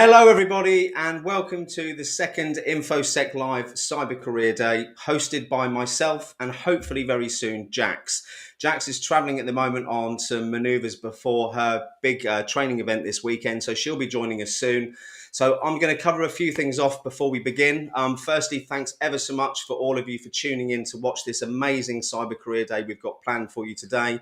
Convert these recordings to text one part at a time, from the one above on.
Hello, everybody, and welcome to the second InfoSec Live Cyber Career Day, hosted by myself and hopefully very soon, Jax. Jax is traveling at the moment on some maneuvers before her big training event this weekend, so she'll be joining us soon. So I'm going to cover a few things off before we begin. Firstly, thanks ever so much for all of you for tuning in to watch this amazing Cyber Career Day we've got planned for you today.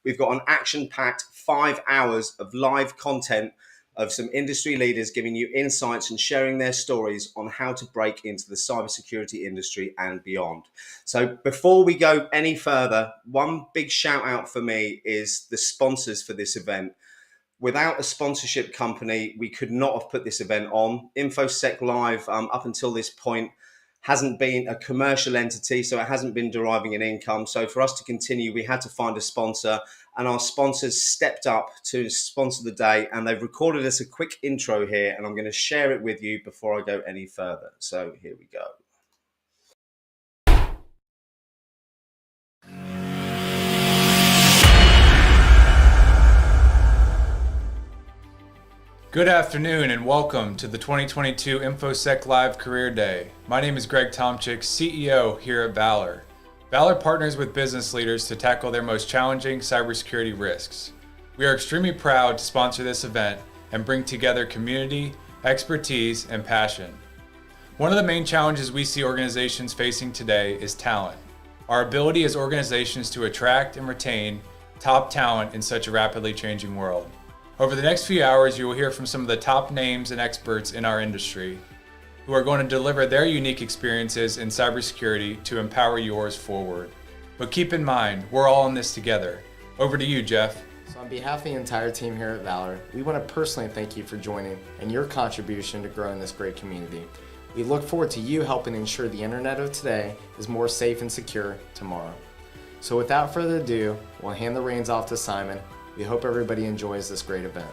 We've got an action-packed 5 hours of live content of some industry leaders giving you insights and sharing their stories on how to break into the cybersecurity industry and beyond. So before we go any further, one big shout out for me is the sponsors for this event. Without a sponsorship company, we could not have put this event on. InfoSec Live, up until this point, hasn't been a commercial entity, so it hasn't been deriving an income. So for us to continue, we had to find a sponsor, and our sponsors stepped up to sponsor the day, and they've recorded us a quick intro here, and I'm going to share it with you before I go any further. So here we go. Good afternoon and welcome to the 2022 InfoSec Live Career Day. My name is Greg Tomczyk, CEO here at Valor. Valor partners with business leaders to tackle their most challenging cybersecurity risks. We are extremely proud to sponsor this event and bring together community, expertise, and passion. One of the main challenges we see organizations facing today is talent. Our ability as organizations to attract and retain top talent in such a rapidly changing world. Over the next few hours, you will hear from some of the top names and experts in our industry who are going to deliver their unique experiences in cybersecurity to empower yours forward. But keep in mind, we're all in this together. Over to you, Jeff. So on behalf of the entire team here at Valor, we want to personally thank you for joining and your contribution to growing this great community. We look forward to you helping ensure the internet of today is more safe and secure tomorrow. So without further ado, we'll hand the reins off to Simon. We hope everybody enjoys this great event.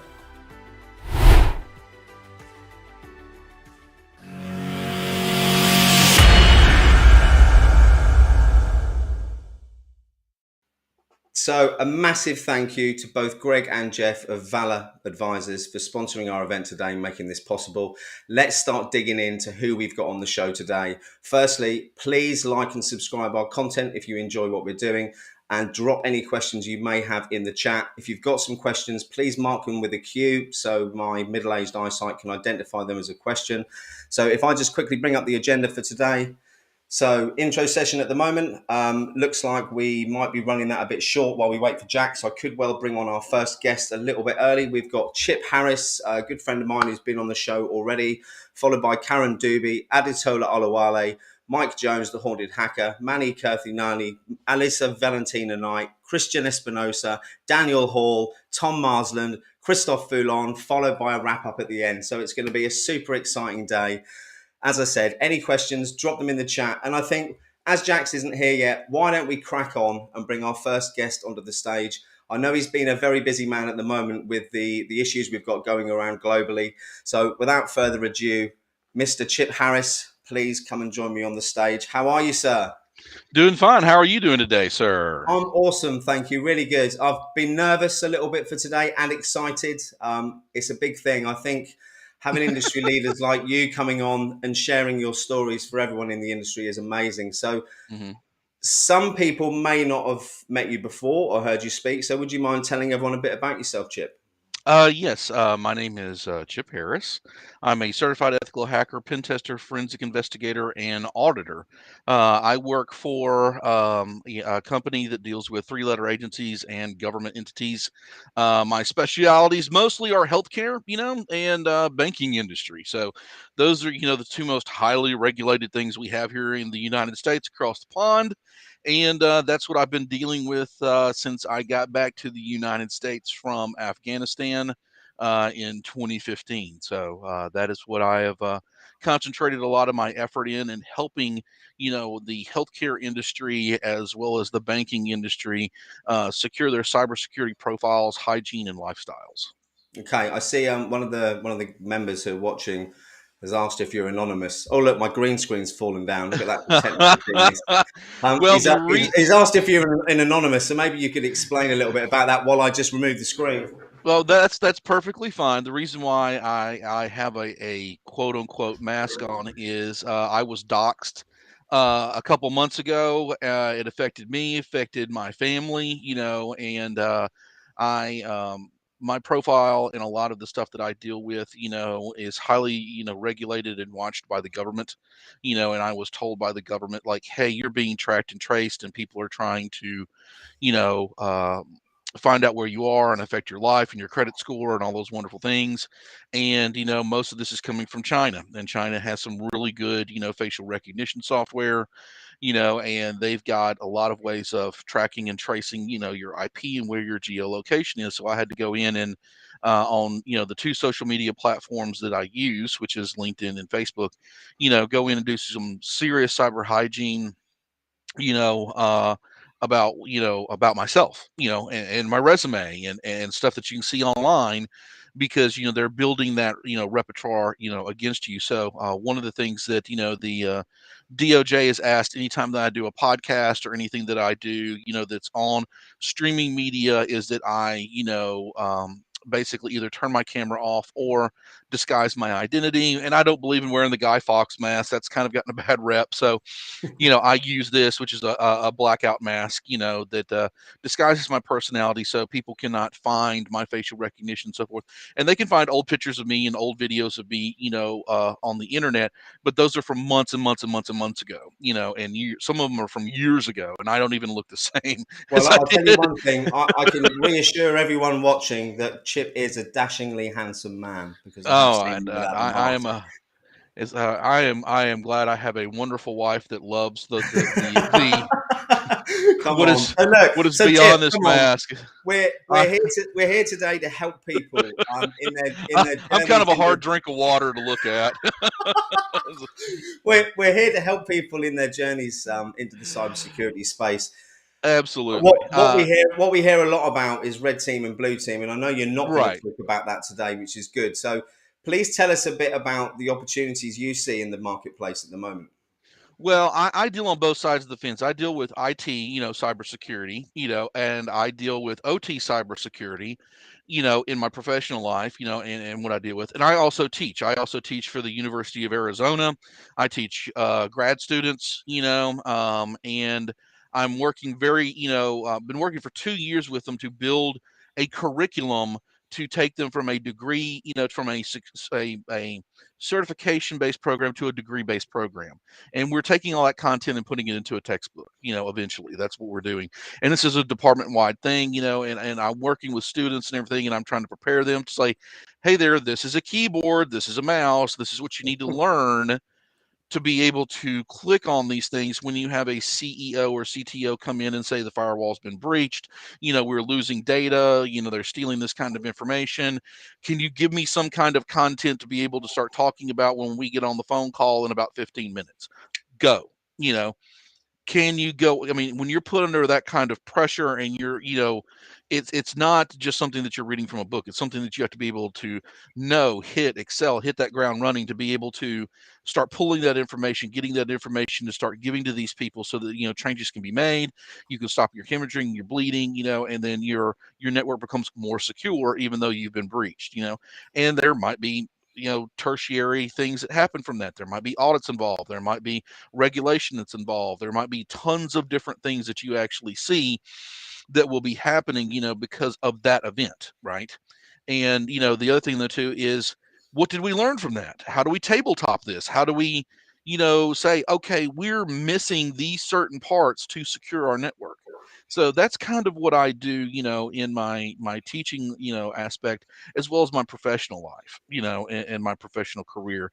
So a massive thank you to both Greg and Jeff of Valor Advisors for sponsoring our event today and making this possible. Let's start digging into who we've got on the show today. Firstly, please like and subscribe our content if you enjoy what we're doing, and drop any questions you may have in the chat. If you've got some questions, please mark them with a Q so my middle-aged eyesight can identify them as a question. So if I just quickly bring up the agenda for today. So intro session at the moment, looks like we might be running that a bit short while we wait for Jack. So I could well bring on our first guest a little bit early. We've got Chip Harris, a good friend of mine who's been on the show already, followed by Karan Dubey, Adetola Olawale, Mike Jones, the Haunted Hacker, Keerthi N, Alyssa V Knight, Christian Espinosa, Daniel Hall, Tom Marsland, Christophe Foulon, followed by a wrap up at the end. So it's going to be a super exciting day. As I said, any questions, drop them in the chat. And I think as Jax isn't here yet, why don't we crack on and bring our first guest onto the stage? I know he's been a very busy man at the moment with the issues we've got going around globally. So without further ado, Mr. Chip Harris, please come and join me on the stage. How are you, sir? Doing fine. How are you doing today, sir? I'm awesome. Thank you. Really good. I've been nervous a little bit for today and excited. It's a big thing. I think having industry leaders like you coming on and sharing your stories for everyone in the industry is amazing. So some people may not have met you before or heard you speak. So would you mind telling everyone a bit about yourself, Chip? Yes, my name is Chip Harris. I'm a certified ethical hacker, pen tester, forensic investigator, and auditor. I work for a company that deals with three-letter agencies and government entities. My specialities mostly are healthcare, and banking industry. So those are, the two most highly regulated things we have here in the United States across the pond. And that's what I've been dealing with since I got back to the United States from Afghanistan in 2015. So that is what I have concentrated a lot of my effort in, and helping, the healthcare industry as well as the banking industry secure their cybersecurity profiles, hygiene, and lifestyles. Okay, I see one of the members who are watching has asked if you're anonymous. Oh, look, my green screen's fallen down. Look at that. He's asked if you're an anonymous, so maybe you could explain a little bit about that while I just remove the screen. Well, that's perfectly fine. The reason why I have a quote unquote mask on is I was doxxed a couple months ago. It affected me, affected my family, and I my profile and a lot of the stuff that I deal with, is highly, regulated and watched by the government, and I was told by the government, like, hey, you're being tracked and traced, and people are trying to, you know, find out where you are and affect your life and your credit score and all those wonderful things. And, most of this is coming from China, and China has some really good, facial recognition software, and they've got a lot of ways of tracking and tracing, your IP and where your geolocation is. So I had to go in and on, the two social media platforms that I use, which is LinkedIn and Facebook, go in and do some serious cyber hygiene, you know, uh, about myself, and my resume and stuff that you can see online, because they're building that repertoire against you. So one of the things that the DOJ has asked anytime that I do a podcast or anything that I do, that's on streaming media, is that I basically either turn my camera off or disguise my identity. And I don't believe in wearing the Guy Fawkes mask. That's kind of gotten a bad rep. So I use this, which is a blackout mask, that disguises my personality, so people cannot find my facial recognition and so forth. And they can find old pictures of me and old videos of me, on the internet, but those are from months and months and months and months ago, and some of them are from years ago, and I don't even look the same Well, as I I'll tell you did. one thing. I can reassure everyone watching that Chip is a dashingly handsome man, because I have Oh, seen and him without the I mask. am I am glad I have a wonderful wife that loves the Come what on. is So look, what is so Chip, beyond this come on. mask. We're here today to help people in their I'm kind journeys of a hard into drink of water to look at. we're here to help people in their journeys into the cybersecurity space. Absolutely. What we hear a lot about is red team and blue team, and I know you're not going to Right. talk about that today, which is good. So please tell us a bit about the opportunities you see in the marketplace at the moment. Well, I deal on both sides of the fence. I deal with IT, cybersecurity, and I deal with OT cybersecurity, in my professional life, and what I deal with. And I also teach. I also teach for the University of Arizona. I teach grad students, and I'm working been working for 2 years with them to build a curriculum to take them from a degree, from a certification based program to a degree based program. And we're taking all that content and putting it into a textbook, eventually. That's what we're doing. And this is a department wide thing, and I'm working with students and everything, and I'm trying to prepare them to say, hey there, this is a keyboard, this is a mouse, this is what you need to learn to be able to click on these things when you have a CEO or CTO come in and say the firewall's been breached, we're losing data, they're stealing this kind of information. Can you give me some kind of content to be able to start talking about when we get on the phone call in about 15 minutes? Go, you know, can you go? I mean, when you're put under that kind of pressure and it's not just something that you're reading from a book. It's something that you have to be able to excel, hit that ground running, to be able to start pulling that information, getting that information to start giving to these people so that, changes can be made. You can stop your hemorrhaging, your bleeding, and then your network becomes more secure, even though you've been breached, and there might be, tertiary things that happen from that. There might be audits involved. There might be regulation that's involved. There might be tons of different things that you actually see that will be happening, because of that event, right? And, the other thing though too is, what did we learn from that? How do we tabletop this? How do we, say, okay, we're missing these certain parts to secure our network? So that's kind of what I do, in my teaching, aspect, as well as my professional life, and my professional career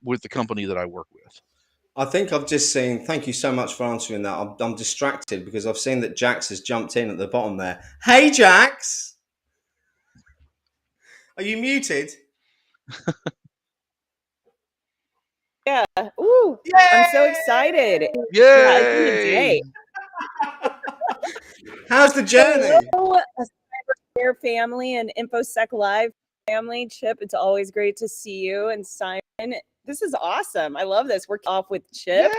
with the company that I work with. I think I've just seen. Thank you so much for answering that. I'm distracted because I've seen that Jax has jumped in at the bottom there. Hey, Jax, are you muted? Yeah. Ooh, Yay! I'm so excited. Yeah, it's been a Yay! day. How's the journey? Hello, Cyber family and InfoSec Live family. Chip, it's always great to see you. And Simon, This is awesome. I love this. We're off with Chip.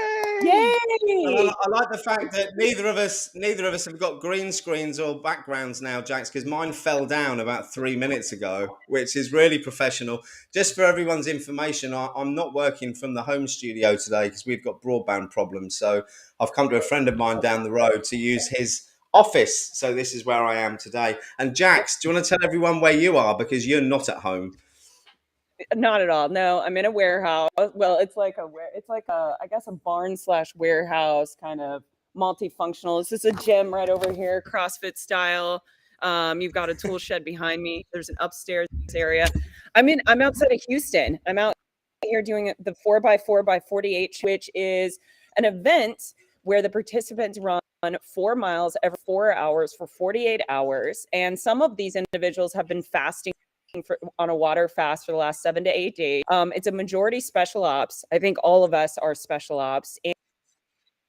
Yay! Yay! I like the fact that neither of us have got green screens or backgrounds now, Jax, because mine fell down about 3 minutes ago, which is really professional. Just for everyone's information, I'm not working from the home studio today because we've got broadband problems. So I've come to a friend of mine down the road to use his office. So this is where I am today. And Jax, do you want to tell everyone where you are, because you're not at home? Not at all. No, I'm in a warehouse. Well, it's like I guess a barn/warehouse, kind of multifunctional. This is a gym right over here, CrossFit style. You've got a tool shed behind me. There's an upstairs area. I'm outside of Houston. I'm out here doing the 4x4x48, which is an event where the participants run 4 miles every 4 hours for 48 hours. And some of these individuals have been fasting on a water fast for the last 7 to 8 days. It's a majority special ops. I think all of us are special ops.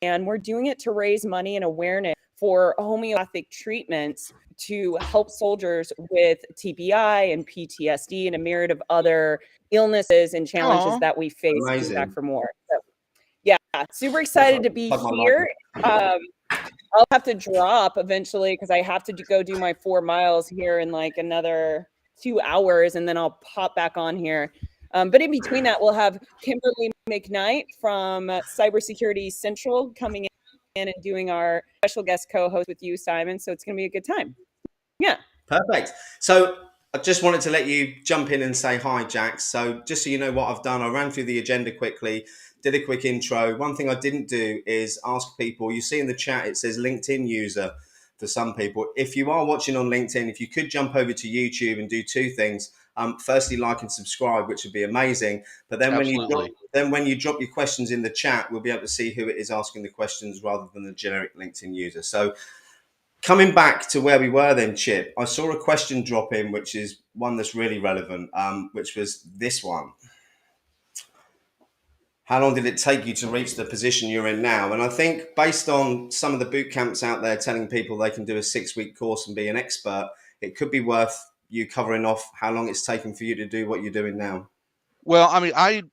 And we're doing it to raise money and awareness for homeopathic treatments to help soldiers with TBI and PTSD and a myriad of other illnesses and challenges that we face. Back for more. So, yeah, super excited to be here. I'll have to drop eventually because I have to go do my 4 miles here in like another 2 hours, and then I'll pop back on here. But in between that, we'll have Kimberly McKnight from Cybersecurity Central coming in and doing our special guest co-host with you, Simon. So it's going to be a good time. Yeah. Perfect. So I just wanted to let you jump in and say hi, Jax. So just so you know what I've done, I ran through the agenda quickly, did a quick intro. One thing I didn't do is ask people, you see in the chat, it says LinkedIn user for some people. If you are watching on LinkedIn, if you could jump over to YouTube and do 2 things. Firstly, like and subscribe, which would be amazing. But then when you drop your questions in the chat, we'll be able to see who it is asking the questions rather than the generic LinkedIn user. So coming back to where we were then, Chip, I saw a question drop in, which is one that's really relevant, which was this one. How long did it take you to reach the position you're in now? And I think based on some of the boot camps out there telling people they can do a 6-week course and be an expert, it could be worth you covering off how long it's taken for you to do what you're doing now. Well, I mean, I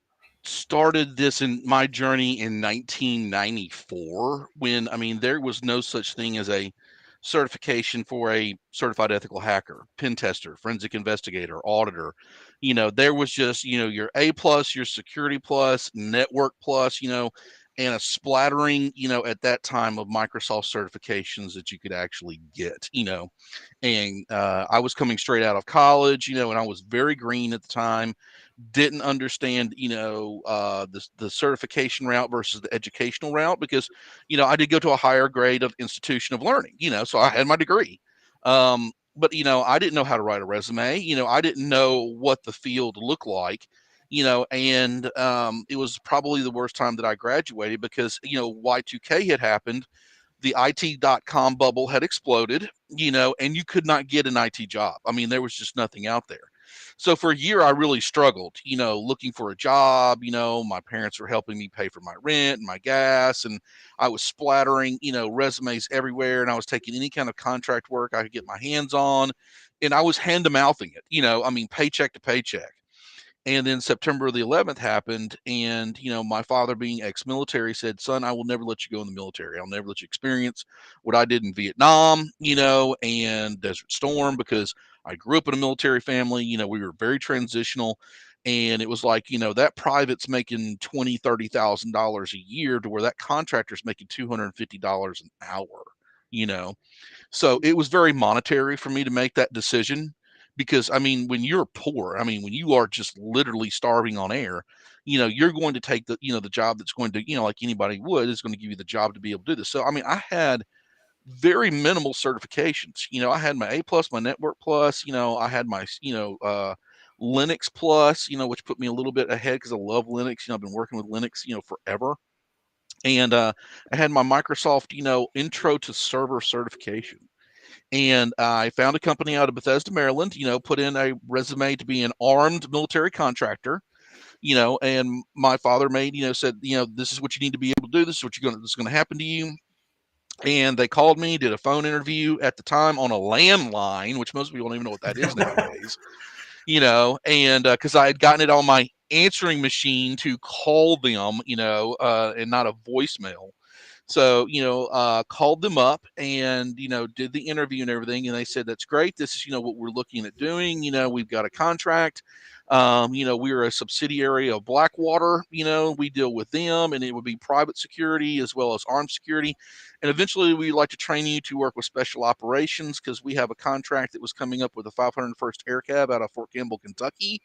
started this in my journey in 1994 when, I mean, there was no such thing as a certification for a certified ethical hacker, pen tester, forensic investigator, auditor. There was just, your A+, your security plus, network plus, and a splattering, at that time of Microsoft certifications that you could actually get, and I was coming straight out of college, and I was very green at the time, didn't understand, the certification route versus the educational route because, I did go to a higher grade of institution of learning, so I had my degree. But, I didn't know how to write a resume, I didn't know what the field looked like. And it was probably the worst time that I graduated because, Y2K had happened. The IT.com bubble had exploded, and you could not get an IT job. I mean, there was just nothing out there. So for a year, I really struggled, looking for a job. My parents were helping me pay for my rent and my gas, and I was splattering, resumes everywhere, and I was taking any kind of contract work I could get my hands on, and I was hand-to-mouthing it, paycheck to paycheck. And then September the 11th happened, and my father, being ex-military, said, "Son, I will never let you go in the military. I'll never let you experience what I did in Vietnam, and Desert Storm, because I grew up in a military family. We were very transitional, and it was like, that private's making $20,000-$30,000 a year to where that contractor's making $250 an hour, So it was very monetary for me to make that decision." Because, when you're poor, when you are just literally starving on air, you're going to take the job that's going to, like anybody would, is going to give you the job to be able to do this. So, I had very minimal certifications. I had my A+, my network plus, I had my, Linux plus, which put me a little bit ahead because I love Linux. I've been working with Linux, forever. And I had my Microsoft, intro to server certification. And I found a company out of Bethesda, Maryland, put in a resume to be an armed military contractor, and my father said, this is what you need to be able to do. This is this is going to happen to you. And they called me, did a phone interview at the time on a landline, which most people don't even know what that is nowadays, and because I had gotten it on my answering machine to call them, and not a voicemail. So, called them up and, did the interview and everything. And they said, that's great. This is, what we're looking at doing. We've got a contract. We're a subsidiary of Blackwater. We deal with them, and it would be private security as well as armed security. And eventually we'd like to train you to work with special operations, because we have a contract that was coming up with the 501st Air Cab out of Fort Campbell, Kentucky,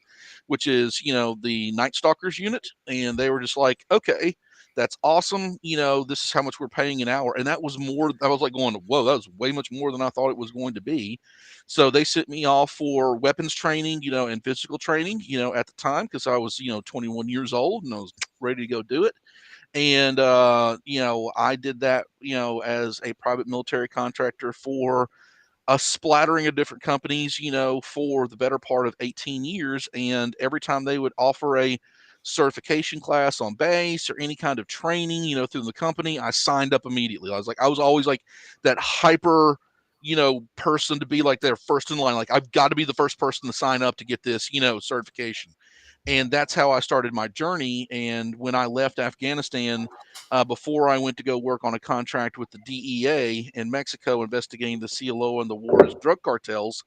which is, the Night Stalkers unit. And they were just like, okay, that's awesome. This is how much we're paying an hour. And that was more, I was like going, whoa, that was way much more than I thought it was going to be. So they sent me off for weapons training, and physical training, at the time, because I was, 21 years old and I was ready to go do it. And, I did that, as a private military contractor for a splattering of different companies, for the better part of 18 years. And every time they would offer a certification class on base or any kind of training, through the company, I signed up immediately. I was always like that hyper, person to be like their first in line. Like, I've got to be the first person to sign up to get this, certification. And that's how I started my journey. And when I left Afghanistan, before I went to go work on a contract with the DEA in Mexico investigating the CLO and the war's drug cartels,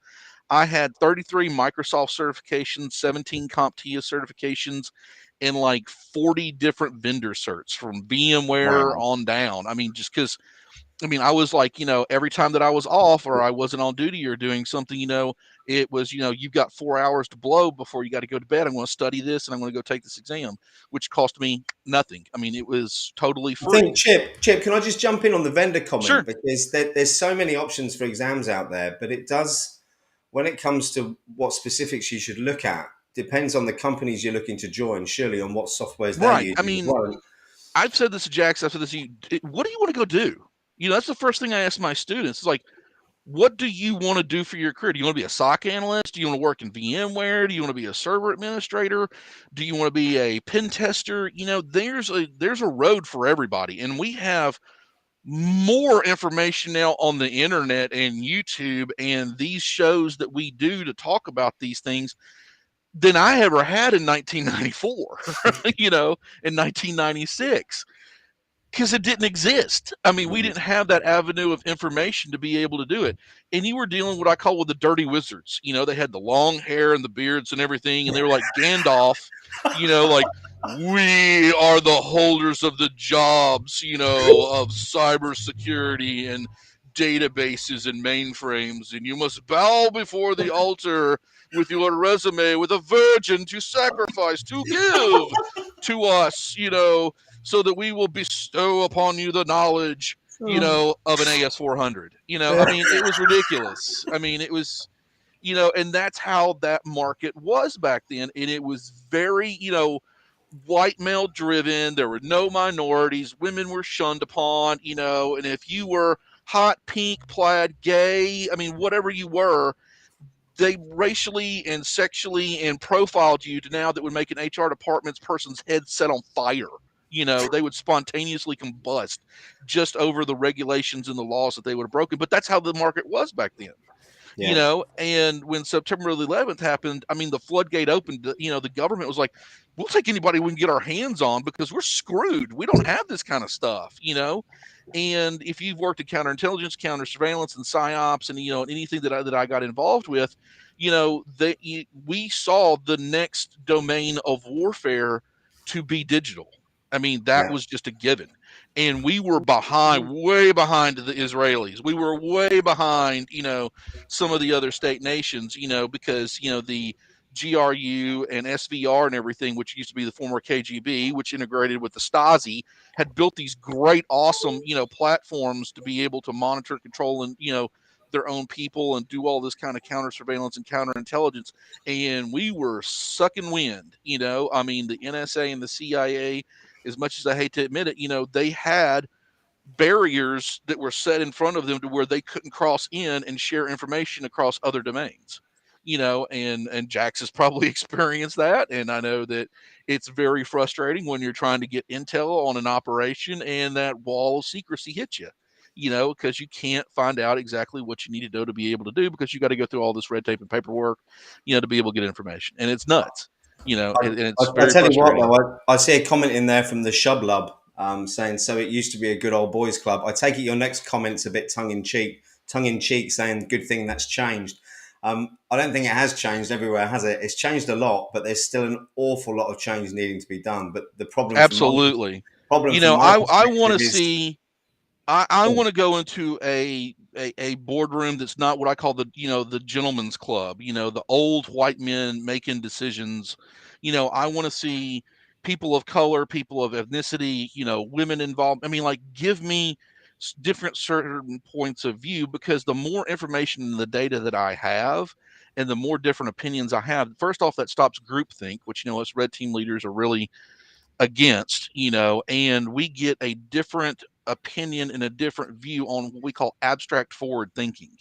I had 33 Microsoft certifications, 17 CompTIA certifications, and like 40 different vendor certs from VMware on down. I mean, just because, I was like, every time that I was off or I wasn't on duty or doing something, it was, you've got 4 hours to blow before you got to go to bed. I'm going to study this and I'm going to go take this exam, which cost me nothing. It was totally free. I think, Chip, can I just jump in on the vendor comment? Sure. Because there's so many options for exams out there, but it does, when it comes to what specifics you should look at, depends on the companies you're looking to join, surely, on what softwares they're using. Right. I've said this to Jax, I've said this to you. What do you want to go do? That's the first thing I ask my students. It's like, what do you want to do for your career? Do you want to be a SOC analyst? Do you want to work in VMware? Do you want to be a server administrator? Do you want to be a pen tester? There's a road for everybody. And we have more information now on the internet and YouTube and these shows that we do to talk about these things than I ever had in 1994, in 1996. Because it didn't exist. We didn't have that avenue of information to be able to do it. And you were dealing with what I call with the dirty wizards. They had the long hair and the beards and everything. And they were like Gandalf, like, we are the holders of the jobs, of cybersecurity and databases and mainframes. And you must bow before the altar with your resume with a virgin to sacrifice, to give to us, so that we will bestow upon you the knowledge, of an AS400. It was ridiculous. It was, and that's how that market was back then. And it was very, white male driven. There were no minorities. Women were shunned upon, and if you were hot, pink, plaid, gay, whatever you were, they racially and sexually and profiled you to now that would make an HR department's person's head set on fire. They would spontaneously combust just over the regulations and the laws that they would have broken. But that's how the market was back then. Yeah. And when September 11th happened, the floodgate opened. The government was like, we'll take anybody we can get our hands on because we're screwed. We don't have this kind of stuff, And if you've worked in counterintelligence, counter surveillance, and psyops, and anything that I got involved with, we saw the next domain of warfare to be digital. That was just a given. And we were way behind the Israelis. We were way behind, some of the other state nations, because, the GRU and SVR and everything, which used to be the former KGB, which integrated with the Stasi, had built these great, awesome, platforms to be able to monitor, control, and, their own people and do all this kind of counter surveillance and counterintelligence. And we were sucking wind, the NSA and the CIA, as much as I hate to admit it, they had barriers that were set in front of them to where they couldn't cross in and share information across other domains, and Jax has probably experienced that. And I know that it's very frustrating when you're trying to get intel on an operation and that wall of secrecy hits you, because you can't find out exactly what you need to know to be able to do, because you got to go through all this red tape and paperwork, to be able to get information. And it's nuts. and it's I very tell you what, frustrating. though, I see a comment in there from the Shublub saying, so it used to be a good old boys club. I take it your next comment's a bit tongue-in-cheek, saying good thing that's changed. I don't think it has changed everywhere, has it? It's changed a lot, but there's still an awful lot of change needing to be done. But the Absolutely. from my I want to perspective is, see. I want to go into a boardroom that's not what I call the gentleman's club, the old white men making decisions. I want to see people of color, people of ethnicity, women involved. I mean, like, give me different certain points of view, because the more information in the data that I have and the more different opinions I have, first off, that stops groupthink, which, us red team leaders are really against, and we get a different opinion and a different view on what we call abstract forward thinking,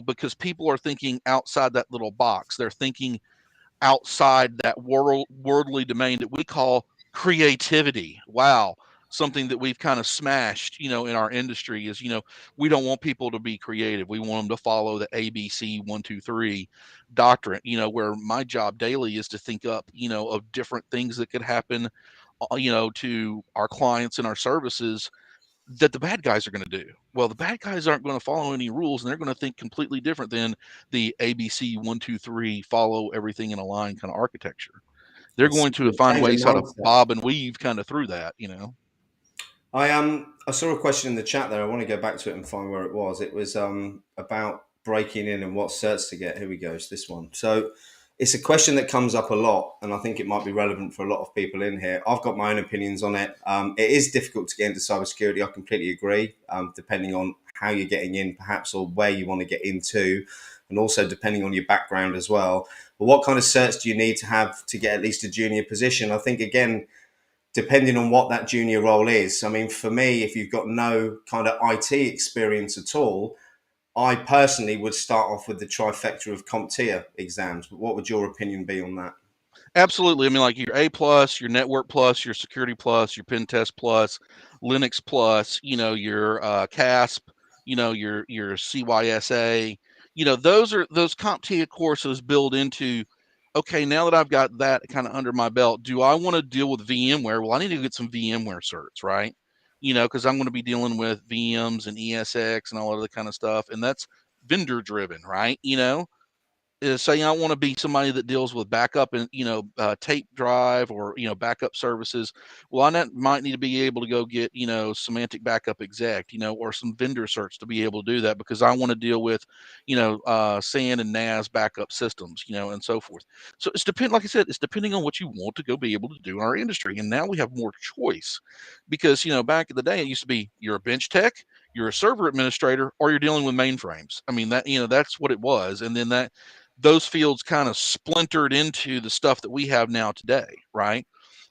because people are thinking outside that little box. They're thinking outside that worldly domain that we call creativity. Wow. Something that we've kind of smashed, in our industry is, we don't want people to be creative. We want them to follow the ABC 1, 2, 3 doctrine, where my job daily is to think up, of different things that could happen, to our clients and our services that the bad guys are going to do. Well, the bad guys aren't going to follow any rules, and they're going to think completely different than the ABC 1, 2, 3 follow everything in a line kind of architecture. They're going to find change of ways how to mindset. bob and weave kind of through that, I saw a question in the chat there. I want to go back to it and find where it was. It was about breaking in and what certs to get. Here we go. It's this one. So it's a question that comes up a lot, and I think it might be relevant for a lot of people in here. I've got my own opinions on it. It is difficult to get into cybersecurity. I completely agree, depending on how you're getting in, perhaps, or where you want to get into, and also depending on your background as well. But what kind of certs do you need to have to get at least a junior position? I think, again, depending on what that junior role is. I mean, for me, if you've got no kind of IT experience at all, I personally would start off with the trifecta of CompTIA exams. But what would your opinion be on that? Absolutely. I mean, like your A plus, your network plus, your security plus, your pen test plus, Linux plus, your CASP, your CYSA, those CompTIA courses build into, okay, now that I've got that kind of under my belt, do I want to deal with VMware? Well, I need to get some VMware certs, right? Because I'm going to be dealing with VMs and ESX and all of that kind of stuff. And that's vendor driven, right? Is saying I want to be somebody that deals with backup and tape drive or backup services. Well, I might need to be able to go get semantic backup exec, or some vendor search to be able to do that, because I want to deal with SAN and NAS backup systems, and so forth. So like I said, it's depending on what you want to go be able to do in our industry. And now we have more choice, because back in the day it used to be you're a bench tech, you're a server administrator, or you're dealing with mainframes. I mean, that that's what it was. And then those fields kind of splintered into the stuff that we have now today, right?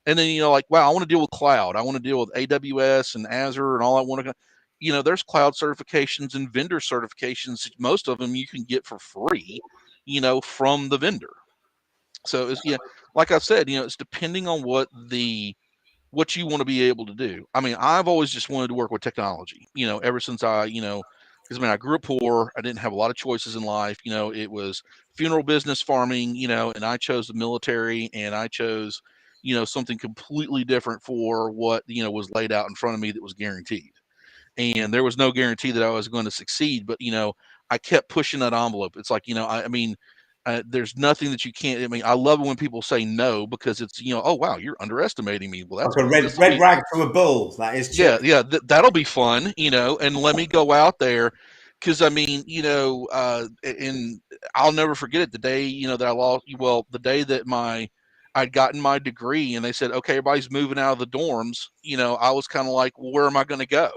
And then, like, wow, I want to deal with cloud. I want to deal with AWS and Azure and all I want to, there's cloud certifications and vendor certifications. Most of them you can get for free, from the vendor. So it's, like I said, it's depending on what you want to be able to do. I mean, I've always just wanted to work with technology, ever since because I grew up poor. I didn't have a lot of choices in life. It was funeral business, farming, and I chose the military, and I chose, something completely different for what, was laid out in front of me that was guaranteed. And there was no guarantee that I was going to succeed, but, I kept pushing that envelope. It's like, I mean, there's nothing that you can't. I mean, I love it when people say no, because it's, oh wow, you're underestimating me. Well, that's Like a red rag to a bull. That is yeah, Chip. yeah, that'll be fun, and let me go out there, because I mean, and I'll never forget it. The day, that I lost. Well, the day that I'd gotten my degree, and they said, okay, everybody's moving out of the dorms. I was kind of like, well, where am I going to go?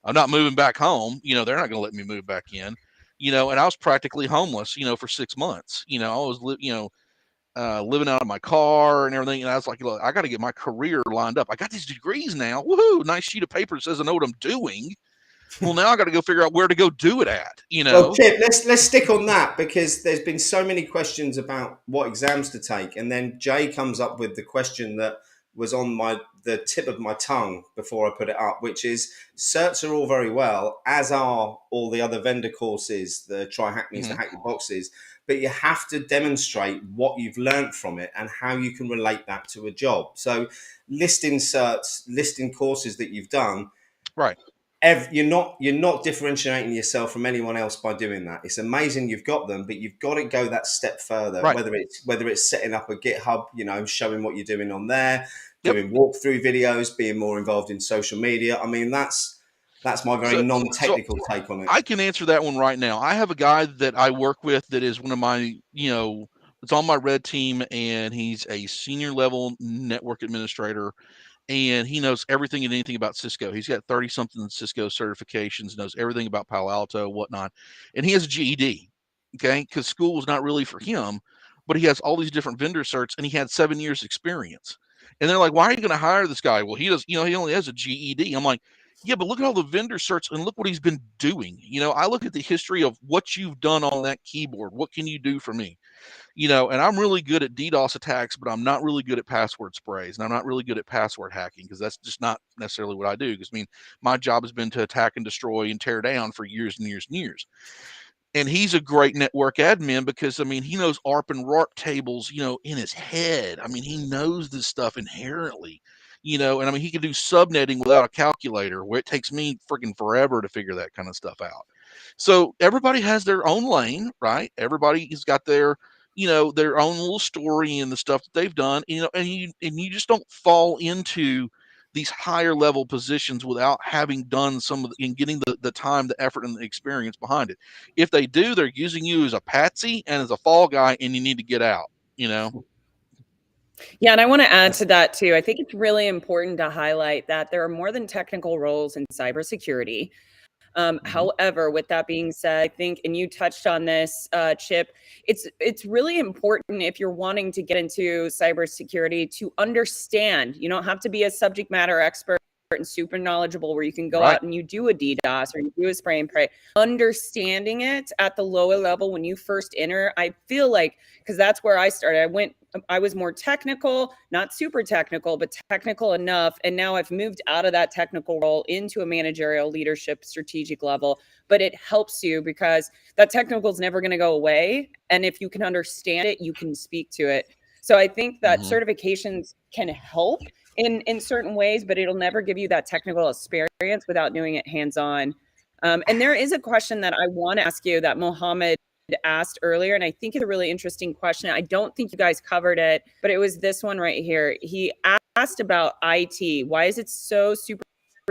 I'm not moving back home. They're not going to let me move back in. And I was practically homeless. For 6 months. I was, living out of my car and everything. And I was like, look, I got to get my career lined up. I got these degrees now. Woohoo! Nice sheet of paper that says I know what I'm doing. Well, now I got to go figure out where to go do it at. Well, Chip, let's stick on that, because there's been so many questions about what exams to take, and then Jay comes up with the question that was on the tip of my tongue before I put it up, which is certs are all very well, as are all the other vendor courses, the Try Hack Me's, the Hack Your Boxes, but you have to demonstrate what you've learned from it and how you can relate that to a job. So listing certs, listing courses that you've done, Right. you're not differentiating yourself from anyone else by doing that. It's amazing you've got them, but you've got to go that step further. Right. Whether it's setting up a GitHub, showing what you're doing on there, Yep. doing walkthrough videos, being more involved in social media. I mean, that's my very non-technical take on it. I can answer that one right now. I have a guy that I work with that is one of my, it's on my red team, and he's a senior level network administrator. And he knows everything and anything about Cisco. He's got 30-something Cisco certifications, knows everything about Palo Alto, whatnot. And he has a GED, okay? Because school was not really for him, but he has all these different vendor certs, and he had 7 years experience. And they're like, why are you going to hire this guy? Well, he does, he only has a GED. I'm like, yeah, but look at all the vendor certs and look what he's been doing. I look at the history of what you've done on that keyboard. What can you do for me? And I'm really good at DDoS attacks, but I'm not really good at password sprays, and I'm not really good at password hacking, because that's just not necessarily what I do. Because my job has been to attack and destroy and tear down for years and years and years. And he's a great network admin because he knows ARP and RARP tables, in his head. He knows this stuff inherently, and he can do subnetting without a calculator, where it takes me freaking forever to figure that kind of stuff out. So everybody has their own lane, right? Everybody has got their their own little story and the stuff that they've done, and you just don't fall into these higher level positions without having done some of and getting the time, the effort, and the experience behind it. If they do, they're using you as a patsy and as a fall guy, and you need to get out, Yeah, and I want to add to that too. I think it's really important to highlight that there are more than technical roles in cybersecurity. However, with that being said, I think, and you touched on this, Chip, it's really important if you're wanting to get into cybersecurity to understand. You don't have to be a subject matter expert and super knowledgeable where you can go out and you do a DDoS or you do a spray and pray. Understanding it at the lower level when you first enter, I feel like, because that's where I started. I was more technical, not super technical, but technical enough. And now I've moved out of that technical role into a managerial leadership strategic level. But it helps you because that technical is never going to go away. And if you can understand it, you can speak to it. So I think that certifications can help in certain ways, but it'll never give you that technical experience without doing it hands-on. And there is a question that I want to ask you that Mohammed asked earlier, and I think it's a really interesting question. I don't think you guys covered it, but it was this one right here. He asked about IT. Why is it so super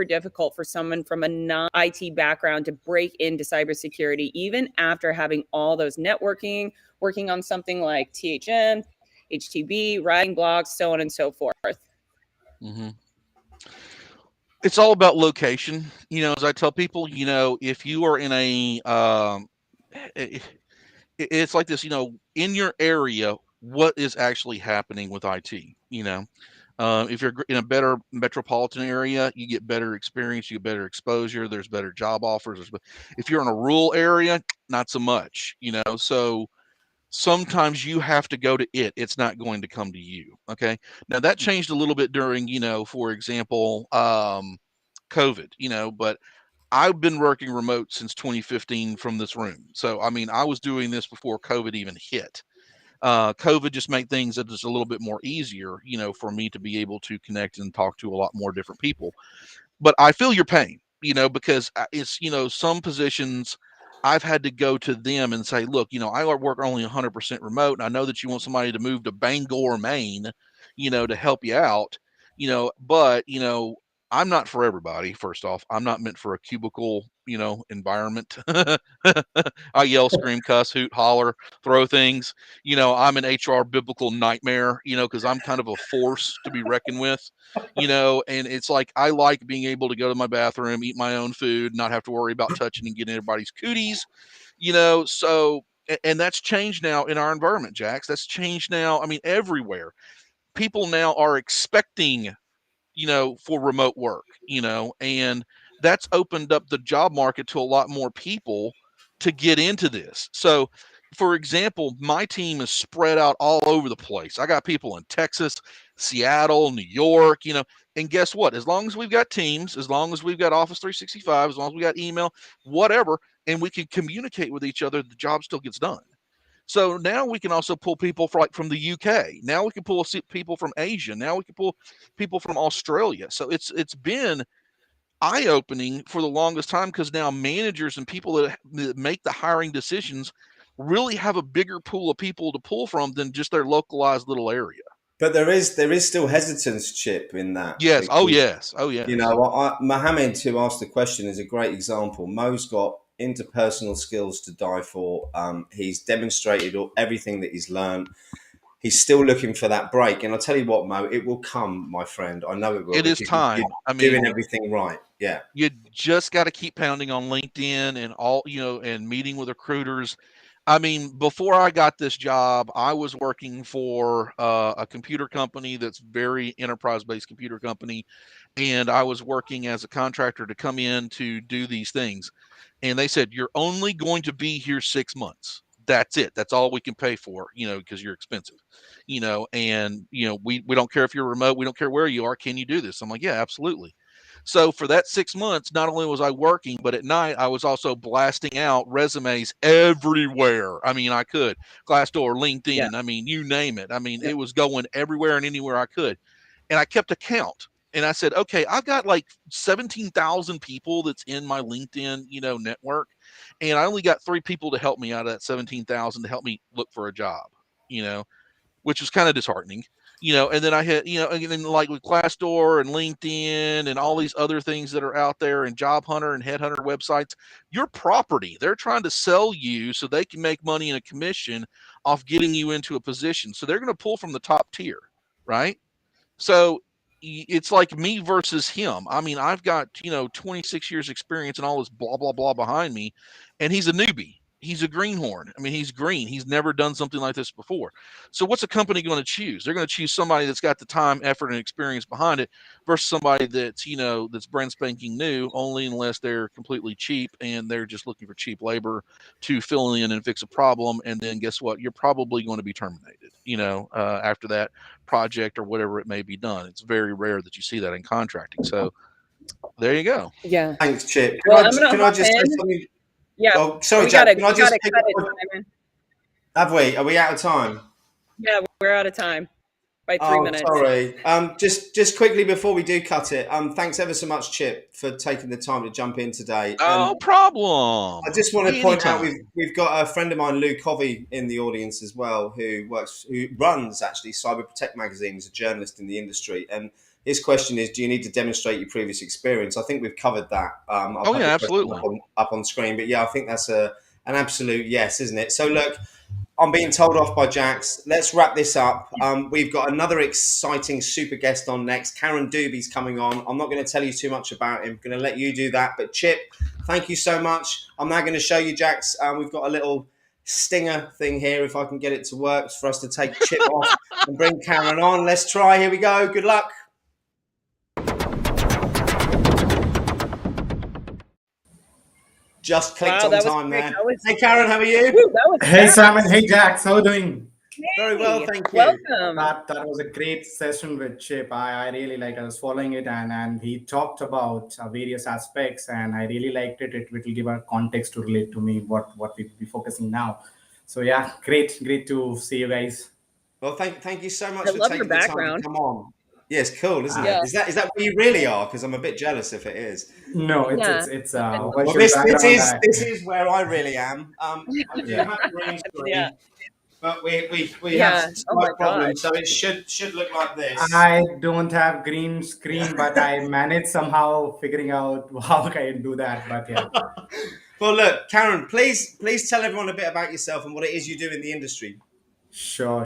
difficult for someone from a non-IT background to break into cybersecurity, even after having all those networking, working on something like THM, HTB, writing blogs, so on and so forth? It's all about location. As I tell people, if you are in a it's like this, in your area, what is actually happening with IT? If you're in a better metropolitan area, you get better experience, you get better exposure, there's better job offers. If you're in a rural area, not so much, so sometimes you have to go to it. It's not going to come to you. Okay. Now that changed a little bit during, for example, COVID, but I've been working remote since 2015 from this room. So, I was doing this before COVID even hit. COVID just made things just a little bit more easier, for me to be able to connect and talk to a lot more different people. But I feel your pain, because it's, some positions I've had to go to them and say, look, I work only 100% remote. And I know that you want somebody to move to Bangor, Maine, to help you out, but, I'm not for everybody. First off, I'm not meant for a cubicle, environment. I yell, scream, cuss, hoot, holler, throw things. I'm an HR biblical nightmare, because I'm kind of a force to be reckoned with, and it's like I like being able to go to my bathroom, eat my own food, not have to worry about touching and getting everybody's cooties, so, and that's changed now in our environment, Jax. That's changed now. Everywhere. People now are expecting for remote work, and that's opened up the job market to a lot more people to get into this. So, for example, my team is spread out all over the place. I got people in Texas, Seattle, New York, and guess what? As long as we've got Teams, as long as we've got Office 365, as long as we got email, whatever, and we can communicate with each other, the job still gets done. So now we can also pull people from the UK. Now we can pull people from Asia. Now we can pull people from Australia. So it's been eye-opening for the longest time, because now managers and people that make the hiring decisions really have a bigger pool of people to pull from than just their localized little area. But there is still hesitance, Chip, in that. Yes. Because, oh yes. Mohammed, who asked the question, is a great example. Mo's got interpersonal skills to die for. He's demonstrated everything that he's learned. He's still looking for that break, and I'll tell you what, Mo, it will come, my friend. I know it will. It is time. You're doing everything right. Yeah. You just got to keep pounding on LinkedIn and and meeting with recruiters. I mean, before I got this job, I was working for a computer company that's very enterprise-based computer company, and I was working as a contractor to come in to do these things. And they said, you're only going to be here 6 months. That's it. That's all we can pay for, because you're expensive, and, we don't care if you're remote. We don't care where you are. Can you do this? I'm like, yeah, absolutely. So for that 6 months, not only was I working, but at night I was also blasting out resumes everywhere. I mean, I could Glassdoor, LinkedIn. Yeah. I mean, you name it. I mean, It was going everywhere and anywhere I could. And I kept a count. And I said, okay, I've got like 17,000 people that's in my LinkedIn, network. And I only got 3 people to help me out of that 17,000 to help me look for a job, which was kind of disheartening, and then I had, and then like with Glassdoor and LinkedIn and all these other things that are out there, and Job Hunter and Headhunter websites, your property, they're trying to sell you so they can make money in a commission off getting you into a position. So they're going to pull from the top tier, right? So it's like me versus him. I mean, I've got, 26 years experience and all this blah, blah, blah behind me. And he's a newbie. He's a greenhorn. I mean, he's green. He's never done something like this before. So what's a company going to choose? They're going to choose somebody that's got the time, effort, and experience behind it versus somebody that's, that's brand spanking new, only unless they're completely cheap and they're just looking for cheap labor to fill in and fix a problem. And then guess what? You're probably going to be terminated, after that project or whatever it may be done. It's very rare that you see that in contracting. So there you go. Yeah. Thanks, Chip. Can I just say something? Yeah. Oh, sorry, Jack. Can I just pick up? Have we? Are we out of time? Yeah, we're out of time by 3 minutes. Sorry. Just quickly before we do cut it. Thanks ever so much, Chip, for taking the time to jump in today. No problem. I just want to point out we've got a friend of mine, Lou Covey, in the audience as well, who runs actually Cyber Protect magazine, as a journalist in the industry, and his question is, do you need to demonstrate your previous experience? I think we've covered that. Absolutely. Up on screen. But yeah, I think that's an absolute yes, isn't it? So look, I'm being told off by Jax. Let's wrap this up. We've got another exciting super guest on next. Karan Dubey's coming on. I'm not going to tell you too much about him. I'm going to let you do that. But Chip, thank you so much. I'm now going to show you, Jax. We've got a little stinger thing here, if I can get it to work, for us to take Chip off and bring Karan on. Let's try. Here we go. Good luck. Just clicked on time there. Hey, Karan, how are you? Hey, Simon. Hey, Jax. How are you doing? Very well, thank you. Welcome. That was a great session with Chip. I really liked it. I was following it, and he talked about various aspects, and I really liked it. It will give a context to relate to me what we'll be focusing now. So yeah, great to see you guys. Well, thank you so much for taking the time to come on. Yeah, it's cool, isn't it? Is that where you really are? Because I'm a bit jealous if it is. No, it's well, this is where I really am. I do have a green screen, but we have slight problems, so it should look like this. I don't have green screen, but I managed somehow figuring out how I can do that. But yeah. Well, look, Karan, please tell everyone a bit about yourself and what it is you do in the industry. Sure.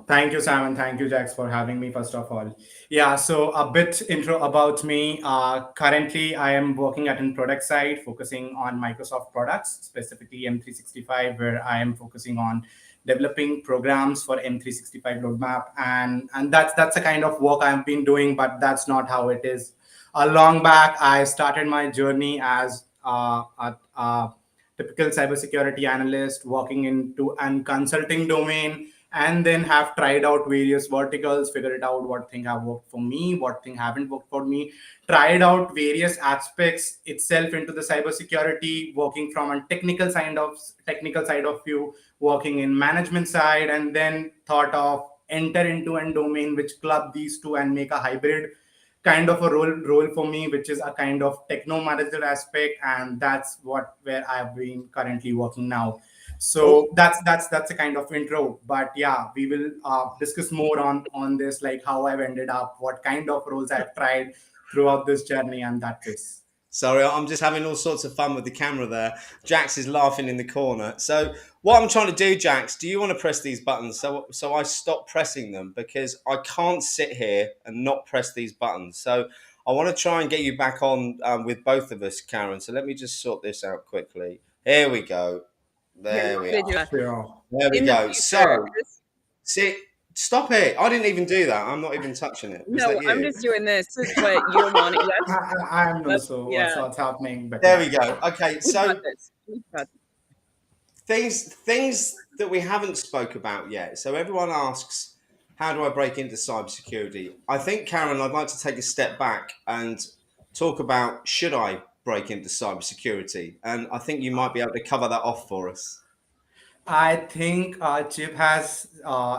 Thank you, Simon. Thank you, Jax, for having me, first of all. Yeah, so a bit intro about me. Currently, I am working at a product side, focusing on Microsoft products, specifically M365, where I am focusing on developing programs for M365 roadmap. And that's the kind of work I've been doing, but that's not how it is. Long back, I started my journey as a typical cybersecurity analyst working into an consulting domain, and then have tried out various verticals, figured out what thing have worked for me, what thing haven't worked for me, tried out various aspects itself into the cybersecurity, working from a technical side of view, working in management side, and then thought of enter into a domain which club these two and make a hybrid kind of a role for me, which is a kind of techno manager aspect, and that's what where I've been currently working now. Cool. So that's a kind of intro. But yeah, we will discuss more on this, like how I've ended up, what kind of roles I've tried throughout this journey, and that is. Sorry, I'm just having all sorts of fun with the camera there. Jax is laughing in the corner. So what I'm trying to do, Jax, do you want to press these buttons so I stop pressing them, because I can't sit here and not press these buttons. So I want to try and get you back on with both of us, Karen. So let me just sort this out quickly. Here we go. There we are. Sure. There we In the go. future, So see, stop it. I didn't even do that. I'm not even touching it. Was no, that you? I'm just doing this. This is what you're wanting. I'm not That's- so yeah. what's happening, but There yeah. we go. Okay, We've so got this. We've got things that we haven't spoke about yet. So everyone asks, how do I break into cybersecurity? I think, Karen, I'd like to take a step back and talk about, should I break into cybersecurity? And I think you might be able to cover that off for us. I think Chip has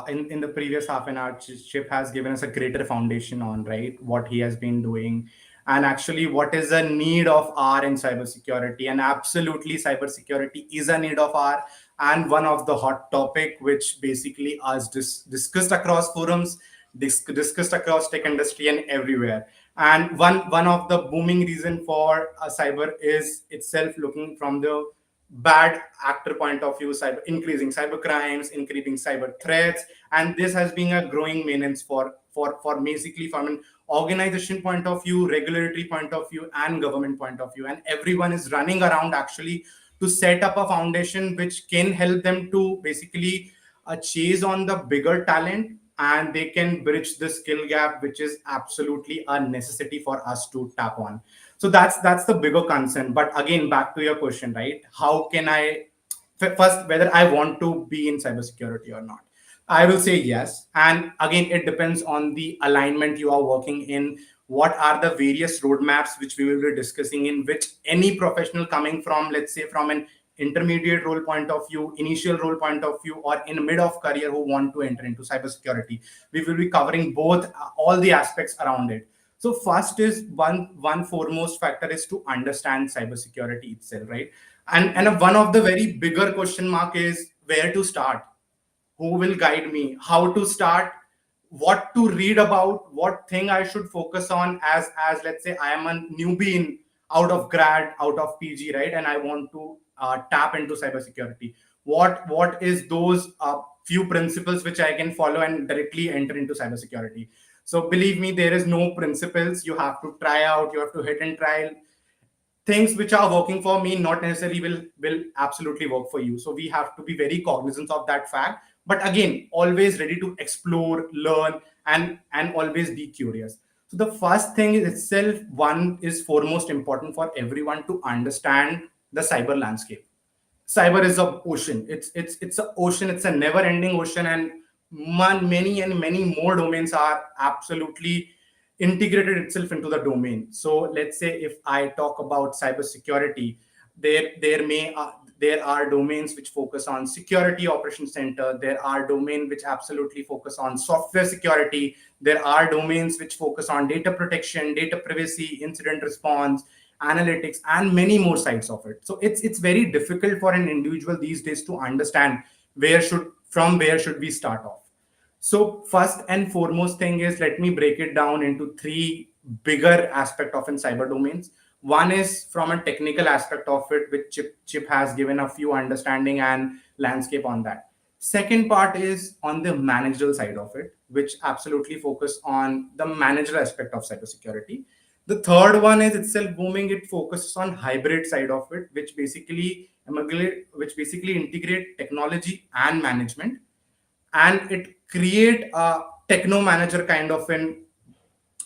in the previous half an hour, Chip has given us a greater foundation on right what he has been doing, and actually what is the need of R in cybersecurity. And absolutely, cybersecurity is a need of R, and one of the hot topic which basically us discussed across forums, discussed across tech industry and everywhere. And one of the booming reason for cyber is itself looking from the bad actor point of view, increasing cyber crimes, increasing cyber threats, and this has been a growing menace for basically from an organization point of view, regulatory point of view, and government point of view. And everyone is running around actually to set up a foundation which can help them to basically chase on the bigger talent, and they can bridge the skill gap, which is absolutely a necessity for us to tap on. So that's the bigger concern. But again, back to your question, right? How can I first, whether I want to be in cybersecurity or not? I will say yes. And again, it depends on the alignment you are working in. What are the various roadmaps which we will be discussing, in which any professional coming from, let's say, from an intermediate role point of view, initial role point of view, or in mid of career who want to enter into cybersecurity, we will be covering both all the aspects around it. So first is one foremost factor is to understand cybersecurity itself, right? And one of the very bigger question mark is where to start, who will guide me, how to start, what to read about, what thing I should focus on as let's say I am a newbie in out of grad, out of PG, right? And I want to tap into cybersecurity. What is those few principles which I can follow and directly enter into cybersecurity? So believe me, there is no principles. You have to try out. You have to hit and try. Things which are working for me not necessarily will absolutely work for you. So we have to be very cognizant of that fact. But again, always ready to explore, learn, and always be curious. So the first thing is itself, one is foremost important for everyone to understand the cyber landscape. Cyber is a ocean. It's an ocean. It's a never-ending ocean, and many and many more domains are absolutely integrated itself into the domain. So let's say if I talk about cybersecurity, there are domains which focus on security operations center. There are domains which absolutely focus on software security. There are domains which focus on data protection, data privacy, incident response, analytics, and many more sides of it. So it's very difficult for an individual these days to understand where should we start off. So first and foremost thing is, let me break it down into three bigger aspect of in cyber domains. One is from a technical aspect of it, which Chip has given a few understanding and landscape on that. Second part is on the managerial side of it, which absolutely focus on the managerial aspect of cybersecurity. The third one is itself booming. It focuses on hybrid side of it, which basically integrate technology and management, and it create a techno manager kind of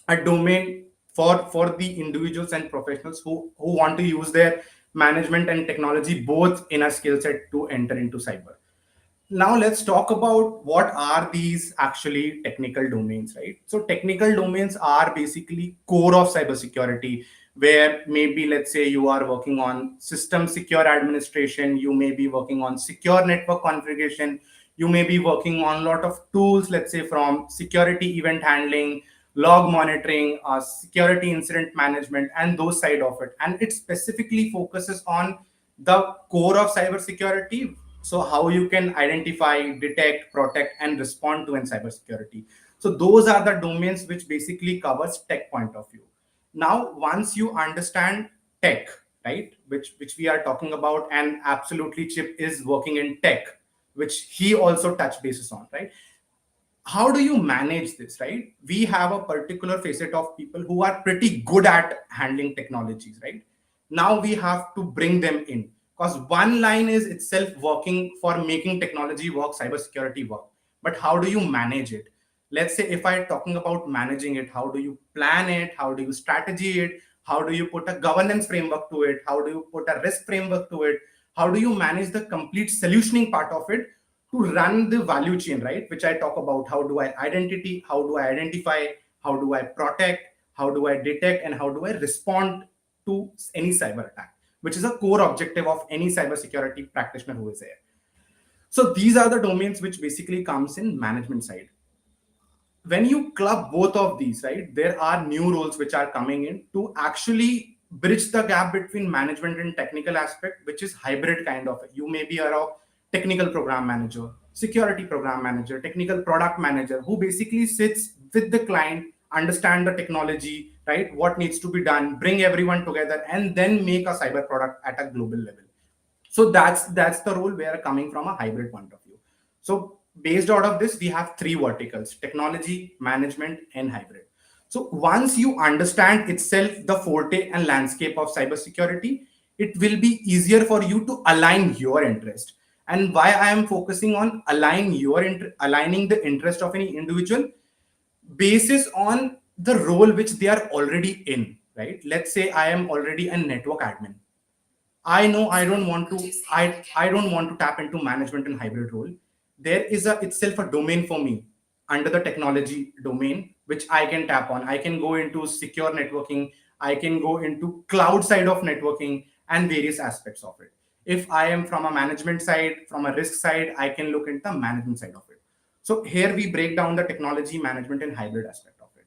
a domain for the individuals and professionals who want to use their management and technology both in a skill set to enter into cyber. Now let's talk about what are these actually technical domains, right? So technical domains are basically core of cybersecurity, where maybe let's say you are working on system secure administration, you may be working on secure network configuration, you may be working on a lot of tools, let's say from security event handling, log monitoring, security incident management, and those side of it. And it specifically focuses on the core of cybersecurity. So how you can identify, detect, protect, and respond to in cybersecurity. So those are the domains which basically covers tech point of view. Now, once you understand tech, right, which we are talking about, and absolutely Chip is working in tech, which he also touch bases on, right? How do you manage this, right? We have a particular facet of people who are pretty good at handling technologies, right? Now we have to bring them in, because one line is itself working for making technology work, cybersecurity work, but how do you manage it? Let's say if I'm talking about managing it, how do you plan it, how do you strategy it, how do you put a governance framework to it, how do you put a risk framework to it, how do you manage the complete solutioning part of it to run the value chain, right? Which I talk about. How do I how do I identify, how do I protect, how do I detect, and how do I respond to any cyber attack, which is a core objective of any cybersecurity practitioner who is there. So these are the domains which basically comes in management side. When you club both of these, right, there are new roles which are coming in to actually bridge the gap between management and technical aspect, which is hybrid kind of. You may be a technical program manager, security program manager, technical product manager, who basically sits with the client, understand the technology, right, what needs to be done, bring everyone together, and then make a cyber product at a global level. So that's the role we are coming from a hybrid point of view. So based out of this, we have three verticals: technology, management, and hybrid. So once you understand itself the forte and landscape of cybersecurity, it will be easier for you to align your interest. And why I am focusing on aligning the interest of any individual basis on the role which they are already in, right? Let's say I am already a network admin. I know I don't want to tap into management and hybrid role. There is a itself a domain for me under the technology domain which I can tap on. I can go into secure networking, I can go into cloud side of networking and various aspects of it. If I am from a management side, from a risk side, I can look into the management side of it. So here we break down the technology, management, and hybrid aspect of it.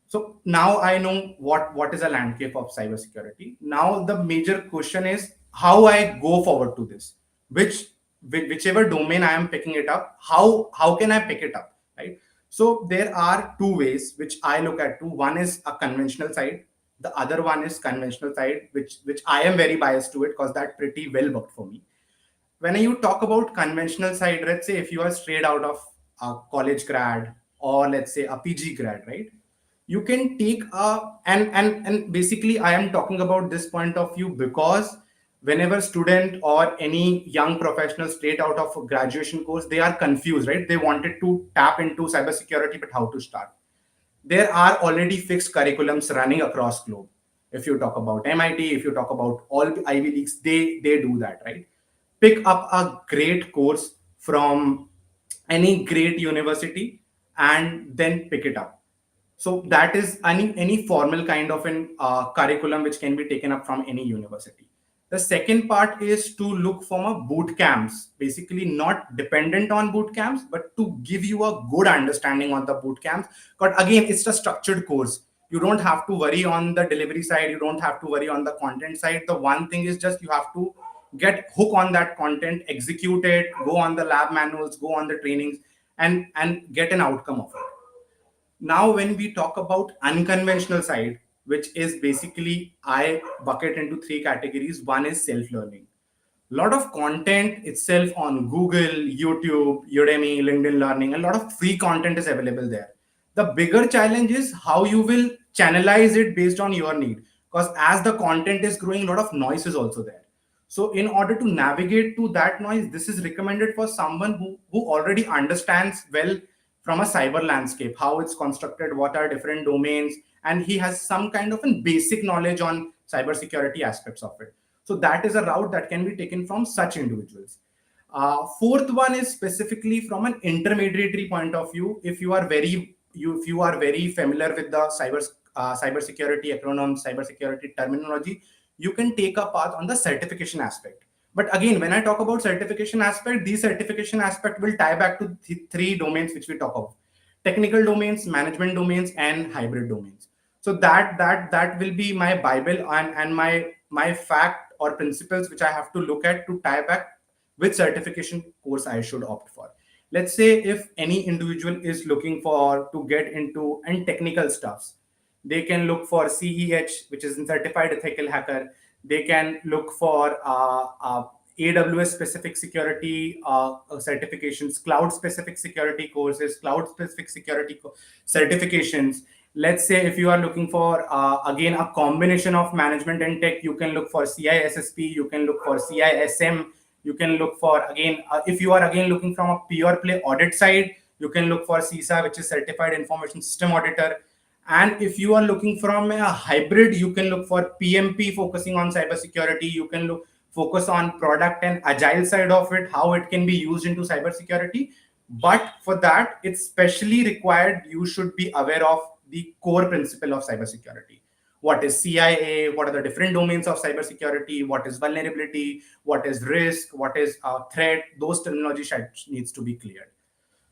So now I know what is a landscape of cybersecurity. Now the major question is how I go forward to this. Whichever domain I am picking it up, how can I pick it up, right? So there are two ways which I look at. One is a conventional side. The other one is conventional side, which I am very biased to it because that pretty well worked for me. When you talk about conventional side, let's say if you are straight out of a college grad or let's say a PG grad, right? You can take a and basically I am talking about this point of view because whenever student or any young professional straight out of a graduation course, they are confused, right? They wanted to tap into cybersecurity, but how to start? There are already fixed curriculums running across globe. If you talk about MIT, if you talk about all Ivy Leagues, they do that, right? Pick up a great course from any great university and then pick it up. So that is any formal kind of an curriculum which can be taken up from any university. The second part is to look for a boot camps, basically not dependent on boot camps, but to give you a good understanding on the boot camps. But again, it's a structured course. You don't have to worry on the delivery side. You don't have to worry on the content side. The one thing is just you have to get hook on that content, execute it, go on the lab manuals, go on the trainings, and get an outcome of it. Now when we talk about unconventional side, which is basically I bucket into three categories. One is self-learning. A lot of content itself on Google, YouTube, Udemy, LinkedIn Learning, a lot of free content is available there. The bigger challenge is how you will channelize it based on your need, because as the content is growing, a lot of noise is also there. So in order to navigate to that noise, this is recommended for someone who already understands well from a cyber landscape, how it's constructed, what are different domains, and he has some kind of a basic knowledge on cybersecurity aspects of it. So that is a route that can be taken from such individuals. Fourth one is specifically from an intermediary point of view. If you are very familiar with the cybersecurity acronyms, cybersecurity terminology, you can take a path on the certification aspect. But again, when I talk about certification aspect, these certification aspect will tie back to three domains which we talk about: technical domains, management domains, and hybrid domains. So that will be my Bible and my fact or principles which I have to look at to tie back which certification course I should opt for. Let's say if any individual is looking for to get into and technical stuffs, they can look for CEH, which is Certified Ethical Hacker. They can look for AWS specific security certifications, cloud specific security courses, cloud specific security certifications. Let's say if you are looking for again a combination of management and tech, you can look for CISSP, you can look for CISM, you can look for again if you are again looking from a pure play audit side, you can look for CISA, which is Certified Information System Auditor. And if you are looking from a hybrid, you can look for PMP, focusing on cybersecurity. You can focus on product and agile side of it, how it can be used into cybersecurity. But for that, it's specially required you should be aware of the core principle of cybersecurity. What is CIA? What are the different domains of cybersecurity? What is vulnerability? What is risk? What is threat? Those terminology needs to be cleared.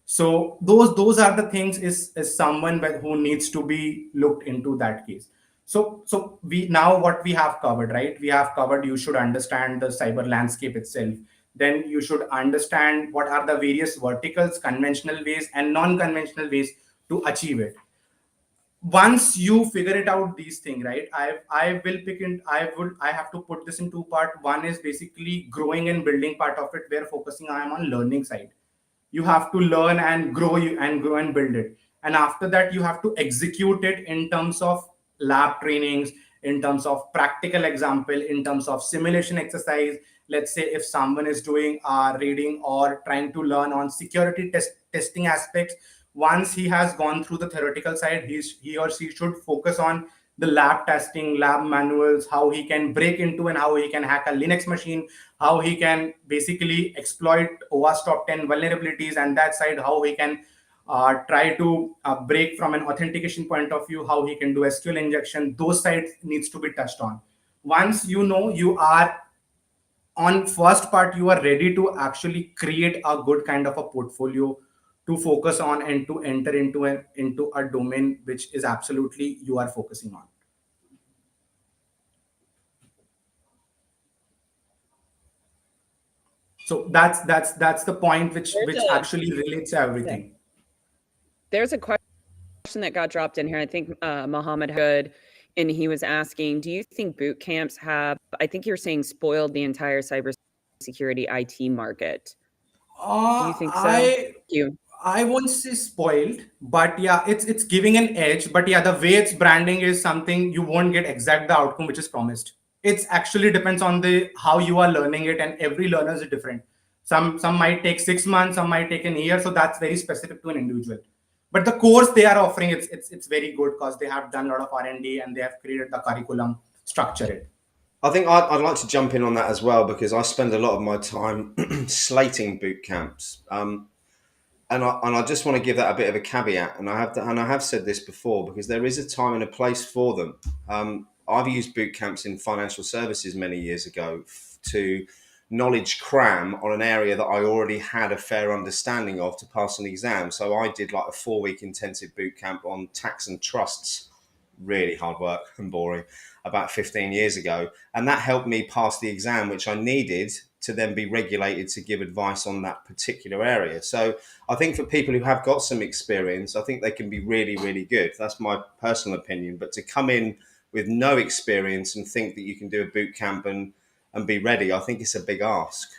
So those are the things is someone who needs to be looked into that case. So we now what we have covered, right? We have covered you should understand the cyber landscape itself. Then you should understand what are the various verticals, conventional ways and non-conventional ways to achieve it. Once you figure it out, these things, right? I have to put this in two part. One is basically growing and building part of it, where focusing I am on learning side. You have to learn and grow and build it, and after that you have to execute it in terms of lab trainings, in terms of practical example, in terms of simulation exercise. Let's say if someone is doing reading or trying to learn on security testing aspects, once he has gone through the theoretical side, he or she should focus on the lab testing, lab manuals, how he can break into and how he can hack a Linux machine, how he can basically exploit OWASP top 10 vulnerabilities, and that side, how he can try to break from an authentication point of view, how he can do SQL injection. Those sides needs to be touched on. Once you know you are on first part, you are ready to actually create a good kind of a portfolio to focus on and to enter into a domain which is absolutely you are focusing on. So that's the point which actually relates to everything. There's a question that got dropped in here. I think Mohammed Hood, and he was asking, do you think boot camps have, I think you're saying, spoiled the entire cybersecurity IT market? Do you think so? I won't say spoiled, but yeah, it's giving an edge. But yeah, the way it's branding is something you won't get exact the outcome which is promised. It's actually depends on the how you are learning it, and every learner is different. Some might take 6 months, some might take a year. So that's very specific to an individual. But the course they are offering, it's very good because they have done a lot of R&D and they have created the curriculum, structure it. I think I'd like to jump in on that as well, because I spend a lot of my time slating boot camps. And I just want to give that a bit of a caveat, and I have said this before, because there is a time and a place for them. I've used boot camps in financial services many years ago to knowledge cram on an area that I already had a fair understanding of to pass an exam. So I did like a 4-week intensive boot camp on tax and trusts, really hard work and boring, about 15 years ago, and that helped me pass the exam, which I needed to then be regulated to give advice on that particular area. So I think for people who have got some experience, I think they can be really, really good. That's my personal opinion. But to come in with no experience and think that you can do a boot camp and be ready, I think it's a big ask.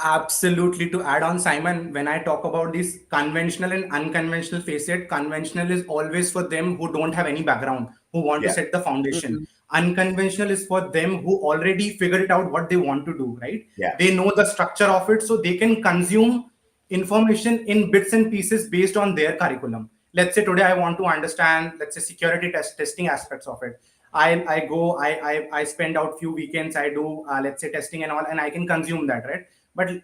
Absolutely. To add on, Simon, when I talk about this conventional and unconventional facet, conventional is always for them who don't have any background, who want to set the foundation. Mm-hmm. Unconventional is for them who already figured it out what they want to do, right? Yeah. They know the structure of it, so they can consume information in bits and pieces based on their curriculum. Let's say today I want to understand, let's say, security testing aspects of it. I go, I spend out few weekends, I do let's say testing and all, and I can consume that, right? But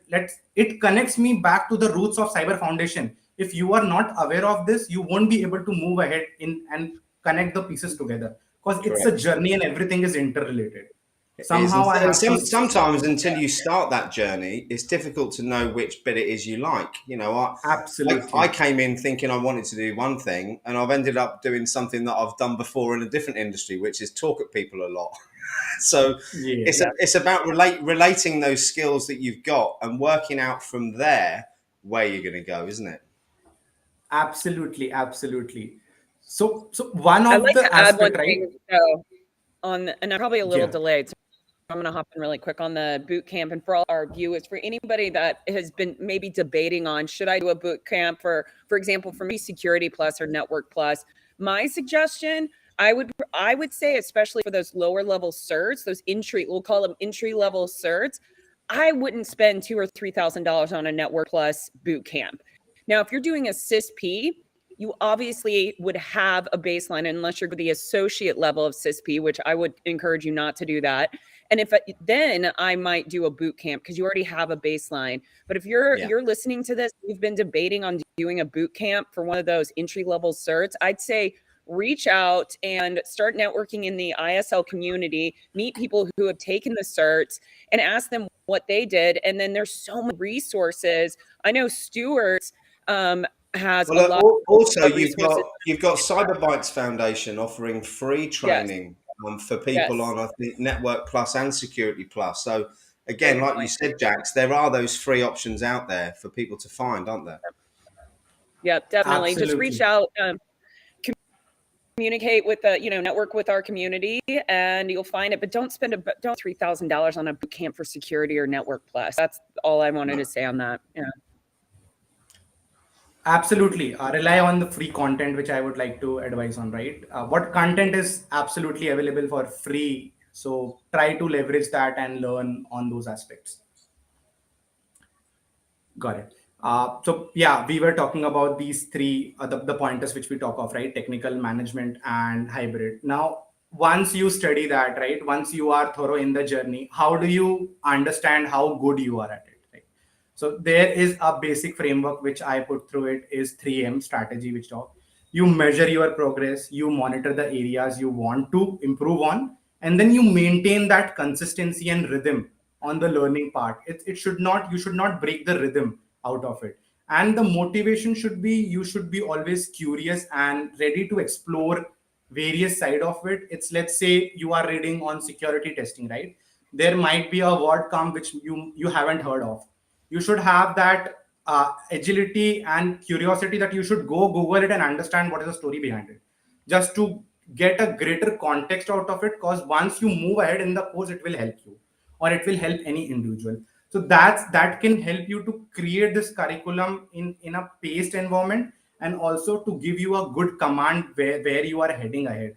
it connects me back to the roots of cyber foundation. If you are not aware of this, you won't be able to move ahead in and connect the pieces together, because it's a Correct. journey and everything is interrelated. It is. Somehow I And have to. sometimes until you start that journey, it's difficult to know which bit it is you like. You know, I Absolutely. came in thinking I wanted to do one thing, and I've ended up doing something that I've done before in a different industry, which is talk at people a lot. So Yeah. it's about relating those skills that you've got and working out from there where you're going to go, isn't it? Absolutely, absolutely. So one I'd of like the to add one aspect, right? thing though and I'm probably a little Yeah. delayed. So I'm going to hop in really quick on the boot camp. And for all our viewers, for anybody that has been maybe debating on, should I do a boot camp for example, for me, Security Plus or Network Plus, my suggestion, I would say, especially for those lower level certs, those we'll call them entry level certs, I wouldn't spend $2,000 or $3,000 on a Network Plus boot camp. Now, if you're doing a CISP, you obviously would have a baseline unless you're the associate level of CISP, which I would encourage you not to do that. And then I might do a boot camp because you already have a baseline. But if you're listening to this, you've been debating on doing a boot camp for one of those entry level certs, I'd say reach out and start networking in the ISL community, meet people who have taken the certs and ask them what they did. And then there's so many resources. I know Stuart has a lot also of resources. you've got Cyber Bytes Foundation offering free training for people on, I think, Network Plus and Security Plus. So again, like you said, Jax, there are those free options out there for people to find, aren't there? Yeah, definitely. Absolutely. Just reach out, communicate with network with our community, and you'll find it. But don't spend $3,000 on a boot camp for Security or Network Plus. That's all I wanted to say on that. Yeah. Absolutely. Rely on the free content, which I would like to advise on, right? What content is absolutely available for free. So try to leverage that and learn on those aspects. Got it. So yeah, we were talking about these three, the pointers which we talk of, right? Technical, management, and hybrid. Now, once you study that, right? Once you are thorough in the journey, how do you understand how good you are at it? Right? So there is a basic framework which I put through it is 3M strategy, which talk. You measure your progress, you monitor the areas you want to improve on, and then you maintain that consistency and rhythm on the learning part. You should not break the rhythm out of it. And the motivation should be, you should be always curious and ready to explore various side of it. It's, let's say you are reading on security testing, right? There might be a word come which you haven't heard of. You should have that agility and curiosity that you should go Google it and understand what is the story behind it, just to get a greater context out of it. Because once you move ahead in the course, it will help you, or it will help any individual. So that can help you to create this curriculum in a paced environment, and also to give you a good command where you are heading ahead.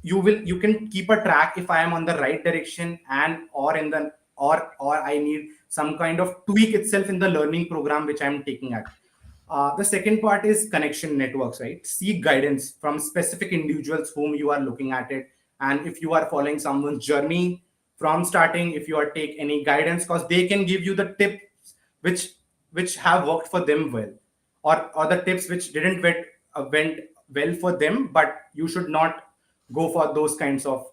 You can keep a track if I am on the right direction, and or in the or I need some kind of tweak itself in the learning program which I'm taking at. The second part is connection networks, right? Seek guidance from specific individuals whom you are looking at it. And if you are following someone's journey from starting, if you are take any guidance, because they can give you the tips which have worked for them well, or the tips which didn't went well for them, but you should not go for those kinds of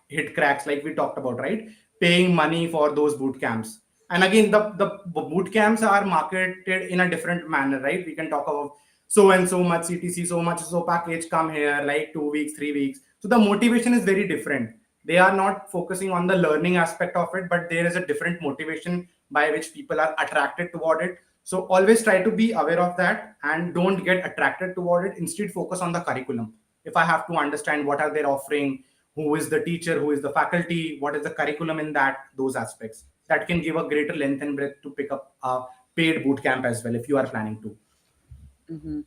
hit cracks like we talked about, right? Paying money for those boot camps. And again, the boot camps are marketed in a different manner, right? We can talk about so and so much CTC, so much so package, come here, like 2 weeks, 3 weeks. So the motivation is very different. They are not focusing on the learning aspect of it, but there is a different motivation by which people are attracted toward it. So always try to be aware of that and don't get attracted toward it. Instead, focus on the curriculum. If I have to understand what are they offering, who is the teacher, who is the faculty, what is the curriculum in those aspects, that can give a greater length and breadth to pick up a paid boot camp as well if you are planning to. Mm-hmm.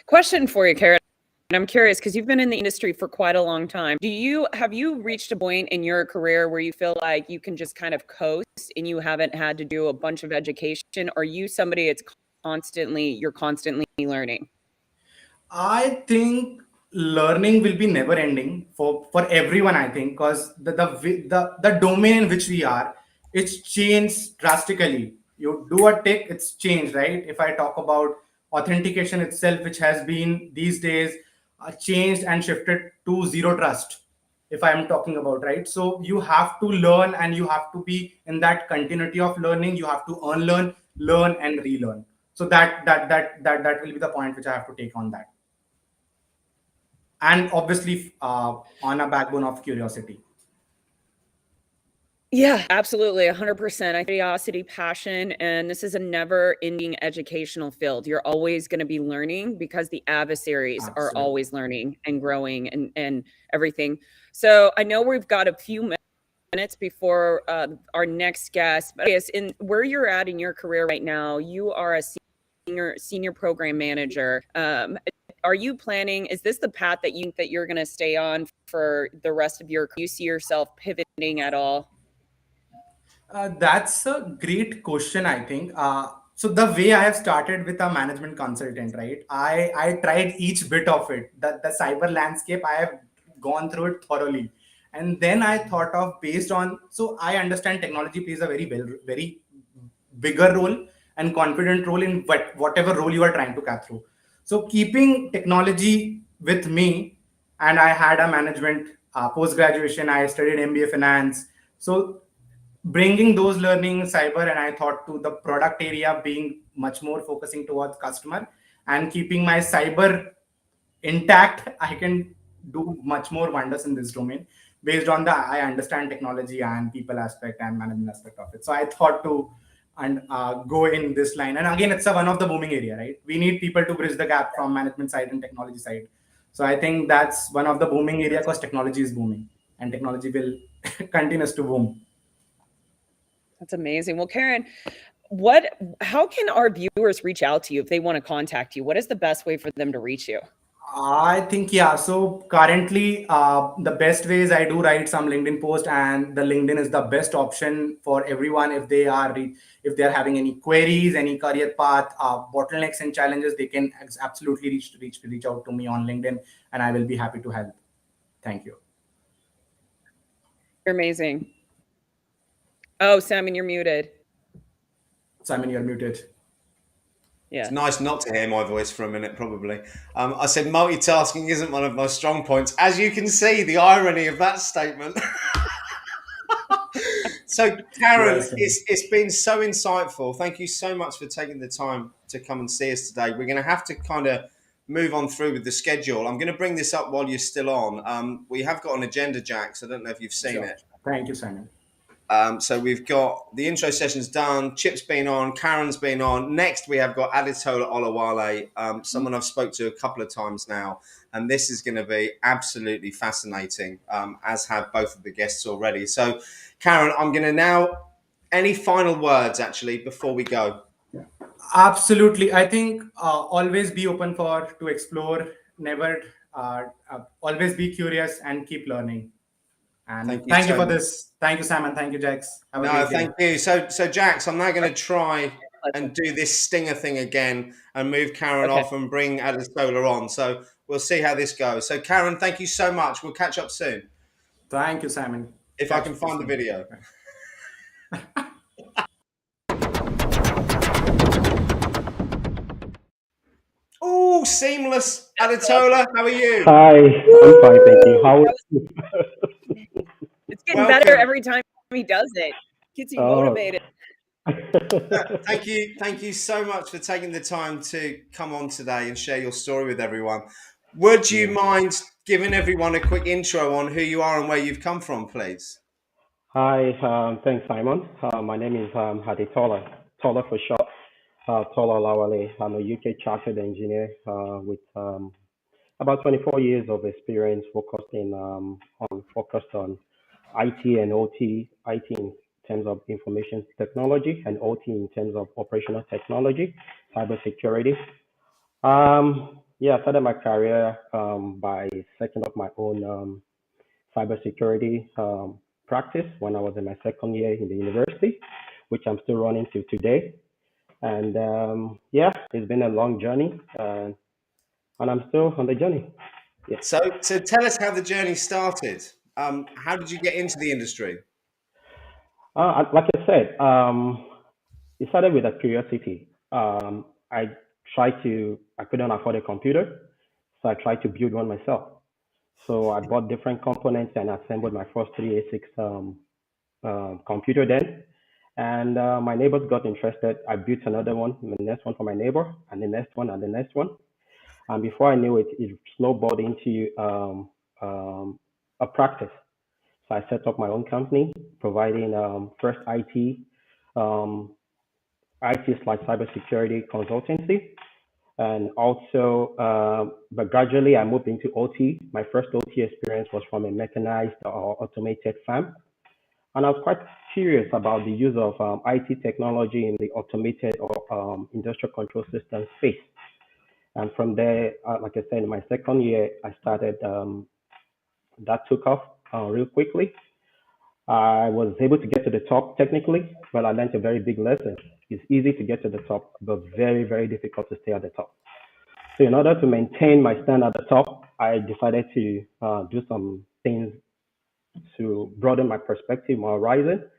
Question for you, Karen. I'm curious because you've been in the industry for quite a long time. Have you reached a point in your career where you feel like you can just kind of coast and you haven't had to do a bunch of education? Or are you somebody you're constantly learning? I think learning will be never ending for everyone, I think, because the domain in which we are, it's changed drastically. You do a tick, it's changed, right? If I talk about authentication itself, which has been these days changed and shifted to zero trust, if I am talking about, right? So you have to learn, and you have to be in that continuity of learning. You have to unlearn, learn, and relearn. So that will be the point which I have to take on that, and obviously on a backbone of curiosity. Yeah, absolutely. 100%. Curiosity, passion, and this is a never ending educational field. You're always going to be learning because the adversaries are Absolutely. always learning and growing and everything. So I know we've got a few minutes before our next guest. But yes, in where you're at in your career right now, you are a senior program manager. Are you planning? Is this the path that you're going to stay on for the rest of your? You see yourself pivoting at all? That's a great question, I think. So the way I have started with a management consultant, right? I tried each bit of it. The cyber landscape, I have gone through it thoroughly, and then I thought of, based on, so I understand technology plays a very bigger role and confident role in whatever role you are trying to cut through. So keeping technology with me, and I had a management post graduation. I studied MBA finance. So bringing those learning cyber, and I thought, to the product area, being much more focusing towards customer and keeping my cyber intact, I can do much more wonders in this domain, based on the I understand technology and people aspect and management aspect of it. So I thought to and go in this line. And again, it's one of the booming area, right? We need people to bridge the gap from management side and technology side. So I think that's one of the booming area, because technology is booming and technology will continues to boom. That's amazing. Well, Karen, how can our viewers reach out to you if they want to contact you? What is the best way for them to reach you? I think, yeah. So currently, the best way is I do write some LinkedIn post, and the LinkedIn is the best option for everyone if they are if they are having any queries, any career path, bottlenecks and challenges. They can absolutely reach out to me on LinkedIn, and I will be happy to help. Thank you. You're amazing. Oh, Simon, you're muted. Simon, you're muted. Yeah. It's nice not to hear my voice for a minute, probably. I said multitasking isn't one of my strong points. As you can see, the irony of that statement. So, Karen, Yes. it's been so insightful. Thank you so much for taking the time to come and see us today. We're going to have to kind of move on through with the schedule. I'm going to bring this up while you're still on. We have got an agenda, Jax. I don't know if you've seen Sure. it. Thank you, Simon. So we've got the intro sessions done. Chip's been on. Karen's been on. Next, we have got Adetola Olawale, someone I've spoke to a couple of times now. And this is going to be absolutely fascinating, as have both of the guests already. So, Karen, I'm going to now... Any final words, actually, before we go? Absolutely. I think always be open to explore. Never always be curious and keep learning. And Thank you thank you so for much. this. Thank you, Simon. Thank you, Jax. Have a No, great day. thank you. So Jax, I'm now going to try and do this stinger thing again and move Karen Okay. off and bring Adetola on. So we'll see how this goes. So Karen, thank you so much. We'll catch up soon. Thank you, Simon. If I can find the video. Oh, seamless. Adetola, how are you? Hi, I'm fine, thank you. How? It's getting Welcome. better every time he does it. Gets you Oh. motivated. Thank you so much for taking the time to come on today and share your story with everyone. Would you mind giving everyone a quick intro on who you are and where you've come from, please? Hi, thanks, Simon. My name is Adetola, Tola for short. Tola Olawale. I'm a UK chartered engineer with about 24 years of experience focused on IT and OT. IT in terms of information technology, and OT in terms of operational technology, cybersecurity. I started my career by setting up my own cybersecurity practice when I was in my second year in the university, which I'm still running till today. And it's been a long journey, and I'm still on the journey. Yeah. So tell us how the journey started. How did you get into the industry? Like I said, it started with a curiosity. I couldn't afford a computer, so I tried to build one myself. So I bought different components and assembled my first 386 computer then. And my neighbors got interested. I built another one, the next one for my neighbor, and the next one, and the next one. And before I knew it, it snowballed into a practice. So I set up my own company, providing first um, IT slash cybersecurity consultancy. And also, but gradually I moved into OT. My first OT experience was from a mechanized or automated farm. And I was quite curious about the use of IT technology in the automated or industrial control system space. And from there, like I said, in my second year, I started, that took off real quickly. I was able to get to the top technically, but I learned a very big lesson. It's easy to get to the top, but very, very difficult to stay at the top. So in order to maintain my stand at the top, I decided to do some things to broaden my perspective, my horizon.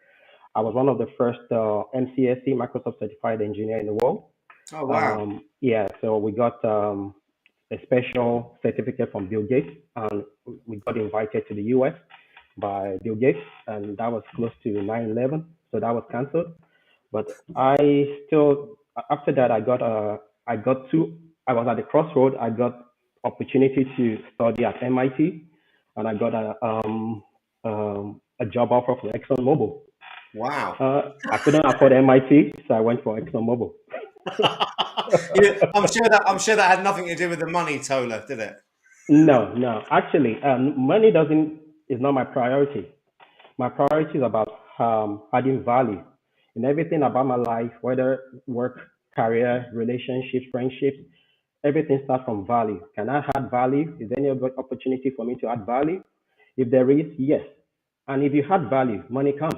I was one of the first MCSE, Microsoft Certified Engineer in the world. Oh wow! Yeah, so we got a special certificate from Bill Gates, and we got invited to the US by Bill Gates, and that was close to 9/11, so that was cancelled. But I still, after that, I got two. I was at the crossroad. I got opportunity to study at MIT, and I got a job offer for ExxonMobil. Wow! I couldn't afford MIT, so I went for ExxonMobil. I'm sure that had nothing to do with the money, Tola, did it? No, no. Actually, money doesn't is not my priority. My priority is about adding value in everything about my life, whether work, career, relationships, friendships. Everything starts from value. Can I add value? Is there any opportunity for me to add value? If there is, yes. And if you add value, money comes.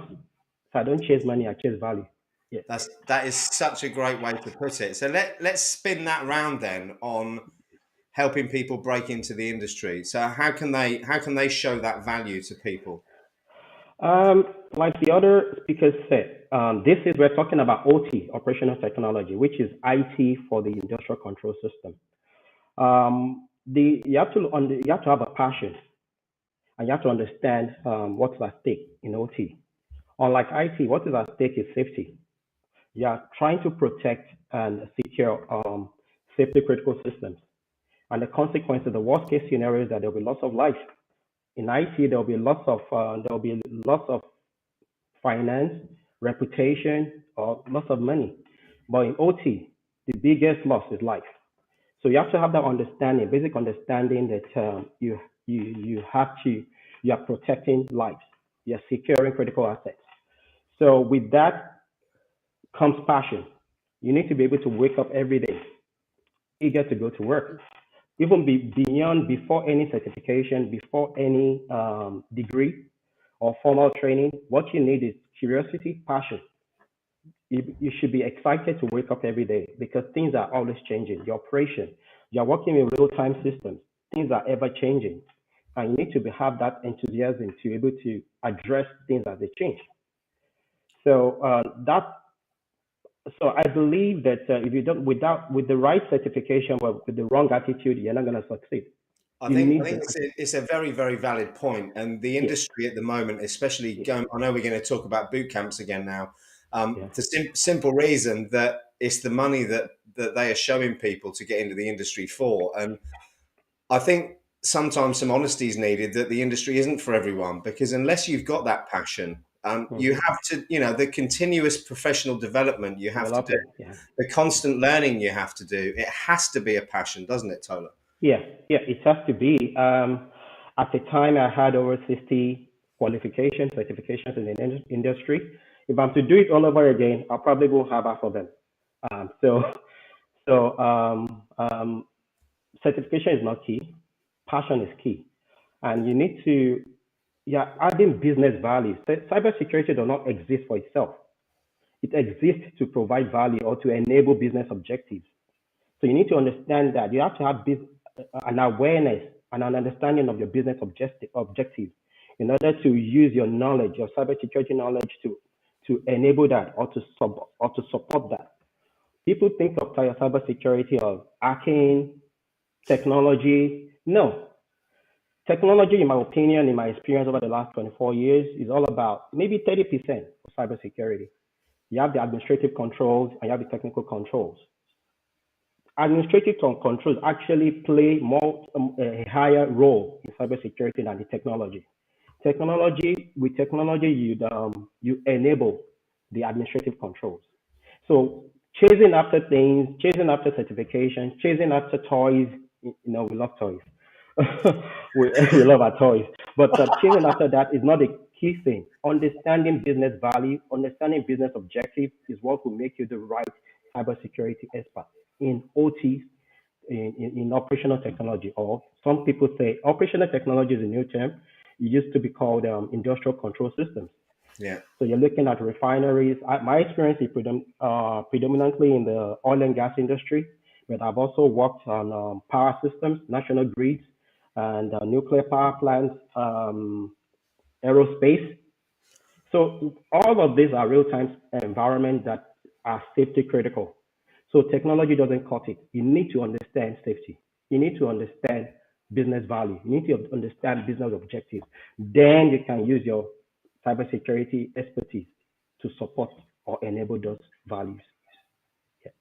So I don't chase money, I chase value. Yes. That is such a great way to put it. So let's spin that round then on helping people break into the industry. So how can they show that value to people? Like the other speakers said, this is we're talking about OT, operational technology, which is IT for the industrial control system. You have to have a passion, and you have to understand what's at stake in OT. Unlike IT, what is at stake is safety. You are trying to protect and secure safety critical systems, and the consequences, the worst case scenario is that there will be loss of life. In IT, there will be lots of finance, reputation, or loss of money. But in OT, the biggest loss is life. So you have to have that understanding, basic understanding that you are protecting lives, you are securing critical assets. So with that comes passion. You need to be able to wake up every day eager to go to work, even beyond before any certification, before any degree or formal training. What you need is curiosity, passion. You should be excited to wake up every day because things are always changing. The operation, you're working in real-time systems. Things are ever changing. And you need to have that enthusiasm to be able to address things as they change. So so I believe that if you don't, with the right certification, but with the wrong attitude, you're not going to succeed. I think it's a very, very valid point. And the industry at the moment, especially I know we're going to talk about boot camps again now. The simple reason that it's the money that they are showing people to get into the industry for. And I think sometimes some honesty is needed that the industry isn't for everyone, because unless you've got that passion, you have to, the continuous professional development you have to do, the constant learning you have to do. It has to be a passion, doesn't it, Tola? Yeah, it has to be. At the time, I had over 60 certifications in the industry. If I'm to do it all over again, I probably won't have half of them. Certification is not key. Passion is key. And you need to, adding business value. Cybersecurity does not exist for itself. It exists to provide value or to enable business objectives. So you need to understand that you have to have an awareness and an understanding of your business objectives in order to use your knowledge, your cybersecurity knowledge to enable that or to support that. People think of cybersecurity as hacking, technology. No. Technology, in my opinion, in my experience over the last 24 years, is all about maybe 30% of cybersecurity. You have the administrative controls and you have the technical controls. Administrative controls actually play a higher role in cybersecurity than the technology. With technology, you enable the administrative controls. So chasing after things, chasing after certifications, chasing after toys, we love toys. we love our toys. But chasing after that is not the key thing. Understanding business value, understanding business objectives is what will make you the right cybersecurity expert in OT, in operational technology, or some people say operational technology is a new term. It used to be called industrial control systems. Yeah. So you're looking at refineries. My experience is predominantly in the oil and gas industry, but I've also worked on power systems, national grids, and nuclear power plants, aerospace. So all of these are real-time environments that are safety critical. So technology doesn't cut it. You need to understand safety. You need to understand business value. You need to understand business objectives. Then you can use your cybersecurity expertise to support or enable those values. Yeah.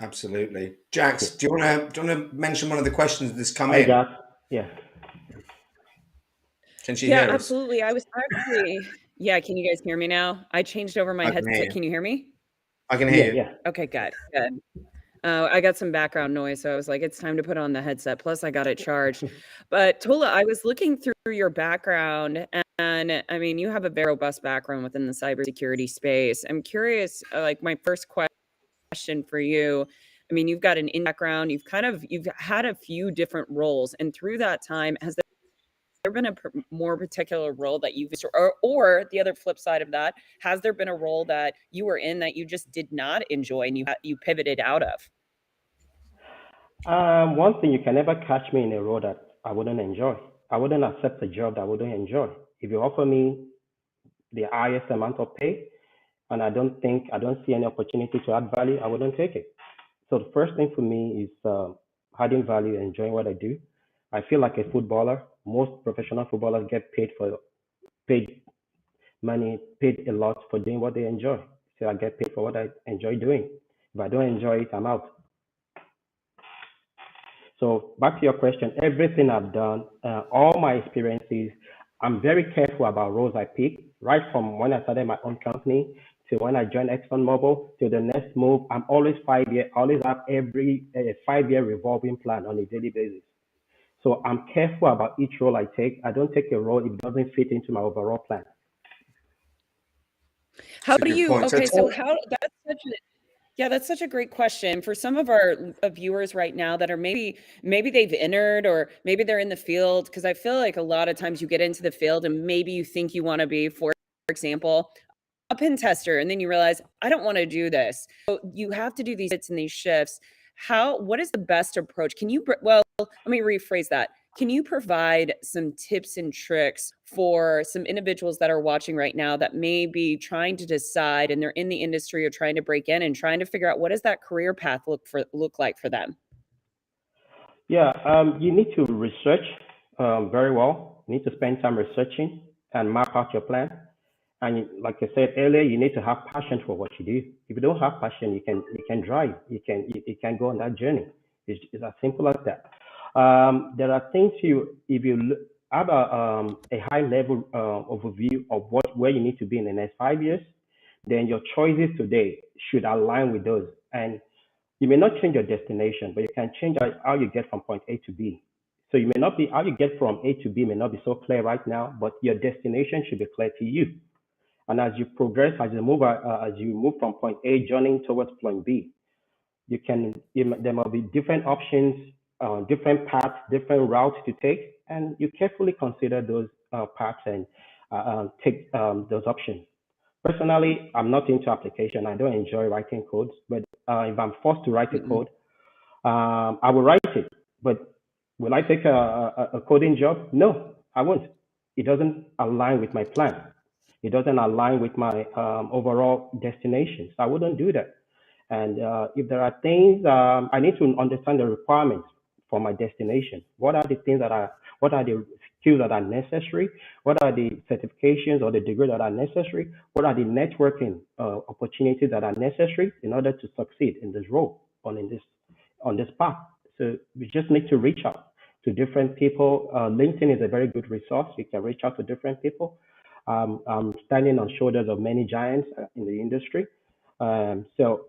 Absolutely. Jax, do you want to mention one of the questions that's come Hi, in? Jax. Yeah. Can she hear us? Absolutely. I was actually, can you guys hear me now? I changed over my headset. Can you hear me? I can hear you. Yeah. Okay, good. I got some background noise, so I was like, it's time to put on the headset. Plus, I got it charged. But Tola, I was looking through your background, and I mean, you have a very robust background within the cybersecurity space. I'm curious, like my first question for you. I mean, you've got an background. You've had a few different roles, and through that time, has there been a more particular role that you've, or the other flip side of that, has there been a role that you were in that you just did not enjoy and you pivoted out of? One thing, you can never catch me in a role that I wouldn't enjoy. I wouldn't accept a job that I wouldn't enjoy. If you offer me the highest amount of pay and I don't see any opportunity to add value, I wouldn't take it. So the first thing for me is adding value, enjoying what I do. I feel like a footballer. Most professional footballers get paid a lot for doing what they enjoy. So I get paid for what I enjoy doing. If I don't enjoy it, I'm out. So back to your question, everything I've done, all my experiences, I'm very careful about roles I pick, right from when I started my own company to when I joined ExxonMobil to the next move. I'm always 5 year, I always have every 5-year revolving plan on a daily basis. So I'm careful about each role I take. I don't take a role if it doesn't fit into my overall plan. How do you, okay, so how, that's such a great question for some of our viewers right now that are maybe they've entered or maybe they're in the field, because I feel like a lot of times you get into the field and maybe you think you want to be, for example, a pen tester, and then you realize, I don't want to do this. So you have to do these hits and these shifts. What is the best approach? Let me rephrase that. Can you provide some tips and tricks for some individuals that are watching right now that may be trying to decide, and they're in the industry or trying to break in and trying to figure out what does that career path look like for them? Yeah, you need to research very well. You need to spend time researching and map out your plan. And like I said earlier, you need to have passion for what you do. If you don't have passion, you can drive. You can go on that journey. It's as simple as that. There are things if you have a high level overview of where you need to be in the next 5 years, then your choices today should align with those. And you may not change your destination, but you can change how you get from point A to B. So you may not be, how you get from A to B may not be so clear right now, but your destination should be clear to you. And as you progress, as you move from point A journeying towards point B, there might be different options, different paths, different routes to take, and you carefully consider those paths and take those options. Personally, I'm not into application. I don't enjoy writing codes, but if I'm forced to write a code, I will write it. But Will I take a coding job? No, I won't. It doesn't align with my plan. It doesn't align with my overall destination. So I wouldn't do that. And if there are things, I need to understand the requirements for my destination. What are the things what are the skills that are necessary? What are the certifications or the degree that are necessary? What are the networking opportunities that are necessary in order to succeed in this role on this path? So we just need to reach out to different people. LinkedIn is a very good resource. You can reach out to different people. I'm standing on shoulders of many giants in the industry. So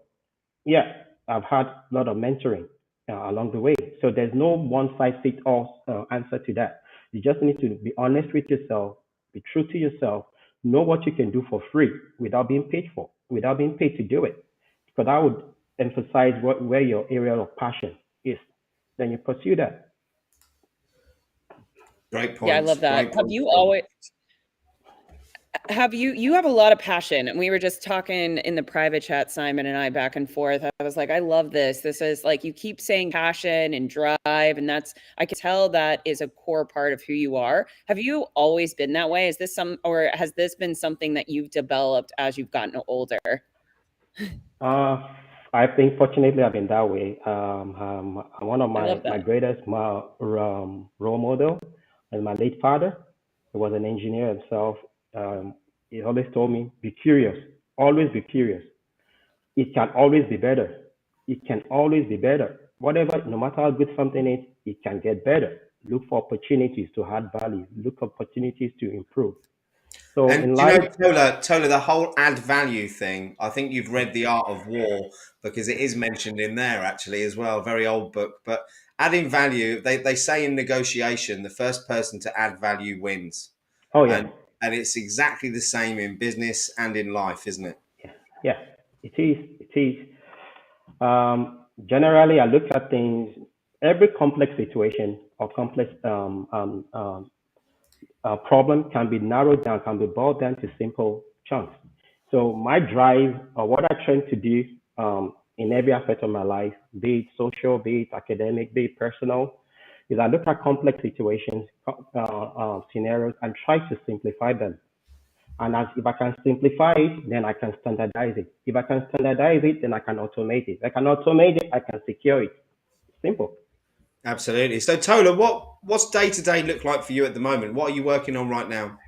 yeah, I've had a lot of mentoring along the way. So there's no one size fits all answer to that. You just need to be honest with yourself, be true to yourself, know what you can do for free without being paid without being paid to do it. Because I would emphasize where your area of passion is. Then you pursue that. Great points. Yeah, I love that. Have you always you have a lot of passion, and we were just talking in the private chat, Simon and I, back and forth. I was like, I love this. This is like, you keep saying passion and drive, and I can tell that is a core part of who you are. Have you always been that way? Is this or has this been something that you've developed as you've gotten older? I think fortunately I've been that way. One of my greatest role model is my late father. He was an engineer himself. He always told me, be curious, always be curious. It can always be better. It can always be better. Whatever, no matter how good something is, it can get better. Look for opportunities to add value. Look for opportunities to improve. So and in life, Tola, the whole add value thing, I think you've read The Art of War, because it is mentioned in there actually as well, very old book. But adding value, they say in negotiation, the first person to add value wins. Oh yeah. And it's exactly the same in business and in life, isn't it? Yeah, it is. It is. Generally, I look at things, every complex situation or complex problem can be narrowed down, can be boiled down to simple chunks. So my drive, or what I try to do in every aspect of my life, be it social, be it academic, be it personal, is I look at complex situations, scenarios, and try to simplify them. And if I can simplify it, then I can standardize it. If I can standardize it, then I can automate it. If I can automate it, I can secure it. Simple. Absolutely. So Tola, what's day-to-day look like for you at the moment? What are you working on right now?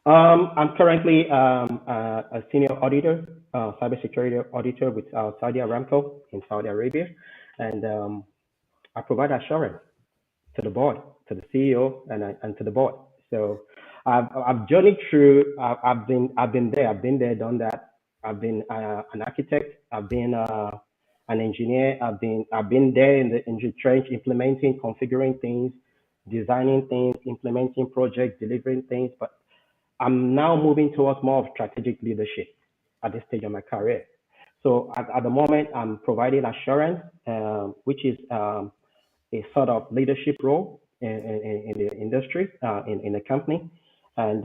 I'm currently a senior auditor, cybersecurity auditor with Saudi Aramco in Saudi Arabia. And I provide assurance to the board, to the CEO, and to the board. So I've journeyed through. I've been there, done that. I've been an architect. I've been an engineer. I've been there in the trench, implementing, configuring things, designing things, implementing projects, delivering things. But I'm now moving towards more of strategic leadership at this stage of my career. So at the moment, I'm providing assurance, which is a sort of leadership role in the industry, in the company. And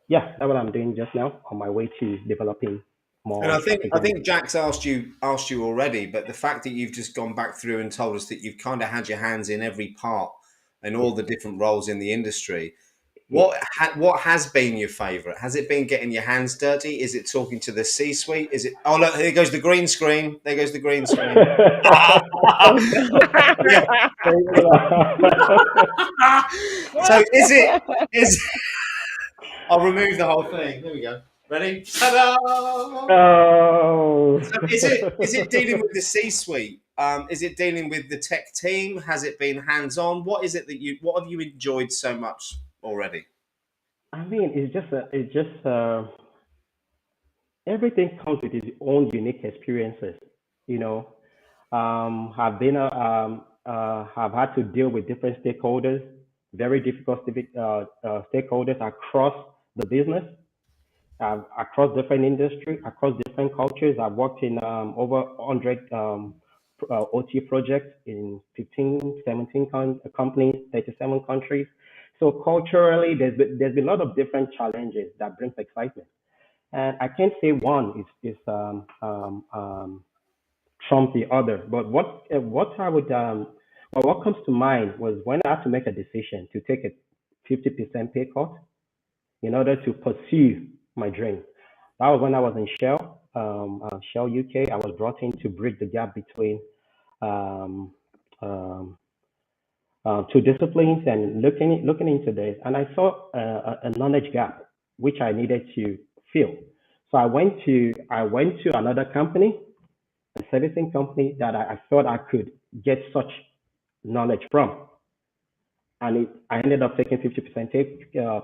yeah, that's what I'm doing just now on my way to developing more. And I think Jax asked you already, but the fact that you've just gone back through and told us that you've kind of had your hands in every part and all the different roles in the industry. What has been your favourite? Has it been getting your hands dirty? Is it talking to the C-suite? Is it? Oh look, here goes the green screen. There goes the green screen. So is I'll remove the whole thing. There we go. Ready? Ta-da! Oh. So is it dealing with the C-suite? Is it dealing with the tech team? Has it been hands-on? What is it what have you enjoyed so much already? I mean, it's just everything comes with its own unique experiences. You know, I've had to deal with different stakeholders, very difficult stakeholders across the business, across different industries, across different cultures. I've worked in over 100 OT projects in 15, 17 companies, 37 countries. So culturally, there's been a lot of different challenges that brings excitement. And I can't say one is trump the other, but what Well, what comes to mind was when I had to make a decision to take a 50% pay cut in order to pursue my dream. That was when I was in Shell UK. I was brought in to bridge the gap between um, um, two disciplines and looking into this. And I saw a knowledge gap which I needed to fill. So I went to another company, a servicing company that I thought I could get such knowledge from. And I ended up taking 50%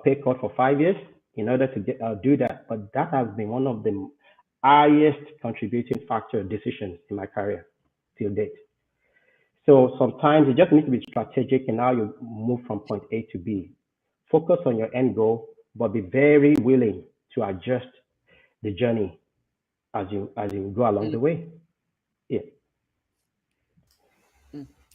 pay cut for 5 years in order to do that. But that has been one of the highest contributing factor decisions in my career till date. So sometimes you just need to be strategic in how you move from point A to B. Focus on your end goal, but be very willing to adjust the journey as you go along the way. Yeah.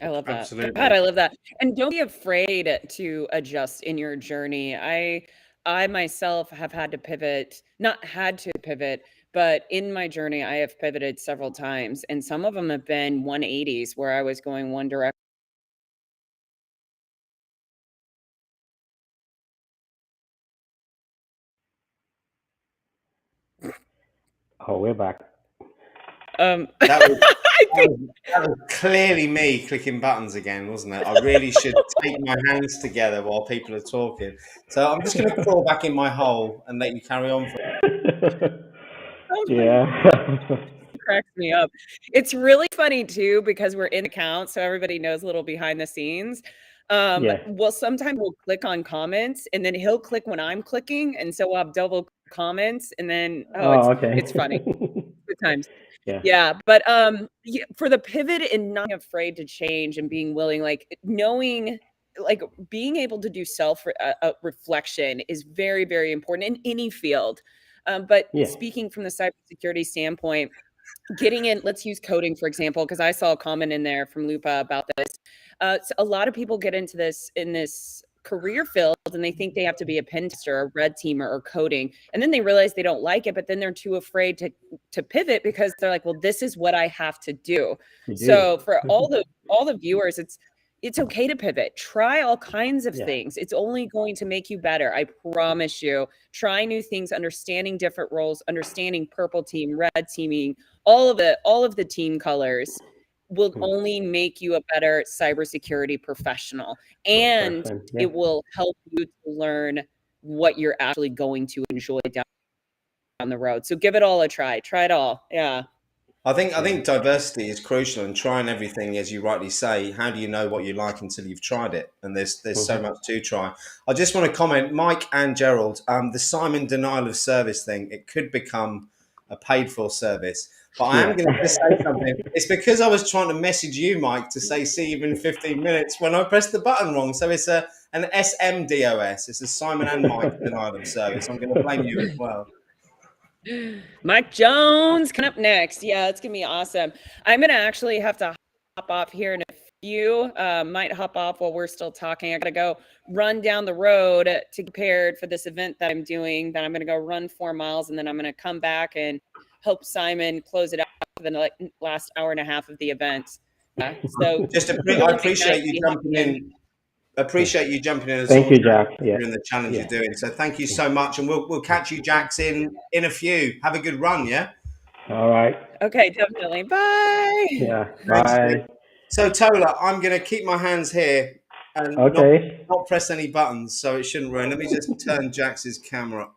I love that. Absolutely. God, I love that. And don't be afraid to adjust in your journey. I myself have had to pivot, not had to pivot, but in my journey, I have pivoted several times. And some of them have been 180s where I was going one direction. Oh, we're back. That was, I think that was clearly me clicking buttons again, wasn't it? I really should take my hands together while people are talking. So I'm just going to crawl back in my hole and let you carry on. Yeah. cracks me up. It's really funny too because we're in account, so everybody knows a little behind the scenes. Yeah. Well, sometimes we'll click on comments, and then he'll click when I'm clicking, and so we'll have double comments, and then Oh, okay. it's funny. Good times. Yeah. Yeah, but for the pivot and not being afraid to change and being willing, like knowing, like being able to do self reflection is very, very important in any field. But Yeah. speaking from the cybersecurity standpoint, getting in, let's use coding, for example, because I saw a comment in there from Lupa about this. So a lot of people get into this in this career field and they think they have to be a pen tester, a red teamer, or coding. And then they realize they don't like it, but then they're too afraid to pivot because they're like, well, this is what I have to do. So for all the viewers, it's okay to pivot. Try all kinds of things. It's only going to make you better. I promise you. Try new things, understanding different roles, understanding purple team, red teaming, all of the team colors will only make you a better cybersecurity professional. And it will help you to learn what you're actually going to enjoy down the road. So give it all a try. Try it all. Yeah. I think diversity is crucial, and trying everything, as you rightly say. How do you know what you like until you've tried it? And there's so much to try. I just want to comment, Mike and Gerald, the Simon denial of service thing, it could become a paid for service. But I am going to just say something. It's because I was trying to message you, Mike, to say see you in 15 minutes when I pressed the button wrong. So it's an SMDOS. It's a Simon and Mike denial of service. I'm going to blame you as well. Mike Jones coming up next. Yeah, it's gonna be awesome. I'm gonna actually have to hop off here in a few. Might hop off while we're still talking. I gotta go run down the road to get prepared for this event that I'm doing. Then I'm gonna go run 4 miles, and then I'm gonna come back and help Simon close it out for the last hour and a half of the event. So I appreciate you jumping in. Appreciate you jumping in. Thank you, Jack. During the challenge you're doing. So thank you so much, and we'll catch you, Jax, in a few. Have a good run, yeah. All right. Okay, definitely. Bye. Yeah. Bye. So Tola, I'm going to keep my hands here and not press any buttons, so it shouldn't ruin. Let me just turn Jax's camera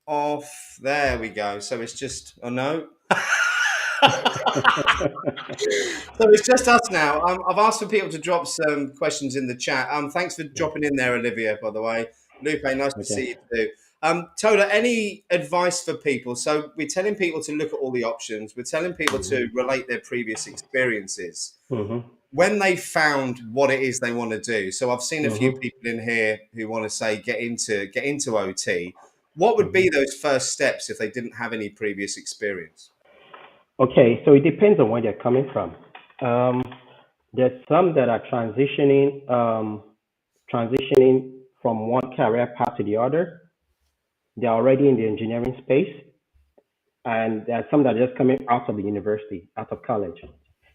off. There we go. So it's just no. So it's just us now. I've asked for people to drop some questions in the chat. Thanks for dropping in there, Olivia, by the way. Lupe, nice to see you too. Tola, any advice for people? So we're telling people to look at all the options. We're telling people to relate their previous experiences when they found what it is they want to do. So I've seen a few people in here who want to say get into OT. What would be those first steps if they didn't have any previous experience? Okay, so it depends on where they're coming from. There's some that are transitioning from one career path to the other. They're already in the engineering space, and there are some that are just coming out of the university, out of college.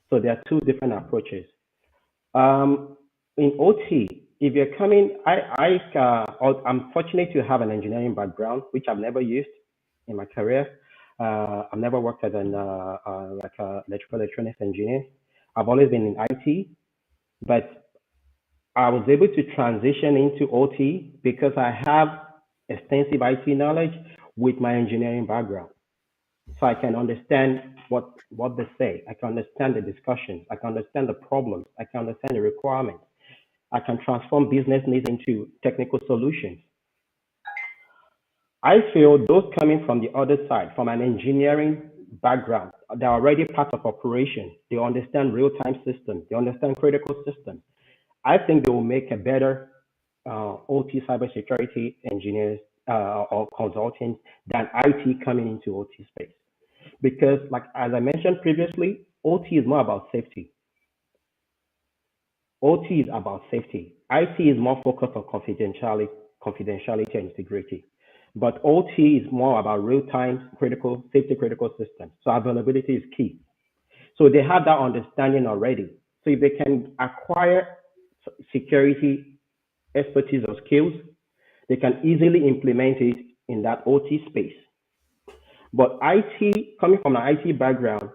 So there are two different approaches. In OT, if you're coming, I'm fortunate to have an engineering background, which I've never used in my career. I've never worked as an like a electrical electronics engineer. I've always been in IT, but I was able to transition into OT because I have extensive IT knowledge with my engineering background. So I can understand what they say. I can understand the discussions. I can understand the problems. I can understand the requirements. I can transform business needs into technical solutions. I feel those coming from the other side, from an engineering background, they're already part of operation. They understand real-time systems. They understand critical systems. I think they will make a better OT cybersecurity engineers or consultants than IT coming into OT space. Because, like as I mentioned previously, OT is more about safety. OT is about safety. IT is more focused on confidentiality and integrity. But OT is more about real-time critical safety critical systems. So availability is key. So they have that understanding already. So if they can acquire security expertise or skills, they can easily implement it in that OT space. But IT, coming from an IT background,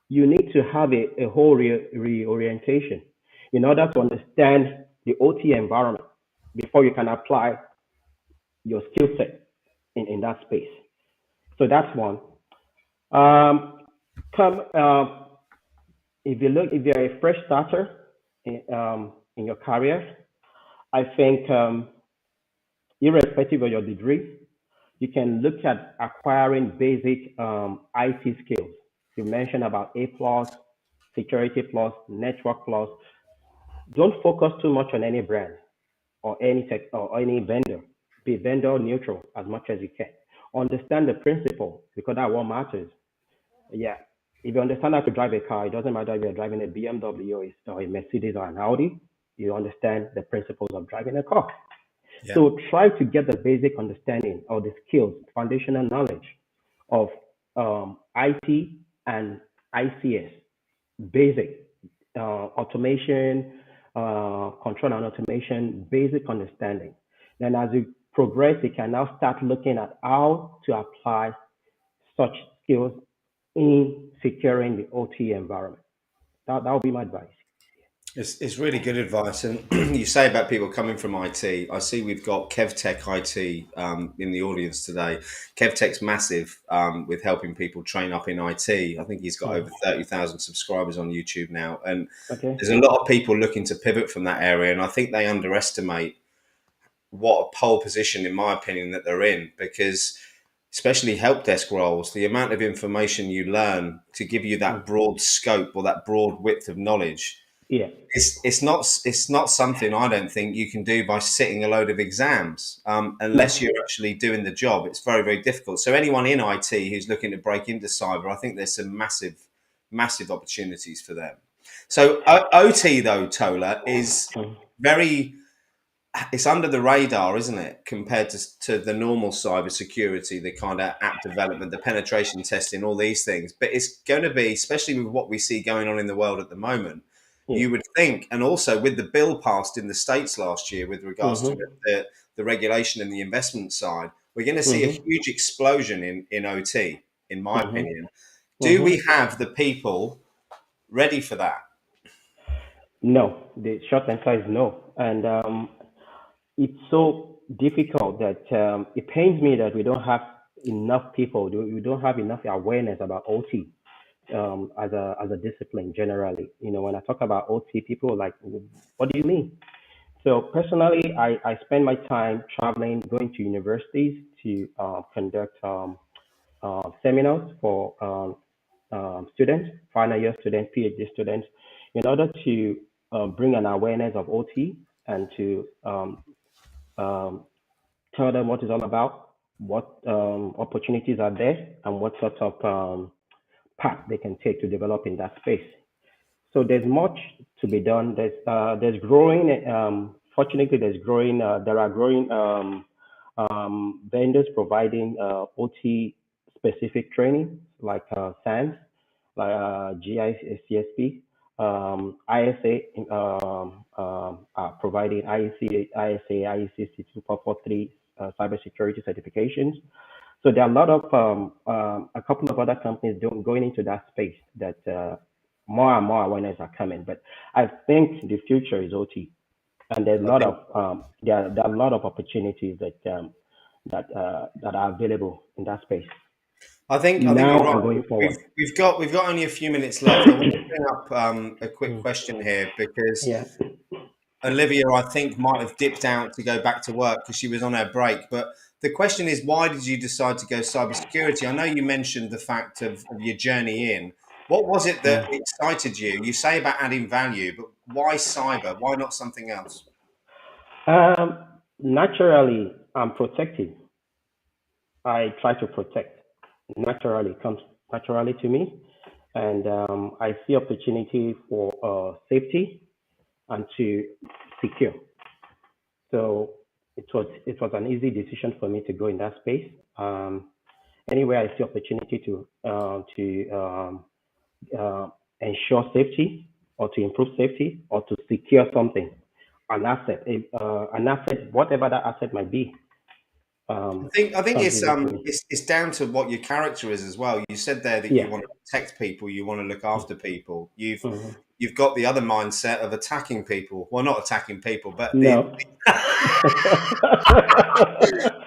you need to have a whole reorientation in order to understand the OT environment before you can apply your skill set in that space. So that's one. Um, come if if you're a fresh starter in your career, I think irrespective of your degree, you can look at acquiring basic IT skills. You mentioned about A plus, security plus, network plus. Don't focus too much on any brand or any tech or any vendor. Be vendor neutral as much as you can. Understand the principle because that what matters. Yeah. If you understand how to drive a car, it doesn't matter if you're driving a BMW or a Mercedes or an Audi. You understand the principles of driving a car. Yeah. So try to get the basic understanding of the skills, foundational knowledge of IT and ICS, basic automation, control and automation, basic understanding. Then as you progress, you can now start looking at how to apply such skills in securing the OT environment. That would be my advice. It's really good advice. And you say about people coming from IT. I see we've got KevTech IT in the audience today. KevTech's massive with helping people train up in IT. I think he's got over 30,000 subscribers on YouTube now. And Okay. there's a lot of people looking to pivot from that area. And I think they underestimate what a pole position, in my opinion, that they're in, because especially help desk roles, the amount of information you learn to give you that broad scope or that broad width of knowledge, Yeah. it's not something I don't think you can do by sitting a load of exams unless you're actually doing the job. It's very, very difficult. So anyone in IT who's looking to break into cyber, I think there's some massive opportunities for them. So OT though, Tola, is very, it's under the radar, isn't it, compared to the normal cyber security, the kind of app development, the penetration testing, all these things. But it's going to be, especially with what we see going on in the world at the moment, you would think, and also with the bill passed in the States last year with regards to the regulation and the investment side, we're going to see a huge explosion in OT, in my opinion. Do we have the people ready for that? No, the short answer is no. And it's so difficult that it pains me that we don't have enough people, we don't have enough awareness about OT as a discipline generally. You know, when I talk about OT, people are like, what do you mean? So personally, I spend my time traveling, going to universities to conduct seminars for students, final year students, PhD students, in order to bring an awareness of OT and to um, tell them what it's all about, what opportunities are there, and what sort of path they can take to develop in that space. So there's much to be done. There's growing. Fortunately, there's growing. There are growing vendors providing OT specific training like SANS, like GICSP. ISA providing ISA 62443 cybersecurity certifications. So there are a lot of a couple of other companies going into that space that more and more awareness are coming. But I think the future is OT, and there's a lot of there are a lot of opportunities that are available in that space. I think Now you're and right. going forward. We've got only a few minutes left. I want to bring up a quick question here because Yeah. Olivia, I think, might have dipped out to go back to work because she was on her break. But the question is, why did you decide to go cybersecurity? I know you mentioned the fact of your journey in. What was it that excited you? You say about adding value, but why cyber? Why not something else? Naturally, I'm protective. I try to protect. Naturally, it comes naturally to me, and I see opportunity for safety and to secure. So it was an easy decision for me to go in that space. Anywhere I see opportunity to ensure safety or to improve safety or to secure something, an asset, whatever that asset might be. I think Sounds easy to me. it's down to what your character is as well. You said there that Yeah. you want to protect people, you want to look after people. Mhm. You've got the other mindset of attacking people. Well, not attacking people, but No.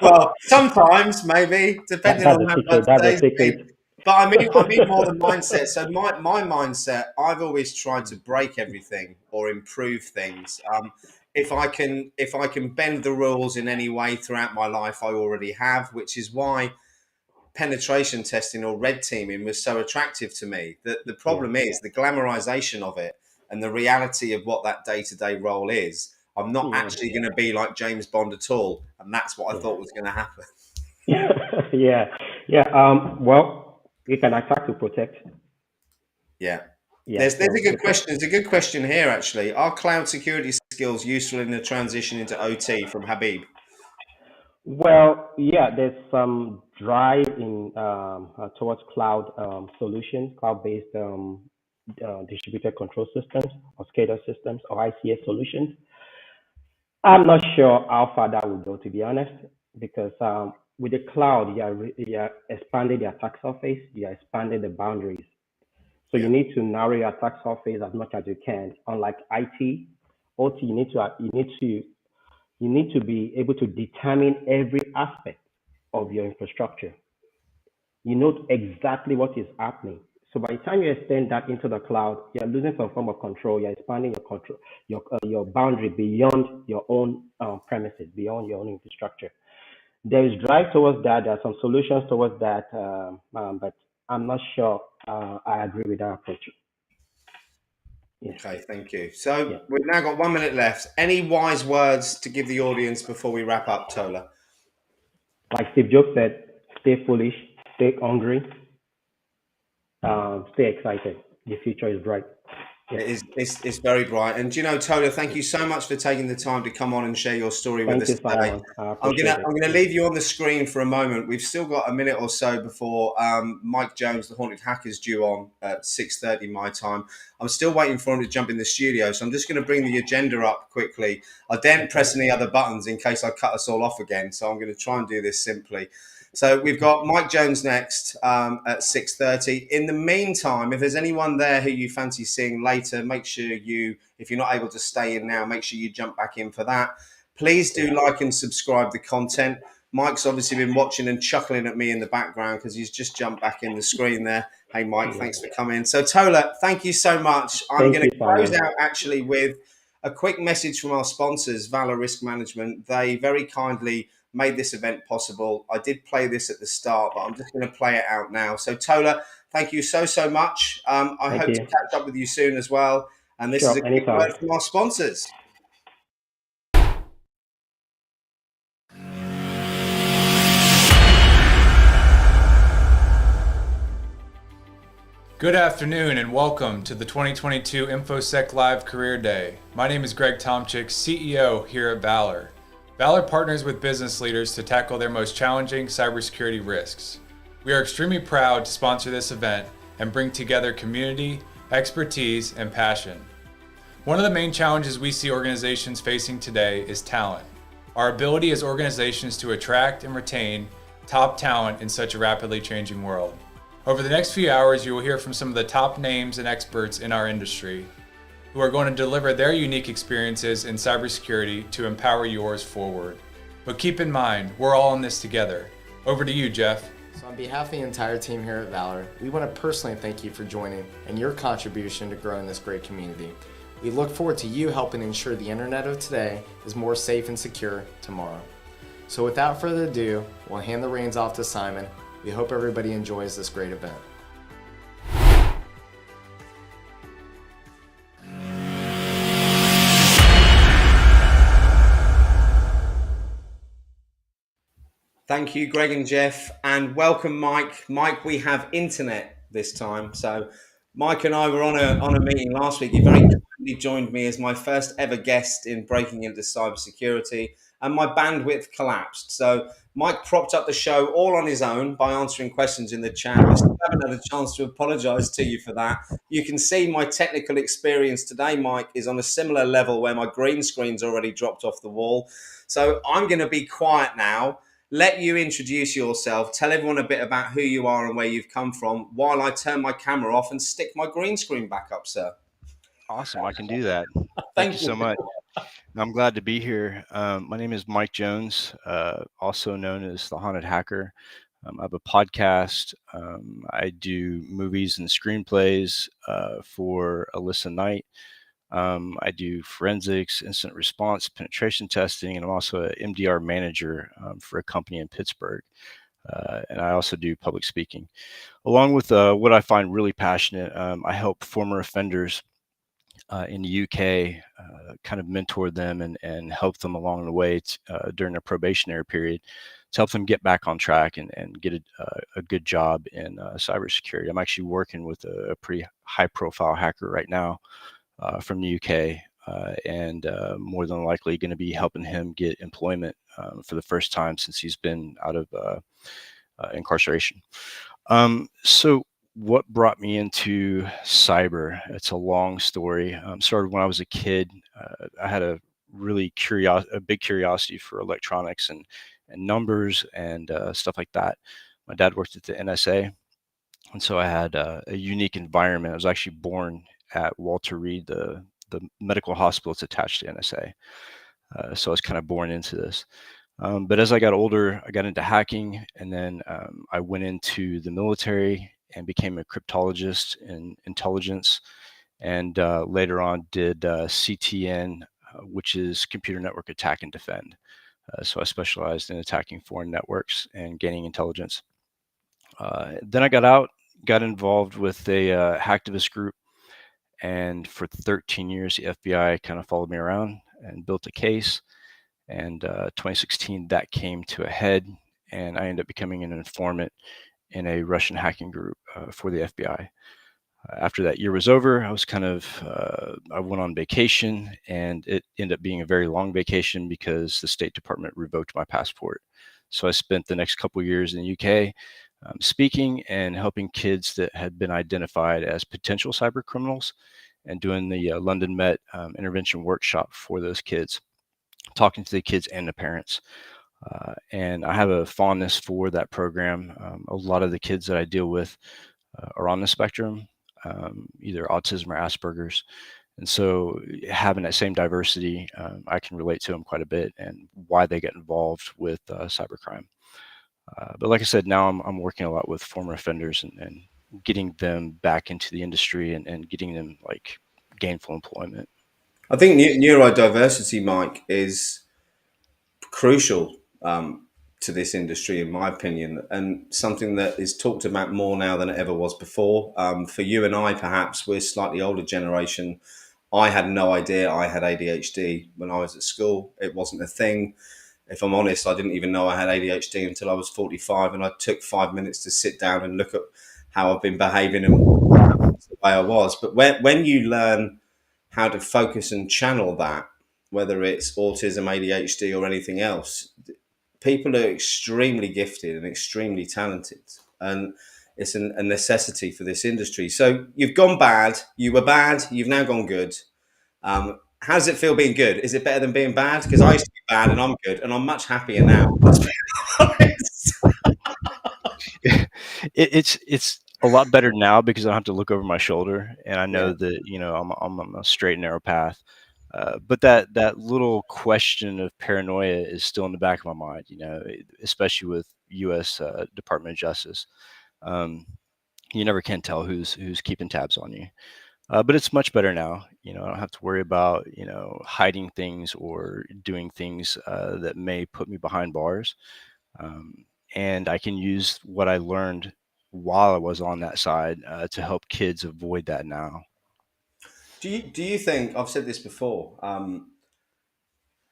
well, sometimes maybe depending That's on a how secret. bad That's a today's been. secret. But I mean more the mindset. So my mindset, I've always tried to break everything or improve things. If I can bend the rules in any way throughout my life, I already have, which is why penetration testing or red teaming was so attractive to me. The problem is the glamorization of it and the reality of what that day-to-day role is. I'm not actually going to be like James Bond at all, and that's what I thought was going to happen. Yeah. Well, you can attack to protect. Yeah. Yeah. There's So a good question. There's a good question here, actually. Are cloud security skills useful in the transition into OT from Habib? well, yeah. There's some drive in towards cloud solutions, cloud-based distributed control systems or SCADA systems or ICS solutions. I'm not sure how far that will go, to be honest, because with the cloud, you are expanding the attack surface, you are expanding the boundaries. So you need to narrow your attack surface as much as you can. Unlike IT, OT, you need to be able to determine every aspect of your infrastructure. You know exactly what is happening. So by the time you extend that into the cloud, you're losing some form of control. You're expanding your control, your boundary beyond your own premises, beyond your own infrastructure. There is drive towards that. There are some solutions towards that, but I'm not sure I agree with that approach. Yes. Okay, thank you. So Yeah. we've now got 1 minute left. Any wise words to give the audience before we wrap up, Tola? Like Steve Jobs said, stay foolish, stay hungry, stay excited. The future is bright. It's very bright. And Tola, thank you so much for taking the time to come on and share your story with Thank us you, today. Simon. I I'm appreciate gonna leave you on the screen for a moment. We've still got a minute or so before Mike Jones, the Haunted Hacker, is due on at 6:30 my time. I'm still waiting for him to jump in the studio, so I'm just going to bring the agenda up quickly. I daren't press any other buttons in case I cut us all off again, so I'm going to try and do this simply. So we've got Mike Jones next at 6:30. In the meantime, if there's anyone there who you fancy seeing later, make sure if you're not able to stay in now, make sure you jump back in for that. Please do like and subscribe the content. Mike's obviously been watching and chuckling at me in the background because he's just jumped back in the screen there. Hey, Mike, thanks for coming. So Tola, thank you so much. I'm going to close out actually with a quick message from our sponsors, Valor Risk Management. They very kindly made this event possible. I did play this at the start, but I'm just going to play it out now. So Tola, thank you so much. I hope to catch up with you soon as well. And this is a quick word from our sponsors. Good afternoon and welcome to the 2022 InfoSec Live Career Day. My name is Greg Tomczyk, CEO here at Valor. Valor partners with business leaders to tackle their most challenging cybersecurity risks. We are extremely proud to sponsor this event and bring together community expertise, and passion. One of the main challenges we see organizations facing today is talent. Our ability as organizations to attract and retain top talent in such a rapidly changing world. Over the next few hours, you will hear from some of the top names and experts in our industry who are going to deliver their unique experiences in cybersecurity to empower yours forward. But keep in mind, we're all in this together. Over to you, Jeff. So on behalf of the entire team here at Valor, we want to personally thank you for joining and your contribution to growing this great community. We look forward to you helping ensure the internet of today is more safe and secure tomorrow. So without further ado, we'll hand the reins off to Simon. We hope everybody enjoys this great event. Thank you, Greg and Jeff, and welcome, Mike. Mike, we have internet this time. So Mike and I were on a meeting last week. He very kindly joined me as my first ever guest in breaking into cybersecurity, and my bandwidth collapsed. So Mike propped up the show all on his own by answering questions in the chat. I still haven't had a chance to apologize to you for that. You can see my technical experience today, Mike, is on a similar level where my green screen's already dropped off the wall. So I'm going to be quiet now. Let you introduce yourself, tell everyone a bit about who you are and where you've come from while I turn my camera off and stick my green screen back up, sir. Awesome. I can do that. Thank you so much. I'm glad to be here. My name is Mike Jones, also known as the Haunted Hacker. I have a podcast. I do movies and screenplays for Alyssa V Knight. I do forensics, incident response, penetration testing, and I'm also an MDR manager for a company in Pittsburgh. And I also do public speaking. Along with what I find really passionate, I help former offenders in the UK kind of mentor them and help them along the way during their probationary period to help them get back on track and get a good job in cybersecurity. I'm actually working with a pretty high profile hacker right now from the UK, and more than likely going to be helping him get employment for the first time since he's been out of incarceration. So what brought me into cyber? It's a long story. Started when I was a kid. I had a big curiosity for electronics and numbers and stuff like that. My dad worked at the NSA, and so I had a unique environment. I was actually born at Walter Reed, the medical hospital that's attached to NSA. So I was kind of born into this. But as I got older, I got into hacking, and then I went into the military and became a cryptologist in intelligence, and later on did CTN, which is Computer Network Attack and Defend. So I specialized in attacking foreign networks and gaining intelligence. Then I got out, got involved with a hacktivist group, and for 13 years, the FBI kind of followed me around and built a case. And 2016, that came to a head, and I ended up becoming an informant in a Russian hacking group for the FBI. After that year was over, I was I went on vacation, and it ended up being a very long vacation because the State Department revoked my passport. So I spent the next couple of years in the UK speaking and helping kids that had been identified as potential cyber criminals and doing the London Met intervention workshop for those kids, talking to the kids and the parents. And I have a fondness for that program. A lot of the kids that I deal with are on the spectrum, either autism or Asperger's. And so having that same diversity, I can relate to them quite a bit and why they get involved with cybercrime. But like I said, now I'm working a lot with former offenders and getting them back into the industry and getting them like gainful employment. I think neurodiversity, Mike, is crucial to this industry, in my opinion, and something that is talked about more now than it ever was before. For you and I, perhaps, we're slightly older generation. I had no idea I had ADHD when I was at school. It wasn't a thing. If I'm honest, I didn't even know I had ADHD until I was 45, and I took 5 minutes to sit down and look at how I've been behaving and the way I was. But when you learn how to focus and channel that, whether it's autism, ADHD, or anything else, people are extremely gifted and extremely talented. And it's a necessity for this industry. So you've gone bad. You were bad. You've now gone good. How does it feel being good? Is it better than being bad? Because I used to be bad and I'm good, and I'm much happier now. Let's be honest. It's a lot better now because I don't have to look over my shoulder, and I know Yeah. that I'm on a straight and narrow path. But that little question of paranoia is still in the back of my mind, especially with U.S. Department of Justice. You never can tell who's keeping tabs on you. But it's much better now. I don't have to worry about hiding things or doing things that may put me behind bars. And I can use what I learned while I was on that side to help kids avoid that now. Do you think, I've said this before,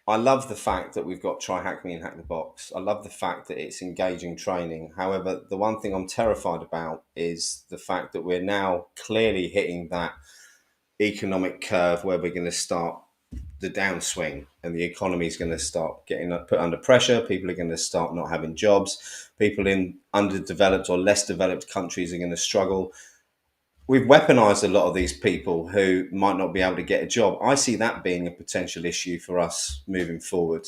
I love the fact that we've got Try Hack Me and Hack the Box. I love the fact that it's engaging training. However, the one thing I'm terrified about is the fact that we're now clearly hitting that economic curve where we're going to start the downswing and the economy is going to start getting put under pressure. People are going to start not having jobs. People in underdeveloped or less developed countries are going to struggle. We've weaponized a lot of these people who might not be able to get a job. I see that being a potential issue for us moving forward,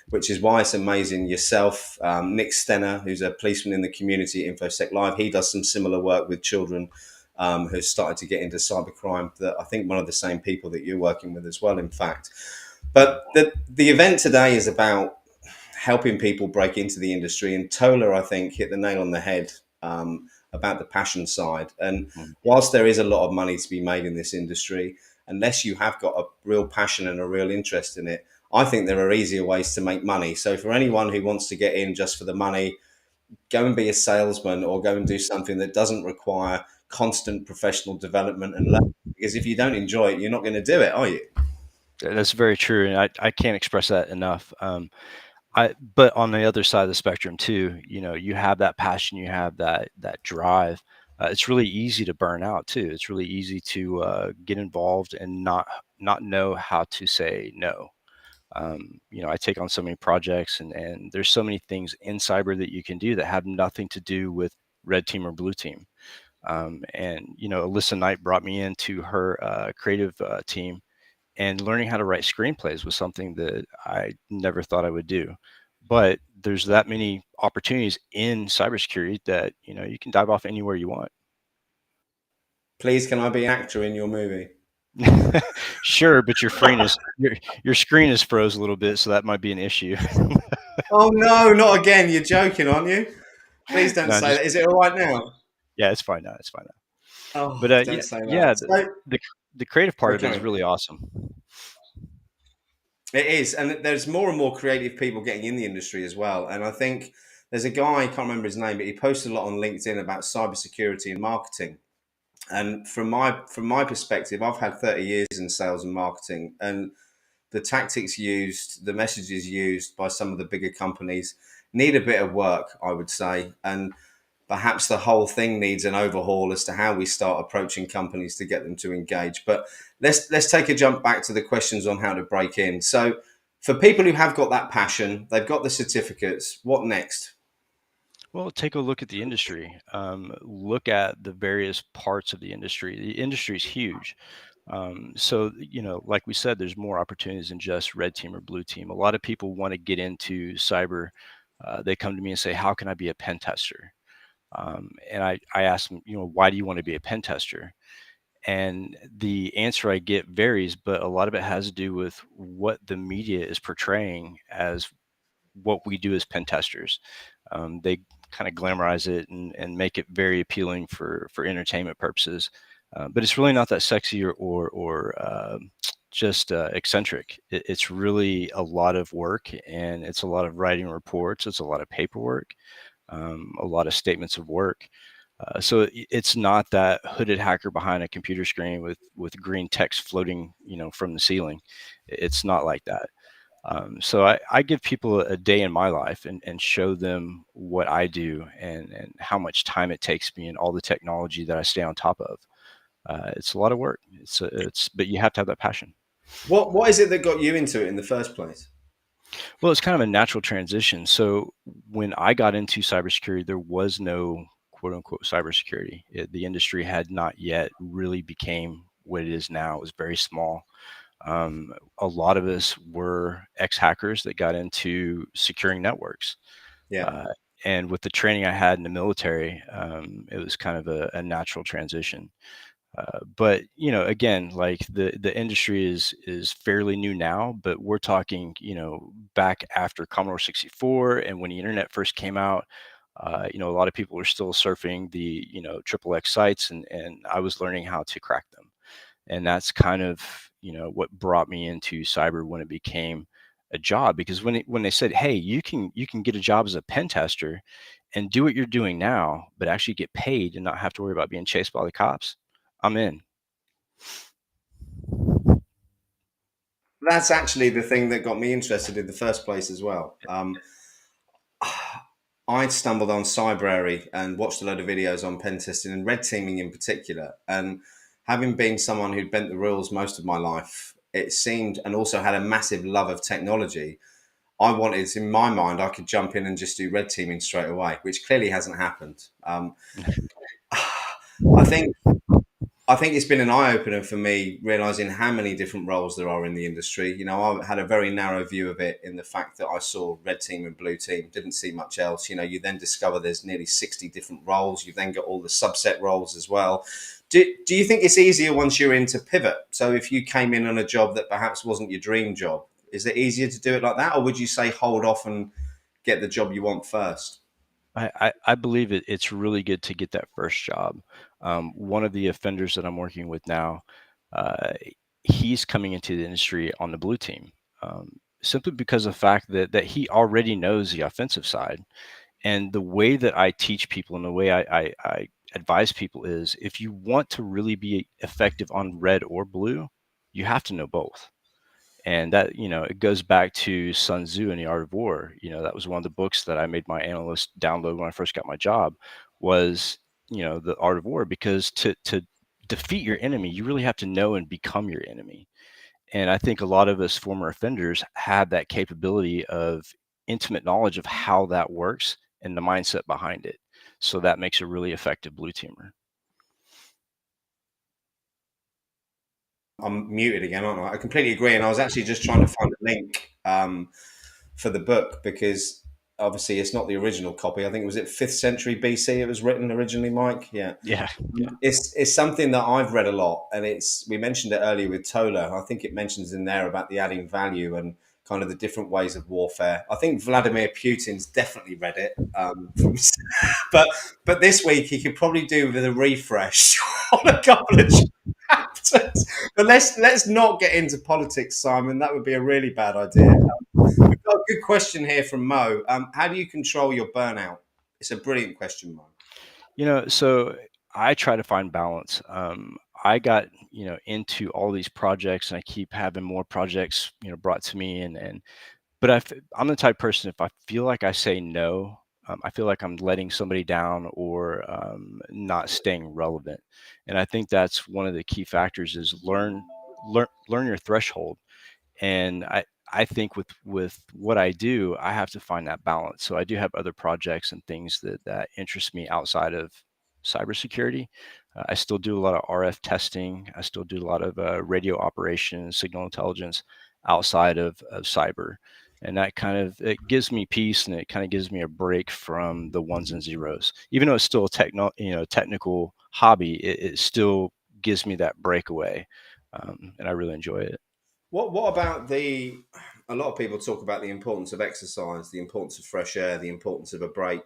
which is why it's amazing yourself, Nick Stenner, who's a policeman in the community at InfoSec Live. He does some similar work with children who started to get into cybercrime, that I think one of the same people that you're working with as well, in fact. But the event today is about helping people break into the industry. And Tola, I think, hit the nail on the head about the passion side. And whilst there is a lot of money to be made in this industry, unless you have got a real passion and a real interest in it, I think there are easier ways to make money. So for anyone who wants to get in just for the money, go and be a salesman or go and do something that doesn't require constant professional development and learning. Because if you don't enjoy it, you're not going to do it, are you? That's very true. And I can't express that enough. But on the other side of the spectrum too, you have that passion, you have that drive. It's really easy to burn out too. It's really easy to get involved and not know how to say no. I take on so many projects and there's so many things in cyber that you can do that have nothing to do with red team or blue team. Alyssa Knight brought me into her creative team, and learning how to write screenplays was something that I never thought I would do. But there's that many opportunities in cybersecurity that you can dive off anywhere you want. Please, can I be an actor in your movie? Sure, but your screen is froze a little bit, so that might be an issue. Oh no, not again! You're joking, aren't you? Please don't No, say that. Is it all right now? Yeah, it's fine now. It's fine now. Oh, But don't say that. yeah, So, the creative part of it Okay. is really awesome. it is, and there's more and more creative people getting in the industry as well. And I think there's a guy, I can't remember his name, but he posted a lot on LinkedIn about cybersecurity and marketing. And from my perspective, I've had 30 years in sales and marketing, and the tactics used, the messages used by some of the bigger companies need a bit of work, I would say. And perhaps the whole thing needs an overhaul as to how we start approaching companies to get them to engage. But let's take a jump back to the questions on how to break in. So for people who have got that passion, they've got the certificates, what next? Well, take a look at the industry. Look at the various parts of the industry. The industry is huge. So, like we said, there's more opportunities than just red team or blue team. A lot of people want to get into cyber. They come to me and say, how can I be a pen tester? And I ask them, why do you want to be a pen tester? And the answer I get varies, but a lot of it has to do with what the media is portraying as what we do as pen testers. They kind of glamorize it and make it very appealing for entertainment purposes. But it's really not that sexy or just eccentric. It's really a lot of work, and it's a lot of writing reports. It's a lot of paperwork, a lot of statements of work. So it's not that hooded hacker behind a computer screen with green text floating, from the ceiling. It's not like that. So I give people a day in my life and show them what I do and how much time it takes me and all the technology that I stay on top of. It's a lot of work. But you have to have that passion. What is it that got you into it in the first place? Well, it's kind of a natural transition. So when I got into cybersecurity, there was no quote unquote cybersecurity. The industry had not yet really became what it is now. It was very small. A lot of us were ex-hackers that got into securing networks. Yeah. And with the training I had in the military, it was kind of a natural transition. But again, like the industry is fairly new now, but we're talking, back after Commodore 64 and when the internet first came out. A lot of people were still surfing the triple X sites, and I was learning how to crack them. And that's kind of what brought me into cyber when it became a job, because when they said, hey, you can get a job as a pen tester and do what you're doing now but actually get paid and not have to worry about being chased by the cops, I'm in. That's actually the thing that got me interested in the first place as well. I'd stumbled on Cybrary and watched a load of videos on pen testing and red teaming in particular. And having been someone who'd bent the rules most of my life, it seemed, and also had a massive love of technology, I wanted, in my mind, I could jump in and just do red teaming straight away, which clearly hasn't happened. I think it's been an eye-opener for me, realizing how many different roles there are in the industry. I had a very narrow view of it in the fact that I saw red team and blue team, didn't see much else. You then discover there's nearly 60 different roles. You've then got all the subset roles as well. Do you think it's easier once you're in to pivot? So if you came in on a job that perhaps wasn't your dream job, is it easier to do it like that? Or would you say hold off and get the job you want first? I believe it's really good to get that first job. One of the offenders that I'm working with now, he's coming into the industry on the blue team, simply because of the fact that he already knows the offensive side. And the way that I teach people and the way I advise people is, if you want to really be effective on red or blue, you have to know both. And that, it goes back to Sun Tzu and the Art of War. That was one of the books that I made my analyst download when I first got my job, was, the Art of War, because to defeat your enemy, you really have to know and become your enemy. And I think a lot of us former offenders have that capability of intimate knowledge of how that works and the mindset behind it. So that makes a really effective blue teamer. I'm muted again, aren't I? I completely agree. And I was actually just trying to find a link for the book, because obviously it's not the original copy. I think, was it 5th century BC it was written originally, Mike? Yeah. It's something that I've read a lot, and we mentioned it earlier with Tola. I think it mentions in there about the adding value and kind of the different ways of warfare. I think Vladimir Putin's definitely read it, but this week he could probably do with a refresh on a couple of chapters. But let's not get into politics, Simon. That would be a really bad idea. We've got a good question here from Mo. How do you control your burnout? It's a brilliant question, Mo. So I try to find balance. I got, into all these projects, and I keep having more projects, brought to me. But I'm the type of person, if I feel like I say no, I feel like I'm letting somebody down or not staying relevant. And I think that's one of the key factors, is learn your threshold. And I think with what I do, I have to find that balance. So I do have other projects and things that interest me outside of cybersecurity. I still do a lot of RF testing. I still do a lot of radio operations, signal intelligence outside of cyber. And that it gives me peace, and it kind of gives me a break from the ones and zeros. Even though it's still a technical hobby, it still gives me that breakaway. And I really enjoy it. What about a lot of people talk about the importance of exercise, the importance of fresh air, the importance of a break.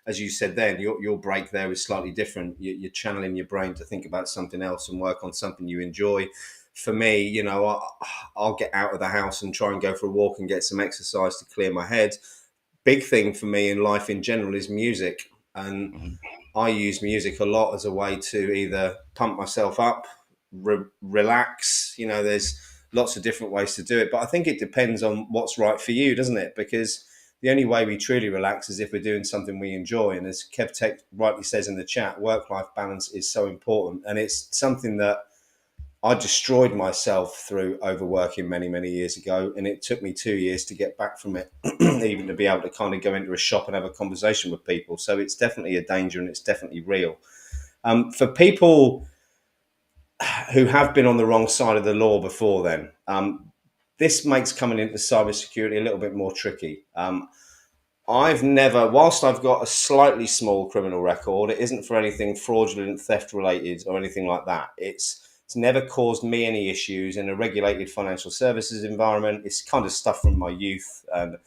As you said then, your break there is slightly different. You're channeling your brain to think about something else and work on something you enjoy. For me, I'll get out of the house and try and go for a walk and get some exercise to clear my head. Big thing for me in life in general is music. And I use music a lot as a way to either pump myself up, relax. There's lots of different ways to do it, but I think it depends on what's right for you, doesn't it? Because the only way we truly relax is if we're doing something we enjoy. And as KevTech rightly says in the chat, work-life balance is so important. And it's something that I destroyed myself through overworking many years ago, and it took me 2 years to get back from it, even to be able to kind of go into a shop and have a conversation with people. So it's definitely a danger, and it's definitely real. For people who have been on the wrong side of the law before then, this makes coming into cybersecurity a little bit more tricky. I've never, whilst I've got a slightly small criminal record, it isn't for anything fraudulent, theft related or anything like that. It's never caused me any issues in a regulated financial services environment. It's kind of stuff from my youth and a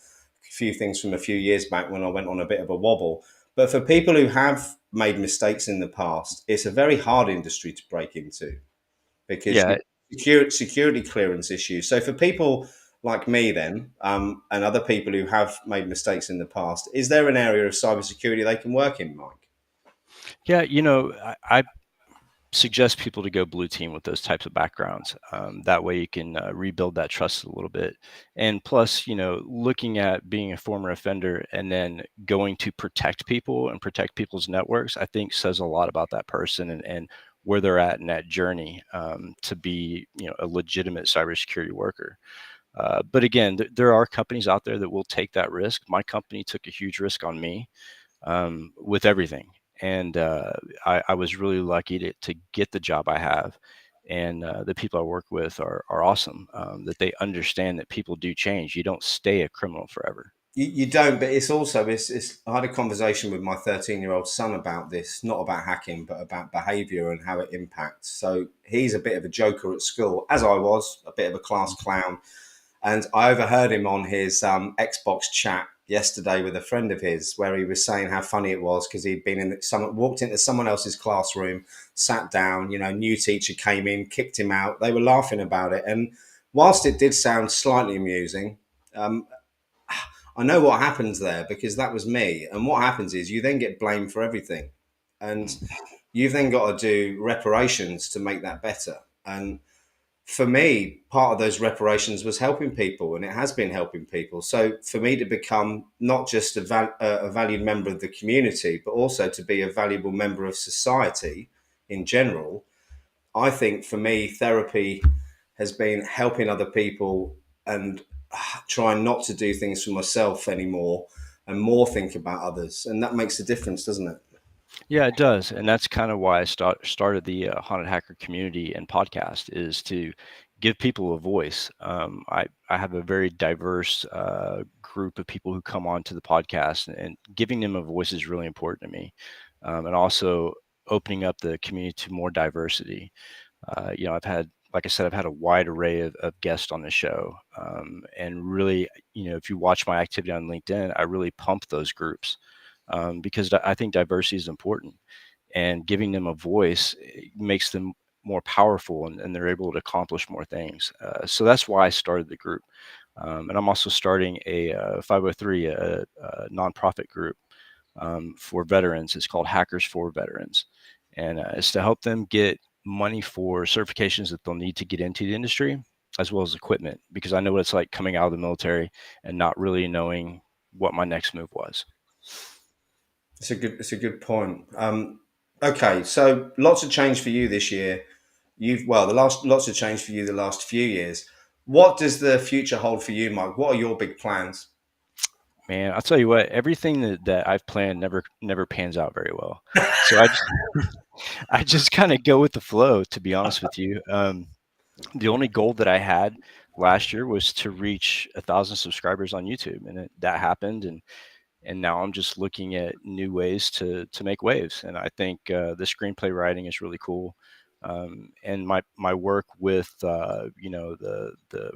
few things from a few years back when I went on a bit of a wobble. But for people who have made mistakes in the past, it's a very hard industry to break into because security clearance issues. So for people like me then, and other people who have made mistakes in the past, is there an area of cybersecurity they can work in, Mike? Yeah, I suggest people to go blue team with those types of backgrounds. That way you can rebuild that trust a little bit. And plus, looking at being a former offender and then going to protect people and protect people's networks, I think says a lot about that person and where they're at in that journey to be, a legitimate cybersecurity worker. But again, there are companies out there that will take that risk. My company took a huge risk on me with everything. And I was really lucky to get the job I have. And the people I work with are awesome, that they understand that people do change. You don't stay a criminal forever. You don't, but it's also, I had a conversation with my 13-year-old son about this, not about hacking, but about behavior and how it impacts. So he's a bit of a joker at school, as I was, a bit of a class clown. And I overheard him on his Xbox chat yesterday with a friend of his, where he was saying how funny it was because he'd been walked into someone else's classroom, sat down, new teacher came in, kicked him out. They were laughing about it. And whilst it did sound slightly amusing, I know what happens there because that was me. And what happens is you then get blamed for everything. And you've then got to do reparations to make that better. And for me, part of those reparations was helping people, and it has been helping people. So for me to become not just a valued member of the community, but also to be a valuable member of society in general, I think for me, therapy has been helping other people and trying not to do things for myself anymore and more think about others. And that makes a difference, doesn't it? Yeah, it does. And that's kind of why I started the Haunted Hacker community and podcast, is to give people a voice. I have a very diverse group of people who come on to the podcast, and giving them a voice is really important to me. And also opening up the community to more diversity. I've had, like I said, I've had a wide array of guests on the show. And really, if you watch my activity on LinkedIn, I really pump those groups. Because I think diversity is important, and giving them a voice makes them more powerful, and they're able to accomplish more things. So that's why I started the group. And I'm also starting a 503, a nonprofit group for veterans. It's called Hackers for Veterans. And it's to help them get money for certifications that they'll need to get into the industry, as well as equipment, because I know what it's like coming out of the military and not really knowing what my next move was. It's a good point. Okay, so lots of change for you this year. Lots of change for you the last few years. What does the future hold for you, Mike? What are your big plans? Man, I'll tell you what, everything that I've planned never pans out very well. So I just kind of go with the flow, to be honest with you. The only goal that I had last year was to reach 1,000 subscribers on YouTube, and that happened. And now I'm just looking at new ways to make waves. And I think the screenplay writing is really cool. And my work with the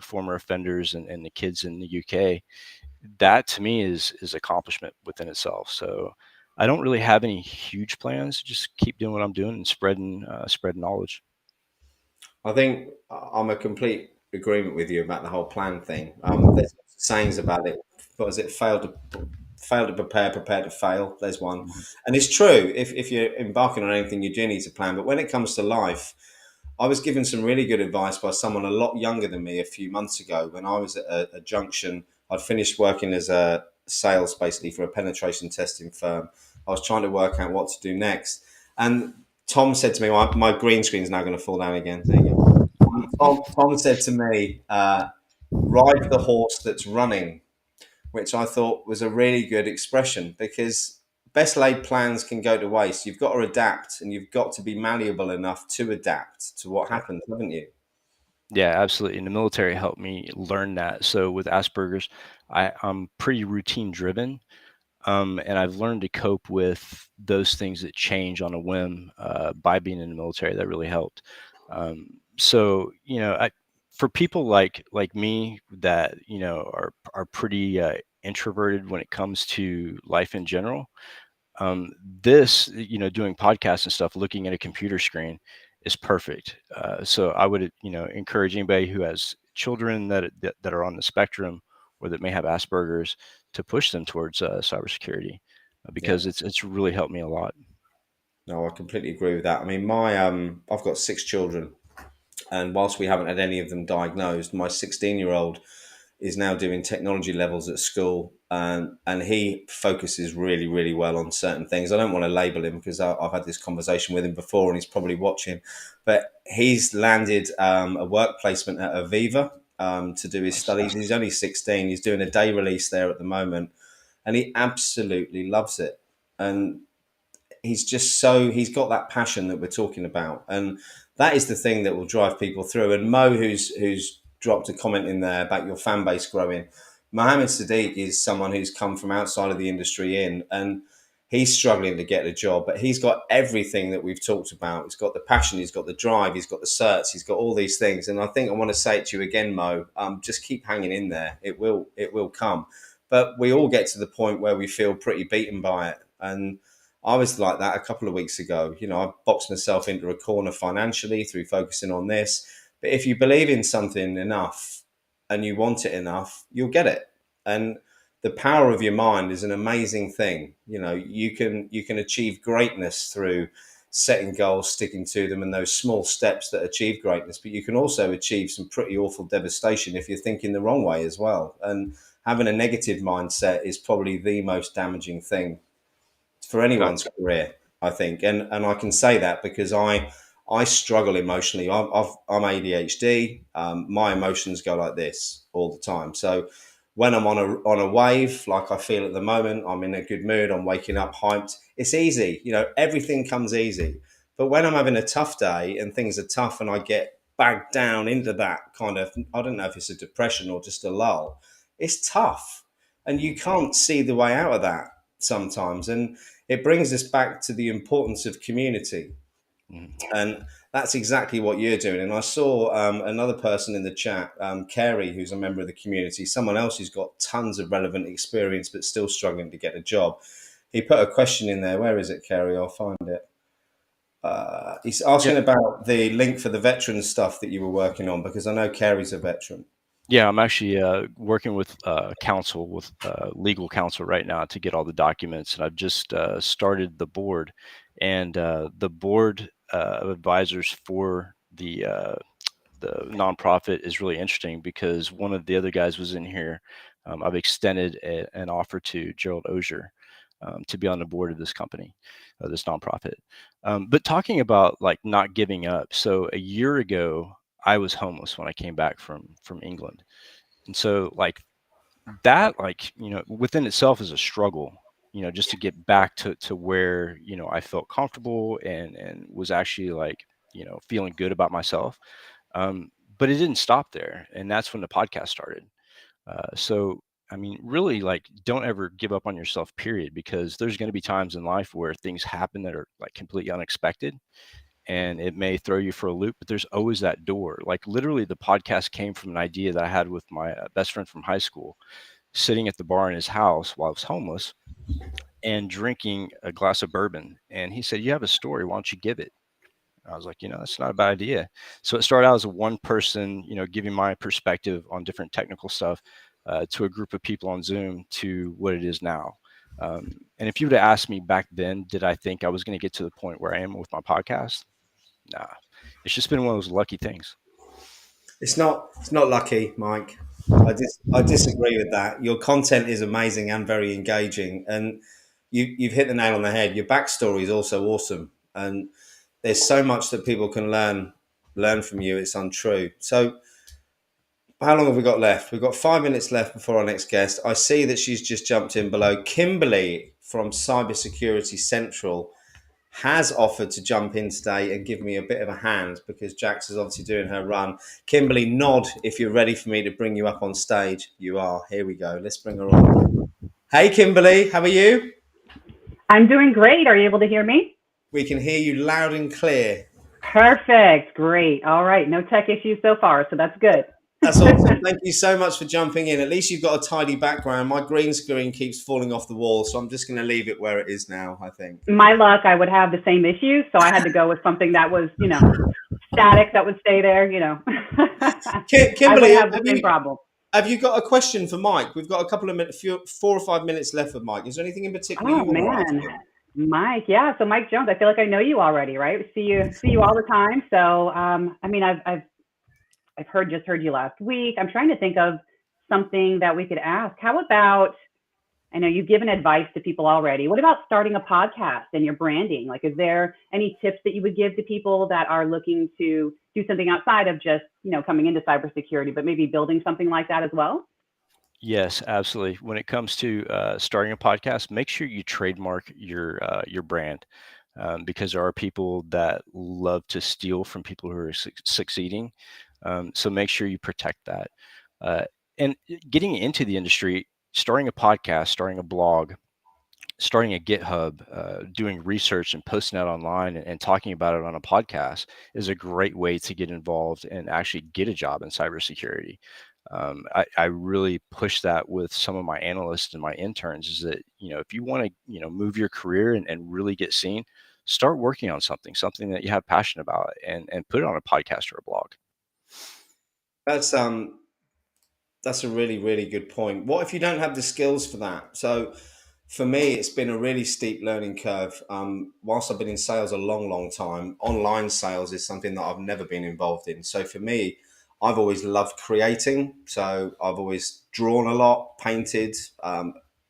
former offenders and the kids in the UK, that to me is accomplishment within itself. So I don't really have any huge plans. Just keep doing what I'm doing and spreading knowledge. I think I'm a complete agreement with you about the whole plan thing. There's sayings about it. What is it? Fail to prepare to fail. There's one. And it's true. If you're embarking on anything, you do need to plan. But when it comes to life, I was given some really good advice by someone a lot younger than me a few months ago when I was at a junction. I'd finished working as a sales basically for a penetration testing firm. I was trying to work out what to do next. And Tom said to me, my green screen's now going to fall down again. There you go. Tom said to me, ride the horse that's running, which I thought was a really good expression, because best laid plans can go to waste. You've got to adapt, and you've got to be malleable enough to adapt to what happens, haven't you? Yeah, absolutely. And the military helped me learn that. So with Asperger's, I'm pretty routine driven. And I've learned to cope with those things that change on a whim by being in the military. That really helped. So, for people like me that are pretty introverted when it comes to life in general, this doing podcasts and stuff, looking at a computer screen is perfect. So I would encourage anybody who has children that are on the spectrum or that may have Asperger's to push them towards cybersecurity because it's really helped me a lot. No, I completely agree with that. I mean, I've got 6 children, and whilst we haven't had any of them diagnosed, my 16-year-old is now doing technology levels at school, and he focuses really, really well on certain things. I don't want to label him because I've had this conversation with him before, and he's probably watching. But he's landed a work placement at Aviva to do his studies. He's only 16. He's doing a day release there at the moment, and he absolutely loves it. And he's got that passion that we're talking about, and that is the thing that will drive people through. And Mo, who's dropped a comment in there about your fan base growing, Mohammed Sadiq is someone who's come from outside of the industry and he's struggling to get a job, but he's got everything that we've talked about. He's got the passion, he's got the drive, he's got the certs, he's got all these things. And I think I want to say it to you again, Mo, just keep hanging in there. It will come. But we all get to the point where we feel pretty beaten by it. And I was like that a couple of weeks ago. I boxed myself into a corner financially through focusing on this. But if you believe in something enough and you want it enough, you'll get it. And the power of your mind is an amazing thing. You can achieve greatness through setting goals, sticking to them, and those small steps that achieve greatness. But you can also achieve some pretty awful devastation if you're thinking the wrong way as well. And having a negative mindset is probably the most damaging thing for anyone's career, I think. And I can say that because I struggle emotionally. I'm ADHD. My emotions go like this all the time. So when I'm on a wave, like I feel at the moment, I'm in a good mood, I'm waking up hyped. It's easy. Everything comes easy. But when I'm having a tough day and things are tough and I get bagged down into that kind of, I don't know if it's a depression or just a lull, it's tough. And you can't see the way out of that sometimes. And it brings us back to the importance of community. And that's exactly what you're doing. And I saw another person in the chat, Carrie, who's a member of the community, someone else who's got tons of relevant experience but still struggling to get a job. He put a question in there. Where is it, Carrie? I'll find it. He's asking about the link for the veteran stuff that you were working on, because I know Carrie's a veteran. Yeah, I'm actually working with counsel, with legal counsel right now to get all the documents. And I've just started the board. And the board of advisors for the nonprofit is really interesting because one of the other guys was in here. I've extended an offer to Gerald Ozier to be on the board of this company, this nonprofit. But talking about like not giving up. So a year ago, I was homeless when I came back from England. And so like that, within itself is a struggle, just to get back to where, I felt comfortable and was actually like, feeling good about myself. But it didn't stop there. And that's when the podcast started. So, I mean, really like don't ever give up on yourself, period, because there's going to be times in life where things happen that are like completely unexpected. And it may throw you for a loop, but there's always that door. Like literally the podcast came from an idea that I had with my best friend from high school, sitting at the bar in his house while I was homeless and drinking a glass of bourbon. And he said, "You have a story. Why don't you give it?" I was like, that's not a bad idea. So it started out as a one person, giving my perspective on different technical stuff to a group of people on Zoom to what it is now. And if you would have asked me back then, did I think I was going to get to the point where I am with my podcast? Nah, it's just been one of those lucky things. It's not lucky, Mike. I disagree with that. Your content is amazing and very engaging, and you've hit the nail on the head. Your backstory is also awesome, and there's so much that people can learn learn from you, it's untrue. So how long have we got left? We've got 5 minutes left before our next guest. I see that she's just jumped in below. Kimberly from Cybersecurity Central has offered to jump in today and give me a bit of a hand because Jax is obviously doing her run. Kimberly, nod if you're ready for me to bring you up on stage. You are. Here we go. Let's bring her on. Hey, Kimberly, how are you? I'm doing great. Are you able to hear me? We can hear you loud and clear. Perfect. Great. All right. No tech issues so far, so that's good. That's awesome. Thank you so much for jumping in. At least you've got a tidy background. My green screen keeps falling off the wall, so I'm just going to leave it where it is now, I think. My luck, I would have the same issues, so I had to go with something that was, static, that would stay there, Kimberly, I would have the same problem. Have you got a question for Mike? We've got a couple of minutes, 4 or 5 minutes left with Mike. Is there anything in particular you want to ask him? Mike, yeah. So Mike Jones, I feel like I know you already, right? We see you all the time. So, I've heard you last week. I'm trying to think of something that we could ask. How about, I know you've given advice to people already. What about starting a podcast and your branding? Like, is there any tips that you would give to people that are looking to do something outside of just, coming into cybersecurity, but maybe building something like that as well? Yes, absolutely. When it comes to starting a podcast, make sure you trademark your brand, because there are people that love to steal from people who are succeeding. So make sure you protect that. And getting into the industry, starting a podcast, starting a blog, starting a GitHub, doing research and posting out online and talking about it on a podcast is a great way to get involved and actually get a job in cybersecurity. I really push that with some of my analysts and my interns is that, if you want to, move your career and really get seen, start working on something that you have passion about and put it on a podcast or a blog. That's a really, really good point. What if you don't have the skills for that? So for me, it's been a really steep learning curve. Whilst I've been in sales a long, long time, online sales is something that I've never been involved in. So for me, I've always loved creating. So I've always drawn a lot, painted.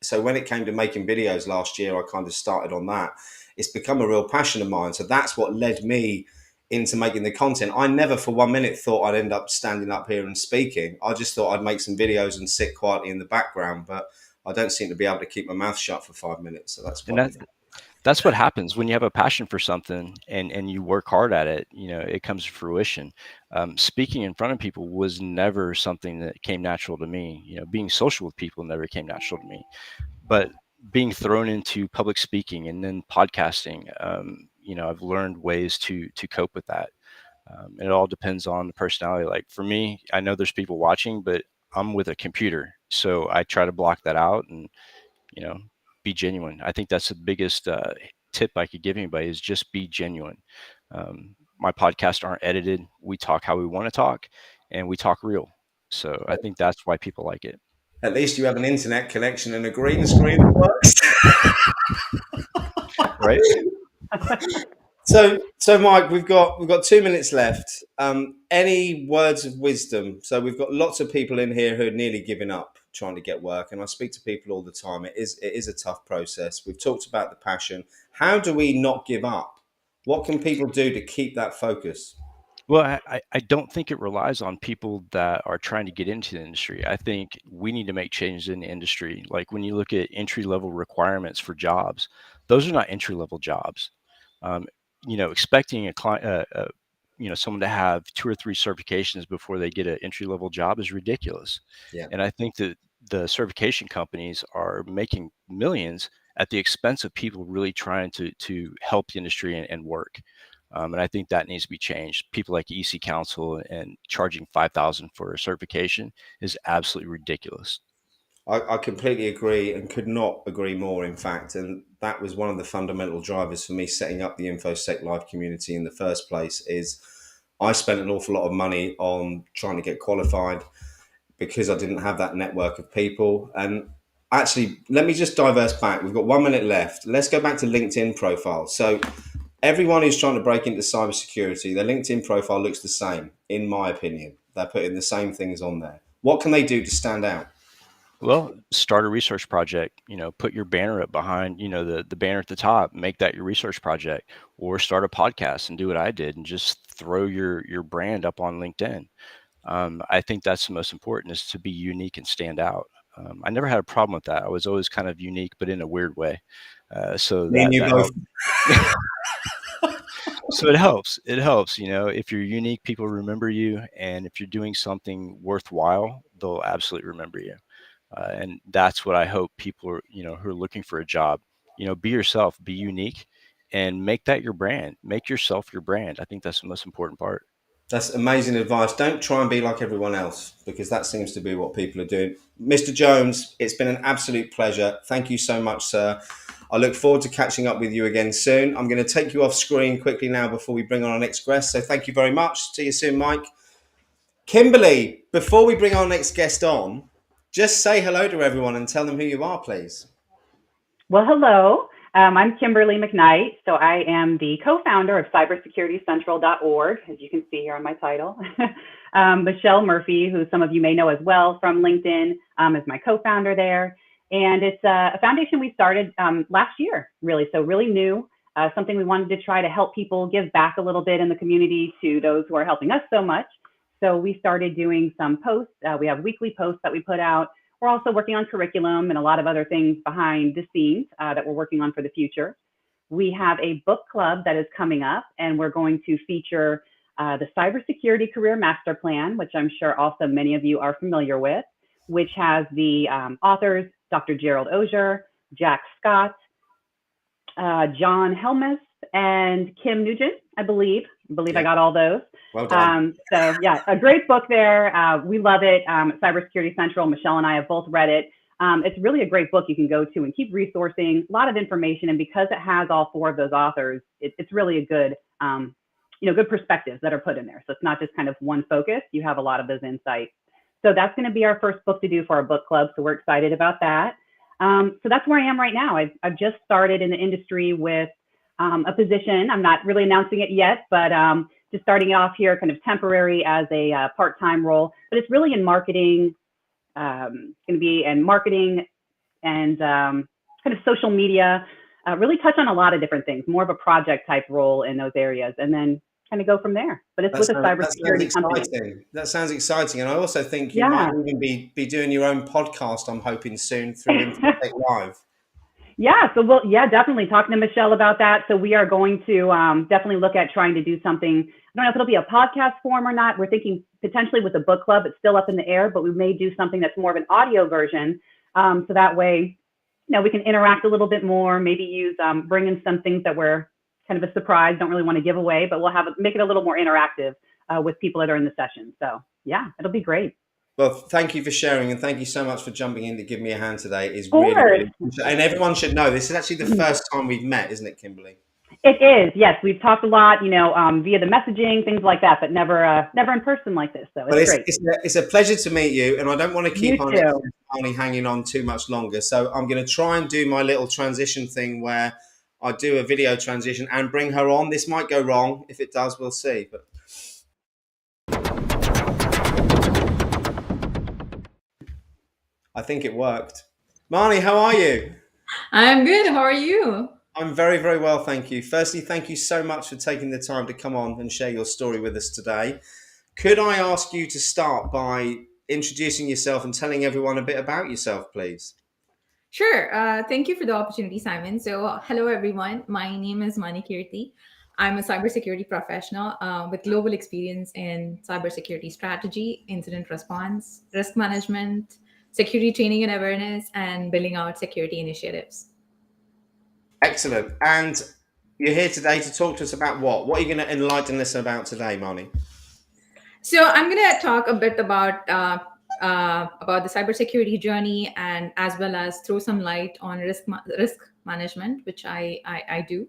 So when it came to making videos last year, I kind of started on that. It's become a real passion of mine. So that's what led me into making the content. I never for 1 minute thought I'd end up standing up here and speaking. I just thought I'd make some videos and sit quietly in the background, but I don't seem to be able to keep my mouth shut for 5 minutes. So that's what happens when you have a passion for something and you work hard at it. It comes to fruition. Speaking in front of people was never something that came natural to me. Being social with people never came natural to me, but being thrown into public speaking and then podcasting, I've learned ways to cope with that. It all depends on the personality. Like for me, I know there's people watching, but I'm with a computer, so I try to block that out and be genuine. I think that's the biggest tip I could give anybody is just be genuine. My podcasts aren't edited. We talk how we want to talk, and we talk real. So I think that's why people like it. At least you have an internet connection and a green screen that works. Right. So Mike, we've got 2 minutes left. Any words of wisdom? So we've got lots of people in here who are nearly giving up trying to get work, and I speak to people all the time. It is a tough process. We've talked about the passion. How do we not give up? What can people do to keep that focus? Well, I don't think it relies on people that are trying to get into the industry. I think we need to make changes in the industry. Like when you look at entry-level requirements for jobs, those are not entry-level jobs. Expecting a client, someone to have 2 or 3 certifications before they get an entry-level job is ridiculous. Yeah. And I think that the certification companies are making millions at the expense of people really trying to help the industry and work. And I think that needs to be changed. People like EC Council and charging $5,000 for a certification is absolutely ridiculous. I completely agree and could not agree more, in fact. And that was one of the fundamental drivers for me setting up the InfoSec Live community in the first place is I spent an awful lot of money on trying to get qualified because I didn't have that network of people. And actually, let me just diverse back. We've got 1 minute left. Let's go back to LinkedIn profiles. So everyone who's trying to break into cybersecurity, their LinkedIn profile looks the same, in my opinion. They're putting the same things on there. What can they do to stand out? Well, start a research project, put your banner up behind, the banner at the top, make that your research project, or start a podcast and do what I did and just throw your brand up on LinkedIn. I think that's the most important, is to be unique and stand out. I never had a problem with that. I was always kind of unique, but in a weird way. So Me and you that both. helped. So it helps. It helps. If you're unique, people remember you. And if you're doing something worthwhile, they'll absolutely remember you. And that's what I hope people are, who are looking for a job, be yourself, be unique, and make that your brand. Make yourself your brand. I think that's the most important part. That's amazing advice. Don't try and be like everyone else, because that seems to be what people are doing. Mr. Jones, it's been an absolute pleasure. Thank you so much, sir. I look forward to catching up with you again soon. I'm going to take you off screen quickly now before we bring on our next guest. So thank you very much. See you soon, Mike. Kimberly, before we bring our next guest on, just say hello to everyone and tell them who you are, please. Well, hello. I'm Kimberly McKnight. So I am the co-founder of cybersecuritycentral.org, as you can see here on my title. Michelle Murphy, who some of you may know as well from LinkedIn, is my co-founder there. And it's a foundation we started last year, really. So really new, something we wanted to try to help people give back a little bit in the community to those who are helping us so much. So we started doing some posts. We have weekly posts that we put out. We're also working on curriculum and a lot of other things behind the scenes that we're working on for the future. We have a book club that is coming up, and we're going to feature the Cybersecurity Career Master Plan, which I'm sure also many of you are familiar with, which has the authors, Dr. Gerald Auger, Jack Scott, John Helmus, and Kim Nugent, I believe. I got all those. Well done. So yeah, a great book there. We love it. Cybersecurity Central, Michelle and I have both read it. It's really a great book you can go to and keep resourcing, a lot of information. And because it has all four of those authors, it's really a good, good perspectives that are put in there. So it's not just kind of one focus. You have a lot of those insights. So that's going to be our first book to do for our book club. So we're excited about that. So that's where I am right now. I've just started in the industry with a position. I'm not really announcing it yet, but just starting off here kind of temporary as a part-time role, but it's really in marketing, going to be in marketing and kind of social media, really touch on a lot of different things, more of a project type role in those areas, and then kind of go from there. But it's with a cybersecurity company. That sounds exciting. And I also think you might even be doing your own podcast, I'm hoping soon, through InfoSec Live. Yeah, so we'll, definitely talking to Michelle about that. So we are going to definitely look at trying to do something. I don't know if it'll be a podcast form or not. We're thinking potentially with a book club. It's still up in the air, but we may do something that's more of an audio version. So that way, we can interact a little bit more, maybe use, bring in some things that were kind of a surprise, don't really want to give away, but we'll make it a little more interactive with people that are in the session. So yeah, it'll be great. Well, thank you for sharing, and thank you so much for jumping in to give me a hand today. It's really, and everyone should know this is actually the first time we've met, isn't it, Kimberly? It is, yes. We've talked a lot, via the messaging, things like that, but never in person like this. So it's great. It's a pleasure to meet you, and I don't want to keep on hanging on too much longer. So I'm going to try and do my little transition thing where I do a video transition and bring her on. This might go wrong. If it does, we'll see. But I think it worked. Marnie, how are you? I'm good. How are you? I'm very, very well, thank you. Firstly, thank you so much for taking the time to come on and share your story with us today. Could I ask you to start by introducing yourself and telling everyone a bit about yourself, please? Sure. Thank you for the opportunity, Simon. So hello, everyone. My name is Kirti. I'm a cybersecurity professional with global experience in cybersecurity strategy, incident response, risk management, security training and awareness, and building out security initiatives. Excellent. And you're here today to talk to us about what? What are you going to enlighten us about today, Marnie? So I'm going to talk a bit about the cybersecurity journey, and as well as throw some light on risk management, which I do.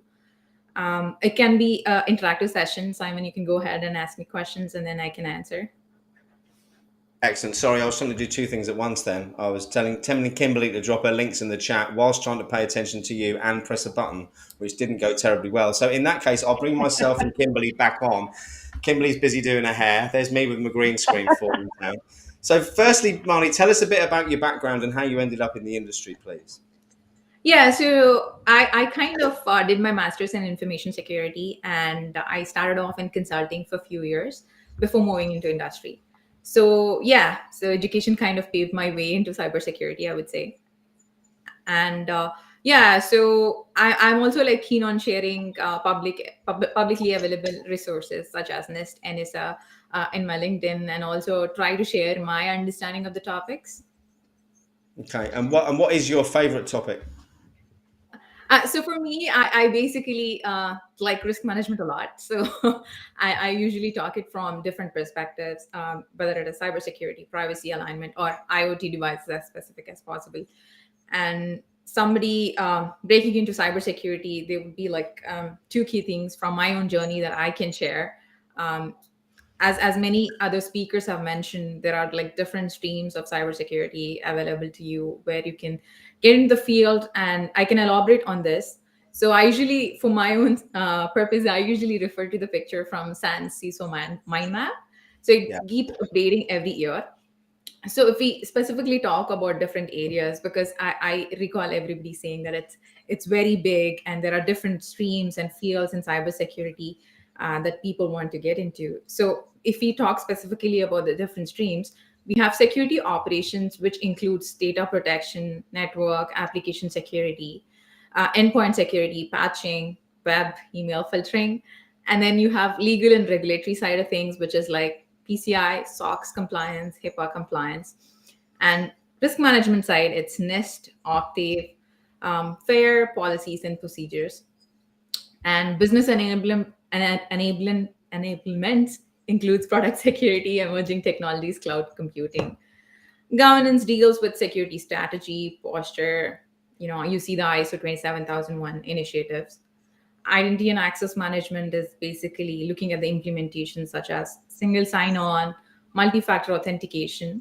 It can be an interactive session. Simon, you can go ahead and ask me questions, and then I can answer. Excellent. Sorry, I was trying to do two things at once then. I was telling Kimberly to drop her links in the chat whilst trying to pay attention to you and press a button, which didn't go terribly well. So in that case, I'll bring myself and Kimberly back on. Kimberly's busy doing her hair. There's me with my green screen for you now. So firstly, Marnie, tell us a bit about your background and how you ended up in the industry, please. Yeah, so I kind of did my master's in information security, and I started off in consulting for a few years before moving into industry. So yeah, so education kind of paved my way into cybersecurity, I would say. And yeah, so I'm also like keen on sharing publicly available resources such as NIST, NISA in my LinkedIn, and also try to share my understanding of the topics. Okay, and what is your favorite topic? So for me, I basically like risk management a lot. So I usually talk it from different perspectives, whether it is cybersecurity, privacy alignment, or IoT devices as specific as possible. And somebody breaking into cybersecurity, there would be like two key things from my own journey that I can share. Um, as many other speakers have mentioned, there are like different streams of cybersecurity available to you where you can get in the field, and I can elaborate on this. So I usually, for my own purpose, I usually refer to the picture from SANS CISO mind map. So Yeah. it keeps updating every year. So if we specifically talk about different areas, because I recall everybody saying that it's very big and there are different streams and fields in cybersecurity that people want to get into. So if we talk specifically about the different streams, we have security operations, which includes data protection, network, application security, endpoint security, patching, web, email filtering. And then you have legal and regulatory side of things, which is like PCI, SOX compliance, HIPAA compliance. And risk management side, it's NIST, Octave, FAIR policies and procedures. And business enablement includes product security, emerging technologies, cloud computing. Governance deals with security strategy, posture. You see the ISO 27001 initiatives. Identity and access management is basically looking at the implementation such as single sign-on, multi-factor authentication.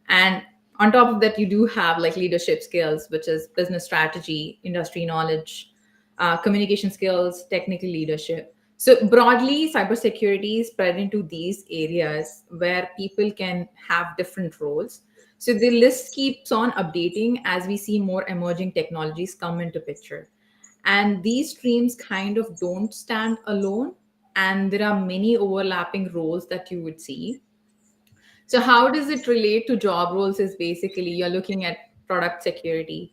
And on top of that, you do have like leadership skills, which is business strategy, industry knowledge, communication skills, technical leadership. So broadly, cybersecurity is spread into these areas where people can have different roles. So the list keeps on updating as we see more emerging technologies come into picture. And these streams kind of don't stand alone, and there are many overlapping roles that you would see. So how does it relate to job roles is basically you're looking at product security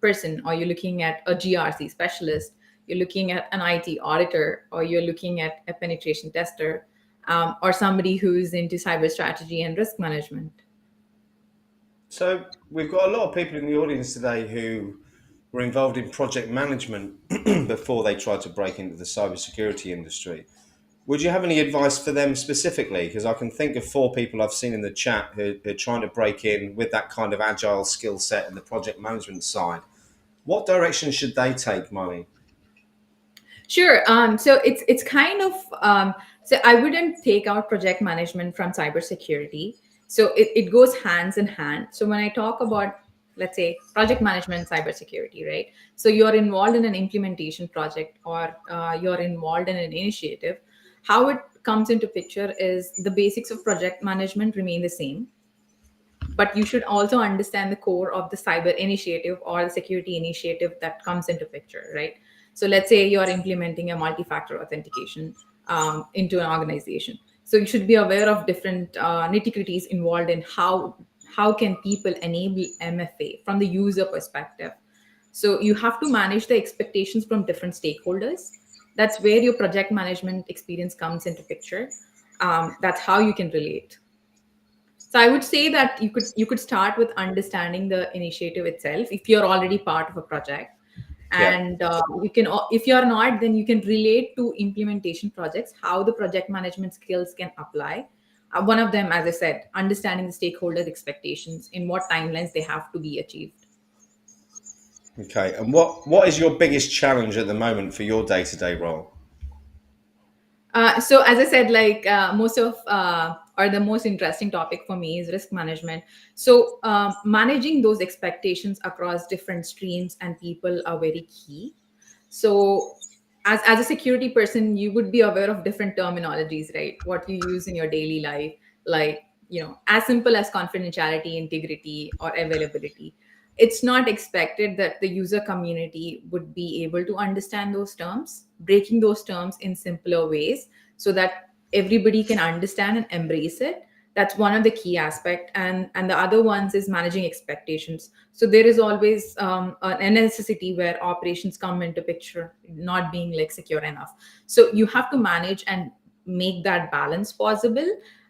person, or you're looking at a GRC specialist, you're looking at an IT auditor, or you're looking at a penetration tester, or somebody who's into cyber strategy and risk management. So we've got a lot of people in the audience today who were involved in project management before they tried to break into the cybersecurity industry. Would you have any advice for them specifically? Because I can think of 4 people I've seen in the chat who are trying to break in with that kind of agile skill set and the project management side. What direction should they take, Marnie? Sure. So it's kind of so I wouldn't take out project management from cybersecurity. So it goes hands in hand. So when I talk about, let's say, project management, cybersecurity, right? So you're involved in an implementation project, or you're involved in an initiative. How it comes into picture is the basics of project management remain the same, but you should also understand the core of the cyber initiative or the security initiative that comes into picture, right? So let's say you're implementing a multi-factor authentication into an organization. So you should be aware of different nitty-gritties involved in how can people enable MFA from the user perspective. So you have to manage the expectations from different stakeholders. That's where your project management experience comes into picture. That's how you can relate. So I would say that you could start with understanding the initiative itself if you're already part of a project, and you can, if you're not, then you can relate to implementation projects, how the project management skills can apply. One of them, as I said, understanding the stakeholders' expectations, in what timelines they have to be achieved. Okay, and what is your biggest challenge at the moment for your day-to-day role? So as I said, like most of or the most interesting topic for me is risk management. So managing those expectations across different streams and people are very key. So as a security person, you would be aware of different terminologies, right? What you use in your daily life, like as simple as confidentiality, integrity, or availability. It's not expected that the user community would be able to understand those terms, breaking those terms in simpler ways so that everybody can understand and embrace it. That's one of the key aspect. And the other ones is managing expectations. So there is always a necessity where operations come into picture, not being like secure enough. So you have to manage and make that balance possible,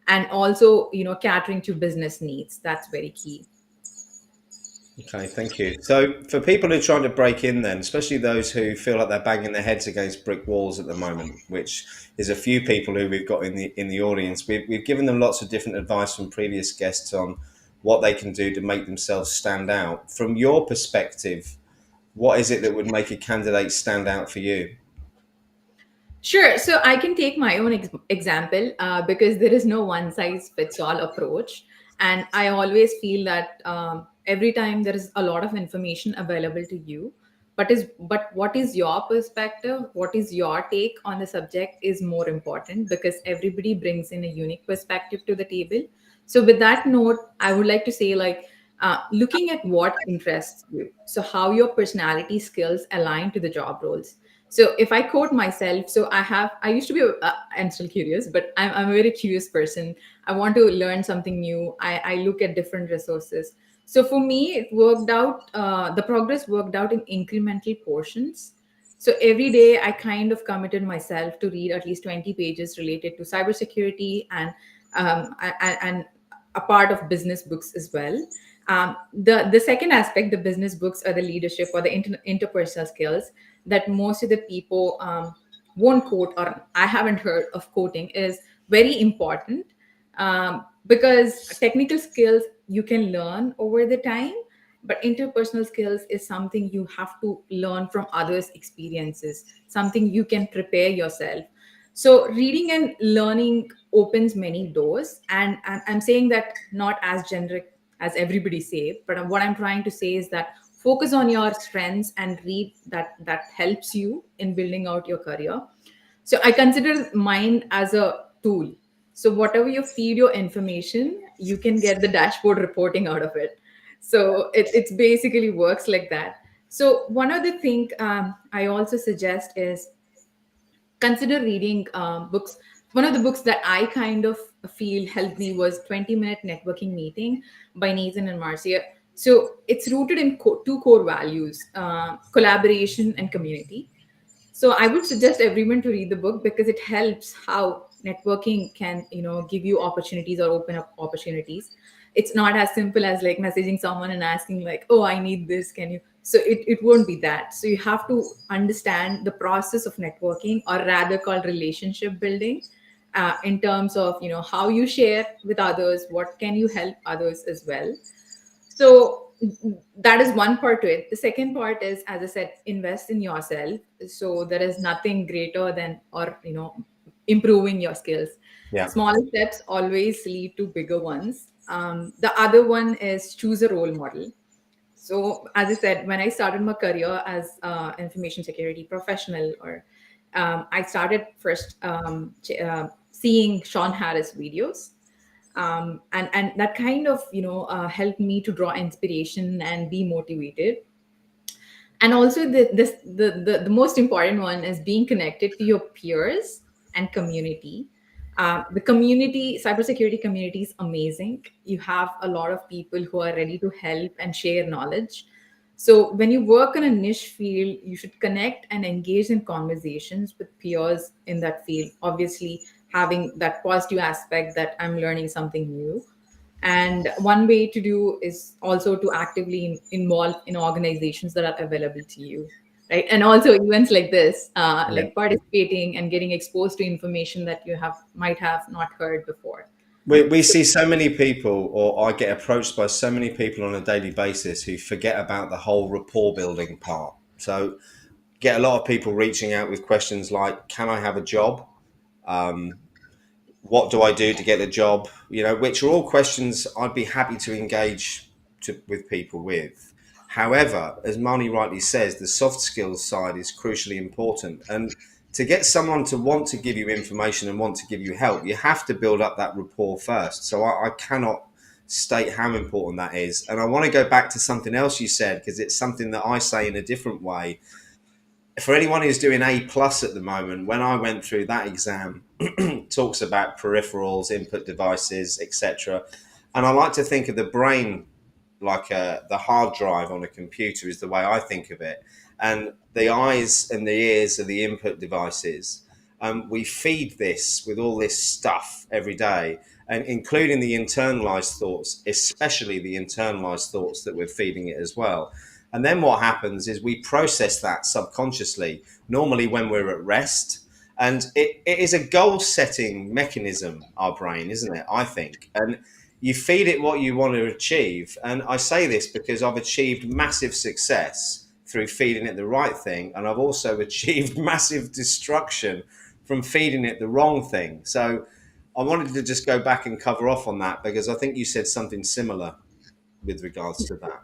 and also catering to business needs. That's very key. Okay, thank you. So for people who are trying to break in then, especially those who feel like they're banging their heads against brick walls at the moment, which is a few people who we've got in the audience, we've given them lots of different advice from previous guests on what they can do to make themselves stand out. From your perspective, what is it that would make a candidate stand out for you? Sure. So I can take my own example because there is no one size fits all approach. And I always feel that every time there is a lot of information available to you, but what is your perspective? What is your take on the subject is more important, because everybody brings in a unique perspective to the table. So with that note, I would like to say, like, looking at what interests you. So how your personality skills align to the job roles. So if I quote myself, so I used to be, I'm still curious, but I'm a very curious person. I want to learn something new. I look at different resources. So for me, it worked out, the progress worked out in incremental portions. So every day I kind of committed myself to read at least 20 pages related to cybersecurity, and a part of business books as well. The second aspect, the business books, or the leadership or the interpersonal skills that most of the people won't quote, or I haven't heard of quoting, is very important, because technical skills you can learn over the time, but interpersonal skills is something you have to learn from others' experiences, something you can prepare yourself. So reading and learning opens many doors, and I'm saying that not as generic as everybody say, but what I'm trying to say is that focus on your strengths and read that helps you in building out your career. So I consider mine as a tool. So whatever you feed your information, you can get the dashboard reporting out of it. So it's basically works like that. So one other thing I also suggest is consider reading books. One of the books that I kind of feel helped me was 20-minute networking meeting by Nathan and Marcia. So it's rooted in two core values, collaboration and community. So I would suggest everyone to read the book, because it helps how networking can, give you opportunities or open up opportunities. It's not as simple as like messaging someone and asking like, oh, I need this, can you? So it won't be that. So you have to understand the process of networking, or rather called relationship building, in terms of, how you share with others, what can you help others as well. So that is one part to it. The second part is, as I said, invest in yourself. So there is nothing greater than, or improving your skills. Yeah. Smaller steps always lead to bigger ones. The other one is choose a role model. So as I said, when I started my career as information security professional, or I started first seeing Sean Harris videos. And that kind of helped me to draw inspiration and be motivated. And also the most important one is being connected to your peers and community. The community, cybersecurity community, is amazing. You have a lot of people who are ready to help and share knowledge. So when you work in a niche field, you should connect and engage in conversations with peers in that field. Obviously, having that positive aspect that I'm learning something new. And one way to do is also to actively involve in organizations that are available to you, right? And also events like this, like participating and getting exposed to information that you might have not heard before. We see so many people, or I get approached by so many people on a daily basis who forget about the whole rapport building part. So get a lot of people reaching out with questions like, can I have a job? What do I do to get a job? Which are all questions I'd be happy to engage with people with. However, as Marnie rightly says, the soft skills side is crucially important. And to get someone to want to give you information and want to give you help, you have to build up that rapport first. So I cannot state how important that is. And I want to go back to something else you said, because it's something that I say in a different way. For anyone who's doing A+ at the moment, when I went through that exam, talks about peripherals, input devices, etc. And I like to think of the brain like the hard drive on a computer is the way I think of it. And the eyes and the ears are the input devices. We feed this with all this stuff every day, and including the internalized thoughts, especially the internalized thoughts that we're feeding it as well. And then what happens is we process that subconsciously, normally when we're at rest. And it is a goal-setting mechanism, our brain, isn't it? I think. And you feed it what you want to achieve. And I say this because I've achieved massive success through feeding it the right thing. And I've also achieved massive destruction from feeding it the wrong thing. So I wanted to just go back and cover off on that, because I think you said something similar with regards to that.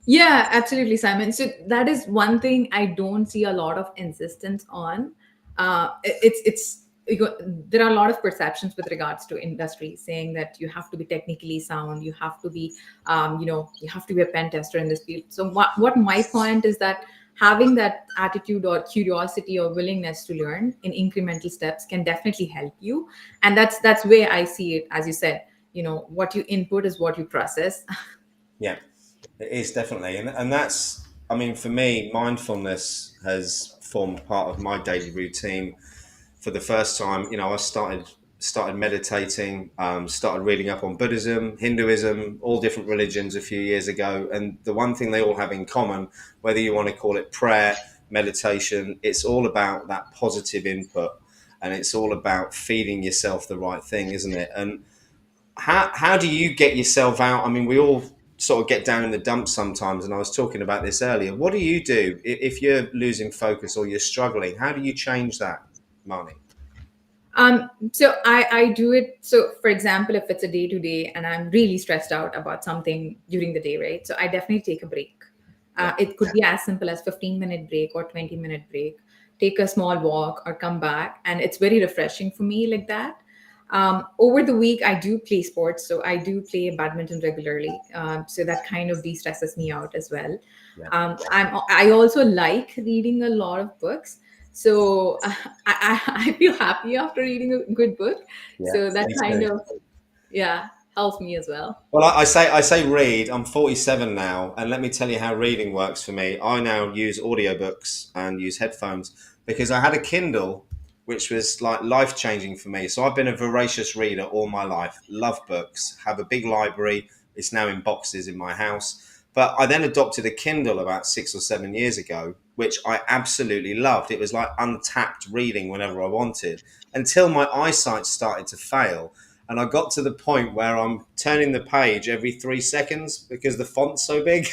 Yeah, absolutely, Simon. So that is one thing I don't see a lot of insistence on. There are a lot of perceptions with regards to industry saying that you have to be technically sound, you have to be, you have to be a pen tester in this field. So what my point is that having that attitude or curiosity or willingness to learn in incremental steps can definitely help you. And that's where I see it, as you said, what you input is what you process. Yeah. It is definitely. And that's, I mean, for me, mindfulness has formed part of my daily routine. For the first time, I started meditating, started reading up on Buddhism, Hinduism, all different religions a few years ago. And the one thing they all have in common, whether you want to call it prayer, meditation, it's all about that positive input. And it's all about feeding yourself the right thing, isn't it? And how do you get yourself out? I mean, we all sort of get down in the dumps sometimes, and I was talking about this earlier. What do you do if you're losing focus or you're struggling? How do you change that, Marnie? So I do it. So for example, if it's a day to day and I'm really stressed out about something during the day, right? So I definitely take a break. It could be as simple as 15-minute break or 20-minute break, take a small walk or come back. And it's very refreshing for me like that. Over the week, I do play sports. So I do play badminton regularly. So that kind of de-stresses me out as well. Yeah. I also like reading a lot of books. So I feel happy after reading a good book. Yeah, So that kind of, helps me as well. Well, I say read. I'm 47 now, and let me tell you how reading works for me. I now use audiobooks and use headphones because I had a Kindle, which was like life-changing for me. So I've been a voracious reader all my life, love books, have a big library. It's now in boxes in my house. But I then adopted a Kindle about 6 or 7 years ago, which I absolutely loved. It was like untapped reading whenever I wanted, until my eyesight started to fail. And I got to the point where I'm turning the page every 3 seconds because the font's so big.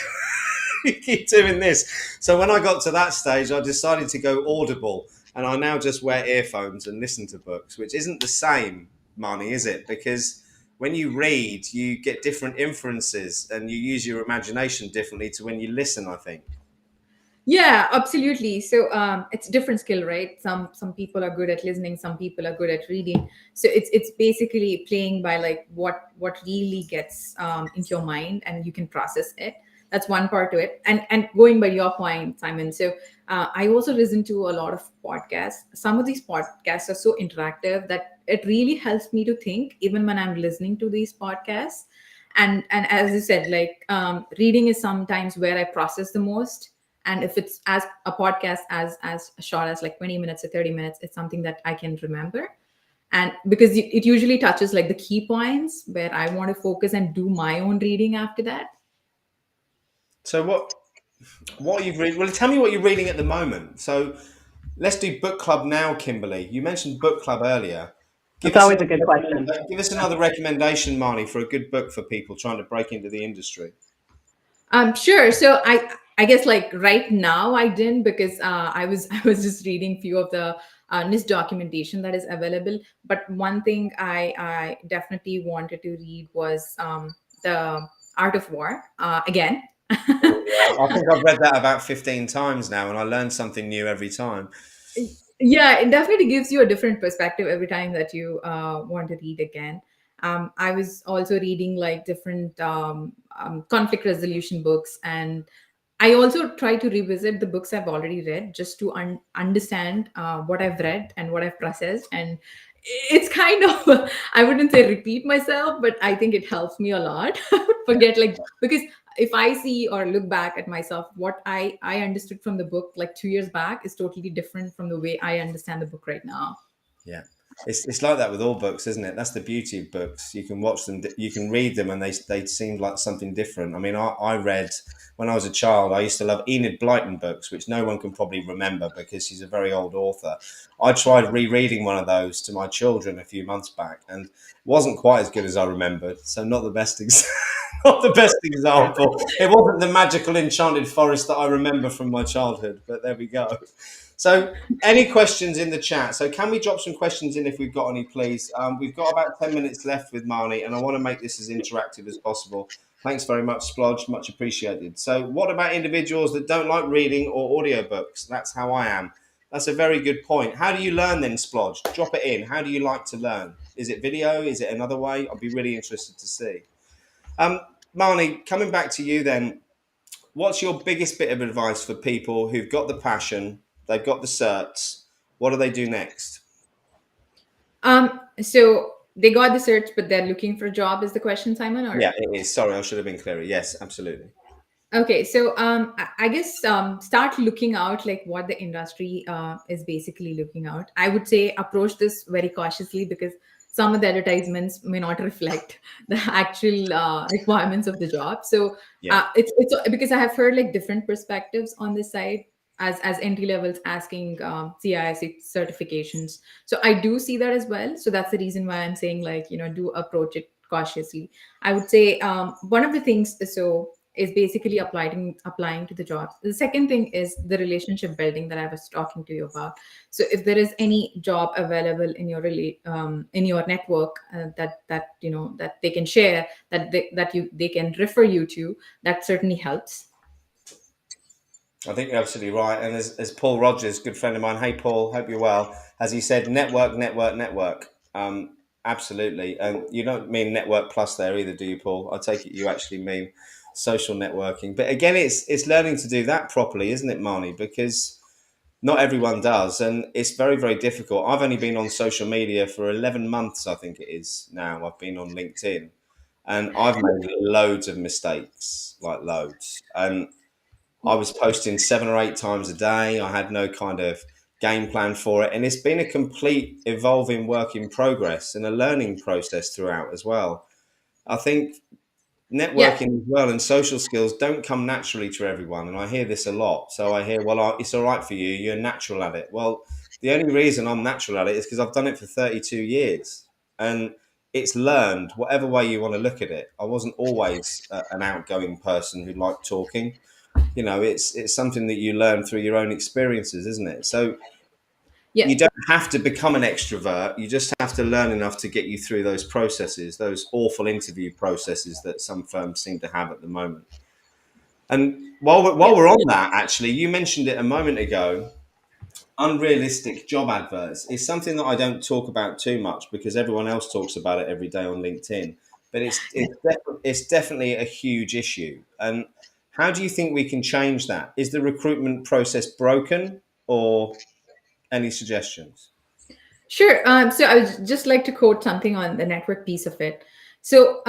You keep doing this. So when I got to that stage, I decided to go Audible. And I now just wear earphones and listen to books, which isn't the same, Marnie, is it? Because when you read, you get different inferences and you use your imagination differently to when you listen, I think. Yeah, absolutely. So it's a different skill, right? Some people are good at listening, some people are good at reading. So it's basically playing by like what really gets into your mind and you can process it. That's one part to it. And going by your point, Simon. So I also listen to a lot of podcasts. Some of these podcasts are so interactive that it really helps me to think, even when I'm listening to these podcasts. And as you said, like reading is sometimes where I process the most. And if it's as a podcast as short as like 20 minutes or 30 minutes, it's something that I can remember. And because it usually touches like the key points where I want to focus and do my own reading after that. So what are you reading? Well, tell me what you're reading at the moment. So let's do book club now, Kimberly. You mentioned book club earlier. It's always a good question. Give us another recommendation, Marnie, for a good book for people trying to break into the industry. Sure. So I guess like right now I didn't, because I was just reading few of the NIST documentation that is available. But one thing I definitely wanted to read was The Art of War again. I think I've read that about 15 times now, and I learn something new every time. Yeah, it definitely gives you a different perspective every time that you want to read again. I was also reading like different conflict resolution books, and I also try to revisit the books I've already read just to understand what I've read and what I've processed. And it's kind of, I wouldn't say repeat myself, but I think it helps me a lot. Forget, like, because if I see or look back at myself, what I understood from the book like 2 years back is totally different from the way I understand the book right now. Yeah. It's like that with all books, isn't it? That's the beauty of books. You can watch them, you can read them, and they seem like something different. I mean, I read when I was a child. I used to love Enid Blyton books, which no one can probably remember because she's a very old author. I tried rereading one of those to my children a few months back, and wasn't quite as good as I remembered. So not the best not the best example. It wasn't the magical enchanted forest that I remember from my childhood. But there we go. So, any questions in the chat? So, can we drop some questions in if we've got any, please? We've got about 10 minutes left with Marnie, and I want to make this as interactive as possible. Thanks very much, Splodge. Much appreciated. So, what about individuals that don't like reading or audiobooks? That's how I am. That's a very good point. How do you learn then, Splodge? Drop it in. How do you like to learn? Is it video? Is it another way? I'd be really interested to see. Marnie, coming back to you then, what's your biggest bit of advice for people who've got the passion, they've got the certs, what do they do next? So they got the certs, but they're looking for a job is the question, Simon? Or? Yeah, it is. Sorry, I should have been clearer. Yes, absolutely. Okay, so I guess start looking out like what the industry is basically looking out. I would say approach this very cautiously because some of the advertisements may not reflect the actual requirements of the job. So Yeah. it's because I have heard like different perspectives on this side as entry levels asking CISC certifications. So I do see that as well. So that's the reason why I'm saying like, do approach it cautiously. I would say one of the things is basically applying to the jobs. The second thing is the relationship building that I was talking to you about. So if there is any job available in your network that they can share, they can refer you to, that certainly helps. I think you're absolutely right. And as Paul Rogers, good friend of mine, hey Paul, hope you're well, as he said, network. Absolutely. And you don't mean network plus there either, do you, Paul? I take it you actually mean social networking. But again, it's learning to do that properly, isn't it, Marnie? Because not everyone does, and it's very, very difficult. I've only been on social media for 11 months, I think it is now. I've been on LinkedIn, and I've made loads of mistakes, like loads. And I was posting 7 or 8 times a day. I had no kind of game plan for it. And it's been a complete evolving work in progress and a learning process throughout as well. I think networking as well and social skills don't come naturally to everyone. And I hear this a lot. So I hear, well, it's all right for you. You're natural at it. Well, the only reason I'm natural at it is because I've done it for 32 years. And it's learned, whatever way you want to look at it. I wasn't always an outgoing person who liked talking. It's something that you learn through your own experiences, isn't it? So you don't have to become an extrovert. You just have to learn enough to get you through those processes, those awful interview processes that some firms seem to have at the moment. And while we're on that, actually, you mentioned it a moment ago, unrealistic job adverts is something that I don't talk about too much because everyone else talks about it every day on LinkedIn. But it's definitely a huge issue. And how do you think we can change that? Is the recruitment process broken, or any suggestions? Sure. So I would just like to quote something on the network piece of it. So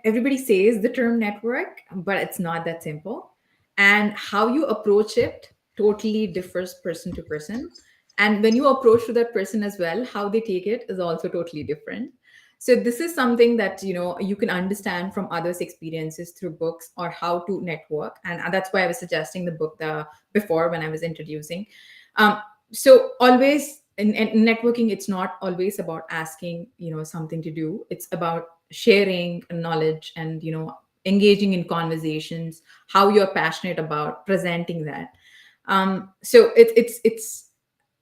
everybody says the term network, but it's not that simple. And how you approach it totally differs person to person. And when you approach to that person as well, how they take it is also totally different. So this is something that you can understand from others' experiences through books or how to network. And that's why I was suggesting the book before when I was introducing. So always in networking, it's not always about asking something to do. It's about sharing knowledge and engaging in conversations, how you're passionate about presenting that. So it's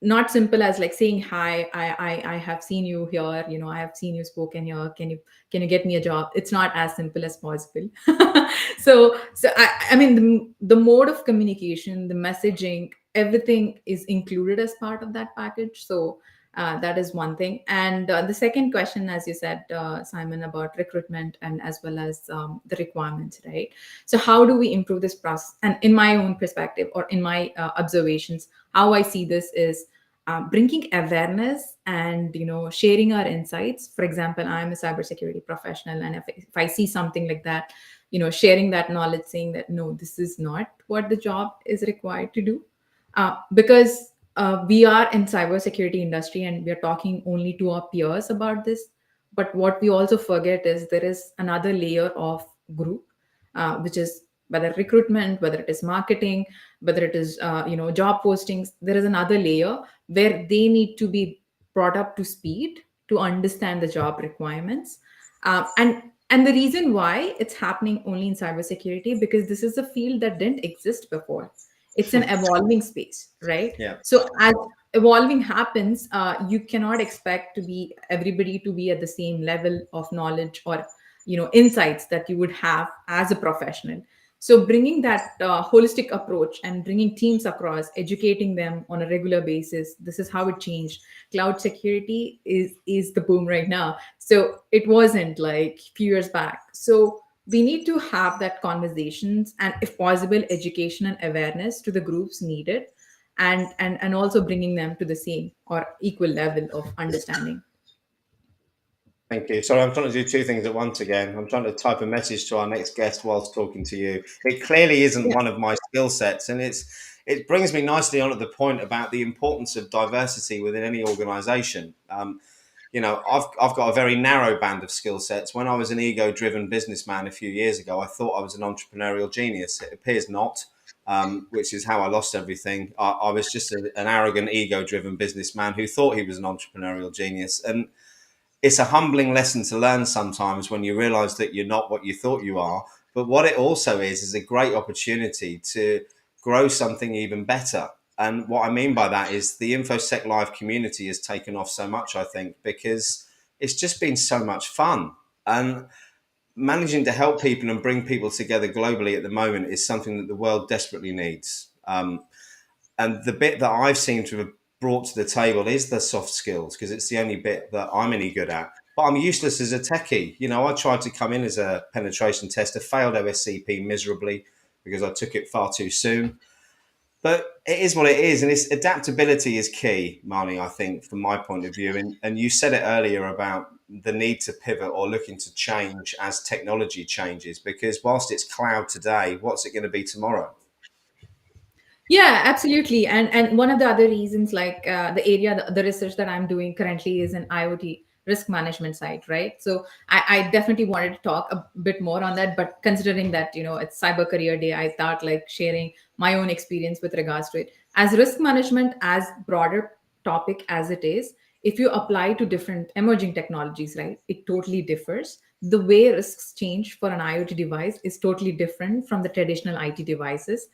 not simple as like saying hi, I have seen you here, I have seen you spoken here, can you get me a job? It's not as simple as possible. so I mean the mode of communication, the messaging everything is included as part of that package. So that is one thing. And the second question, as you said, Simon, about recruitment and as well as the requirements, right? So how do we improve this process? And in my own perspective or in my observations, how I see this is bringing awareness and sharing our insights. For example, I'm a cybersecurity professional, and if I see something like that, sharing that knowledge, saying that no, this is not what the job is required to do, because we are in cybersecurity industry and we are talking only to our peers about this. But what we also forget is there is another layer of group, which is whether recruitment, whether it is marketing, whether it is job postings. There is another layer where they need to be brought up to speed to understand the job requirements. And the reason why it's happening only in cybersecurity, because this is a field that didn't exist before. It's an evolving space, right? Yeah. So as evolving happens, you cannot expect everybody to be at the same level of knowledge or insights that you would have as a professional. So bringing that holistic approach and bringing teams across, educating them on a regular basis, this is how it changed. Cloud security is the boom right now. So it wasn't like a few years back. So we need to have that conversations and, if possible, education and awareness to the groups needed, and also bringing them to the same or equal level of understanding. Thank you. Sorry, I'm trying to do two things at once again. I'm trying to type a message to our next guest whilst talking to you. It clearly isn't one of my skill sets, and it brings me nicely on at the point about the importance of diversity within any organisation. I've got a very narrow band of skill sets. When I was an ego-driven businessman a few years ago, I thought I was an entrepreneurial genius. It appears not, which is how I lost everything. I was just an arrogant, ego-driven businessman who thought he was an entrepreneurial genius. And it's a humbling lesson to learn sometimes when you realize that you're not what you thought you are. But what it also is a great opportunity to grow something even better. And what I mean by that is the InfoSec Live community has taken off so much, I think, because it's just been so much fun. And managing to help people and bring people together globally at the moment is something that the world desperately needs. And the bit that I've seemed to have brought to the table is the soft skills, because it's the only bit that I'm any good at. But I'm useless as a techie. I tried to come in as a penetration tester, failed OSCP miserably because I took it far too soon. But it is what it is, and it's adaptability is key, Marnie, I think, from my point of view. And you said it earlier about the need to pivot or looking to change as technology changes, because whilst it's cloud today, what's it going to be tomorrow? Yeah, absolutely. And one of the other reasons, like the research that I'm doing currently is in IoT risk management side, right? So I definitely wanted to talk a bit more on that, but considering that, it's Cyber Career Day, I thought like sharing my own experience with regards to it. As risk management, as broader topic as it is, if you apply to different emerging technologies, right, it totally differs. The way risks change for an IoT device is totally different from the traditional IT devices.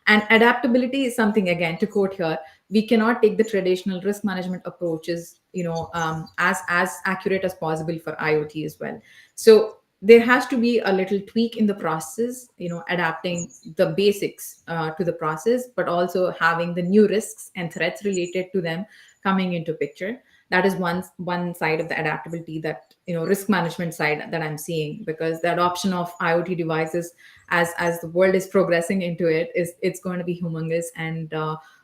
And adaptability is something, again, to quote here, we cannot take the traditional risk management approaches, as accurate as possible for IoT as well. So there has to be a little tweak in the process, adapting the basics to the process, but also having the new risks and threats related to them coming into picture. That is one side of the adaptability that, risk management side that I'm seeing, because the adoption of IoT devices as the world is progressing into it's going to be humongous, and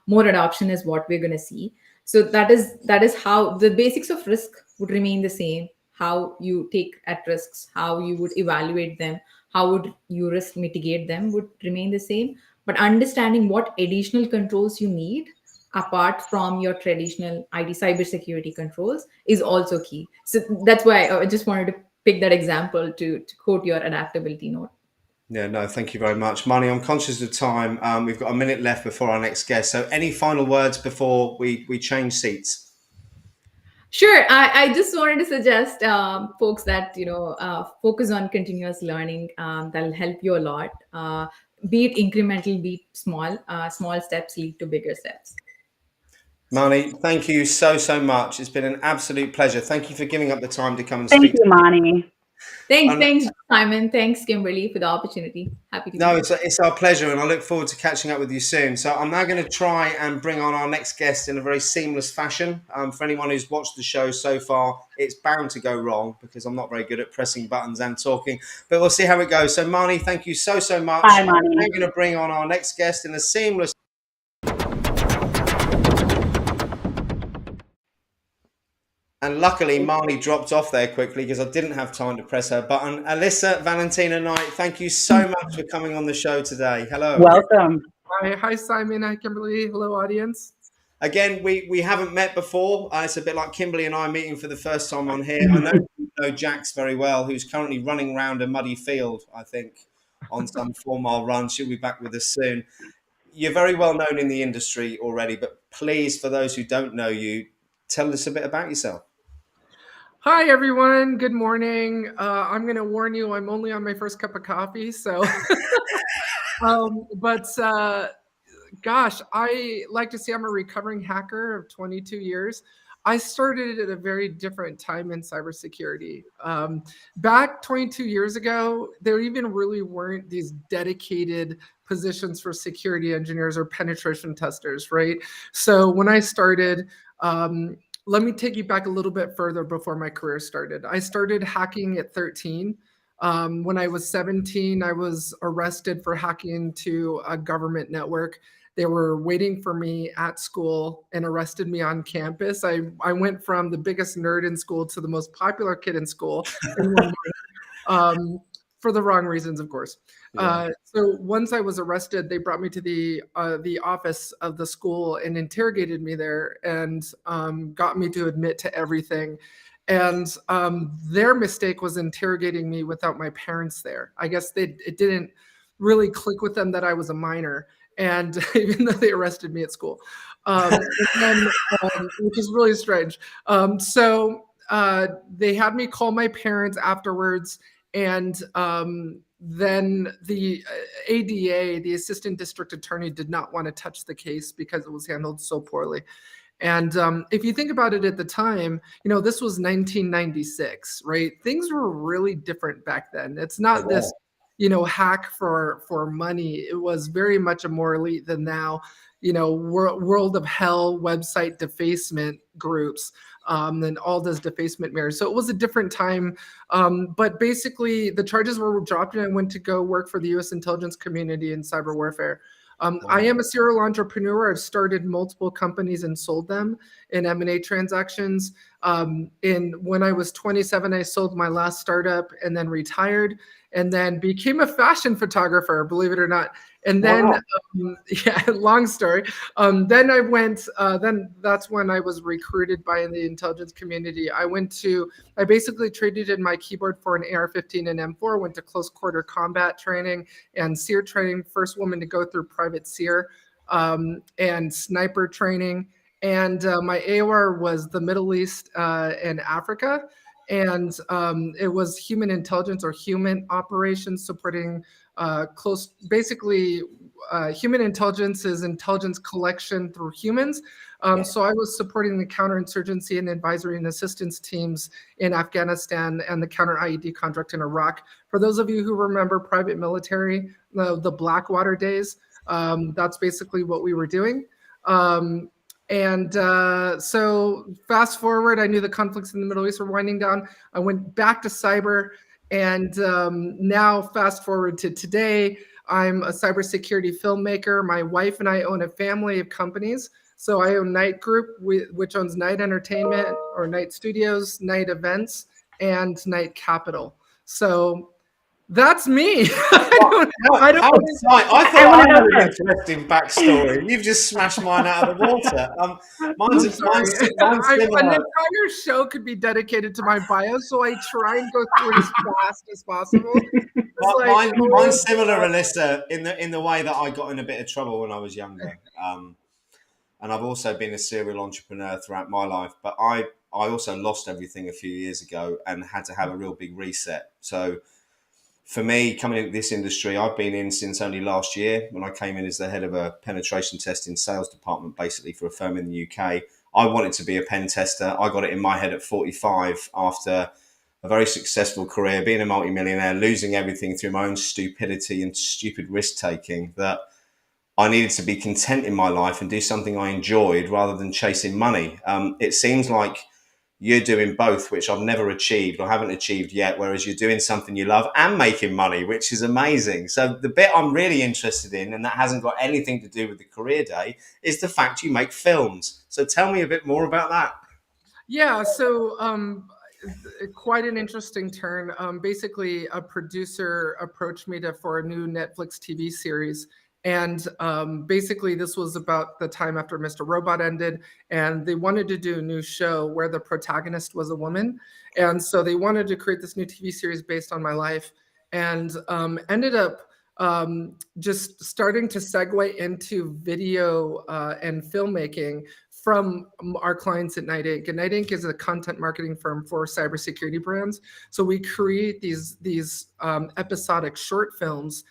more adoption is what we're going to see. So that is how the basics of risk would remain the same. How you take at risks, how you would evaluate them, how would you risk mitigate them would remain the same. But understanding what additional controls you need apart from your traditional IT cybersecurity controls is also key. So that's why I just wanted to pick that example to quote your adaptability note. Yeah, no, thank you very much. Marnie, I'm conscious of time. We've got a minute left before our next guest. So any final words before we change seats? Sure. I just wanted to suggest folks that, focus on continuous learning. That'll help you a lot. Be it incremental, be it small. Small steps lead to bigger steps. Marnie, thank you so much. It's been an absolute pleasure. Thank you for giving up the time to come and Thank speak. you, Mani. Thanks, Simon. Thanks, Kimberly, for the opportunity. Happy to be No, here. it's our pleasure, and I look forward to catching up with you soon. So I'm now going to try and bring on our next guest in a very seamless fashion. For anyone who's watched the show so far, it's bound to go wrong because I'm not very good at pressing buttons and talking, but we'll see how it goes. So Marnie, thank you so much. Hi, Marnie. I'm going to bring on our next guest in a seamless. And luckily, Marnie dropped off there quickly because I didn't have time to press her button. Alyssa, Valentina Knight, thank you so much for coming on the show today. Hello. Welcome. Hi, Simon. Hi, Kimberly. Hello, audience. Again, we haven't met before. It's a bit like Kimberly and I meeting for the first time on here. I know you know Jax very well, who's currently running around a muddy field, I think, on some 4-mile run. She'll be back with us soon. You're very well known in the industry already, but please, for those who don't know you, tell us a bit about yourself. Hi, everyone. Good morning. I'm going to warn you, I'm only on my first cup of coffee. So, gosh, I like to say I'm a recovering hacker of 22 years. I started at a very different time in cybersecurity. Back 22 years ago, there even really weren't these dedicated positions for security engineers or penetration testers, right? So when I started, let me take you back a little bit further before my career started. I started hacking at 13. When I was 17, I was arrested for hacking into a government network. They were waiting for me at school and arrested me on campus. I went from the biggest nerd in school to the most popular kid in school in 1 month, for the wrong reasons, of course. Yeah. So once I was arrested, they brought me to the office of the school and interrogated me there and got me to admit to everything. And their mistake was interrogating me without my parents there. I guess it didn't really click with them that I was a minor, and even though they arrested me at school, which is really strange. So they had me call my parents afterwards, and then the ADA, the assistant district attorney, did not want to touch the case because it was handled so poorly. And if you think about it at the time, this was 1996, right? Things were really different back then. It's not this, hack for money. It was very much a more elite than now, world of hell website defacement groups, and all those defacement mirrors. So it was a different time. But basically the charges were dropped and I went to go work for the US intelligence community in cyber warfare. I am a serial entrepreneur. I've started multiple companies and sold them in M&A transactions. When I was 27, I sold my last startup and then retired and then became a fashion photographer, believe it or not. And then, long story. Then I went, then that's when I was recruited by the intelligence community. I basically traded in my keyboard for an AR-15 and M4, went to close quarter combat training and SEER training, first woman to go through private SEER, and sniper training. And my AOR was the Middle East and Africa. And it was human intelligence or human operations supporting human intelligence is intelligence collection through humans. So I was supporting the counterinsurgency and advisory and assistance teams in Afghanistan and the counter IED contract in Iraq. For those of you who remember private military, the Blackwater days, that's basically what we were doing. So fast forward, I knew the conflicts in the Middle East were winding down. I went back to cyber, and now fast forward to today, I'm a cybersecurity filmmaker. My wife and I own a family of companies. So I own Knight Group, which owns Knight Entertainment or Knight Studios, Knight Events, and Knight Capital. So that's me. I thought I had an interesting backstory. You've just smashed mine out of the water. Mine's similar. An entire show could be dedicated to my bio, so I try and go through it as fast as possible. Mine's similar, Alyssa, in the way that I got in a bit of trouble when I was younger. And I've also been a serial entrepreneur throughout my life, but I also lost everything a few years ago and had to have a real big reset. So for me, coming into this industry, I've been in since only last year when I came in as the head of a penetration testing sales department, basically for a firm in the UK. I wanted to be a pen tester. I got it in my head at 45 after a very successful career, being a multimillionaire, losing everything through my own stupidity and stupid risk taking, that I needed to be content in my life and do something I enjoyed rather than chasing money. It seems like you're doing both, which I've never achieved or haven't achieved yet, whereas you're doing something you love and making money, which is amazing. So the bit I'm really interested in, and that hasn't got anything to do with the career day, is the fact you make films. So tell me a bit more about that. Yeah, so quite an interesting turn. Basically, a producer approached me for a new Netflix TV series. And basically, this was about the time after Mr. Robot ended, and they wanted to do a new show where the protagonist was a woman. And so they wanted to create this new TV series based on my life, and ended up just starting to segue into video and filmmaking from our clients at Knight Inc. And Knight Inc. is a content marketing firm for cybersecurity brands. So we create these episodic short films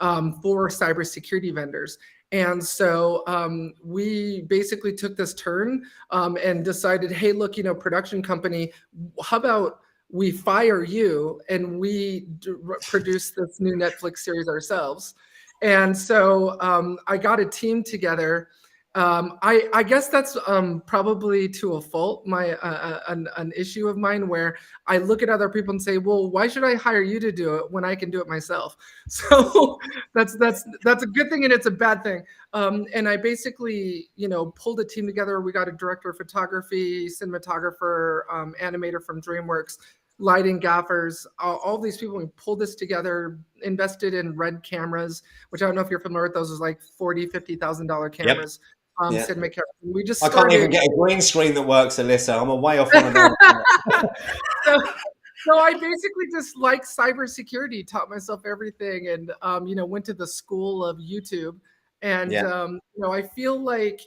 for cybersecurity vendors. And so we basically took this turn and decided, hey, look, production company, how about we fire you and we produce this new Netflix series ourselves? And so I got a team together. I guess that's probably to a fault, an issue of mine, where I look at other people and say, well, why should I hire you to do it when I can do it myself? So that's a good thing and it's a bad thing. And I basically, pulled a team together. We got a director of photography, cinematographer, animator from DreamWorks, lighting gaffers, all these people. We pulled this together, invested in Red cameras, which I don't know if you're familiar with those, is like $40,000-$50,000 cameras. Yep. We just I can't even get a green screen that works, Alyssa. I'm a way off on So I basically just like cybersecurity, taught myself everything, and went to the school of YouTube. And I feel like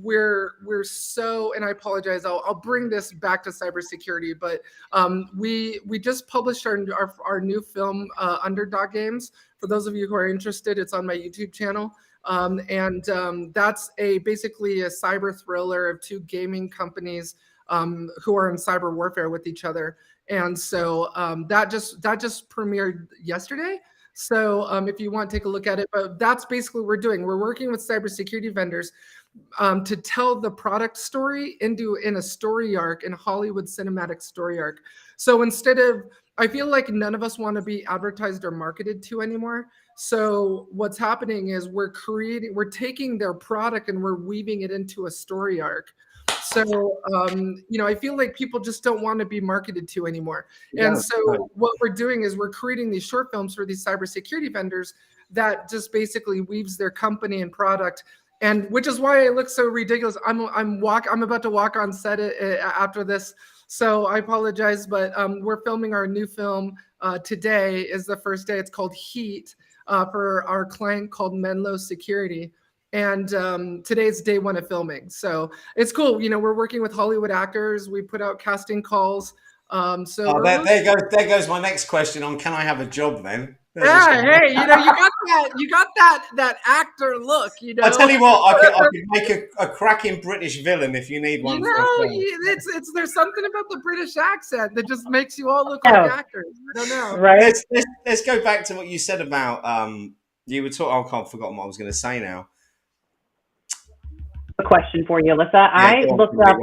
we're so, and I apologize, I'll bring this back to cybersecurity, but we just published our new film, Underdog Games. For those of you who are interested, it's on my YouTube channel. That's basically a cyber thriller of two gaming companies who are in cyber warfare with each other. And so that just premiered yesterday. So if you want to take a look at it, but that's basically what we're doing. We're working with cybersecurity vendors to tell the product story in a story arc, in Hollywood cinematic story arc. So instead of, I feel like none of us want to be advertised or marketed to anymore. So what's happening is we're taking their product and we're weaving it into a story arc. So, I feel like people just don't want to be marketed to anymore. And so what we're doing is we're creating these short films for these cybersecurity vendors that just basically weaves their company and product. And which is why I look so ridiculous. I'm about to walk on set after this. So I apologize, but we're filming our new film. Today is the first day. It's called Heat for our client called Menlo Security. And today's day one of filming. So it's cool. We're working with Hollywood actors. We put out casting calls. There goes my next question on, can I have a job then? Hey, you got that actor look. I tell you what, I could make a cracking British villain if you need one. There's something about the British accent that just makes you all look like actors. I don't know. Right. Let's go back to what you said about you were talking. I've forgotten what I was going to say now. A question for you, Alyssa. I looked up.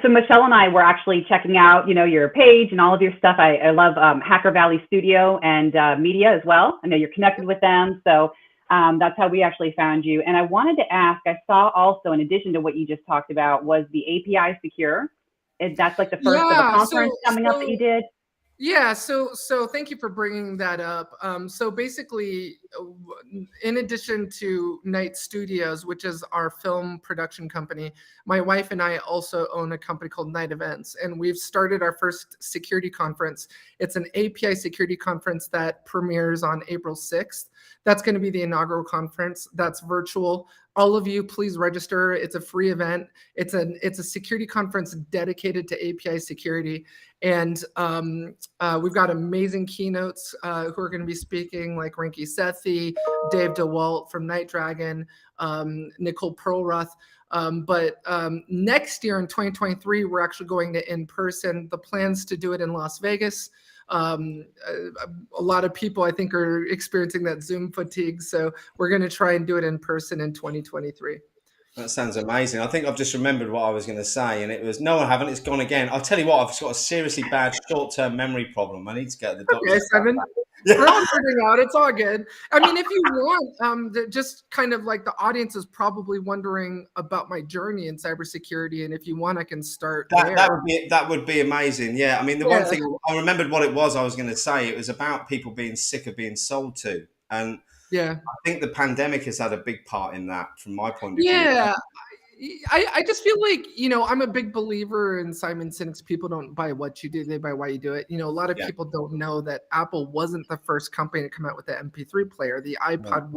So Michelle and I were actually checking out, your page and all of your stuff. I love Hacker Valley Studio and media as well. I know you're connected with them, so that's how we actually found you. And I wanted to ask. I saw also, in addition to what you just talked about, was the API Secure. That's like the first of a conference coming up that you did. Yeah, so thank you for bringing that up. So basically, in addition to Knight Studios, which is our film production company, my wife and I also own a company called Knight Events, and we've started our first security conference. It's an API security conference that premieres on April 6th. That's going to be the inaugural conference. That's virtual. all of you, please register. It's a free event. It's a security conference dedicated to API security. And we've got amazing keynotes who are going to be speaking, like Rinky Sethi, Dave DeWalt from Night Dragon, Nicole Perlroth. But next year in 2023, we're actually going to in-person. The plans to do it in Las Vegas. A lot of people, I think, are experiencing that Zoom fatigue. So we're going to try and do it in person in 2023. That sounds amazing. I think I've just remembered what I was going to say, and it was, no, I haven't. It's gone again. I'll tell you what, I've got a seriously bad short-term memory problem. I need to go to the doctor. Okay, Simon. We're all figuring out. It's all good. I mean, if you want, just kind of like the audience is probably wondering about my journey in cybersecurity, and if you want, I can start there. That would be amazing. Yeah, I mean, the one thing I remembered what it was I was going to say. It was about people being sick of being sold to, and yeah, I think the pandemic has had a big part in that, from my point of view. Yeah. I just feel like, I'm a big believer in Simon Sinek's people don't buy what you do, they buy why you do it. A lot of people don't know that Apple wasn't the first company to come out with the MP3 player. The iPod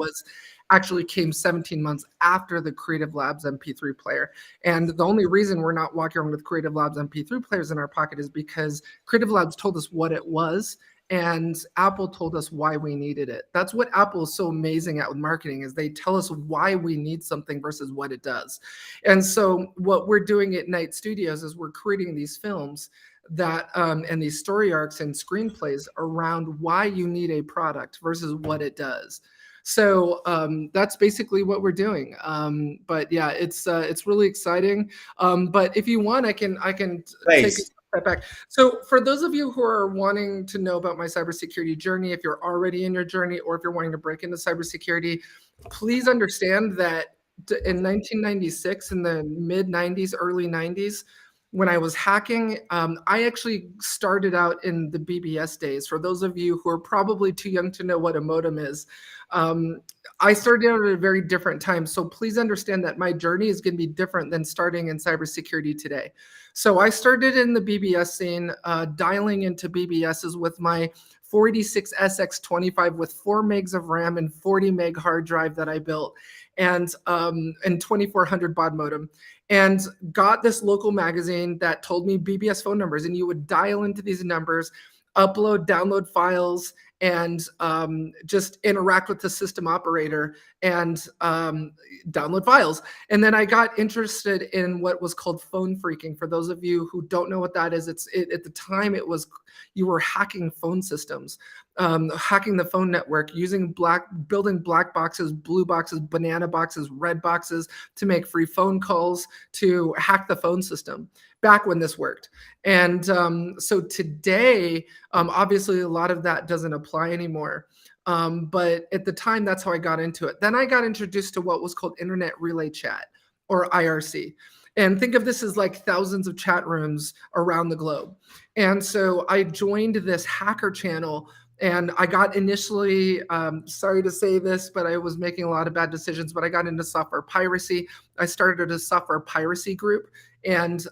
came 17 months after the Creative Labs MP3 player. And the only reason we're not walking around with Creative Labs MP3 players in our pocket is because Creative Labs told us what it was, and Apple told us why we needed it. That's what Apple is so amazing at with marketing, is they tell us why we need something versus what it does. And so what we're doing at Knight Studios is we're creating these films that and these story arcs and screenplays around why you need a product versus what it does. So that's basically what we're doing. But yeah, it's really exciting. But if you want, I can take a step back. So for those of you who are wanting to know about my cybersecurity journey, if you're already in your journey or if you're wanting to break into cybersecurity, please understand that in 1996, in the mid 90s, early 90s, when I was hacking, I actually started out in the BBS days. For those of you who are probably too young to know what a modem is, I started out at a very different time. So please understand that my journey is going to be different than starting in cybersecurity today. So I started in the BBS scene, dialing into BBSs with my 486 SX25 with 4 megs of RAM and 40 meg hard drive that I built, and 2400 baud modem, and got this local magazine that told me BBS phone numbers, and you would dial into these numbers, upload, download files, and just interact with the system operator and download files. And then I got interested in what was called phone phreaking. For those of you who don't know what that is, at the time you were hacking phone systems, hacking the phone network, building black boxes, blue boxes, banana boxes, red boxes to make free phone calls, to hack the phone system back when this worked. And so today, obviously a lot of that doesn't apply anymore. But at the time, that's how I got into it. Then I got introduced to what was called Internet Relay Chat, or IRC. And think of this as like thousands of chat rooms around the globe. And so I joined this hacker channel, and I got initially, sorry to say this, but I was making a lot of bad decisions, but I got into software piracy. I started a software piracy group, and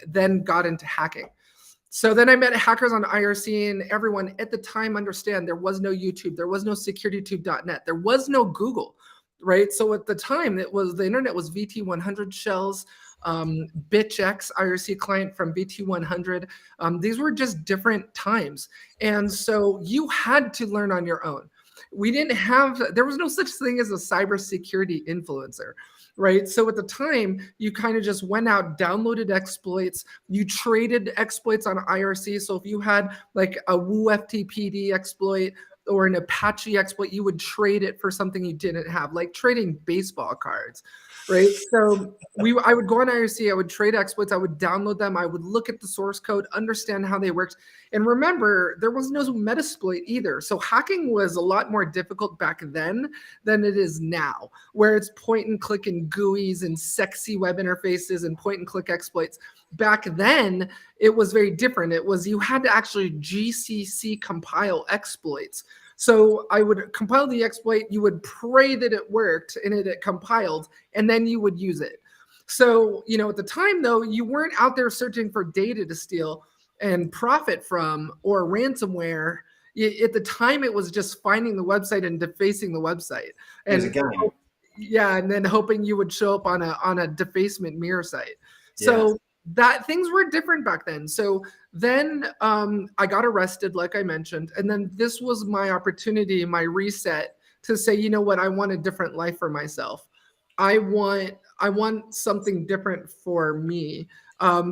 then got into hacking. So then I met hackers on IRC, and everyone at the time understand there was no YouTube, there was no securitytube.net, there was no Google, right? So at the time, the internet was VT100 shells, BitchX IRC client from VT100. These were just different times. And so you had to learn on your own. There was no such thing as a cybersecurity influencer, right? So at the time, you kind of just went out, downloaded exploits, you traded exploits on IRC. So if you had like a Woo FTPD exploit or an Apache exploit, you would trade it for something you didn't have, like trading baseball cards, right? So I would go on IRC, I would trade exploits, I would download them, I would look at the source code, understand how they worked. And remember, there was no Metasploit either. So hacking was a lot more difficult back then than it is now, where it's point and click and GUIs and sexy web interfaces and point and click exploits. Back then, it was very different. You had to actually GCC compile exploits. So I would compile the exploit, you would pray that it worked and it compiled, and then you would use it. So, at the time though, you weren't out there searching for data to steal and profit from or ransomware. At the time, it was just finding the website and defacing the website. And it was a game. yeah, and then hoping you would show up on a defacement mirror site. So that things were different back then. So then I got arrested, like I mentioned, and then this was my opportunity, my reset to say, you know what, I want a different life for myself. I want something different for me.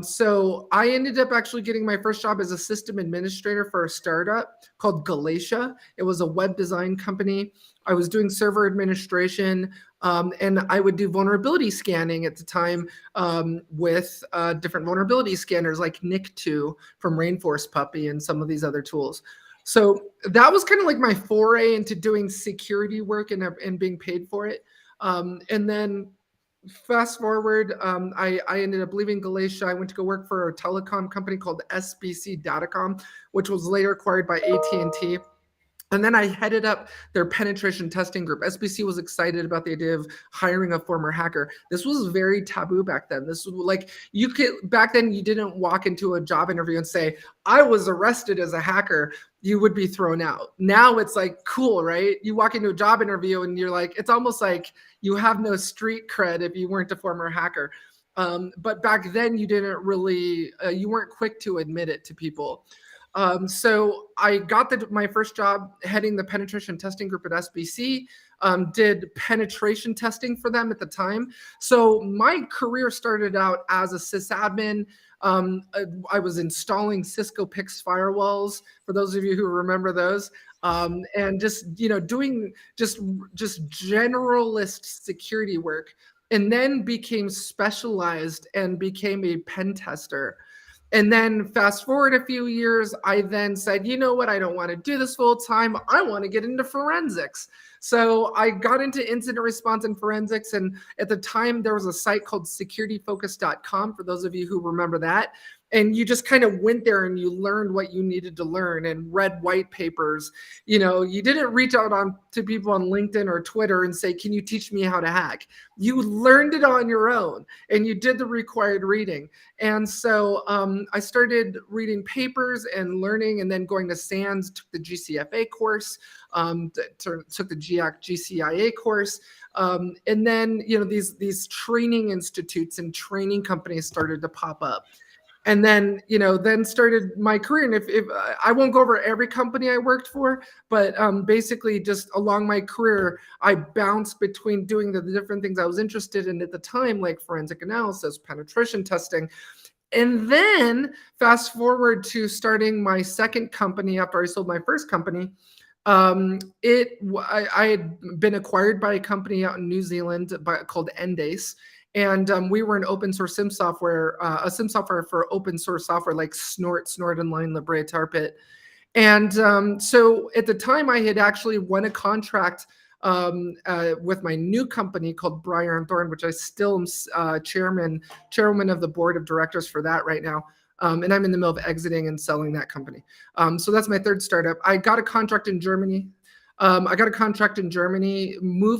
So I ended up actually getting my first job as a system administrator for a startup called Galatia. It was a web design company. I was doing server administration, and I would do vulnerability scanning at the time with different vulnerability scanners like Nick2 from Rainforest Puppy and some of these other tools. So that was kind of like my foray into doing security work and being paid for it. And then fast forward, I ended up leaving Galatia. I went to go work for a telecom company called SBC Datacom, which was later acquired by AT&T. And then I headed up their penetration testing group. SBC was excited about the idea of hiring a former hacker. This was very taboo back then. This was like, back then you didn't walk into a job interview and say, I was arrested as a hacker. You would be thrown out. Now it's like, cool, right? You walk into a job interview and you're like, it's almost like you have no street cred if you weren't a former hacker. But back then you didn't really, you weren't quick to admit it to people. So I got my first job heading the penetration testing group at SBC, did penetration testing for them at the time. So my career started out as a sysadmin. I was installing Cisco PIX firewalls, for those of you who remember those, and just, you know, doing just generalist security work, and then became specialized and became a pen tester. And then fast forward a few years, I then said, you know what, I don't want to do this full time. I want to get into forensics. So I got into incident response and forensics. And at the time, there was a site called securityfocus.com, for those of you who remember that. And you just kind of went there and you learned what you needed to learn and read white papers. You know, you didn't reach out to people on LinkedIn or Twitter and say, can you teach me how to hack? You learned it on your own and you did the required reading. And so I started reading papers and learning, and then going to SANS, took the GCFA course, took the GCIA course. And then, you know, these training institutes and training companies started to pop up. And then, you know, then started my career. And if I won't go over every company I worked for, but basically just along my career, I bounced between doing the different things I was interested in at the time, like forensic analysis, penetration testing. And then fast forward to starting my second company after I sold my first company. I had been acquired by a company out in New Zealand called Endace. And we were an open source SIM software, a SIM software for open source software like Snort, Inline, Libre, Tarpit. And so at the time, I had actually won a contract with my new company called Briar and Thorn, which I still am chairman of the board of directors for that right now. And I'm in the middle of exiting and selling that company. So that's my third startup. I got a contract in Germany. Moved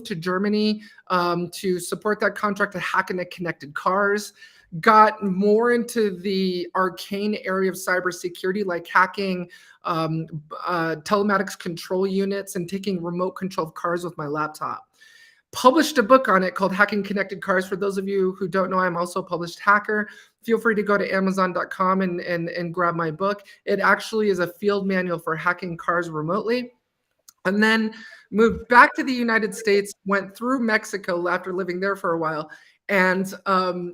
to Germany to support that contract to hack into connected cars, got more into the arcane area of cybersecurity, like hacking telematics control units and taking remote control of cars with my laptop. Published a book on it called Hacking Connected Cars. For those of you who don't know, I'm also a published hacker. Feel free to go to Amazon.com and grab my book. It actually is a field manual for hacking cars remotely. And then moved back to the United States, went through Mexico after living there for a while, and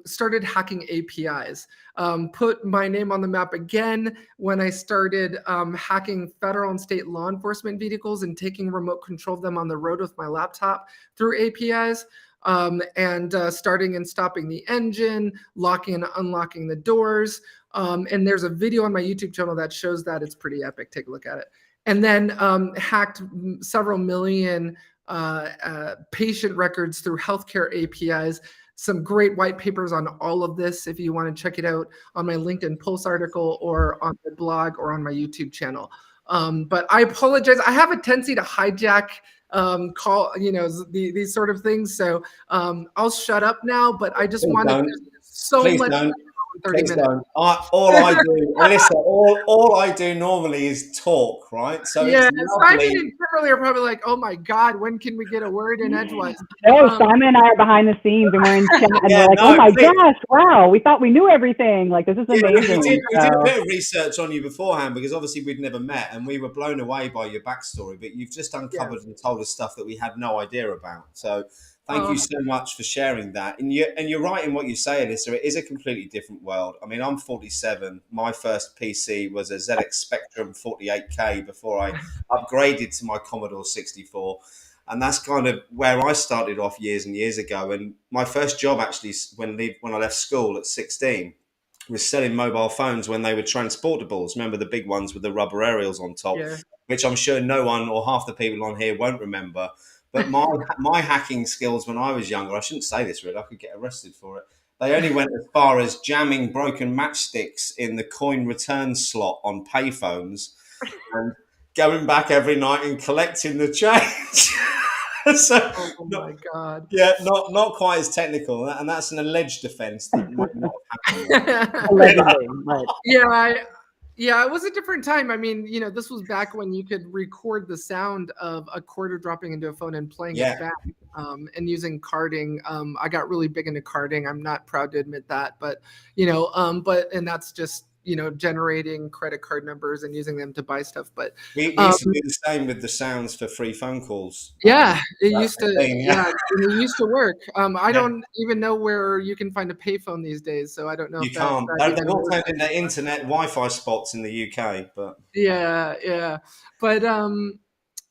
started hacking APIs. Put my name on the map again when I started hacking federal and state law enforcement vehicles and taking remote control of them on the road with my laptop through APIs. And starting and stopping the engine, locking and unlocking the doors. And there's a video on my YouTube channel that shows that. It's pretty epic. Take a look at it. And then hacked several million patient records through healthcare APIs. Some great white papers on all of this if you want to check it out on my LinkedIn Pulse article or on the blog or on my YouTube channel. But I apologize. I have a tendency to hijack these sort of things. So I'll shut up now, but I just wanted, there's so much in 30 Please minutes. don't. All I do, Alyssa, all I do normally is talk, right? So Yeah, it's Simon lovely. and Kimberly are probably like, oh my God, when can we get a word in edgewise? No, Simon and I are behind the scenes and we're in chat and Yeah, we're like, no, oh my please. gosh, wow, we thought we knew everything. Like, this is Yeah, amazing. we did a bit of research on you beforehand because obviously we'd never met and we were blown away by your backstory. But you've just uncovered and told us stuff that we had no idea about. So thank you so much for sharing that. And you're right in what you say, Alyssa. It is a completely different world. I mean, I'm 47. My first PC was a ZX Spectrum 48K before I upgraded to my Commodore 64. And that's kind of where I started off years and years ago. And my first job actually, when I left school at 16, was selling mobile phones when they were transportables. Remember the big ones with the rubber aerials on top, which I'm sure no one or half the people on here won't remember. But my hacking skills when I was younger, I shouldn't say this really, I could get arrested for it. They only went as far as jamming broken matchsticks in the coin return slot on payphones and going back every night and collecting the change. So, oh my God. Yeah, not quite as technical, and that's an alleged offence that might not have happened. Allegedly, right. Yeah, it was a different time. I mean, this was back when you could record the sound of a quarter dropping into a phone and playing it back, and using carding. I got really big into carding. I'm not proud to admit that, but and that's just generating credit card numbers and using them to buy stuff. But we used to do the same with the sounds for free phone calls. Yeah, it used to. It used to work. I don't even know where you can find a payphone these days, so I don't know. You if can't. that They're all turned into internet Wi-Fi spots in the UK, but yeah. But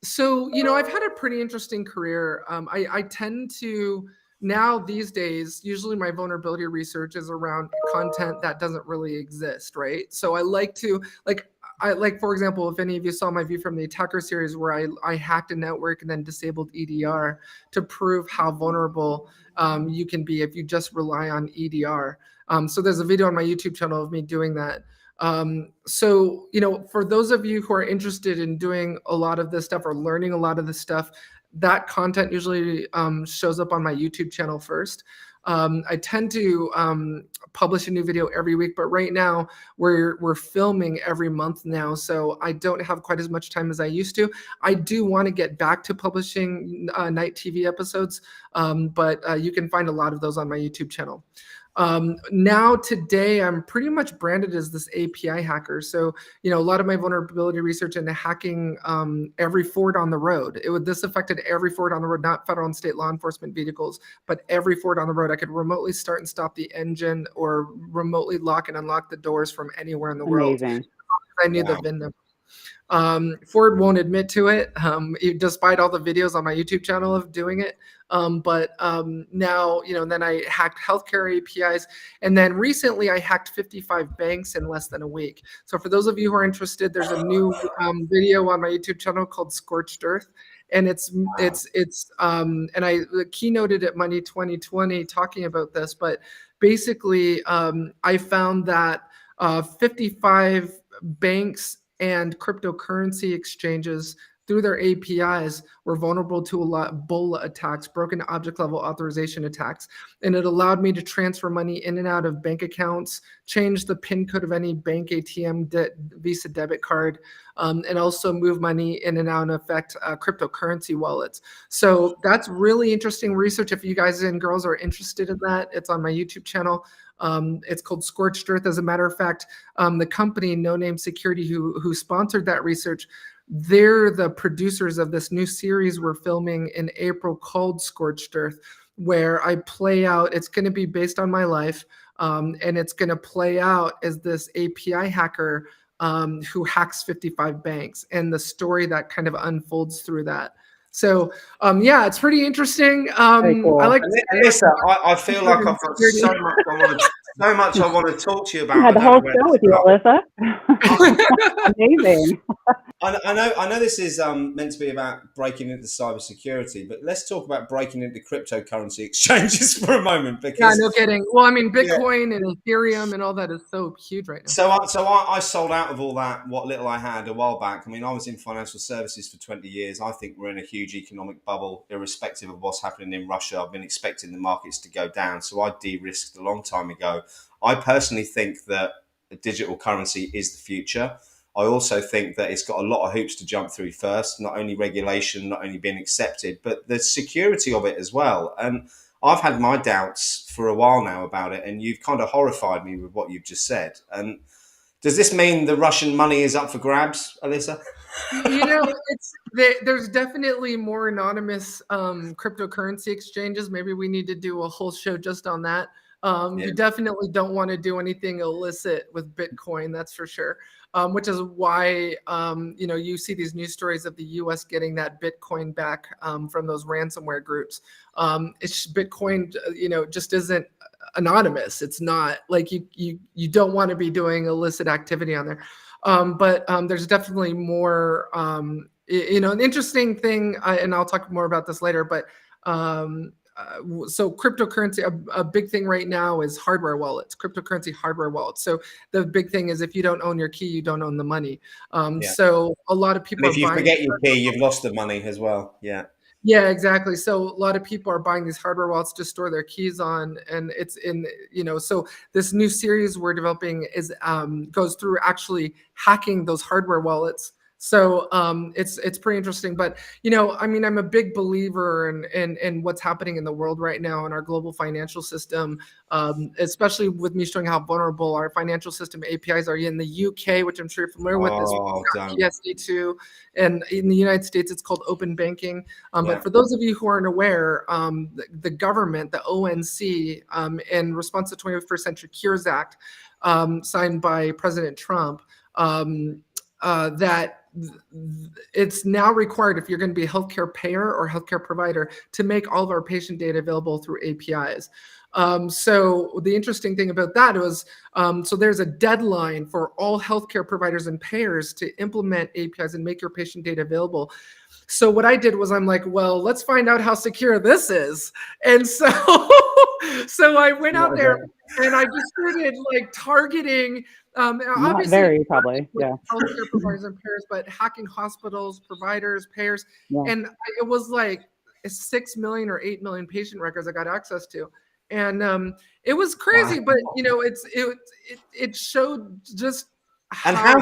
so I've had a pretty interesting career. I tend to now these days, usually my vulnerability research is around content that doesn't really exist, right? So I like to for example, if any of you saw my View from the Attacker series where I hacked a network and then disabled EDR to prove how vulnerable you can be if you just rely on EDR. So there's a video on my YouTube channel of me doing that. So for those of you who are interested in doing a lot of this stuff or learning a lot of this stuff, that content usually shows up on my YouTube channel first. I tend to publish a new video every week, but right now we're filming every month now, so I don't have quite as much time as I used to. I do want to get back to publishing night TV episodes, but you can find a lot of those on my YouTube channel. Now today I'm pretty much branded as this API hacker. So, a lot of my vulnerability research into hacking every Ford on the road. This affected every Ford on the road, not federal and state law enforcement vehicles, but every Ford on the road. I could remotely start and stop the engine or remotely lock and unlock the doors from anywhere in the world. Amazing. I knew the VIN number. Ford won't admit to it, despite all the videos on my YouTube channel of doing it. But now, then I hacked healthcare APIs. And then recently I hacked 55 banks in less than a week. So for those of you who are interested, there's a new video on my YouTube channel called Scorched Earth. And it's and I keynoted at Money 2020 talking about this. But basically, I found that 55 banks and cryptocurrency exchanges through their APIs were vulnerable to a lot of BOLA attacks, broken object level authorization attacks. And it allowed me to transfer money in and out of bank accounts, change the PIN code of any bank ATM, Visa debit card, and also move money in and out and affect cryptocurrency wallets. So that's really interesting research. If you guys and girls are interested in that, it's on my YouTube channel. It's called Scorched Earth. As a matter of fact, the company No Name Security who sponsored that research, they're the producers of this new series we're filming in April called Scorched Earth, where I play out, it's going to be based on my life, and it's going to play out as this API hacker who hacks 55 banks and the story that kind of unfolds through that. So it's pretty interesting. Cool. I like Alyssa, I feel like I've got so much I want to talk to you about. I had the whole show with you, Alyssa. Amazing. I know this is meant to be about breaking into cybersecurity, but let's talk about breaking into cryptocurrency exchanges for a moment. Because no kidding. Well, I mean, Bitcoin and Ethereum and all that is so huge right now. So I sold out of all that, what little I had a while back. I mean, I was in financial services for 20 years. I think we're in a huge economic bubble, irrespective of what's happening in Russia. I've been expecting the markets to go down, so I de-risked a long time ago. I personally think that digital currency is the future. I also think that it's got a lot of hoops to jump through first, not only regulation, not only being accepted, but the security of it as well. And I've had my doubts for a while now about it, and you've kind of horrified me with what you've just said. And does this mean the Russian money is up for grabs, Alyssa? There's definitely more anonymous cryptocurrency exchanges. Maybe we need to do a whole show just on that. You definitely don't want to do anything illicit with Bitcoin, that's for sure. Which is why you see these news stories of the U.S. getting that Bitcoin back from those ransomware groups. It's Bitcoin, just isn't anonymous. It's not like you don't want to be doing illicit activity on there. But there's definitely more. An interesting thing, and I'll talk more about this later. But so cryptocurrency, a big thing right now is hardware wallets, cryptocurrency hardware wallets. So the big thing is if you don't own your key, you don't own the money. So a lot of people and if you forget your key, you've lost the money as well. Yeah, exactly. So a lot of people are buying these hardware wallets to store their keys on, and it's in, so this new series we're developing is goes through actually hacking those hardware wallets. So it's pretty interesting. But I'm a big believer in what's happening in the world right now in our global financial system, especially with me showing how vulnerable our financial system APIs are in the UK, which I'm sure you're familiar with. PSD2, and in the United States, it's called open banking. But for those of you who aren't aware, the government, the ONC, in response to the 21st Century Cures Act, signed by President Trump, that it's now required if you're going to be a healthcare payer or healthcare provider to make all of our patient data available through APIs. So the interesting thing about that was, so there's a deadline for all healthcare providers and payers to implement APIs and make your patient data available. So what I did was I'm like, well, let's find out how secure this is. And so, so I went out there and I just started targeting, not very probably, healthcare providers and payers, but hacking hospitals, providers, payers. And it was like 6 million or 8 million patient records I got access to. And it was crazy, but it showed just and how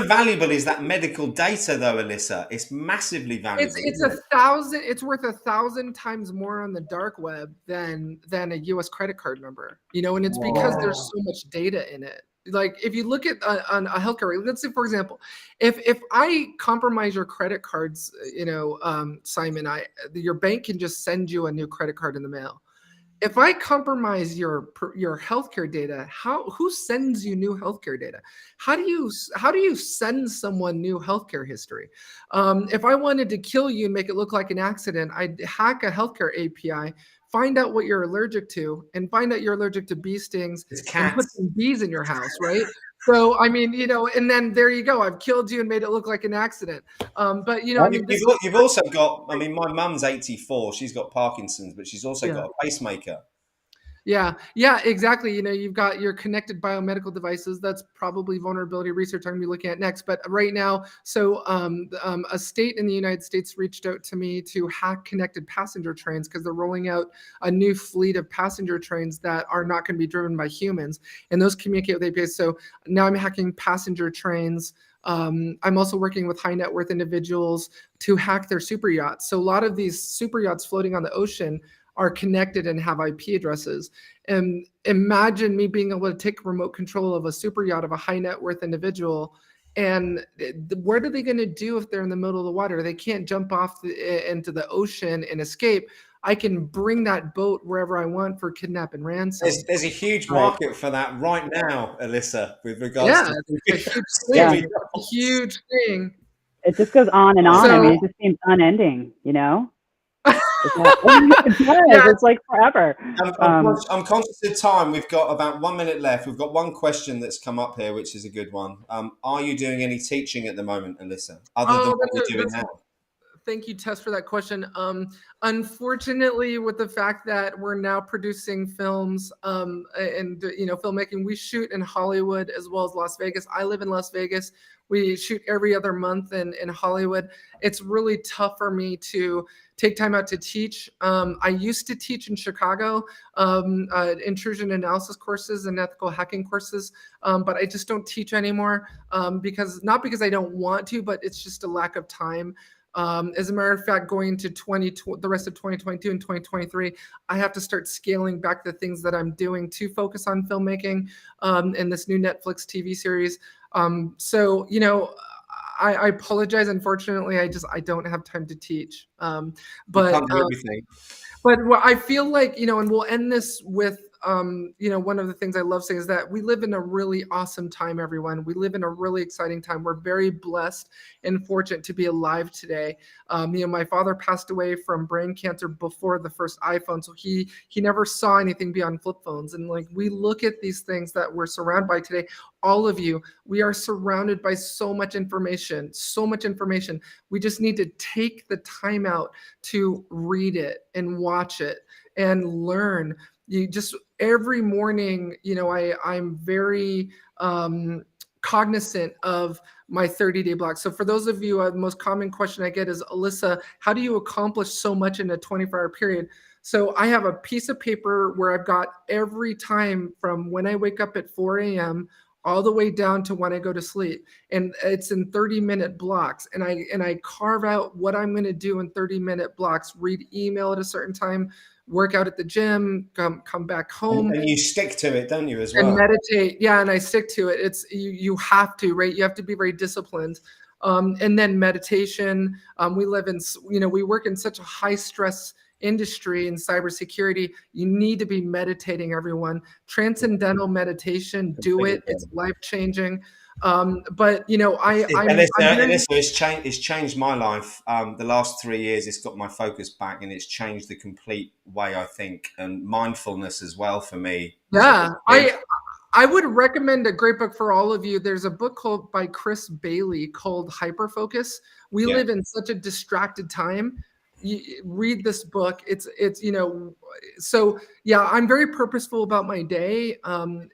valuable is that medical data though, Alyssa? It's massively valuable. It's worth 1,000 times more on the dark web than a US credit card number, and it's because there's so much data in it. Like if you look at a healthcare, let's say for example, if I compromise your credit cards, Simon, your bank can just send you a new credit card in the mail. If I compromise your healthcare data, who sends you new healthcare data? How do you send someone new healthcare history? If I wanted to kill you and make it look like an accident, I'd hack a healthcare API, find out what you're allergic to, and find out you're allergic to bee stings, and put some bees in your house, right? So and then there you go. I've killed you and made it look like an accident. But you've also got. I mean, my mum's 84. She's got Parkinson's, but she's also got a pacemaker. Yeah, exactly. You've got your connected biomedical devices. That's probably vulnerability research I'm going to be looking at next. But right now, so a state in the United States reached out to me to hack connected passenger trains because they're rolling out a new fleet of passenger trains that are not going to be driven by humans, and those communicate with APIs. So now I'm hacking passenger trains. I'm also working with high net worth individuals to hack their super yachts. So a lot of these super yachts floating on the ocean are connected and have IP addresses. And imagine me being able to take remote control of a super yacht of a high net worth individual. And what are they going to do if they're in the middle of the water? They can't jump off into the ocean and escape. I can bring that boat wherever I want for kidnap and ransom. There's a huge market for that right now, Alyssa, with regards to it's a huge thing. It just goes on and on. So, it just seems unending, It's like forever. I'm conscious of time. We've got about 1 minute left. We've got one question that's come up here, which is a good one. Are you doing any teaching at the moment, Alyssa, other than what you're doing now? thank you, Tess, for that question. Unfortunately, with the fact that we're now producing films and filmmaking, we shoot in Hollywood as well as Las Vegas. I live in Las Vegas. We shoot every other month in Hollywood. It's really tough for me to take time out to teach. I used to teach in Chicago, intrusion analysis courses and ethical hacking courses, but I just don't teach anymore not because I don't want to, but it's just a lack of time. As a matter of fact, going into the rest of 2022 and 2023, I have to start scaling back the things that I'm doing to focus on filmmaking and this new Netflix TV series. I apologize. Unfortunately, I don't have time to teach. You can't do everything. But I feel like, and we'll end this with, one of the things I love saying is that we live in a really awesome time, everyone. We live in a really exciting time. We're very blessed and fortunate to be alive today. My father passed away from brain cancer before the first iPhone, so he never saw anything beyond flip phones. And like, we look at these things that we're surrounded by today. All of you, we are surrounded by so much information. We just need to take the time out to read it and watch it and learn. You just every morning, I'm very cognizant of my 30-day block. So for those of you, the most common question I get is, Alyssa, how do you accomplish so much in a 24-hour period? So I have a piece of paper where I've got every time from when I wake up at 4 a.m. all the way down to when I go to sleep. And it's in 30-minute blocks. And I carve out what I'm going to do in 30-minute blocks, read email at a certain time, work out at the gym, come back home. And you stick to it, don't you, as well? And meditate. Yeah, and I stick to it. It's you have to, right? You have to be very disciplined. And then meditation. We work in such a high stress industry in cybersecurity. You need to be meditating, everyone. Transcendental meditation, do it. It's life-changing. It's changed my life. The last 3 years, it's got my focus back, and it's changed the complete way I think, and mindfulness as well for me. Yeah, I would recommend a great book for all of you. There's a book by Chris Bailey called Hyperfocus. We live in such a distracted time. You read this book. I'm very purposeful about my day.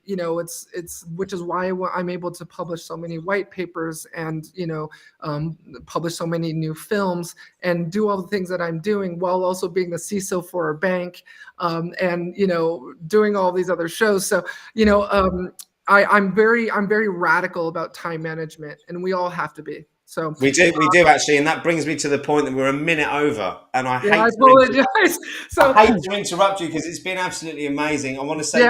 It's which is why I'm able to publish so many white papers and publish so many new films and do all the things that I'm doing while also being the CISO for a bank and doing all these other shows. So I'm very radical about time management, and we all have to be. So we do actually, and that brings me to the point that we're a minute over, and I hate to interrupt you because it's been absolutely amazing. I want to say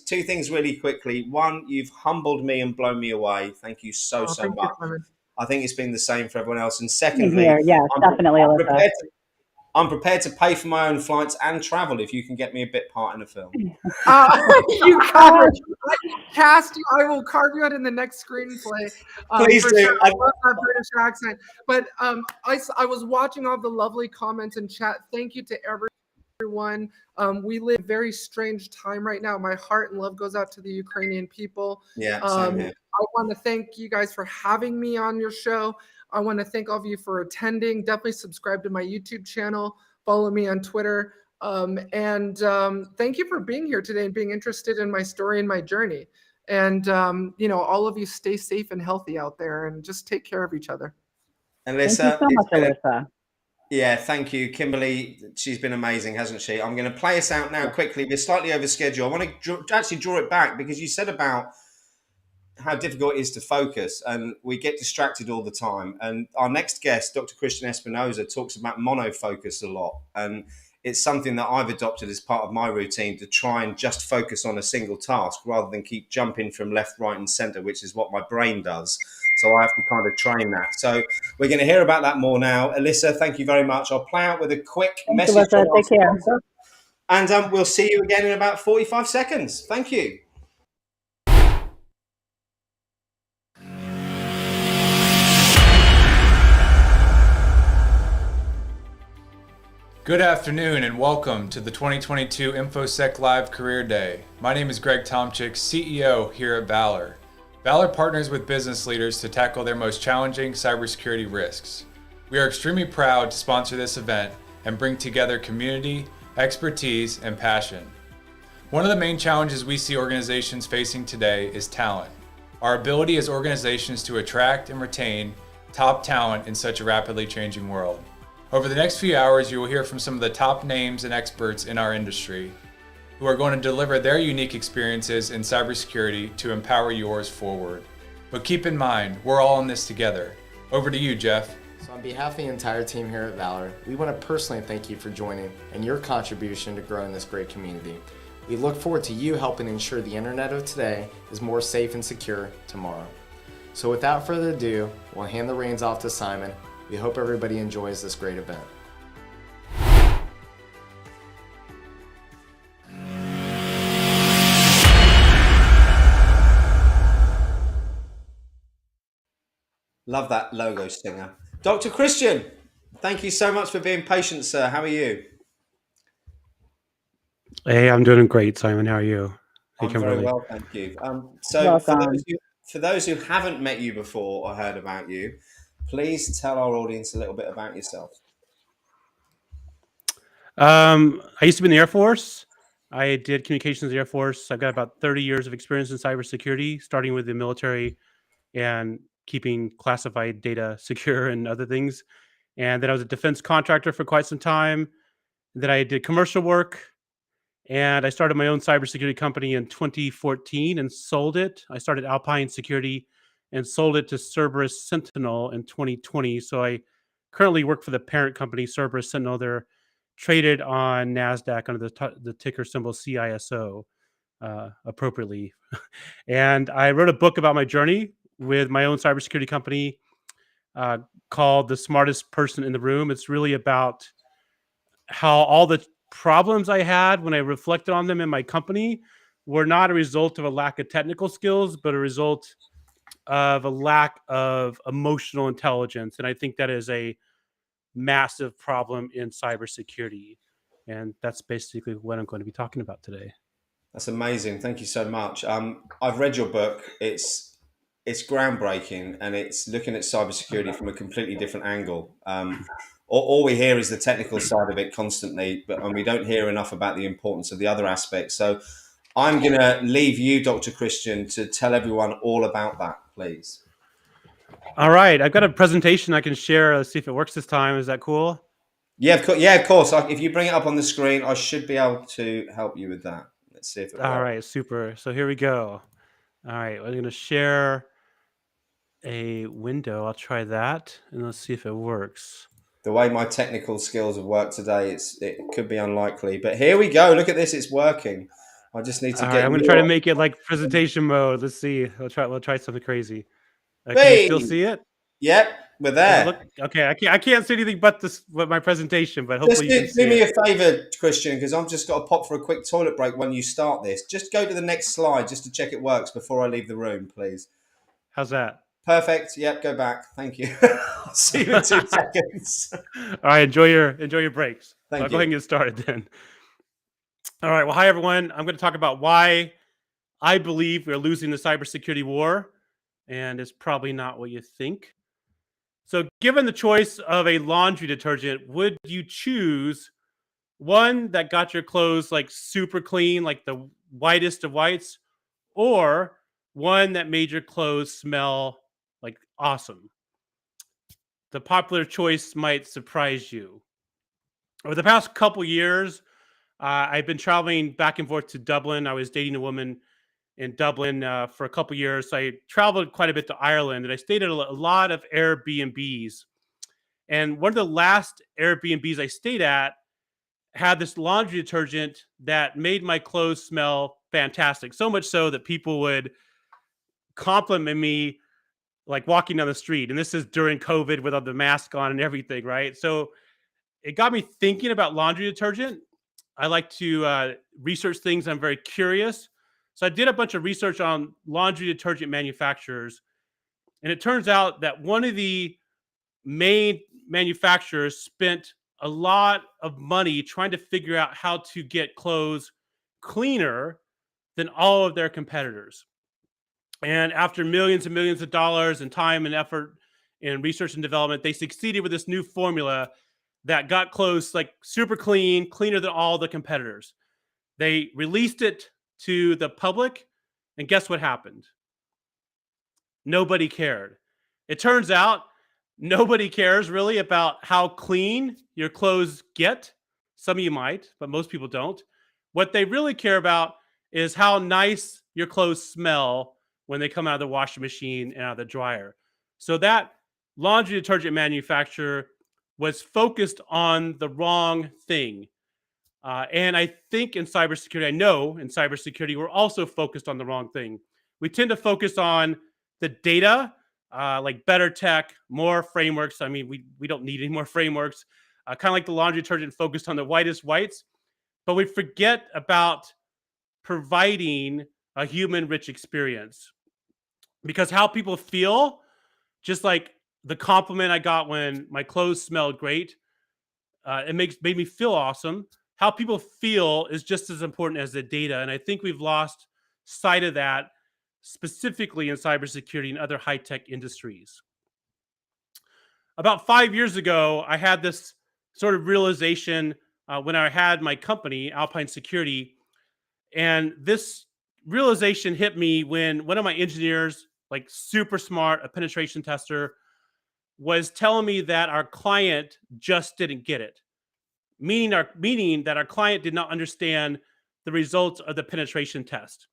two things really quickly. One, you've humbled me and blown me away. Thank you so much. I think it's been the same for everyone else. And secondly, I'm prepared to pay for my own flights and travel if you can get me a bit part in a film. You cast you. I will carve you out in the next screenplay. Please do. Sure. I love that British accent. But I was watching all the lovely comments in chat. Thank you to everyone. We live in a very strange time right now. My heart and love goes out to the Ukrainian people. Yeah, same here. I want to thank you guys for having me on your show. I want to thank all of you for attending. Definitely subscribe to my YouTube channel. Follow me on Twitter. Thank you for being here today and being interested in my story and my journey. And, all of you stay safe and healthy out there and just take care of each other. Alyssa, thank you so much, Alyssa. Yeah, thank you. Kimberly, she's been amazing, hasn't she? I'm going to play us out now quickly. We're slightly over schedule. I want to actually draw it back because you said about how difficult it is to focus, and we get distracted all the time. And our next guest, Dr. Christian Espinosa, talks about monofocus a lot. And it's something that I've adopted as part of my routine to try and just focus on a single task rather than keep jumping from left, right, and center, which is what my brain does. So I have to kind of train that. So we're going to hear about that more now. Alyssa, thank you very much. I'll play out with a quick message. Alyssa, take care. And we'll see you again in about 45 seconds. Thank you. Good afternoon and welcome to the 2022 InfoSec Live Career Day. My name is Greg Tomczyk, CEO here at Valor. Valor partners with business leaders to tackle their most challenging cybersecurity risks. We are extremely proud to sponsor this event and bring together community, expertise, and passion. One of the main challenges we see organizations facing today is talent. Our ability as organizations to attract and retain top talent in such a rapidly changing world. Over the next few hours, you will hear from some of the top names and experts in our industry who are going to deliver their unique experiences in cybersecurity to empower yours forward. But keep in mind, we're all in this together. Over to you, Jeff. So on behalf of the entire team here at Valor, we want to personally thank you for joining and your contribution to growing this great community. We look forward to you helping ensure the internet of today is more safe and secure tomorrow. So without further ado, we'll hand the reins off to Simon. We hope everybody enjoys this great event. Love that logo stinger. Dr. Christian, thank you so much for being patient, sir. How are you? Hey, I'm doing great, Simon. How are you? Hey, I'm Kimberly. very well, thank you. So for those who haven't met you before or heard about you, please tell our audience a little bit about yourself. I used to be in the Air Force. I did communications in the Air Force. I've got about 30 years of experience in cybersecurity, starting with the military and keeping classified data secure and other things. And then I was a defense contractor for quite some time. Then I did commercial work, and I started my own cybersecurity company in 2014 and sold it. I started Alpine Security and sold it to Cerberus Sentinel in 2020. So I currently work for the parent company, Cerberus Sentinel. They're traded on NASDAQ under the ticker symbol CISO, appropriately. And I wrote a book about my journey with my own cybersecurity company called The Smartest Person in the Room. It's really about how all the problems I had when I reflected on them in my company were not a result of a lack of technical skills, but a result of a lack of emotional intelligence. And I think that is a massive problem in cybersecurity. And that's basically what I'm going to be talking about today. That's amazing. Thank you so much. I've read your book. It's groundbreaking, and it's looking at cybersecurity from a completely different angle. All we hear is the technical side of it constantly, and we don't hear enough about the importance of the other aspects. So I'm going to leave you, Dr. Christian, to tell everyone all about that, please. All right. I've got a presentation I can share. Let's see if it works this time. Is that cool? Yeah, of course. If you bring it up on the screen, I should be able to help you with that. Let's see if it works. All right, super. So here we go. All right, we're going to share a window. I'll try that, and let's see if it works. The way my technical skills have worked today, it could be unlikely. But here we go. Look at this. It's working. I just need to All get... right, I'm going to try to make it like presentation mode. Let's see. We'll try something crazy. Can you still see it? Yep, we're there. Okay, I can't see anything but my presentation, but hopefully you can see do me a favor, Christian, because I've just got to pop for a quick toilet break when you start this. Just go to the next slide just to check it works before I leave the room, please. How's that? Perfect. Yep, go back. Thank you. I'll see you in 2 seconds. All right, enjoy your breaks. Thank I'll you. go ahead and get started then. All right, well, hi everyone. I'm going to talk about why I believe we're losing the cybersecurity war, and it's probably not what you think. So given the choice of a laundry detergent, would you choose one that got your clothes like super clean, like the whitest of whites, or one that made your clothes smell like awesome? The popular choice might surprise you. Over the past couple years, I've been traveling back and forth to Dublin. I was dating a woman in Dublin for a couple years. So I traveled quite a bit to Ireland, and I stayed at a lot of Airbnbs. And one of the last Airbnbs I stayed at had this laundry detergent that made my clothes smell fantastic. So much so that people would compliment me like walking down the street. And this is during COVID with all the mask on and everything, right? So it got me thinking about laundry detergent. I like to research things. I'm very curious. So I did a bunch of research on laundry detergent manufacturers. And it turns out that one of the main manufacturers spent a lot of money trying to figure out how to get clothes cleaner than all of their competitors. And after millions and millions of dollars and time and effort in research and development, they succeeded with this new formula that got close, like super clean, cleaner than all the competitors. They released it to the public, and guess what happened? Nobody cared. It turns out nobody cares really about how clean your clothes get. Some of you might, but most people don't. What they really care about is how nice your clothes smell when they come out of the washing machine and out of the dryer. So that laundry detergent manufacturer was focused on the wrong thing. And I think in cybersecurity, I know in cybersecurity, we're also focused on the wrong thing. We tend to focus on the data, like better tech, more frameworks. I mean, we don't need any more frameworks. Kind of like the laundry detergent focused on the whitest whites, but we forget about providing a human-rich experience. Because how people feel, just like the compliment I got when my clothes smelled great, it made me feel awesome. How people feel is just as important as the data. And I think we've lost sight of that, specifically in cybersecurity and other high-tech industries. About 5 years ago, I had this sort of realization when I had my company, Alpine Security. And this realization hit me when one of my engineers, like super smart, a penetration tester, was telling me that our client just didn't get it. Meaning that our client did not understand the results of the penetration test.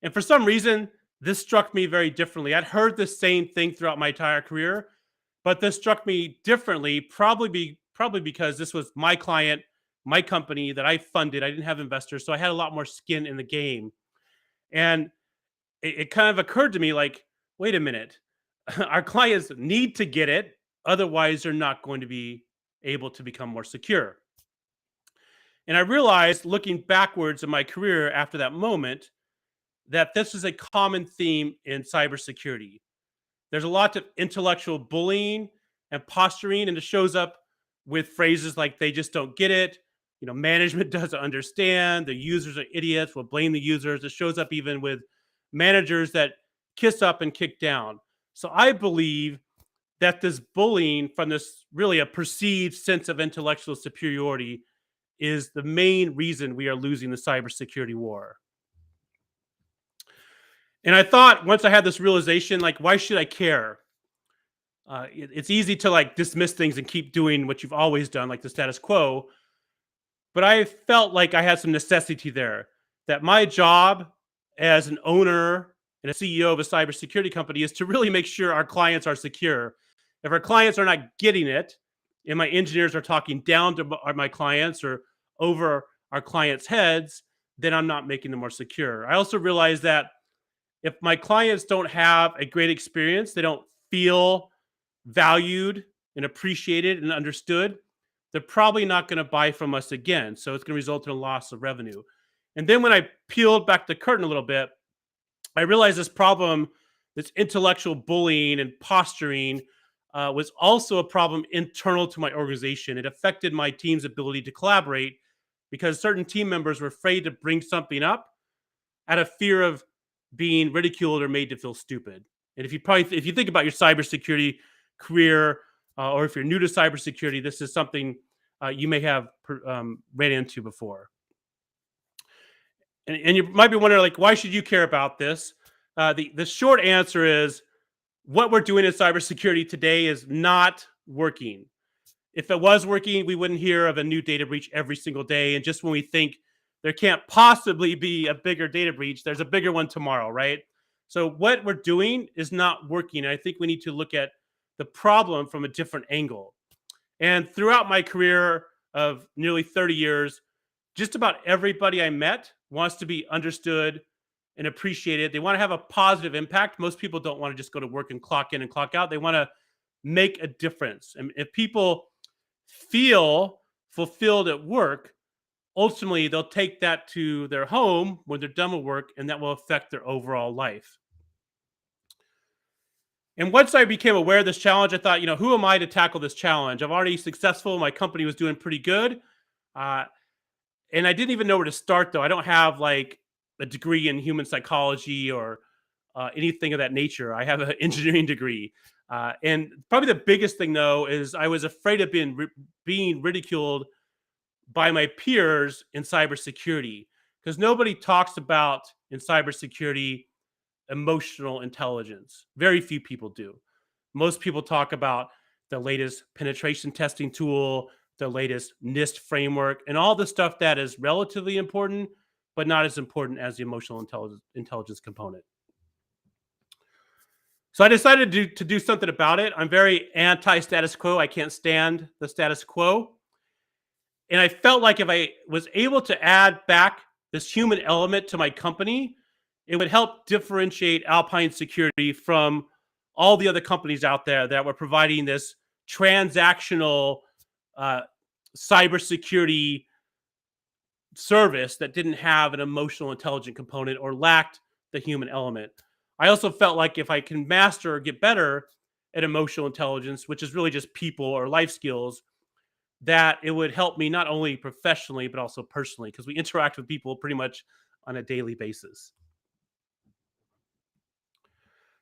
And for some reason, this struck me very differently. I'd heard the same thing throughout my entire career, but this struck me differently, probably because this was my client, my company that I funded. I didn't have investors, so I had a lot more skin in the game. And it kind of occurred to me like, wait a minute, our clients need to get it, otherwise they're not going to be able to become more secure. And I realized, looking backwards in my career after that moment, that this is a common theme in cybersecurity. There's a lot of intellectual bullying and posturing, and it shows up with phrases like "they just don't get it," management doesn't understand, the users are idiots, we'll blame the users. It shows up even with managers that kiss up and kick down. So I believe that this bullying from this really a perceived sense of intellectual superiority is the main reason we are losing the cybersecurity war. And I thought, once I had this realization, like, why should I care? It's easy to like dismiss things and keep doing what you've always done, like the status quo. But I felt like I had some necessity there, that my job as an owner and a CEO of a cybersecurity company is to really make sure our clients are secure. If our clients are not getting it, and my engineers are talking down to my clients or over our clients' heads, then I'm not making them more secure. I also realized that if my clients don't have a great experience, they don't feel valued and appreciated and understood, they're probably not going to buy from us again. So it's going to result in a loss of revenue. And then when I peeled back the curtain a little bit, I realized this problem, this intellectual bullying and posturing, was also a problem internal to my organization. It affected my team's ability to collaborate because certain team members were afraid to bring something up out of fear of being ridiculed or made to feel stupid. And if you think about your cybersecurity career, or if you're new to cybersecurity, this is something you may have ran into before. And you might be wondering, like, why should you care about this? The short answer is, what we're doing in cybersecurity today is not working. If it was working, we wouldn't hear of a new data breach every single day. And just when we think there can't possibly be a bigger data breach, there's a bigger one tomorrow, right? So what we're doing is not working. I think we need to look at the problem from a different angle. And throughout my career of nearly 30 years, just about everybody I met wants to be understood and appreciated. They want to have a positive impact. Most people don't want to just go to work and clock in and clock out. They want to make a difference. And if people feel fulfilled at work, ultimately they'll take that to their home when they're done with work, and that will affect their overall life. And once I became aware of this challenge, I thought, who am I to tackle this challenge? I'm already successful. My company was doing pretty good. And I didn't even know where to start, though. I don't have like a degree in human psychology or anything of that nature. I have an engineering degree. And probably the biggest thing, though, is I was afraid of being ridiculed by my peers in cybersecurity, because nobody talks about in cybersecurity emotional intelligence. Very few people do. Most people talk about the latest penetration testing tool, the latest NIST framework, and all the stuff that is relatively important, but not as important as the emotional intelligence component. So I decided to do something about it. I'm very anti-status quo. I can't stand the status quo. And I felt like if I was able to add back this human element to my company, it would help differentiate Alpine Security from all the other companies out there that were providing this transactional cybersecurity service that didn't have an emotional intelligent component or lacked the human element. I also felt like if I can master or get better at emotional intelligence, which is really just people or life skills, that it would help me not only professionally, but also personally, because we interact with people pretty much on a daily basis.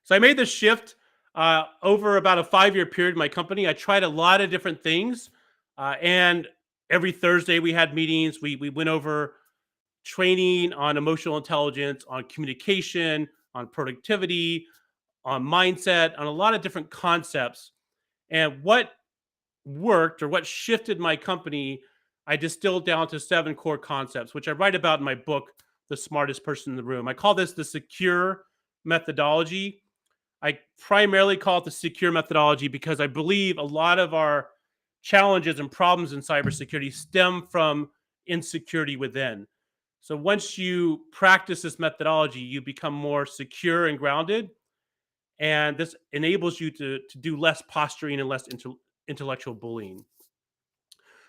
So I made this shift over about a 5-year period in my company. I tried a lot of different things. And every Thursday we had meetings. We went over training on emotional intelligence, on communication, on productivity, on mindset, on a lot of different concepts. And what worked, or what shifted my company, I distilled down to 7 core concepts, which I write about in my book, The Smartest Person in the Room. I call this the secure methodology. I primarily call it the secure methodology because I believe a lot of our challenges and problems in cybersecurity stem from insecurity within. So once you practice this methodology, you become more secure and grounded. And this enables you to do less posturing and less intellectual bullying.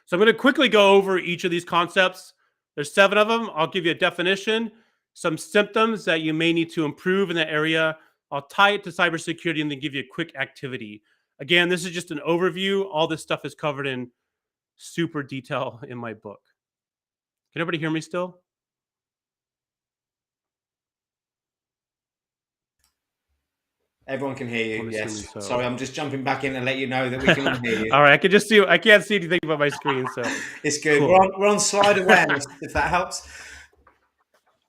So I'm going to quickly go over each of these concepts. There's 7 of them. I'll give you a definition, some symptoms that you may need to improve in that area. I'll tie it to cybersecurity and then give you a quick activity. Again, this is just an overview. All this stuff is covered in super detail in my book. Can everybody hear me still? Everyone can hear you. I'm Yes. assuming so. Sorry, I'm just jumping back in and let you know that we can all hear you. All right, I can't see anything but my screen, so It's good. Cool. We're on slide awareness, if that helps.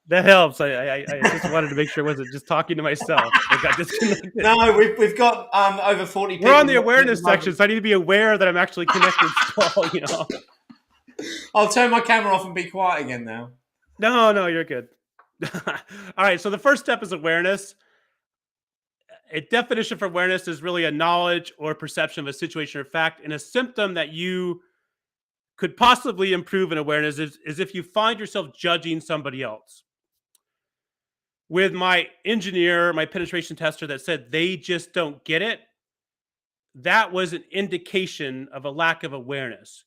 That helps. I just wanted to make sure I wasn't just talking to myself. I got disconnected. No, we've got over 40 people. We're on the awareness section, so I need to be aware that I'm actually connected still, you know. I'll turn my camera off and be quiet again now. No, you're good. All right, so the first step is awareness. A definition for awareness is really a knowledge or perception of a situation or fact, and a symptom that you could possibly improve in awareness is if you find yourself judging somebody else. With my engineer, my penetration tester that said they just don't get it, that was an indication of a lack of awareness.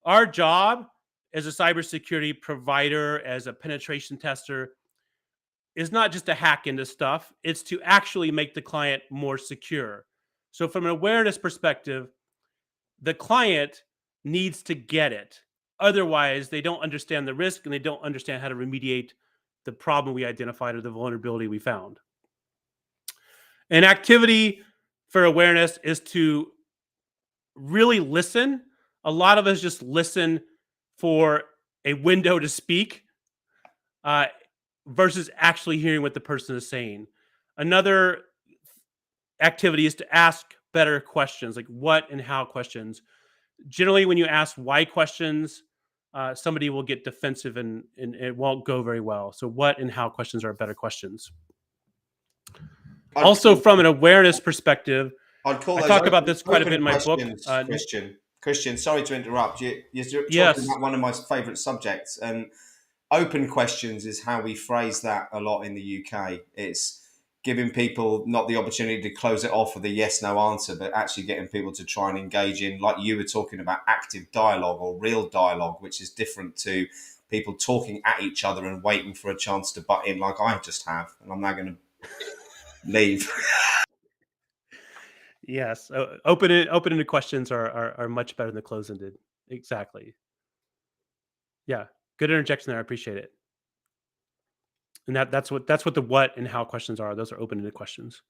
Our job as a cybersecurity provider, as a penetration tester, is not just to hack into stuff, it's to actually make the client more secure. So from an awareness perspective, the client needs to get it. Otherwise, they don't understand the risk and they don't understand how to remediate the problem we identified or the vulnerability we found. An activity for awareness is to really listen. A lot of us just listen for a window to speak versus actually hearing what the person is saying. Another activity is to ask better questions, like what and how questions. Generally, when you ask why questions, somebody will get defensive and it won't go very well. So what and how questions are better questions. Also, from an awareness perspective, I talk about this quite a bit in my book. Christian, sorry to interrupt. You're Yes. talking about one of my favourite subjects, and open questions is how we phrase that a lot in the UK. It's giving people not the opportunity to close it off with a yes/no answer, but actually getting people to try and engage in, like you were talking about, active dialogue or real dialogue, which is different to people talking at each other and waiting for a chance to butt in, like I just have. And I'm now going to leave. Yes, open-ended questions are much better than closed-ended. Exactly. Yeah, good interjection there. I appreciate it. And that's what the what and how questions are. Those are open-ended questions.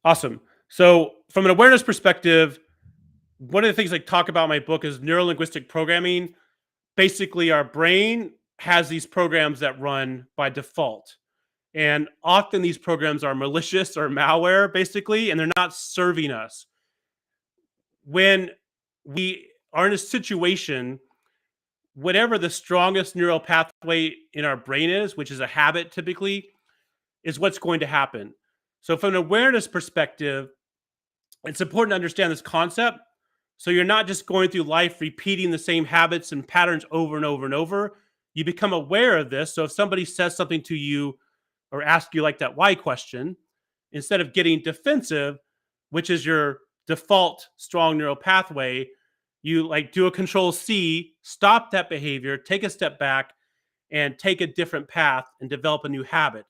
Awesome. So from an awareness perspective, one of the things I talk about in my book is neurolinguistic programming. Basically, our brain has these programs that run by default. And often these programs are malicious or malware, basically, and they're not serving us. When we are in a situation, whatever the strongest neural pathway in our brain is, which is a habit typically, is what's going to happen. So from an awareness perspective, it's important to understand this concept. So you're not just going through life repeating the same habits and patterns over and over and over. You become aware of this. So if somebody says something to you or asks you like that why question, instead of getting defensive, which is your default strong neural pathway, you like do a control C, stop that behavior, take a step back, and take a different path and develop a new habit,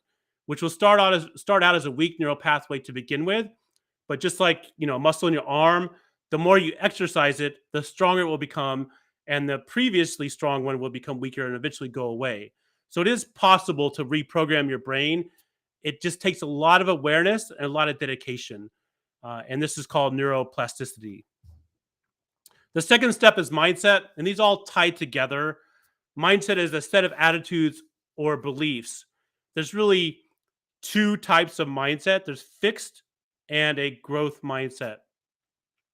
which will start out as a weak neural pathway to begin with. But just like, a muscle in your arm, the more you exercise it, the stronger it will become, and the previously strong one will become weaker and eventually go away. So it is possible to reprogram your brain. It just takes a lot of awareness and a lot of dedication. And this is called neuroplasticity. The second step is mindset, and these all tie together. Mindset is a set of attitudes or beliefs. There's really two types of mindset. There's fixed and a growth mindset.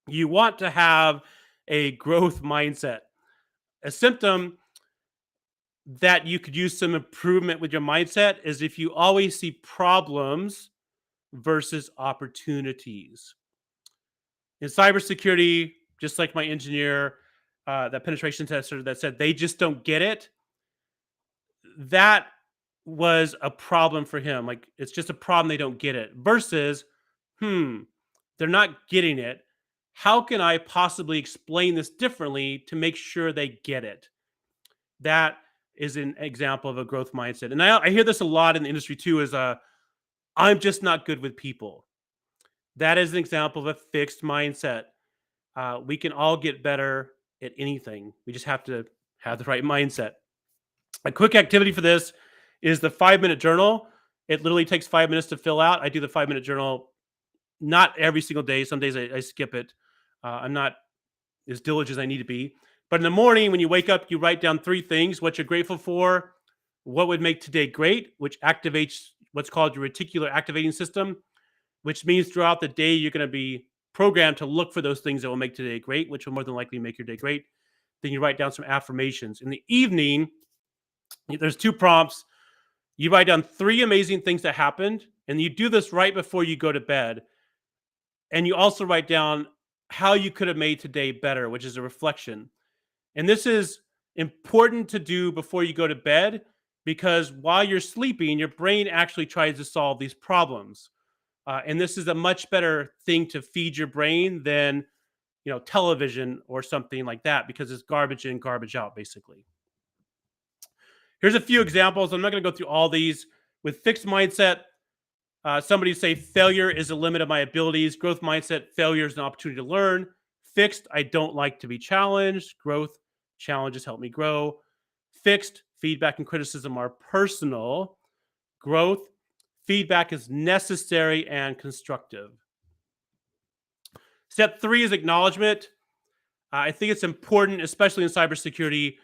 You want to have a growth mindset. A symptom that you could use some improvement with your mindset is if you always see problems versus opportunities. In cybersecurity, just like my engineer, that penetration tester that said they just don't get it, that was a problem for him. Like, it's just a problem, they don't get it. Versus, they're not getting it. How can I possibly explain this differently to make sure they get it? That is an example of a growth mindset. And I hear this a lot in the industry too, is I'm just not good with people. That is an example of a fixed mindset. We can all get better at anything. We just have to have the right mindset. A quick activity for this is the 5-minute journal. It literally takes 5 minutes to fill out. I do the 5-minute journal not every single day. Some days I skip it. I'm not as diligent as I need to be. But in the morning, when you wake up, you write down 3 things: what you're grateful for, what would make today great, which activates what's called your reticular activating system, which means throughout the day, you're going to be programmed to look for those things that will make today great, which will more than likely make your day great. Then you write down some affirmations. In the evening, there's 2 prompts. You write down 3 amazing things that happened, and you do this right before you go to bed. And you also write down how you could have made today better, which is a reflection. And this is important to do before you go to bed, because while you're sleeping, your brain actually tries to solve these problems. And this is a much better thing to feed your brain than, television or something like that, because it's garbage in, garbage out, basically. Here's a few examples. I'm not going to go through all these. With fixed mindset, somebody say failure is a limit of my abilities. Growth mindset, failure is an opportunity to learn. Fixed, I don't like to be challenged. Growth, challenges help me grow. Fixed, feedback and criticism are personal. Growth, feedback is necessary and constructive. Step 3 is acknowledgement. I think it's important, especially in cybersecurity,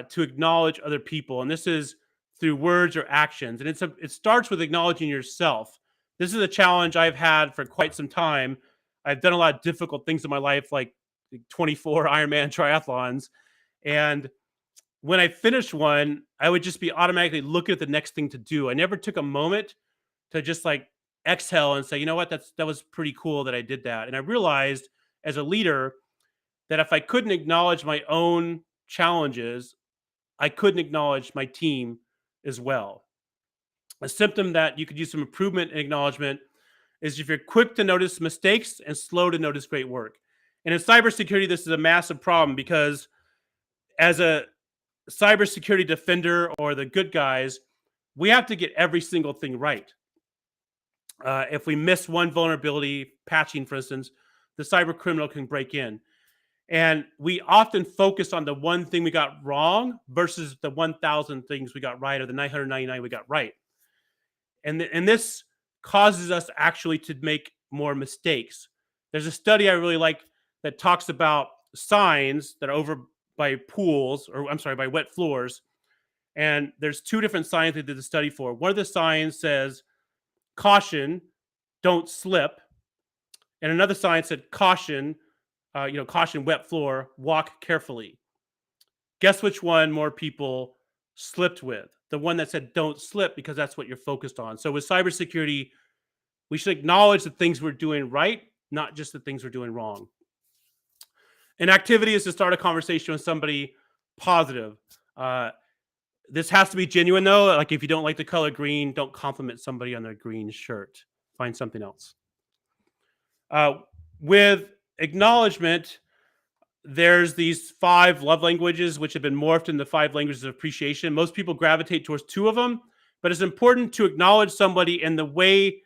to acknowledge other people. And this is through words or actions. And it starts with acknowledging yourself. This is a challenge I've had for quite some time. I've done a lot of difficult things in my life, like 24 Ironman triathlons. And when I finished one, I would just be automatically looking at the next thing to do. I never took a moment to just like exhale and say, you know what, that was pretty cool that I did that. And I realized as a leader that if I couldn't acknowledge my own challenges, I couldn't acknowledge my team as well. A symptom that you could use some improvement and acknowledgement is if you're quick to notice mistakes and slow to notice great work. And in cybersecurity, this is a massive problem, because as a cybersecurity defender or the good guys, we have to get every single thing right. If we miss one vulnerability, patching, for instance, the cyber criminal can break in. And we often focus on the one thing we got wrong versus the 1,000 things we got right, or the 999 we got right. And this causes us actually to make more mistakes. There's a study I really like that talks about signs that are over by pools, or I'm sorry, by wet floors. And there's two different signs they did the study for. One of the signs says, caution, don't slip. And another sign said, caution, caution, wet floor, walk carefully. Guess which one more people slipped with? The one that said, don't slip, because that's what you're focused on. So with cybersecurity, we should acknowledge the things we're doing right, not just the things we're doing wrong. An activity is to start a conversation with somebody positive. This has to be genuine, though. Like, if you don't like the color green, don't compliment somebody on their green shirt. Find something else. With acknowledgement, there's these 5 love languages, which have been morphed into 5 languages of appreciation. Most people gravitate towards 2 of them, but it's important to acknowledge somebody in the way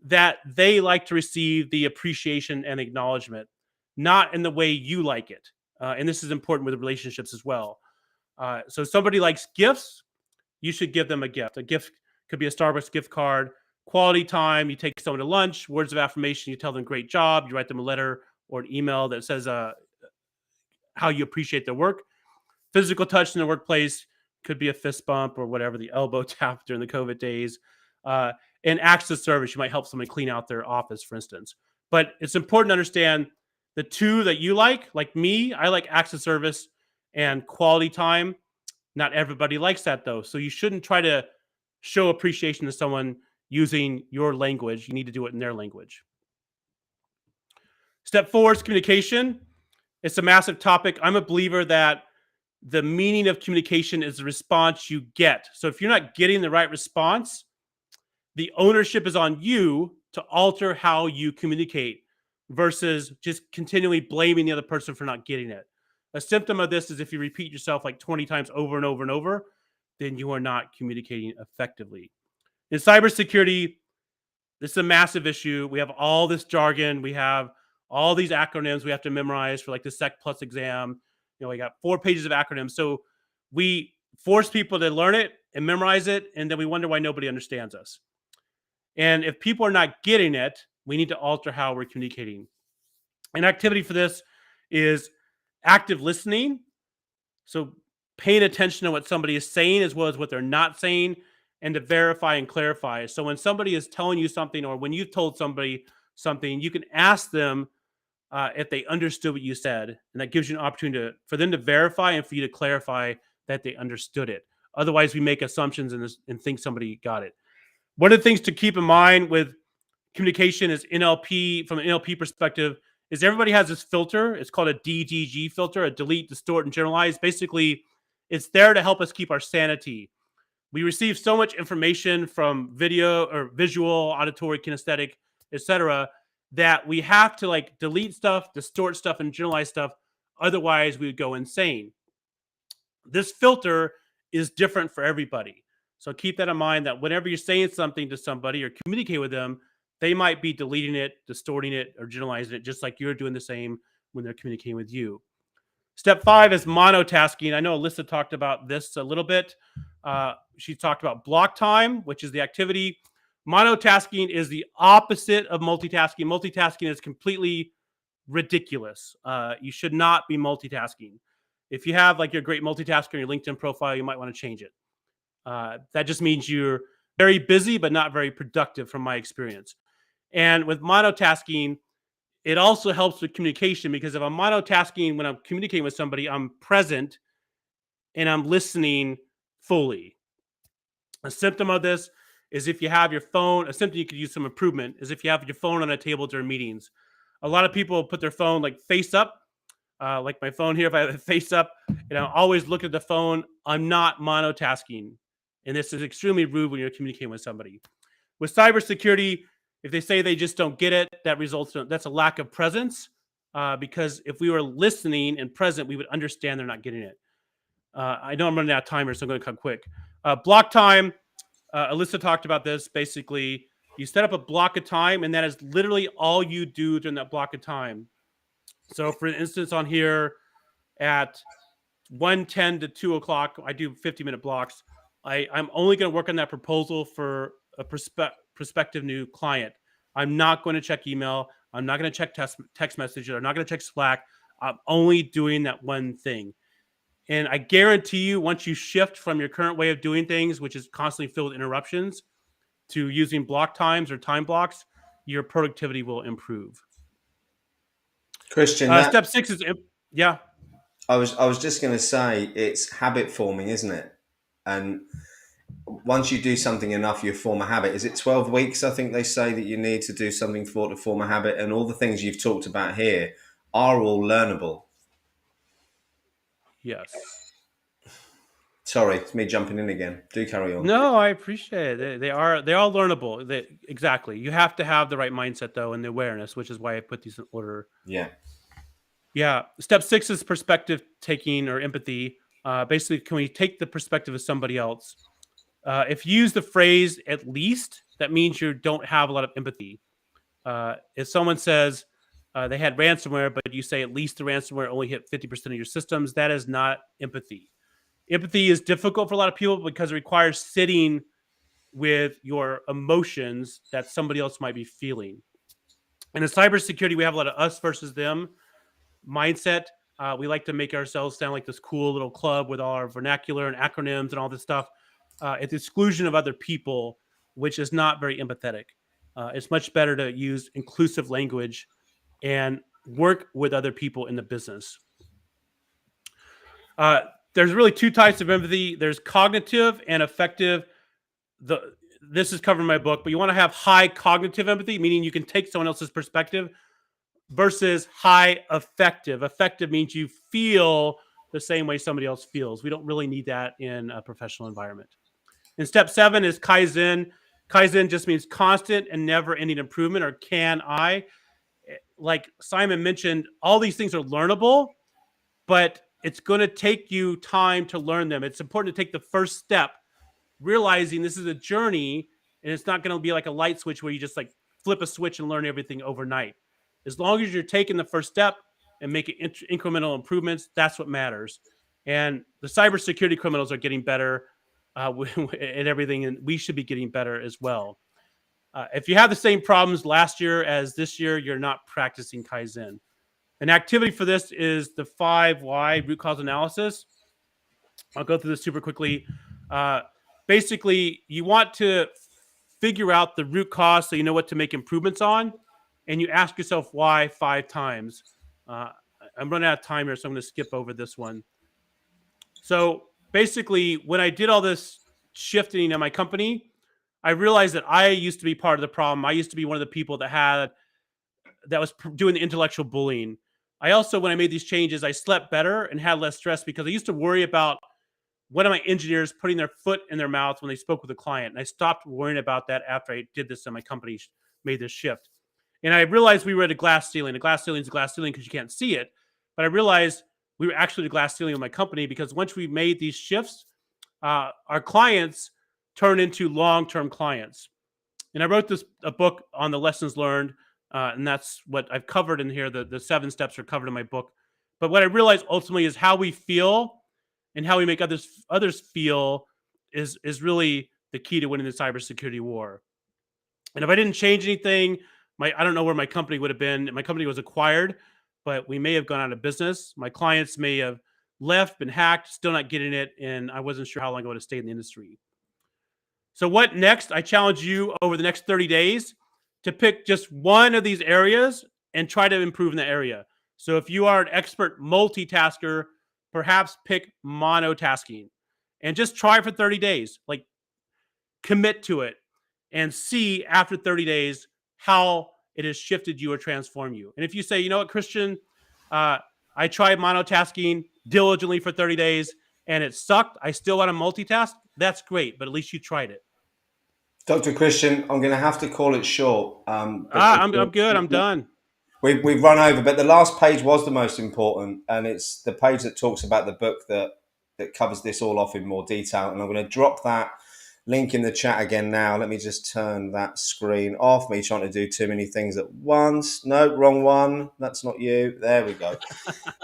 that they like to receive the appreciation and acknowledgement, not in the way you like it. And this is important with relationships as well. So if somebody likes gifts, you should give them a gift. A gift could be a Starbucks gift card, quality time, you take someone to lunch, words of affirmation, you tell them great job, you write them a letter or an email that says how you appreciate their work. Physical touch in the workplace could be a fist bump or whatever, the elbow tap during the COVID days. And acts of service, you might help somebody clean out their office, for instance. But it's important to understand the 2 that you like me, I like acts of service and quality time. Not everybody likes that, though. So you shouldn't try to show appreciation to someone using your language. You need to do it in their language. Step 4 is communication. It's a massive topic. I'm a believer that the meaning of communication is the response you get. So if you're not getting the right response, the ownership is on you to alter how you communicate versus just continually blaming the other person for not getting it. A symptom of this is if you repeat yourself like 20 times over and over and over, then you are not communicating effectively. In cybersecurity, this is a massive issue. We have all this jargon. We have all these acronyms we have to memorize for like the Sec Plus exam. We got 4 pages of acronyms. So we force people to learn it and memorize it, and then we wonder why nobody understands us. And if people are not getting it, we need to alter how we're communicating. An activity for this is active listening. So paying attention to what somebody is saying as well as what they're not saying, and to verify and clarify. So when somebody is telling you something, or when you've told somebody something, you can ask them if they understood what you said. And that gives you an opportunity for them to verify and for you to clarify that they understood it. Otherwise, we make assumptions and think somebody got it. One of the things to keep in mind with communication is NLP, from an NLP perspective, is everybody has this filter. It's called a DDG filter, a delete, distort, and generalize. Basically, it's there to help us keep our sanity. We receive so much information from video or visual, auditory, kinesthetic, etc., that we have to like delete stuff, distort stuff, and generalize stuff. Otherwise, we would go insane. This filter is different for everybody. So keep that in mind, that whenever you're saying something to somebody or communicate with them, they might be deleting it, distorting it, or generalizing it, just like you're doing the same when they're communicating with you. Step 5 is monotasking. I know Alyssa talked about this a little bit. She talked about block time, which is the activity. Monotasking is the opposite of multitasking. Multitasking is completely ridiculous. You should not be multitasking. If you have like your great multitasker on your LinkedIn profile, you might want to change it. That just means you're very busy, but not very productive from my experience. And with monotasking, it also helps with communication, because if I'm monotasking when I'm communicating with somebody, I'm present and I'm listening fully. A symptom of this is if you have your phone, a symptom you could use some improvement is if you have your phone on a table during meetings. A lot of people put their phone like face up, like my phone here. If I have it face up and I always look at the phone, I'm not monotasking. And this is extremely rude when you're communicating with somebody. With cybersecurity, if they say they just don't get it, that's a lack of presence. Because if we were listening and present, we would understand they're not getting it. I know I'm running out of time here, so I'm going to cut quick. Block time. Alyssa talked about this. Basically, you set up a block of time, and that is literally all you do during that block of time. So, for instance, on here at 1:10 to 2 o'clock, I do 50-minute blocks. I'm only going to work on that proposal for a prospective new client. I'm not going to check email. I'm not going to check text messages. I'm not going to check Slack. I'm only doing that one thing. And I guarantee you, once you shift from your current way of doing things, which is constantly filled with interruptions, to using block times or time blocks, your productivity will improve. Christian, step 6 is, yeah. I was just going to say, it's habit forming, isn't it? And once you do something enough, you form a habit. Is it 12 weeks? I think they say that you need to do something to form a habit. And all the things you've talked about here are all learnable. Yes. Sorry, it's me jumping in again. Do carry on. No, I appreciate it. They're all learnable. Exactly. You have to have the right mindset though, and the awareness, which is why I put these in order. Yeah. Yeah. Step 6 is perspective taking or empathy. Basically, can we take the perspective of somebody else? If you use the phrase "at least," that means you don't have a lot of empathy. If someone says they had ransomware, but you say at least the ransomware only hit 50% of your systems, that is not empathy. Empathy is difficult for a lot of people because it requires sitting with your emotions that somebody else might be feeling. And in cybersecurity, we have a lot of us versus them mindset. We like to make ourselves sound like this cool little club with all our vernacular and acronyms and all this stuff at the exclusion of other people, which is not very empathetic. It's much better to use inclusive language and work with other people in the business. There's really two types of empathy. There's cognitive and affective. This is covered in my book, but you want to have high cognitive empathy, meaning you can take someone else's perspective, versus high affective. Affective means you feel the same way somebody else feels. We don't really need that in a professional environment. And step 7 is Kaizen. Kaizen just means constant and never-ending improvement, or can I. Like Simon mentioned, all these things are learnable, but it's going to take you time to learn them. It's important to take the first step, realizing this is a journey, and it's not going to be like a light switch where you just like flip a switch and learn everything overnight. As long as you're taking the first step and making incremental improvements, that's what matters. And the cybersecurity criminals are getting better at everything, and we should be getting better as well. If you have the same problems last year as this year, you're not practicing Kaizen. An activity for this is the 5 why root cause analysis. I'll go through this super quickly. Basically, you want to figure out the root cause so you know what to make improvements on, and you ask yourself why 5 times. I'm running out of time here, so I'm going to skip over this one. So basically, when I did all this shifting in my company, I realized that I used to be part of the problem. I used to be one of the people that was doing the intellectual bullying. I also, when I made these changes, I slept better and had less stress because I used to worry about one of my engineers putting their foot in their mouth when they spoke with a client. And I stopped worrying about that after I did this and my company made this shift. And I realized we were at a glass ceiling. A glass ceiling is a glass ceiling because you can't see it. But I realized we were actually at a glass ceiling with my company because once we made these shifts, our clients turned into long-term clients. And I wrote a book on the lessons learned. And that's what I've covered in here. The 7 steps are covered in my book. But what I realized ultimately is how we feel and how we make others feel is really the key to winning the cybersecurity war. And if I didn't change anything, I don't know where my company would have been. My company was acquired, but we may have gone out of business. My clients may have left, been hacked, still not getting it, and I wasn't sure how long I would have stayed in the industry. So what next? I challenge you over the next 30 days to pick just one of these areas and try to improve in the area. So if you are an expert multitasker, perhaps pick monotasking and just try for 30 days. Like, commit to it and see after 30 days how it has shifted you or transformed you. And if you say, you know what, Christian, I tried monotasking diligently for 30 days and it sucked, I still want to multitask, that's great, but at least you tried it. Dr. Christian, I'm going to have to call it short. I'm good. I'm done. We've run over, but the last page was the most important, and it's the page that talks about the book that covers this all off in more detail. And I'm going to drop that link in the chat again now. Let me just turn that screen off. Me trying to do too many things at once. No, wrong one. That's not you. There we go.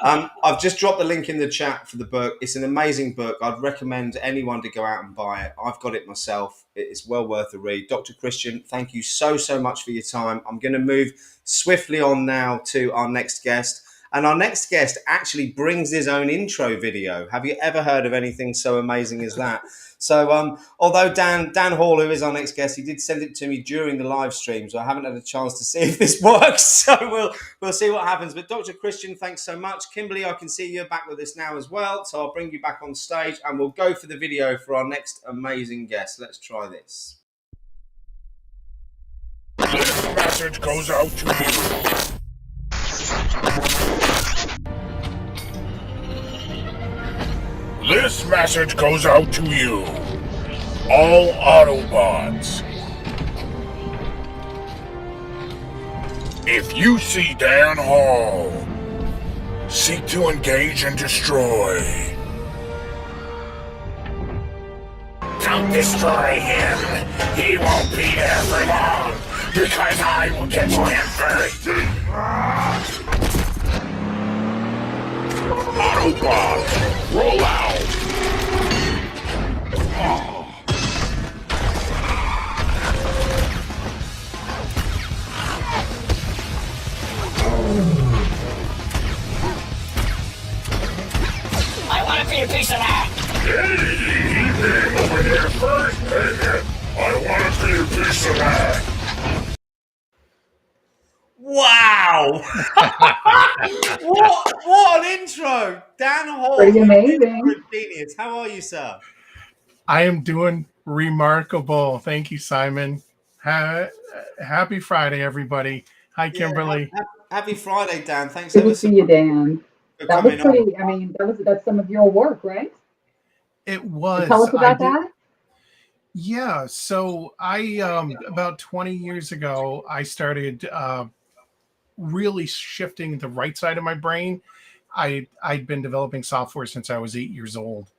I've just dropped the link in the chat for the book. It's an amazing book. I'd recommend anyone to go out and buy it. I've got it myself. It's well worth a read. Dr. Christian, thank you so much for your time. I'm going to move swiftly on now to our next guest. And our next guest actually brings his own intro video. Have you ever heard of anything so amazing as that? So although Dan Hall, who is our next guest, he did send it to me during the live stream, so I haven't had a chance to see if this works. So we'll see what happens. But Dr. Christian, thanks so much. Kimberly, I can see you're back with us now as well. So I'll bring you back on stage and we'll go for the video for our next amazing guest. Let's try this. This message goes out to you. This message goes out to you, all Autobots. If you see Dan Hall, seek to engage and destroy. Don't destroy him. He won't be there for long, because I will get to him first. Autobots, roll out! I want to be a piece of that! Hey, he came over here first! I want to be a piece of that! Wow! what an intro! Dan Hall. Pretty amazing. Genius. How are you, sir? I am doing remarkable. Thank you, Simon. Happy Friday, everybody. Hi, Kimberly. Yeah, happy Friday, Dan. Thanks Good to see you, Dan. That was pretty, I mean, that's some of your work, right? It was. Tell us about that. Yeah, so I about 20 years ago, I started really shifting the right side of my brain. I'd been developing software since I was 8 years old,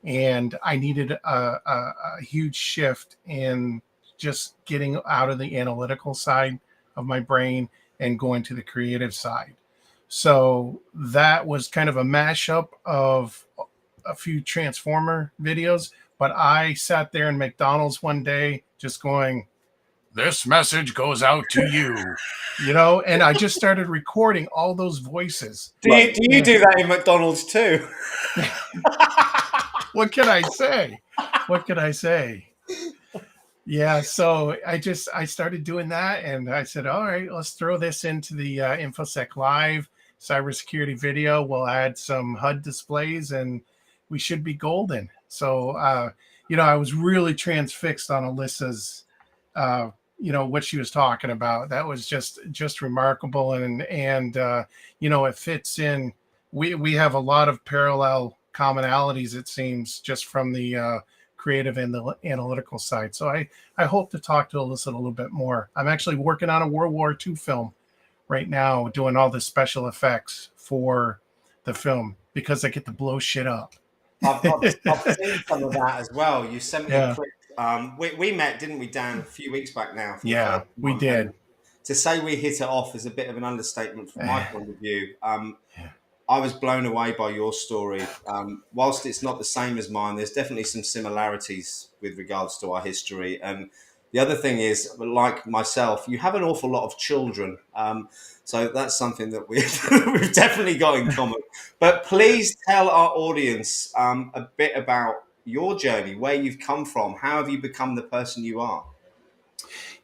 and I needed a huge shift in just getting out of the analytical side of my brain and going to the creative side. So that was kind of a mashup of a few Transformer videos, but I sat there in McDonald's one day just going, this message goes out to you, and I just started recording all those voices. Do you do that in McDonald's too? What can I say? Yeah, so I started doing that, and I said, all right, let's throw this into the InfoSec Live cybersecurity video. We'll add some HUD displays, and we should be golden. So, I was really transfixed on Alyssa's, what she was talking about. That was just remarkable, and it fits in. We have a lot of parallel commonalities, it seems, just from the creative and the analytical side. So I hope to talk to Alyssa a little bit more. I'm actually working on a World War II film right now, doing all the special effects for the film because I get to blow shit up. I've seen some of that as well. You sent me a clip. We met, didn't we, Dan, a few weeks back now? Yeah, we did. To say we hit it off is a bit of an understatement from my point of view. I was blown away by your story. Whilst it's not the same as mine, there's definitely some similarities with regards to our history. And the other thing is, like myself, you have an awful lot of children. So that's something that we've definitely got in common. But please tell our audience a bit about your journey, where you've come from. How have you become the person you are?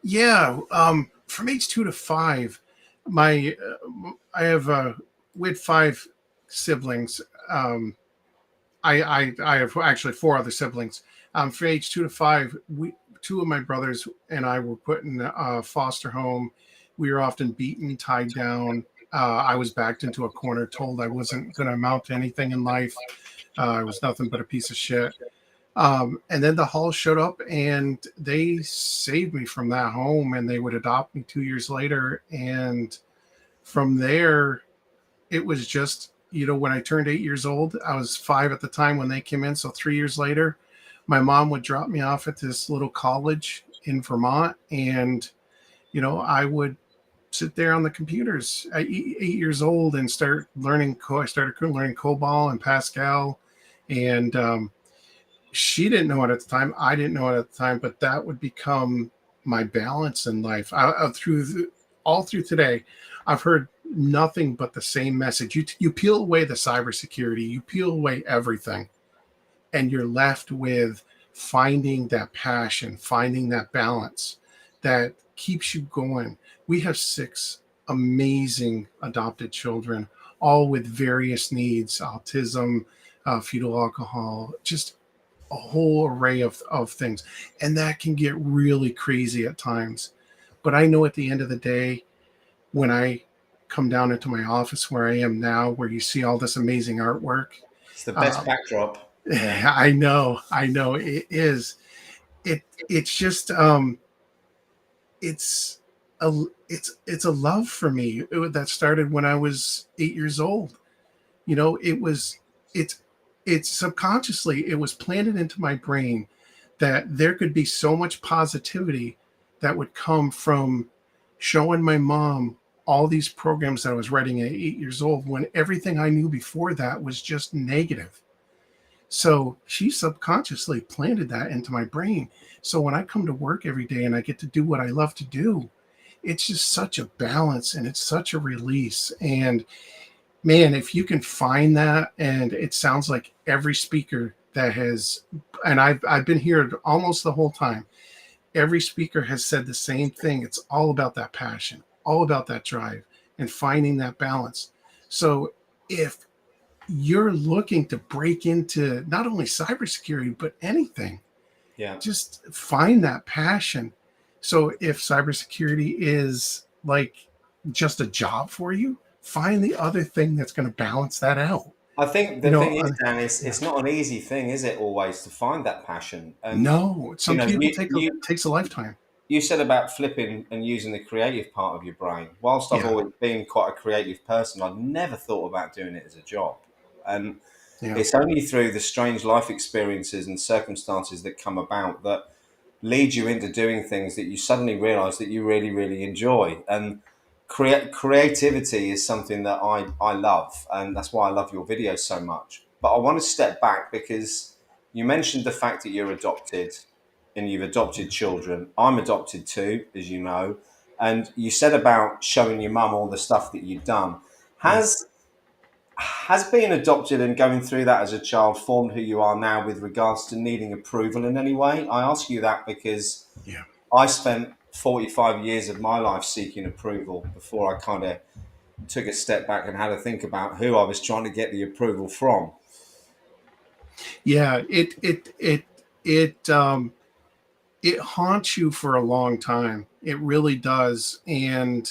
Yeah, from age 2 to 5, we had 5 siblings. I have actually 4 other siblings. From age 2 to 5, 2 of my brothers and I were put in a foster home. We were often beaten, tied down. I was backed into a corner, told I wasn't going to amount to anything in life. I was nothing but a piece of shit. And then the Hall showed up and they saved me from that home, and they would adopt me 2 years later. And from there, it was just, when I turned 8 years old, I was 5 at the time when they came in. So 3 years later, my mom would drop me off at this little college in Vermont, and I would sit there on the computers at 8 years old and start learning. I started learning COBOL and Pascal, and she didn't know it at the time. I didn't know it at the time, but that would become my balance in life. All through today, I've heard nothing but the same message. You peel away the cybersecurity, you peel away everything, and you're left with finding that passion, finding that balance that keeps you going. We have 6 amazing adopted children, all with various needs: autism, fetal alcohol, just a whole array of things. And that can get really crazy at times. But I know at the end of the day, when I come down into my office where I am now, where you see all this amazing artwork, it's the best backdrop. Yeah. I know it is. It's just it's a love for me that started when I was 8 years old. It's subconsciously, it was planted into my brain that there could be so much positivity that would come from showing my mom all these programs that I was writing at 8 years old, when everything I knew before that was just negative. So she subconsciously planted that into my brain. So when I come to work every day and I get to do what I love to do, it's just such a balance and it's such a release. And man, if you can find that, and it sounds like every speaker that has, and I've been here almost the whole time, every speaker has said the same thing. It's all about that passion, all about that drive, and finding that balance. So if you're looking to break into not only cybersecurity, but anything, just find that passion. So if cybersecurity is like just a job for you, find the other thing that's going to balance that out. I think the thing is, Dan, it's not an easy thing, is it, always, to find that passion? And, no, some people it takes a lifetime. You said about flipping and using the creative part of your brain. Whilst I've always been quite a creative person, I've never thought about doing it as a job. And it's only through the strange life experiences and circumstances that come about that lead you into doing things that you suddenly realize that you really, really enjoy. And creativity is something that I love, and that's why I love your videos so much. But I want to step back, because you mentioned the fact that you're adopted and you've adopted children. I'm adopted too, as you know. And you said about showing your mum all the stuff that you've done. Has being adopted and going through that as a child formed who you are now with regards to needing approval in any way? I ask you that because I spent 45 years of my life seeking approval before I kind of took a step back and had to think about who I was trying to get the approval from. Yeah, it haunts you for a long time. It really does. And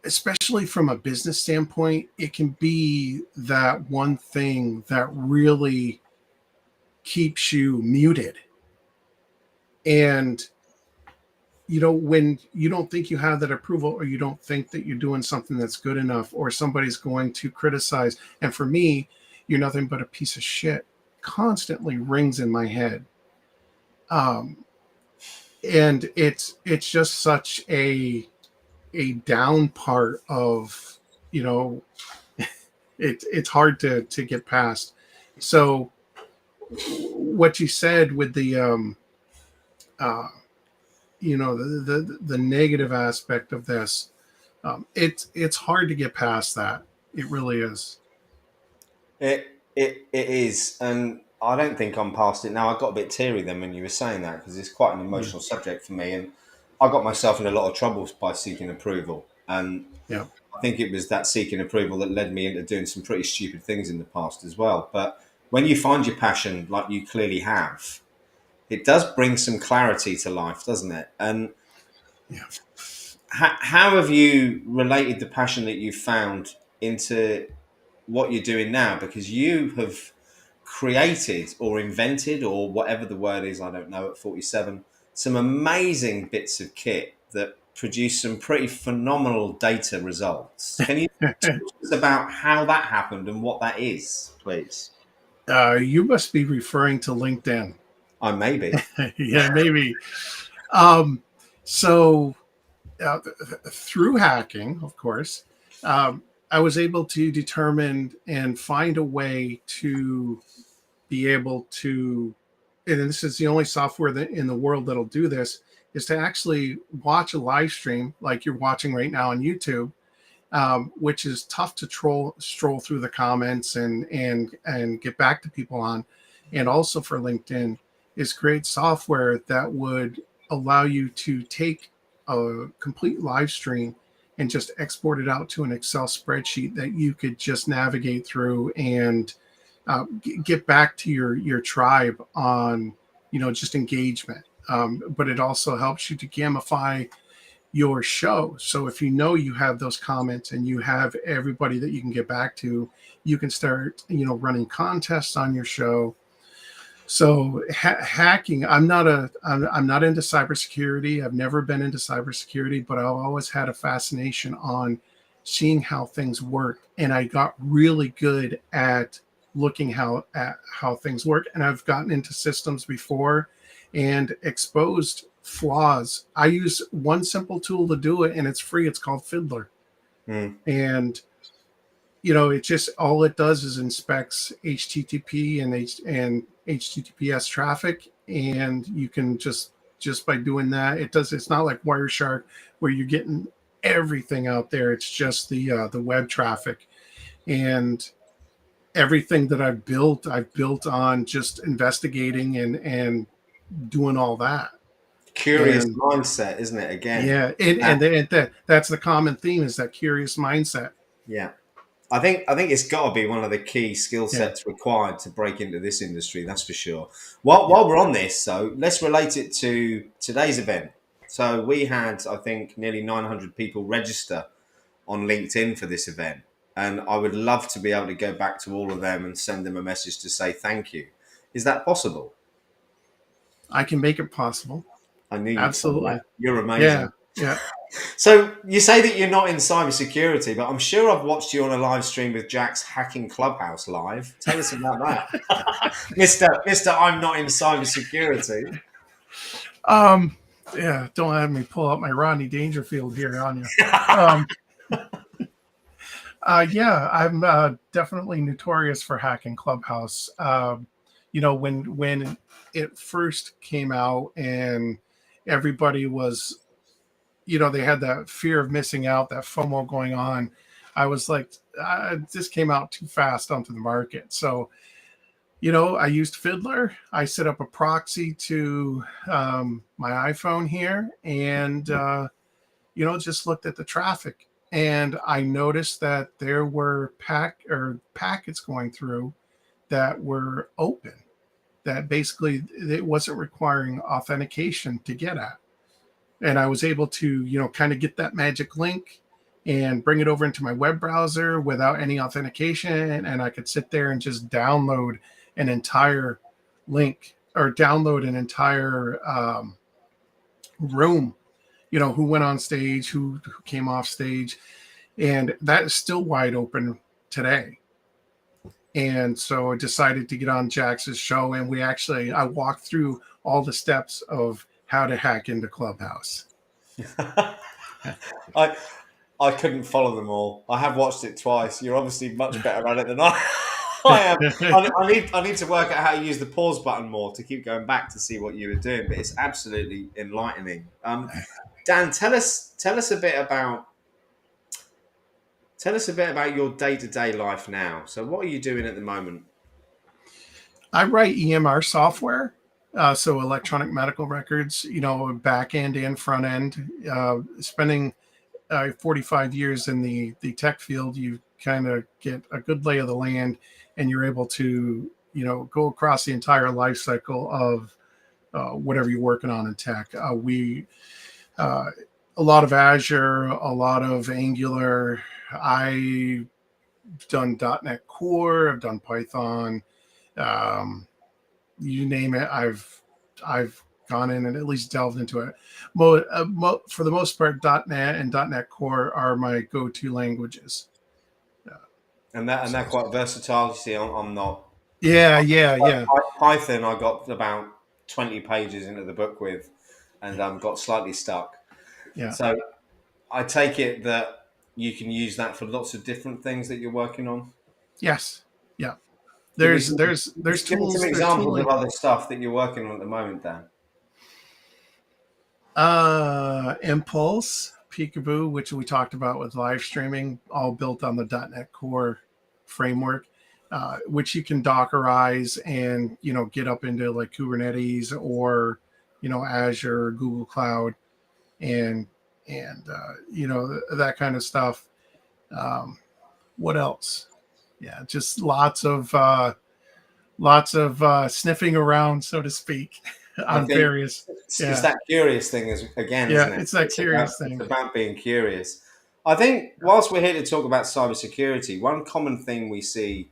especially from a business standpoint, it can be that one thing that really keeps you muted. And when you don't think you have that approval, or you don't think that you're doing something that's good enough, or somebody's going to criticize. And for me, you're nothing but a piece of shit constantly rings in my head. And it's just such a down part of, it's hard to get past. So what you said with the, the negative aspect of this, it's hard to get past that. It really is. It is, and I don't think I'm past it now. I got a bit teary then when you were saying that, because it's quite an emotional subject for me, and I got myself in a lot of trouble by seeking approval. And I think it was that seeking approval that led me into doing some pretty stupid things in the past as well. But when you find your passion, like you clearly have, it does bring some clarity to life, doesn't it? And how have you related the passion that you found into what you're doing now? Because you have created or invented, or whatever the word is, I don't know, at 47, some amazing bits of kit that produce some pretty phenomenal data results. Can you talk to us about how that happened and what that is, please? You must be referring to LinkedIn. I may be. Yeah, maybe. So through hacking, of course, I was able to determine and find a way to be able to, and this is the only software that in the world that'll do this, is to actually watch a live stream like you're watching right now on YouTube, which is tough to stroll through the comments and get back to people on. And also for LinkedIn is create software that would allow you to take a complete live stream and just export it out to an Excel spreadsheet that you could just navigate through and get back to your tribe on, just engagement. But it also helps you to gamify your show. So if you have those comments and you have everybody that you can get back to, you can start, running contests on your show. So hacking, I'm not into cybersecurity. I've never been into cybersecurity, but I've always had a fascination on seeing how things work. And I got really good at looking at how things work. And I've gotten into systems before and exposed flaws. I use one simple tool to do it, and it's free. It's called Fiddler. And it just, all it does is inspects HTTP and HTTPS traffic, and you can just by doing that, it's not like Wireshark where you're getting everything out there. It's just the web traffic, and everything that I've built on just investigating and doing all that. Curious mindset, isn't it? Again, yeah, and that's the common theme, is that curious mindset. Yeah, I think it's got to be one of the key skill sets required to break into this industry. That's for sure. While we're on this, so let's relate it to today's event. So we had, I think, nearly 900 people register on LinkedIn for this event, and I would love to be able to go back to all of them and send them a message to say thank you. Is that possible? I can make it possible. I knew you'd absolutely. That. You're amazing. Yeah. So you say that you're not in cybersecurity, but I'm sure I've watched you on a live stream with Jax hacking Clubhouse live. Tell us about that, Mister. I'm not in cybersecurity. Yeah. Don't have me pull out my Rodney Dangerfield here on you. Yeah, I'm definitely notorious for hacking Clubhouse. When it first came out and everybody was, they had that fear of missing out, that FOMO going on. I was like, this came out too fast onto the market. So, I used Fiddler. I set up a proxy to my iPhone here and, just looked at the traffic. And I noticed that there were packets going through that were open, that basically it wasn't requiring authentication to get at. And I was able to, kind of get that magic link and bring it over into my web browser without any authentication. And I could sit there and just download an entire link or download an entire room, who went on stage, who came off stage. And that is still wide open today. And so I decided to get on Jax's show, and I walked through all the steps of how to hack into Clubhouse. I couldn't follow them all. I have watched it twice. You're obviously much better at it than I am. I need to work out how to use the pause button more to keep going back to see what you were doing. But it's absolutely enlightening. Dan, tell us a bit about your day-to-day life now. So what are you doing at the moment? I write EMR software, so electronic medical records, back end and front end. Spending 45 years in the tech field, you kind of get a good lay of the land, and you're able to, go across the entire life cycle of whatever you're working on in tech. A lot of Azure, a lot of Angular. I've done .NET Core, I've done Python, you name it. I've gone in and at least delved into it. For the most part, .NET and .NET Core are my go-to languages. And they're quite versatile. You see, I'm not Yeah, yeah, yeah. Python, I got about 20 pages into the book with, and got slightly stuck. Yeah. So I take it that you can use that for lots of different things that you're working on. Yes. Yeah. Give me There's some tools. There's examples tooling. of other stuff that you're working on at the moment, Dan. Impulse, Peekaboo, which we talked about with live streaming, all built on the .NET Core framework, which you can Dockerize and get up into like Kubernetes or Azure, Google Cloud, and that kind of stuff. What else? Yeah, just lots of sniffing around, so to speak, on various. It's that curious thing, isn't it? It's that curious thing. It's about being curious. I think whilst we're here to talk about cybersecurity, one common thing we see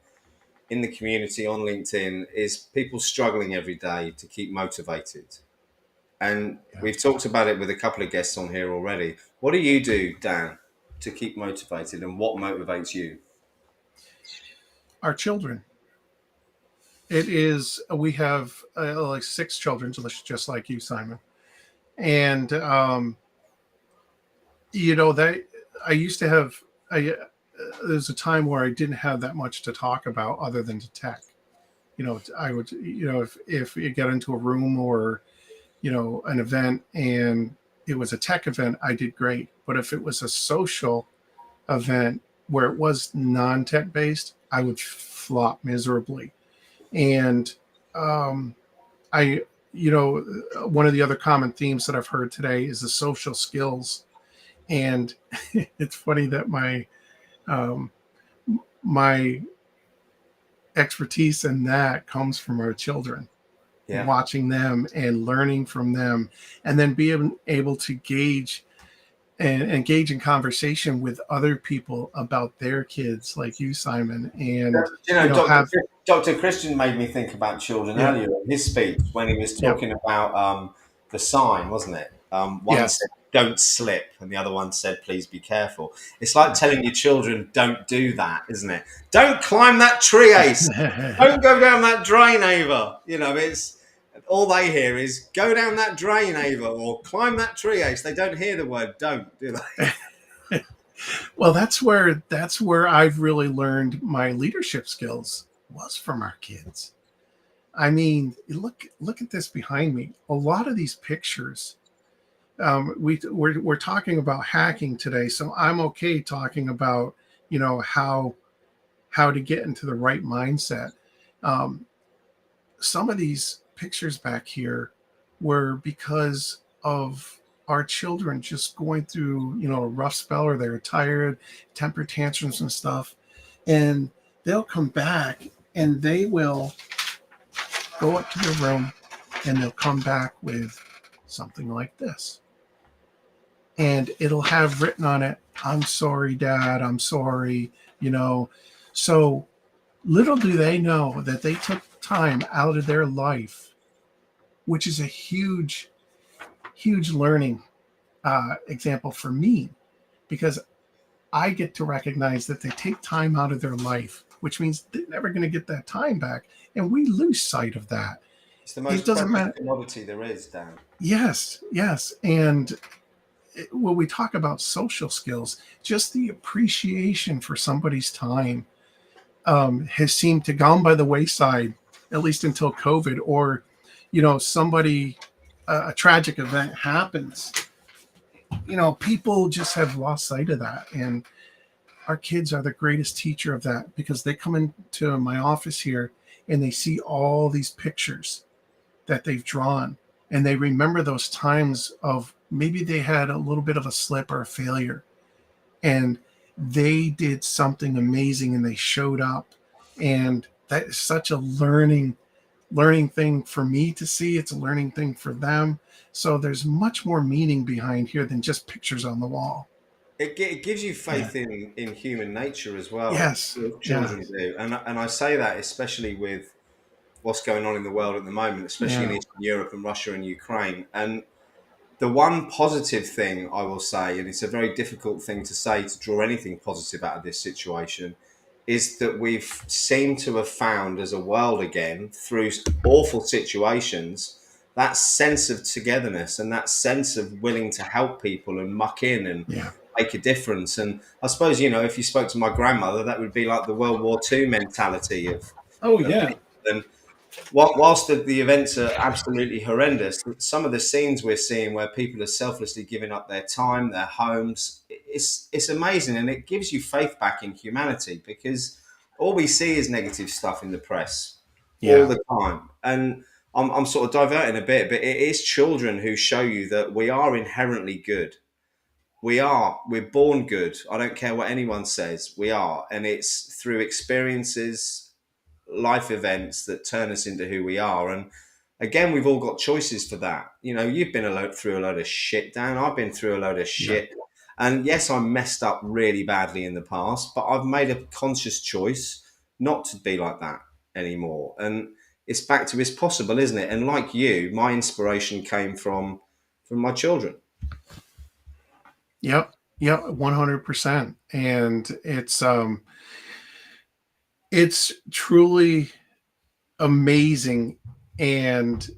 in the community on LinkedIn is people struggling every day to keep motivated. And we've talked about it with a couple of guests on here already. What do you do, Dan, to keep motivated, and what motivates you? Our children. It is, we have like 6 children, just like you, Simon. And, I used to have, there's a time where I didn't have that much to talk about other than to tech. I would, if you get into a room or, an event and it was a tech event, I did great. But if it was a social event where it was non-tech based, I would flop miserably. And one of the other common themes that I've heard today is the social skills. And it's funny that my expertise in that comes from our children, watching them and learning from them, and then being able to gauge and engage in conversation with other people about their kids, like you, Simon. And Dr. Christian made me think about children earlier in his speech when he was talking about the sign, wasn't it? One said, "Don't slip," and the other one said, "Please be careful." It's like telling your children, "Don't do that," isn't it? Don't climb that tree, Ace. Don't go down that drain, Ava. It's all they hear is "Go down that drain, Ava," or "Climb that tree, Ace." They don't hear the word "don't," do they? Well, that's where I've really learned my leadership skills, was from our kids. I mean, look at this behind me. A lot of these pictures, we're talking about hacking today, so I'm okay talking about how to get into the right mindset. Some of these pictures back here were because of our children just going through a rough spell, or they're tired, temper tantrums and stuff, and they'll come back and they will go up to their room and they'll come back with something like this, and it'll have written on it, "I'm sorry, Dad, I'm sorry." So little do they know that they took time out of their life, which is a huge learning example for me, because I get to recognize that they take time out of their life, which means they're never going to get that time back, and we lose sight of that. It's the most precious commodity there is, Dan. Yes, and when we talk about social skills, just the appreciation for somebody's time has seemed to gone by the wayside, at least until COVID, or somebody, a tragic event happens. People just have lost sight of that, and our kids are the greatest teacher of that, because they come into my office here and they see all these pictures that they've drawn, and they remember those times of maybe they had a little bit of a slip or a failure, and they did something amazing and they showed up. And that is such a learning thing for me to see. It's a learning thing for them. So there's much more meaning behind here than just pictures on the wall. It gives you faith in human nature as well. Yes. Children do. And I say that especially with what's going on in the world at the moment, especially in Eastern Europe and Russia and Ukraine. And the one positive thing I will say, and it's a very difficult thing to say to draw anything positive out of this situation, is that we've seemed to have found as a world again through awful situations that sense of togetherness and that sense of willing to help people and muck in and make a difference. And I suppose, you know, if you spoke to my grandmother, that would be like the World War II mentality of people. And whilst the events are absolutely horrendous, some of the scenes we're seeing where people are selflessly giving up their time, their homes, it's amazing, and it gives you faith back in humanity, because all we see is negative stuff in the press all the time. And I'm sort of diverting a bit, but it is children who show you that we are inherently good. We're born good. I don't care what anyone says, we are. And it's through experiences, life events that turn us into who we are. And again, we've all got choices for that. You know, you've been through a load of shit, Dan. I've been through a load of shit. And yes, I messed up really badly in the past, but I've made a conscious choice not to be like that anymore. And it's back to it's possible, isn't it? And like you, my inspiration came from my children. Yep, 100%. And it's truly amazing. And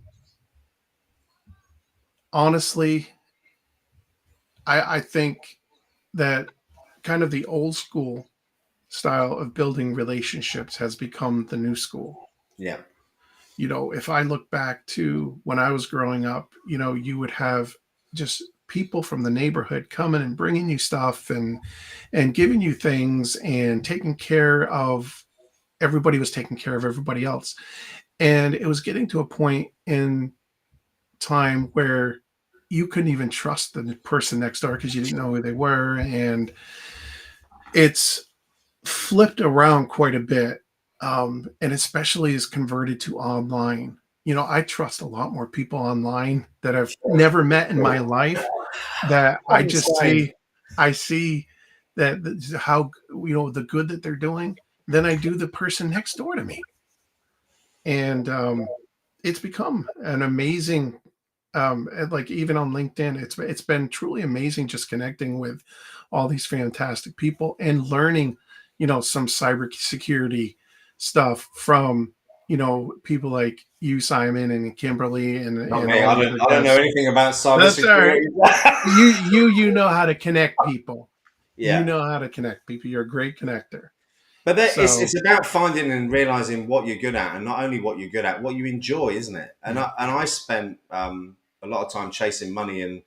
honestly, I think that kind of the old school style of building relationships has become the new school. Yeah. You know, if I look back to when I was growing up, you know, you would have just people from the neighborhood coming and bringing you stuff and giving you things and taking care of everybody was taking care of everybody else. And it was getting to a point in time where you couldn't even trust the person next door because you didn't know who they were. And it's flipped around quite a bit. And especially is converted to online. You know, I trust a lot more people online that I've never met in my life, that I just see that how, you know, the good that they're doing than I do the person next door to me. And it's become an amazing, like even on LinkedIn, it's been truly amazing just connecting with all these fantastic people and learning, you know, some cybersecurity stuff from, you know, people like you, Simon, and Kimberly, and I don't know anything about cybersecurity. Right. you know how to connect people. Yeah. You know how to connect people. You're a great connector. But it's about finding and realizing what you're good at, and not only what you're good at, what you enjoy, isn't it? And I spent a lot of time chasing money and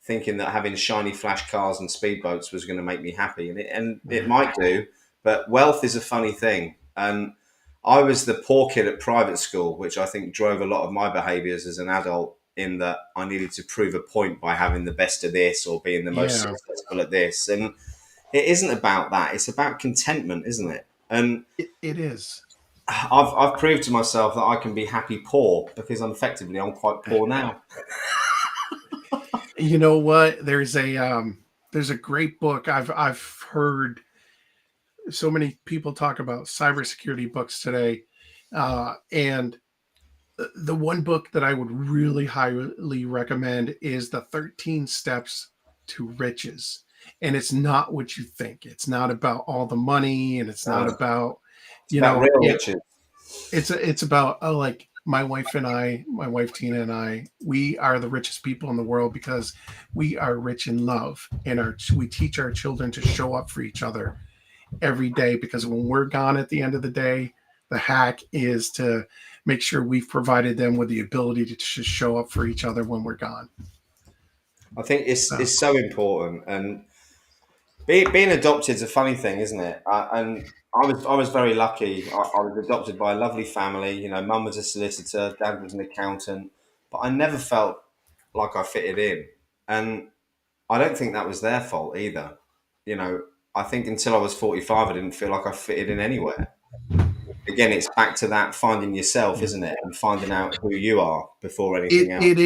thinking that having shiny flash cars and speedboats was going to make me happy, and it might do. But wealth is a funny thing, and I was the poor kid at private school, which I think drove a lot of my behaviours as an adult, in that I needed to prove a point by having the best of this or being the most successful at this. And it isn't about that. It's about contentment, isn't it? And it is. I've proved to myself that I can be happy poor, because I'm quite poor now. You know what? There's a great book. I've heard so many people talk about cybersecurity books today, and the one book that I would really highly recommend is The 13 Steps to Riches. And it's not what you think. It's not about all the money, and it's not about, you know, real riches. It's about like my wife Tina and I, we are the richest people in the world because we are rich in love, and we teach our children to show up for each other every day, because when we're gone at the end of the day, the hack is to make sure we've provided them with the ability to just show up for each other when we're gone. I think it's so important. And being adopted is a funny thing, isn't it? And I was very lucky. I was adopted by a lovely family. You know, mum was a solicitor, dad was an accountant, but I never felt like I fitted in. And I don't think that was their fault either. You know, I think until I was 45, I didn't feel like I fitted in anywhere. Again, it's back to that finding yourself, isn't it? And finding out who you are before anything else. It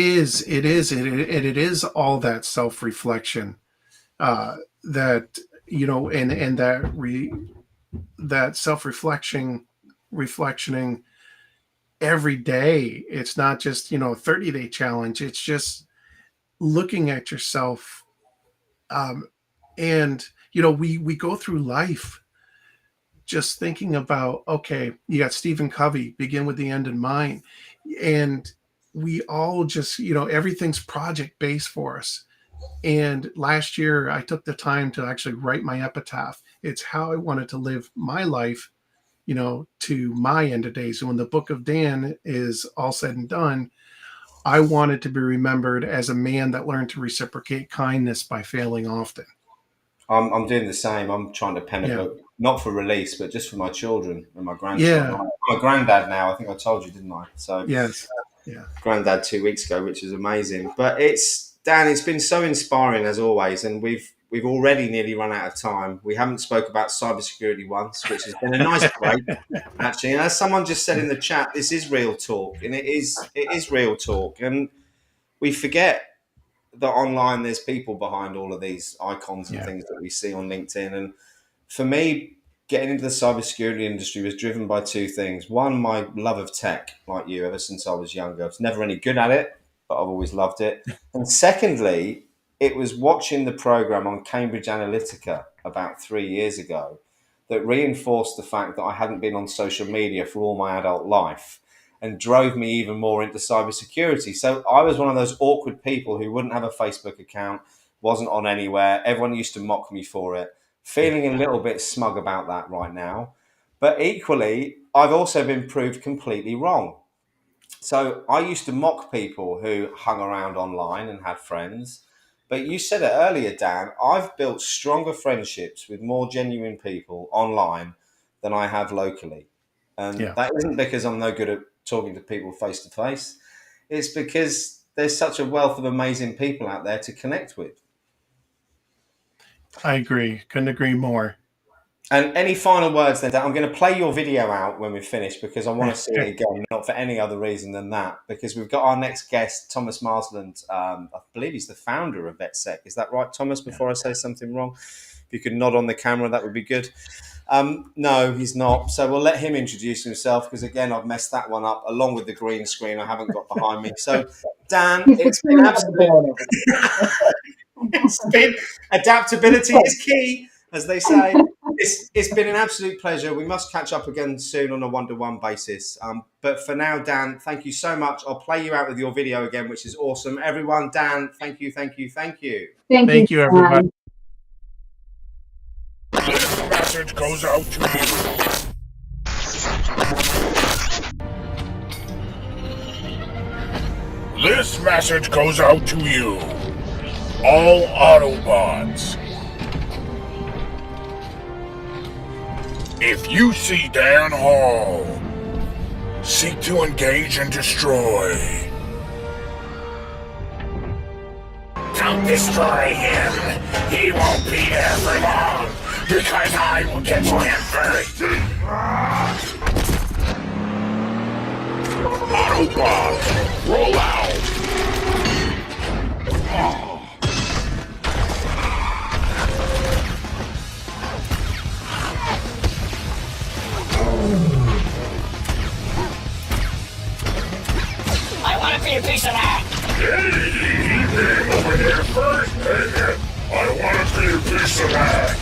is all that self-reflection, that, you know, and that reflectioning every day. It's not just, you know, a 30-day challenge. It's just looking at yourself. And, you know, we go through life just thinking about, okay, you got Stephen Covey, begin with the end in mind. And we all just, everything's project based for us. And last year I took the time to actually write my epitaph. It's how I wanted to live my life, to my end of days. And when the book of Dan is all said and done, I wanted to be remembered as a man that learned to reciprocate kindness by failing often. I'm doing the same. I'm trying to pen a book, not for release, but just for my children and my grandchildren. Yeah. I'm a granddad now. I think I told you, didn't I? So yes, yeah, granddad 2 weeks ago, which is amazing. But Dan, it's been so inspiring as always, and we've already nearly run out of time. We haven't spoke about cybersecurity once, which has been a nice break, actually. And as someone just said in the chat, this is real talk, and it is real talk, and we forget that online there's people behind all of these icons and things that we see on LinkedIn. And for me, getting into the cybersecurity industry was driven by two things. One, my love of tech, like you, ever since I was younger. I was never any good at it, but I've always loved it. And secondly, it was watching the program on Cambridge Analytica about 3 years ago that reinforced the fact that I hadn't been on social media for all my adult life, and drove me even more into cybersecurity. So I was one of those awkward people who wouldn't have a Facebook account, wasn't on anywhere. Everyone used to mock me for it. Feeling a little bit smug about that right now. But equally, I've also been proved completely wrong. So I used to mock people who hung around online and had friends. But you said it earlier, Dan, I've built stronger friendships with more genuine people online than I have locally. And that isn't because I'm no good at talking to people face to face. It's because there's such a wealth of amazing people out there to connect with. I agree. Couldn't agree more. And any final words then? I'm going to play your video out when we're finished because I want to see it again, not for any other reason than that, because we've got our next guest, Thomas Marsland. I believe he's the founder of VetSec. Is that right, Thomas, before I say something wrong? If you could nod on the camera, that would be good. No, he's not. So we'll let him introduce himself because, again, I've messed that one up along with the green screen I haven't got behind me. So, Dan, it's been absolutely... adaptability is key, as they say. It's been an absolute pleasure. We must catch up again soon on a one-to-one basis. But for now, Dan, thank you so much. I'll play you out with your video again, which is awesome. Everyone, Dan, thank you. Thank you, everybody. This message goes out to you. This message goes out to you, all Autobots. If you see Dan Hall, seek to engage and destroy. Don't destroy him. He won't be there for long, because I will get to him first. Autobots, roll out. I want to be a piece of that! He came over here first, I want to be a piece of that!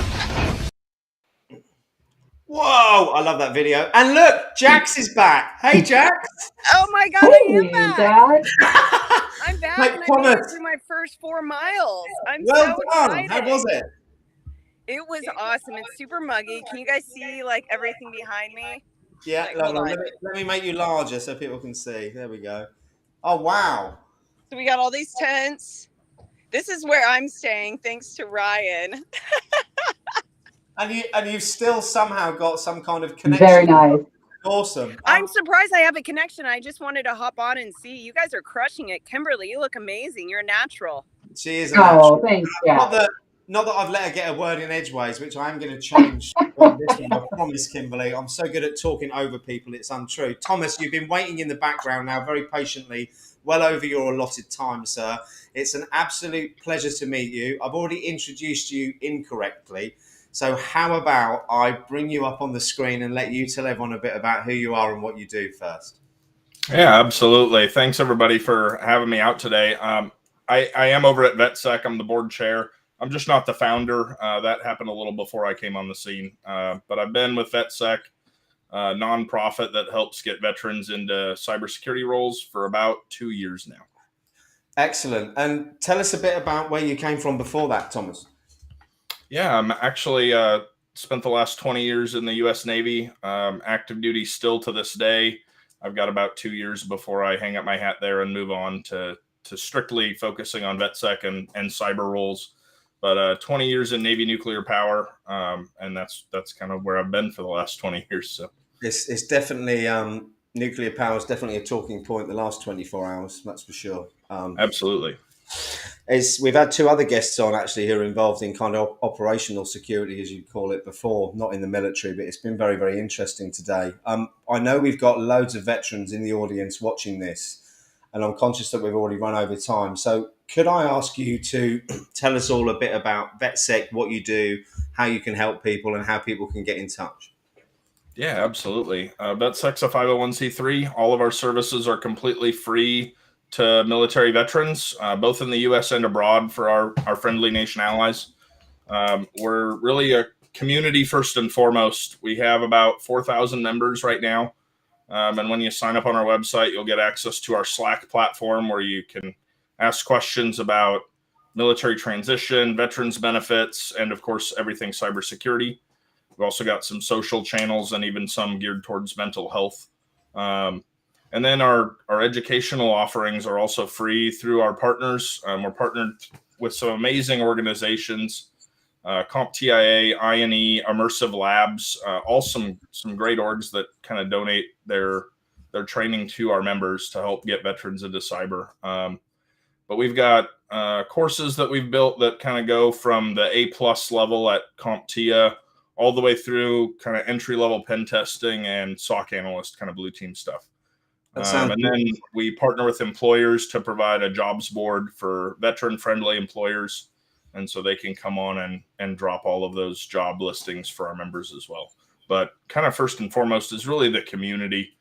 Whoa, I love that video. And look, Jax is back. Hey, Jax. Oh my God, I am back. Dad. I'm back Like and I made Thomas. it through my first 4 miles. I'm Well so done. excited. How was it? It was awesome. It's super muggy. Can you guys see like everything behind me? Yeah, Like, hold hold on. on. Let me make you larger so people can see. There we go. Oh, wow. So we got all these tents. This is where I'm staying, thanks to Ryan. And you've still somehow got some kind of connection. Very nice. Awesome. I'm surprised I have a connection. I just wanted to hop on and see. You guys are crushing it. Kimberly, you look amazing. You're a natural. She is a natural. Oh, thanks, Not Jack. that I've let her get a word in edgeways, which I am going to change on this one. I promise, Kimberly. I'm so good at talking over people, it's untrue. Thomas, you've been waiting in the background now very patiently, well over your allotted time, sir. It's an absolute pleasure to meet you. I've already introduced you incorrectly. So how about I bring you up on the screen and let you tell everyone a bit about who you are and what you do first? Yeah, absolutely. Thanks, everybody, for having me out today. I am over at VetSec. I'm the board chair. I'm just not the founder. That happened a little before I came on the scene. But I've been with VetSec, a nonprofit that helps get veterans into cybersecurity roles for about 2 years now. Excellent. And tell us a bit about where you came from before that, Thomas. Yeah, I'm actually spent the last 20 years in the U.S. Navy, active duty still to this day. I've got about 2 years before I hang up my hat there and move on to strictly focusing on VetSec and cyber roles. But 20 years in Navy nuclear power, and that's kind of where I've been for the last 20 years. So it's definitely nuclear power is definitely a talking point the last 24 hours. That's for sure. Absolutely. We've had two other guests on actually who are involved in kind of operational security, as you call it before, not in the military, but it's been very, very interesting today. I know we've got loads of veterans in the audience watching this, and I'm conscious that we've already run over time. So could I ask you to tell us all a bit about VetSec, what you do, how you can help people, and how people can get in touch? Yeah, absolutely. VetSec's a 501c3. All of our services are completely free to military veterans, both in the U.S. and abroad for our friendly nation allies. We're really a community first and foremost. We have about 4,000 members right now. And when you sign up on our website, you'll get access to our Slack platform where you can ask questions about military transition, veterans benefits, and of course, everything cybersecurity. We've also got some social channels and even some geared towards mental health. And then our educational offerings are also free through our partners. We're partnered with some amazing organizations, CompTIA, INE, Immersive Labs, all some great orgs that kind of donate their training to our members to help get veterans into cyber. But we've got courses that we've built that kind of go from the A+ level at CompTIA all the way through kind of entry-level pen testing and SOC analyst kind of blue team stuff. And then we partner with employers to provide a jobs board for veteran-friendly employers. And so they can come on and drop all of those job listings for our members as well. But kind of first and foremost is really the community.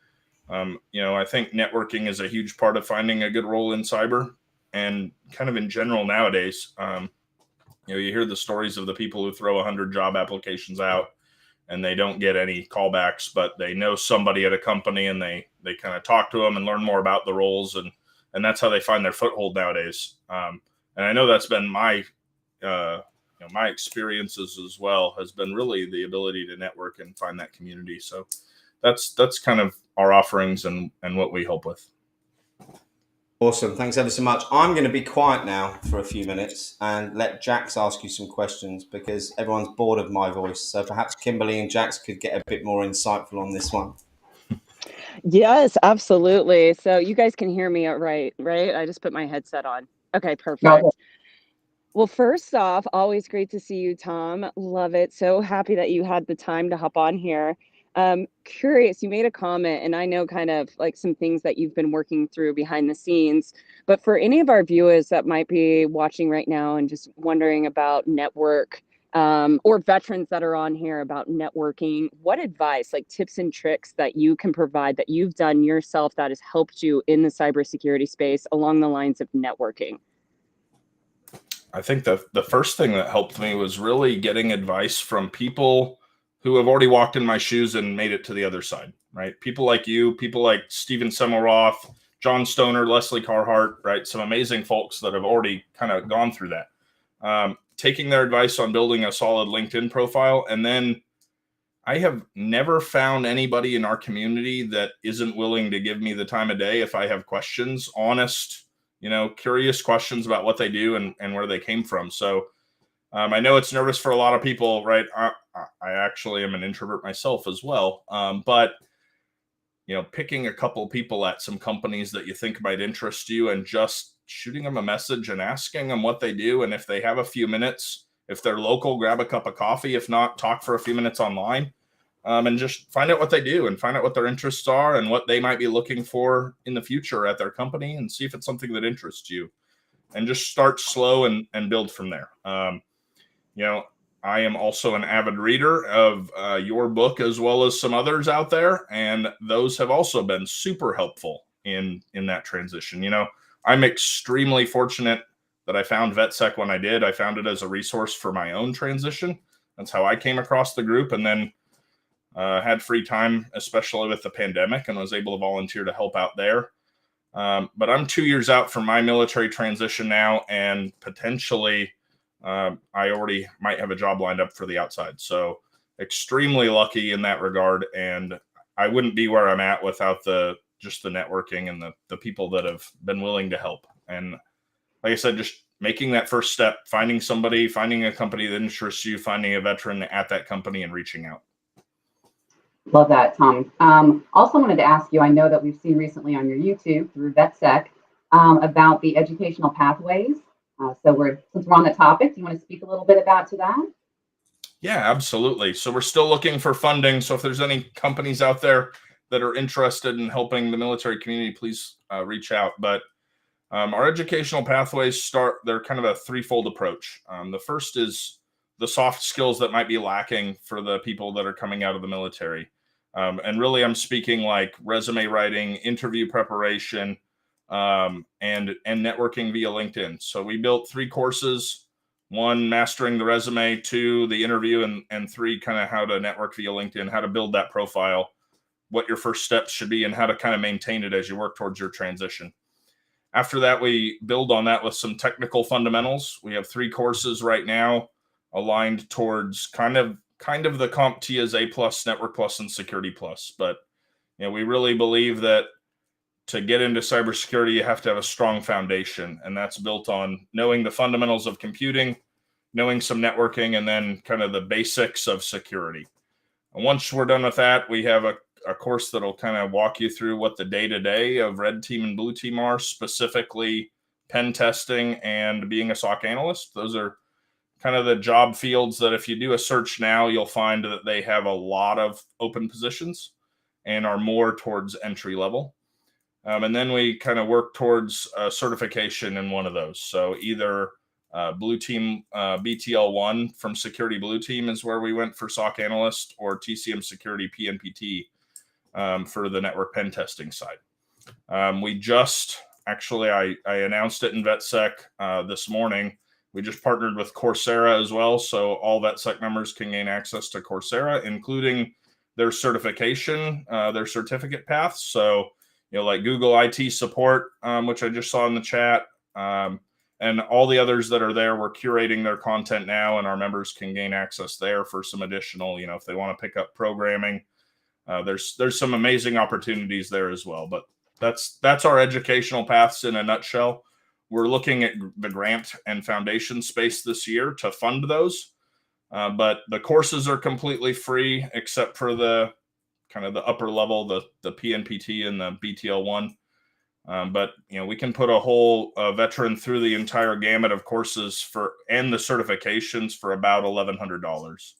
I think networking is a huge part of finding a good role in cyber. And kind of in general nowadays, you hear the stories of the people who throw 100 job applications out and they don't get any callbacks, but they know somebody at a company and they kind of talk to them and learn more about the roles. And that's how they find their foothold nowadays. And I know that's been my experiences as well, has been really the ability to network and find that community. So that's kind of our offerings and what we help with. Awesome. Thanks ever so much. I'm going to be quiet now for a few minutes and let Jax ask you some questions because everyone's bored of my voice. So perhaps Kimberly and Jax could get a bit more insightful on this one. Yes, absolutely. So you guys can hear me right? I just put my headset on. Okay, perfect. Well, first off, always great to see you, Tom. Love it. So happy that you had the time to hop on here. Curious, you made a comment, and I know kind of like some things that you've been working through behind the scenes, but for any of our viewers that might be watching right now and just wondering about network, or veterans that are on here about networking, what advice, like tips and tricks that you can provide that you've done yourself that has helped you in the cybersecurity space along the lines of networking? I think the first thing that helped me was really getting advice from people who have already walked in my shoes and made it to the other side, right? People like you, people like Steven Semmelroth, John Stoner, Leslie Carhart, right? Some amazing folks that have already kind of gone through that. Taking their advice on building a solid LinkedIn profile. And then I have never found anybody in our community that isn't willing to give me the time of day if I have questions, honest, curious questions about what they do and where they came from. So I know it's nervous for a lot of people, right? I actually am an introvert myself as well. But, picking a couple people at some companies that you think might interest you and just shooting them a message and asking them what they do. And if they have a few minutes, if they're local, grab a cup of coffee. If not, talk for a few minutes online and just find out what they do and find out what their interests are and what they might be looking for in the future at their company and see if it's something that interests you. And just start slow and build from there. I am also an avid reader of your book as well as some others out there. And those have also been super helpful in that transition. I'm extremely fortunate that I found VetSec when I did. I found it as a resource for my own transition. That's how I came across the group, and then had free time, especially with the pandemic, and was able to volunteer to help out there. But I'm 2 years out from my military transition now, and potentially I already might have a job lined up for the outside. So extremely lucky in that regard, and I wouldn't be where I'm at without just the networking and the people that have been willing to help. And like I said, just making that first step, finding somebody, finding a company that interests you, finding a veteran at that company and reaching out. Love that, Tom. Also wanted to ask you, I know that we've seen recently on your YouTube through VetSec about the educational pathways. So since we're on the topic, do you want to speak a little bit to that? Yeah, absolutely. So we're still looking for funding. So if there's any companies out there that are interested in helping the military community, please reach out. But our educational pathways they're kind of a threefold approach. The first is the soft skills that might be lacking for the people that are coming out of the military. And really, I'm speaking like resume writing, interview preparation, and networking via LinkedIn. So we built 3 courses: 1, mastering the resume; 2, the interview; and 3, kind of how to network via LinkedIn, how to build that profile, what your first steps should be, and how to kind of maintain it as you work towards your transition. After that, we build on that with some technical fundamentals. We have 3 courses right now aligned towards kind of the CompTIA's A+, Network Plus, and Security Plus. But we really believe that to get into cybersecurity, you have to have a strong foundation, and that's built on knowing the fundamentals of computing, knowing some networking, and then kind of the basics of security. And once we're done with that, we have a course that'll kind of walk you through what the day-to-day of red team and blue team are, specifically pen testing and being a SOC analyst. Those are kind of the job fields that if you do a search now, you'll find that they have a lot of open positions and are more towards entry level. And then we kind of work towards certification in one of those. So either Blue Team BTL1 from Security Blue Team is where we went for SOC analyst, or TCM Security PNPT for the network pen testing side. We just actually, I announced it in VetSec this morning. We just partnered with Coursera as well, so all VetSec members can gain access to Coursera, including their certification, their certificate paths. So, like Google IT support, which I just saw in the chat, and all the others that are there. We're curating their content now, and our members can gain access there for some additional, if they want to pick up programming. There's some amazing opportunities there as well. But that's our educational paths in a nutshell. We're looking at the grant and foundation space this year to fund those. But the courses are completely free, except for the kind of the upper level, the PNPT and the BTL1. But we can put a whole veteran through the entire gamut of courses and the certifications for about $1,100.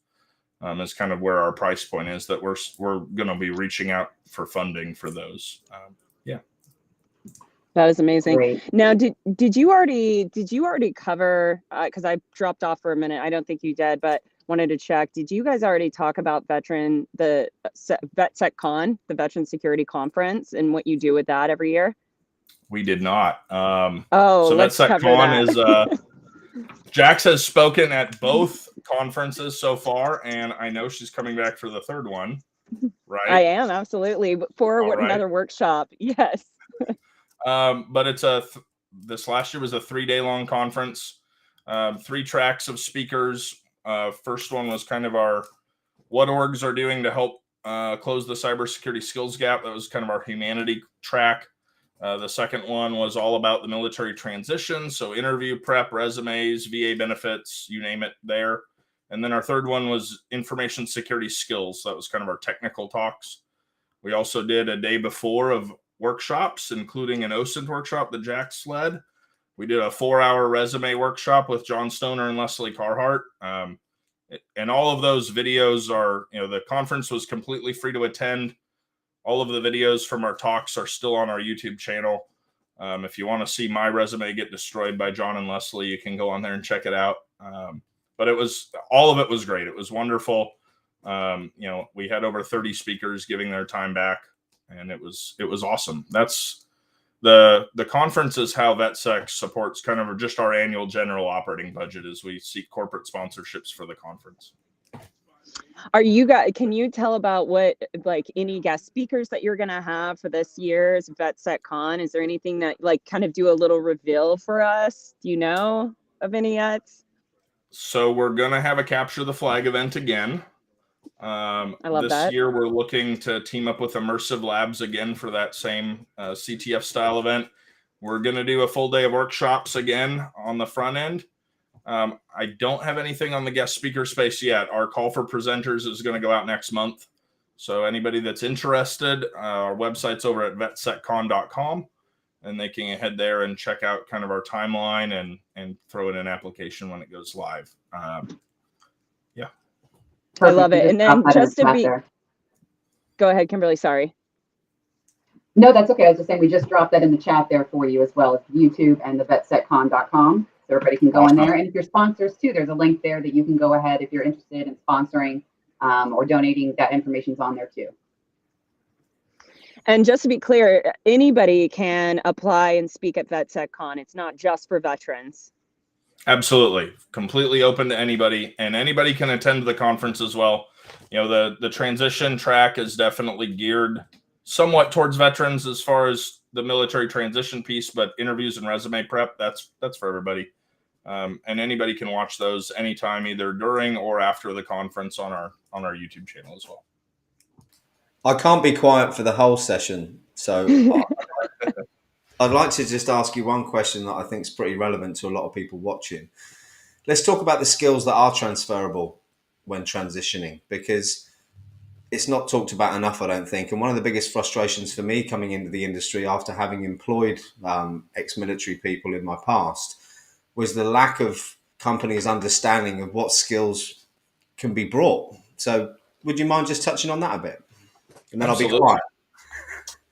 Is kind of where our price point is, that we're going to be reaching out for funding for those. Yeah. That is amazing. Great. Now, did you already cover? Because I dropped off for a minute. I don't think you did, but wanted to check. Did you guys already talk about the VetSecCon, the Veteran Security Conference, and what you do with that every year? We did not. So VetSecCon is Jax has spoken at both conferences so far, and I know she's coming back for the third one, right? I am, absolutely. Another workshop. Yes. But it's this last year was a 3-day long conference, 3 tracks of speakers. First one was kind of what orgs are doing to help close the cybersecurity skills gap. That was kind of our humanity track. The second one was all about the military transition. So interview prep, resumes, VA benefits, you name it there. And then our third one was information security skills. That was kind of our technical talks. We also did a day before of workshops, including an OSINT workshop that Jax led. We did a 4-hour resume workshop with John Stoner and Leslie Carhart. And all of those videos are, the conference was completely free to attend. All of the videos from our talks are still on our YouTube channel. If you want to see my resume get destroyed by John and Leslie, you can go on there and check it out. But all of it was great. It was wonderful. We had over 30 speakers giving their time back, and it was awesome. That's The conference is how VetSec supports kind of just our annual general operating budget as we seek corporate sponsorships for the conference. Are you guys, can you tell about what, like, any guest speakers that you're going to have for this year's VetSec Con? Is there anything that, like, kind of do a little reveal for us? Do you know of any yet? So we're going to have a Capture the Flag event again. I love this that. year we're looking to team up with Immersive Labs again for that same CTF style event. We're going to do a full day of workshops again on the front end. I don't have anything on the guest speaker space yet. Our call for presenters is going to go out next month. So anybody that's interested, our website's over at vetseccon.com, and they can head there and check out kind of our timeline and throw in an application when it goes live. Yeah. I love it. And then just to be, go ahead, Kimberly, sorry. No, that's okay. I was just saying we just dropped that in the chat there for you as well. It's YouTube and the vetseccon.com. So everybody can go in there. And if you're sponsors too, there's a link there that you can go ahead if you're interested in sponsoring or donating. That information's on there too. And just to be clear, anybody can apply and speak at VetSecCon. It's not just for veterans. Absolutely. Completely open to anybody, and anybody can attend the conference as well. You know, the transition track is definitely geared somewhat towards veterans as far as the military transition piece, but interviews and resume prep, that's for everybody. And anybody can watch those anytime, either during or after the conference on our YouTube channel as well. I can't be quiet for the whole session, so I'd like to just ask you one question that I think is pretty relevant to a lot of people watching. Let's talk about the skills that are transferable when transitioning, because it's not talked about enough, I don't think. And one of the biggest frustrations for me coming into the industry after having employed ex-military people in my past was the lack of companies' understanding of what skills can be brought. So would you mind just touching on that a bit? And then Absolutely. I'll be quiet.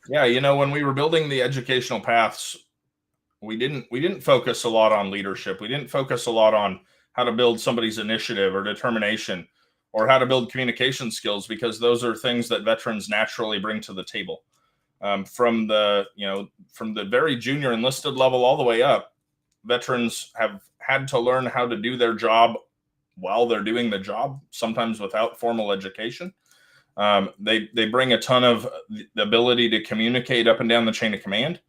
Yeah, you know, when we were building the educational paths, we didn't focus a lot on leadership. We didn't focus a lot on how to build somebody's initiative or determination or how to build communication skills, because those are things that veterans naturally bring to the table. From the very junior enlisted level all the way up, veterans have had to learn how to do their job while they're doing the job, sometimes without formal education. They bring a ton of the ability to communicate up and down the chain of command.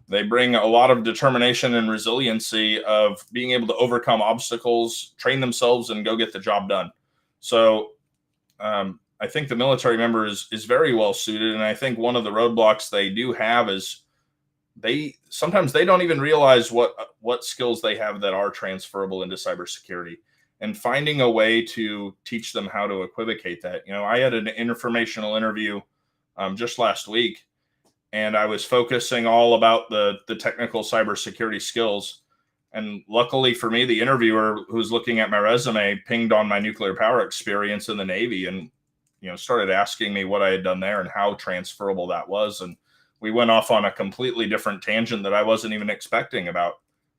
They bring a lot of determination and resiliency of being able to overcome obstacles, train themselves, and go get the job done. So I think the military member is very well suited. And I think one of the roadblocks they do have is sometimes they don't even realize what skills they have that are transferable into cybersecurity, and finding a way to teach them how to equivocate that. You know, I had an informational interview just last week, and I was focusing all about the technical cybersecurity skills. And luckily for me, the interviewer who's looking at my resume pinged on my nuclear power experience in the Navy, and started asking me what I had done there and how transferable that was. And we went off on a completely different tangent that I wasn't even expecting about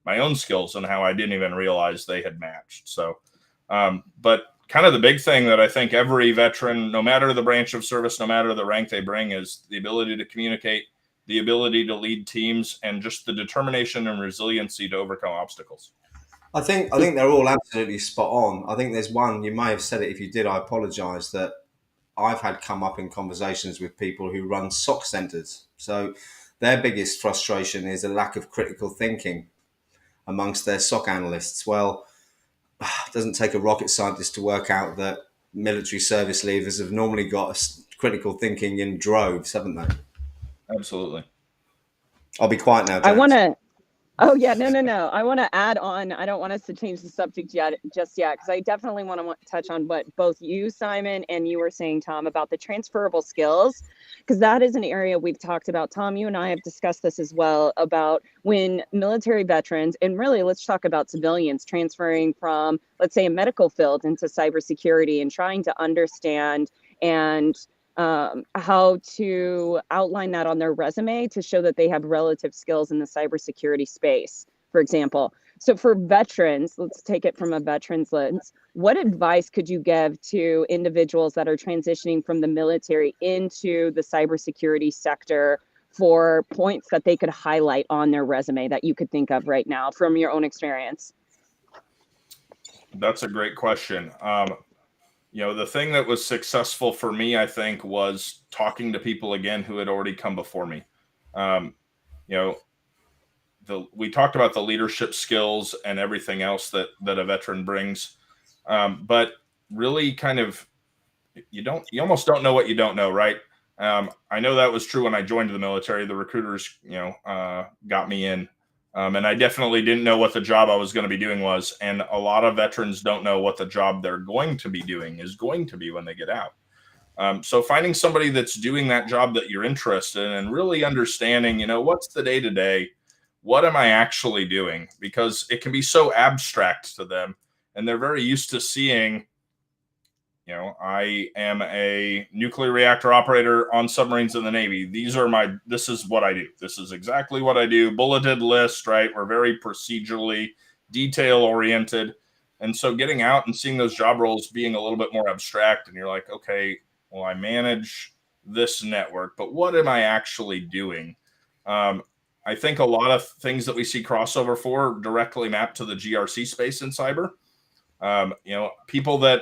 my own skills and how I didn't even realize they had matched. So, but kind of the big thing that I think every veteran, no matter the branch of service, no matter the rank they bring, is the ability to communicate, the ability to lead teams, and just the determination and resiliency to overcome obstacles. I think they're all absolutely spot on. I think there's one, you may have said it. If you did, I apologize, that I've had come up in conversations with people who run SOC centers. So their biggest frustration is a lack of critical thinking amongst their SOC analysts. Well, it doesn't take a rocket scientist to work out that military service leavers have normally got critical thinking in droves, haven't they? Absolutely. I'll be quiet now, Jax. I want to, oh yeah, no. I want to add on, I don't want us to change the subject just yet, because I definitely want to touch on what both you, Simon, and you were saying, Tom, about the transferable skills, because that is an area we've talked about. Tom, you and I have discussed this as well, about when military veterans, and really let's talk about civilians transferring from, let's say, a medical field into cybersecurity, and trying to understand and how to outline that on their resume to show that they have relative skills in the cybersecurity space, for example. So for veterans, let's take it from a veteran's lens. What advice could you give to individuals that are transitioning from the military into the cybersecurity sector for points that they could highlight on their resume that you could think of right now from your own experience? That's a great question. The thing that was successful for me, I think, was talking to people again who had already come before me. We talked about the leadership skills and everything else that a veteran brings, but really kind of you almost don't know what you don't know, right? I know that was true when I joined the military. The recruiters, got me in, and I definitely didn't know what the job I was going to be doing was. And a lot of veterans don't know what the job they're going to be doing is going to be when they get out. So finding somebody that's doing that job that you're interested in and really understanding, what's the day-to-day, what am I actually doing? Because it can be so abstract to them, and they're very used to seeing, I am a nuclear reactor operator on submarines in the Navy. This is what I do. This is exactly what I do. Bulleted list, right? We're very procedurally detail oriented. And so getting out and seeing those job roles being a little bit more abstract, and you're like, okay, well, I manage this network, but what am I actually doing? I think a lot of things that we see crossover for directly map to the GRC space in cyber. People that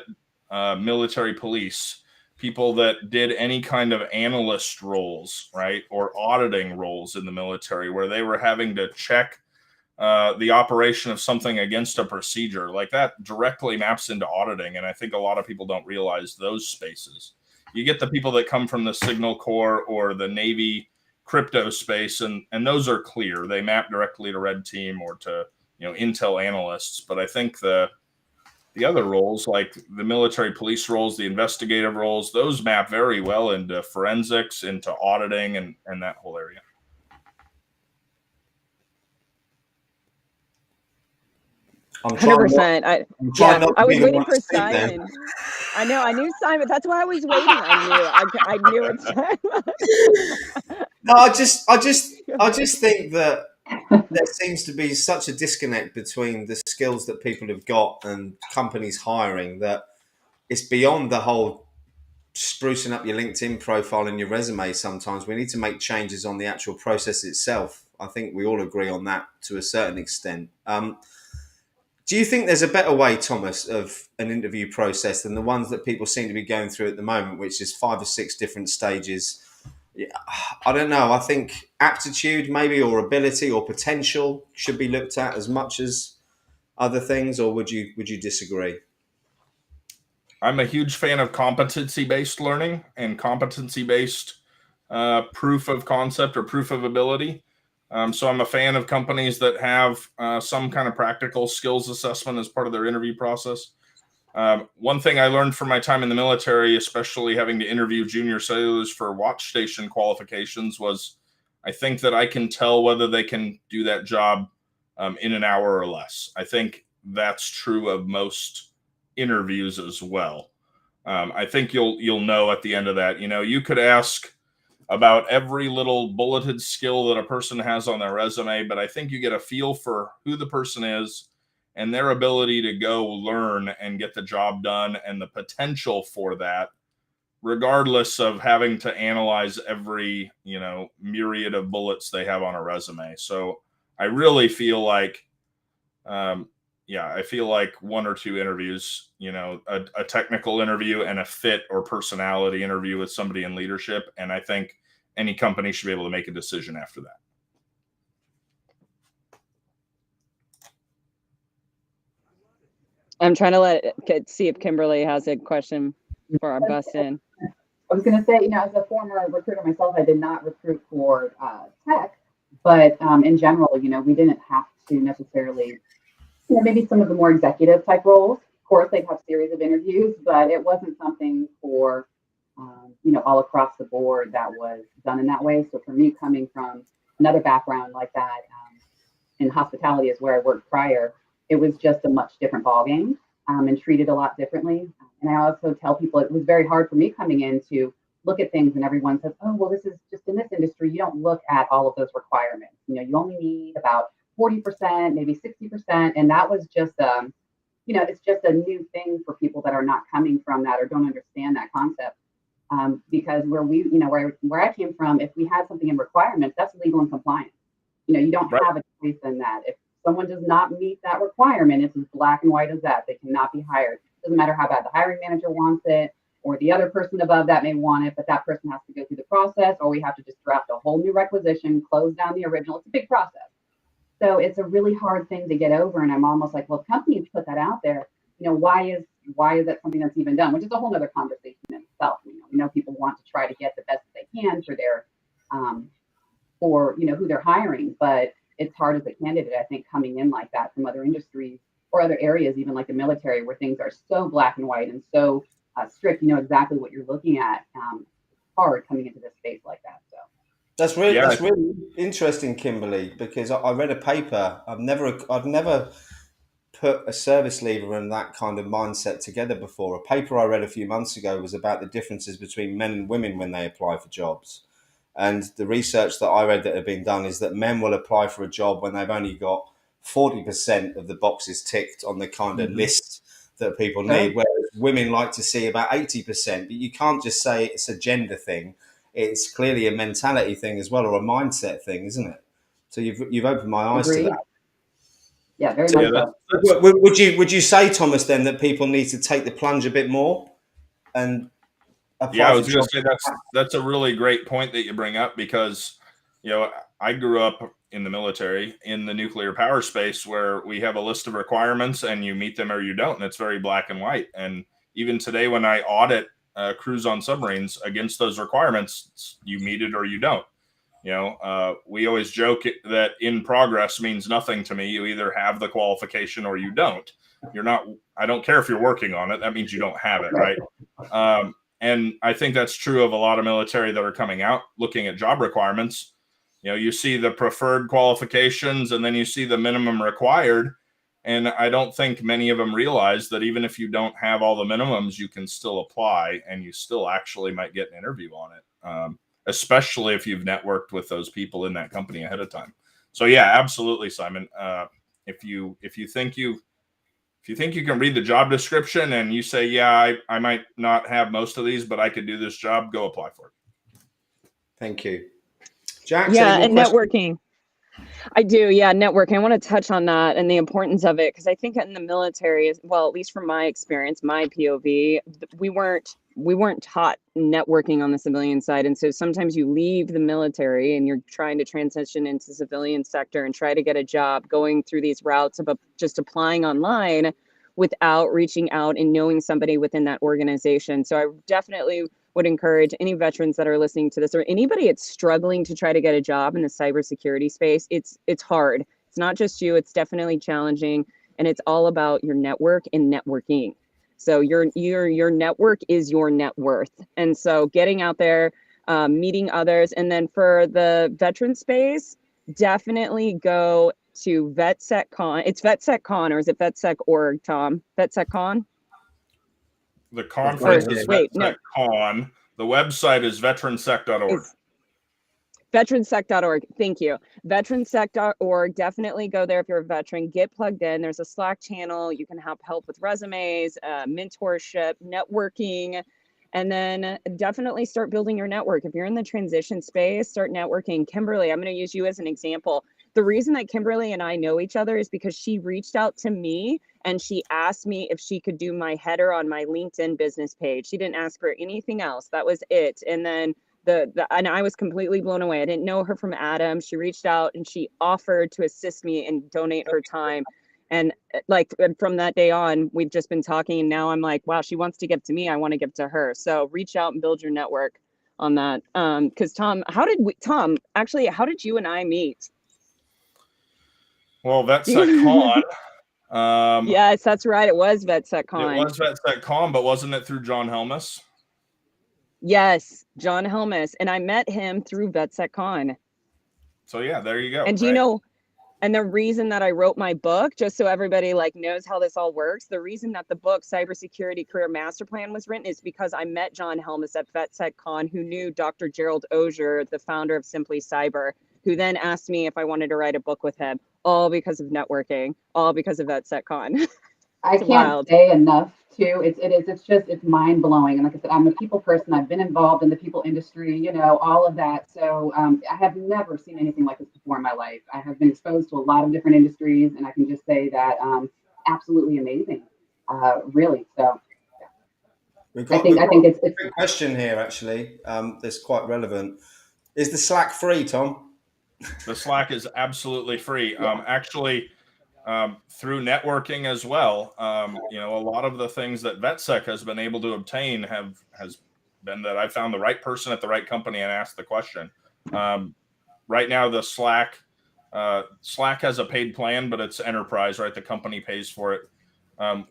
military police, people that did any kind of analyst roles, right, or auditing roles in the military where they were having to check the operation of something against a procedure, like that directly maps into auditing. And I think a lot of people don't realize those spaces. You get the people that come from the Signal Corps or the Navy crypto space, and those are clear. They map directly to Red Team or to Intel analysts. But I think the other roles, like the military police roles, the investigative roles, those map very well into forensics, into auditing, and that whole area. I'm 100%. I was waiting for Simon. I know. I knew Simon. That's why I was waiting. I knew it. No, I just think that there seems to be such a disconnect between the skills that people have got and companies hiring that it's beyond the whole sprucing up your LinkedIn profile and your resume. Sometimes we need to make changes on the actual process itself. I think we all agree on that to a certain extent. Do you think there's a better way, Thomas, of an interview process than the ones that people seem to be going through at the moment, which is 5 or 6 different stages? I don't know. I think aptitude maybe, or ability or potential should be looked at as much as other things, or would you disagree? I'm a huge fan of competency-based learning and competency-based proof of concept or proof of ability. So I'm a fan of companies that have some kind of practical skills assessment as part of their interview process. One thing I learned from my time in the military, especially having to interview junior sailors for watch station qualifications, was I think that I can tell whether they can do that job in an hour or less. I think that's true of most interviews as well. I think you'll know at the end of that. You could ask about every little bulleted skill that a person has on their resume, but I think you get a feel for who the person is and their ability to go learn and get the job done and the potential for that, regardless of having to analyze every, myriad of bullets they have on a resume. So I really feel like, I feel like 1 or 2 interviews, a technical interview and a fit or personality interview with somebody in leadership. And I think any company should be able to make a decision after that. I'm trying to see if Kimberly has a question for our bust in. I was going to say, as a former recruiter myself, I did not recruit for tech, but in general, we didn't have to necessarily, maybe some of the more executive type roles. Of course, they'd have series of interviews, but it wasn't something for, all across the board that was done in that way. So for me, coming from another background like that, in hospitality is where I worked prior, it was just a much different ballgame and treated a lot differently. And I also tell people it was very hard for me coming in to look at things, and everyone says, oh, well, this is just in this industry, you don't look at all of those requirements. You only need about 40%, maybe 60%. And that was just, it's just a new thing for people that are not coming from that or don't understand that concept. because where I came from, if we had something in requirements, that's legal and compliant. You don't have a choice in that. If someone does not meet that requirement, it's as black and white as that. They cannot be hired. Doesn't matter how bad the hiring manager wants it, or the other person above that may want it, but that person has to go through the process, or we have to just draft a whole new requisition, close down the original. It's a big process. So it's a really hard thing to get over. And I'm almost like, well, companies put that out there. Why is that something that's even done? Which is a whole other conversation in itself. We know people want to try to get the best that they can for their, who they're hiring, but it's hard as a candidate, I think, coming in like that from other industries or other areas, even like the military, where things are so black and white and so strict. You know exactly what you're looking at. Hard coming into this space like that. So that's really interesting, Kimberly, because I read a paper. I've never put a service leaver and that kind of mindset together before. A paper I read a few months ago was about the differences between men and women when they apply for jobs. And the research that I read that had been done is that men will apply for a job when they've only got 40% of the boxes ticked on the kind of list that people need, whereas women like to see about 80%. But you can't just say it's a gender thing. It's clearly a mentality thing as well, or a mindset thing, isn't it? So you've opened my eyes to that. Yeah, very much so. Would you say, Thomas, then that people need to take the plunge a bit more and apply? Yeah, I was going to say that's a really great point that you bring up, because I grew up in the military in the nuclear power space, where we have a list of requirements and you meet them or you don't, and it's very black and white. And even today, when I audit crews on submarines against those requirements, you meet it or you don't. We always joke that in progress means nothing to me. You either have the qualification or you don't. I don't care if you're working on it. That means you don't have it, right? And I think that's true of a lot of military that are coming out looking at job requirements. You see the preferred qualifications and then you see the minimum required. And I don't think many of them realize that even if you don't have all the minimums, you can still apply and you still actually might get an interview on it. Especially if you've networked with those people in that company ahead of time. So yeah, absolutely, Simon. If you think you can read the job description and you say, yeah, I might not have most of these, but I could do this job, go apply for it. Thank you. Jax, yeah, and networking. I do. Yeah, networking. I want to touch on that and the importance of it, because I think in the military, well, at least from my experience, my POV, we weren't taught networking on the civilian side. And so sometimes you leave the military and you're trying to transition into civilian sector and try to get a job going through these routes of just applying online without reaching out and knowing somebody within that organization. So I definitely would encourage any veterans that are listening to this, or anybody that's struggling to try to get a job in the cybersecurity space. It's hard. It's not just you. It's definitely challenging, and it's all about your network and networking. So your network is your net worth. And so getting out there, meeting others, and then for the veteran space, definitely go to VetSecCon. It's VetSecCon, or is it VetSec.org, Tom? VetSecCon? The conference is VetSecCon. The website is veternsec.org. Veternsec.org. Thank you. Veternsec.org. Definitely go there if you're a veteran. Get plugged in. There's a Slack channel. You can have help with resumes, mentorship, networking, and then definitely start building your network. If you're in the transition space, start networking. Kimberly, I'm going to use you as an example. The reason that Kimberly and I know each other is because she reached out to me and she asked me if she could do my header on my LinkedIn business page. She didn't ask for anything else. That was it. And then and I was completely blown away. I didn't know her from Adam. She reached out and she offered to assist me and donate her time. And from that day on, we've just been talking. And now I'm like, wow, she wants to give to me. I want to give to her. So reach out and build your network on that. Because Tom, how did you and I meet? Well, VetSecCon. Yes, that's right. It was VetSecCon. It was VetSecCon, but wasn't it through John Helmus? Yes, John Helmus. And I met him through VetSecCon. So yeah, there you go. And do you know, and the reason that I wrote my book, just so everybody knows how this all works, the reason that the book Cybersecurity Career Master Plan was written is because I met John Helmus at VetSecCon, who knew Dr. Gerald Auger, the founder of Simply Cyber, who then asked me if I wanted to write a book with him, all because of networking, all because of VetSecCon. I It's can't wild. say enough too. It's mind blowing. And like I said, I'm a people person. I've been involved in the people industry, all of that. So I have never seen anything like this before in my life. I have been exposed to a lot of different industries, and I can just say that absolutely amazing, really. So We've I got, think we've I got think a it's quick question here, actually, that's quite relevant. Is the Slack free, Tom? The Slack is absolutely free. Yeah. Actually, through networking as well, a lot of the things that VetSec has been able to obtain has been that I found the right person at the right company and asked the question. Right now, the Slack has a paid plan, but it's enterprise, right? The company pays for it.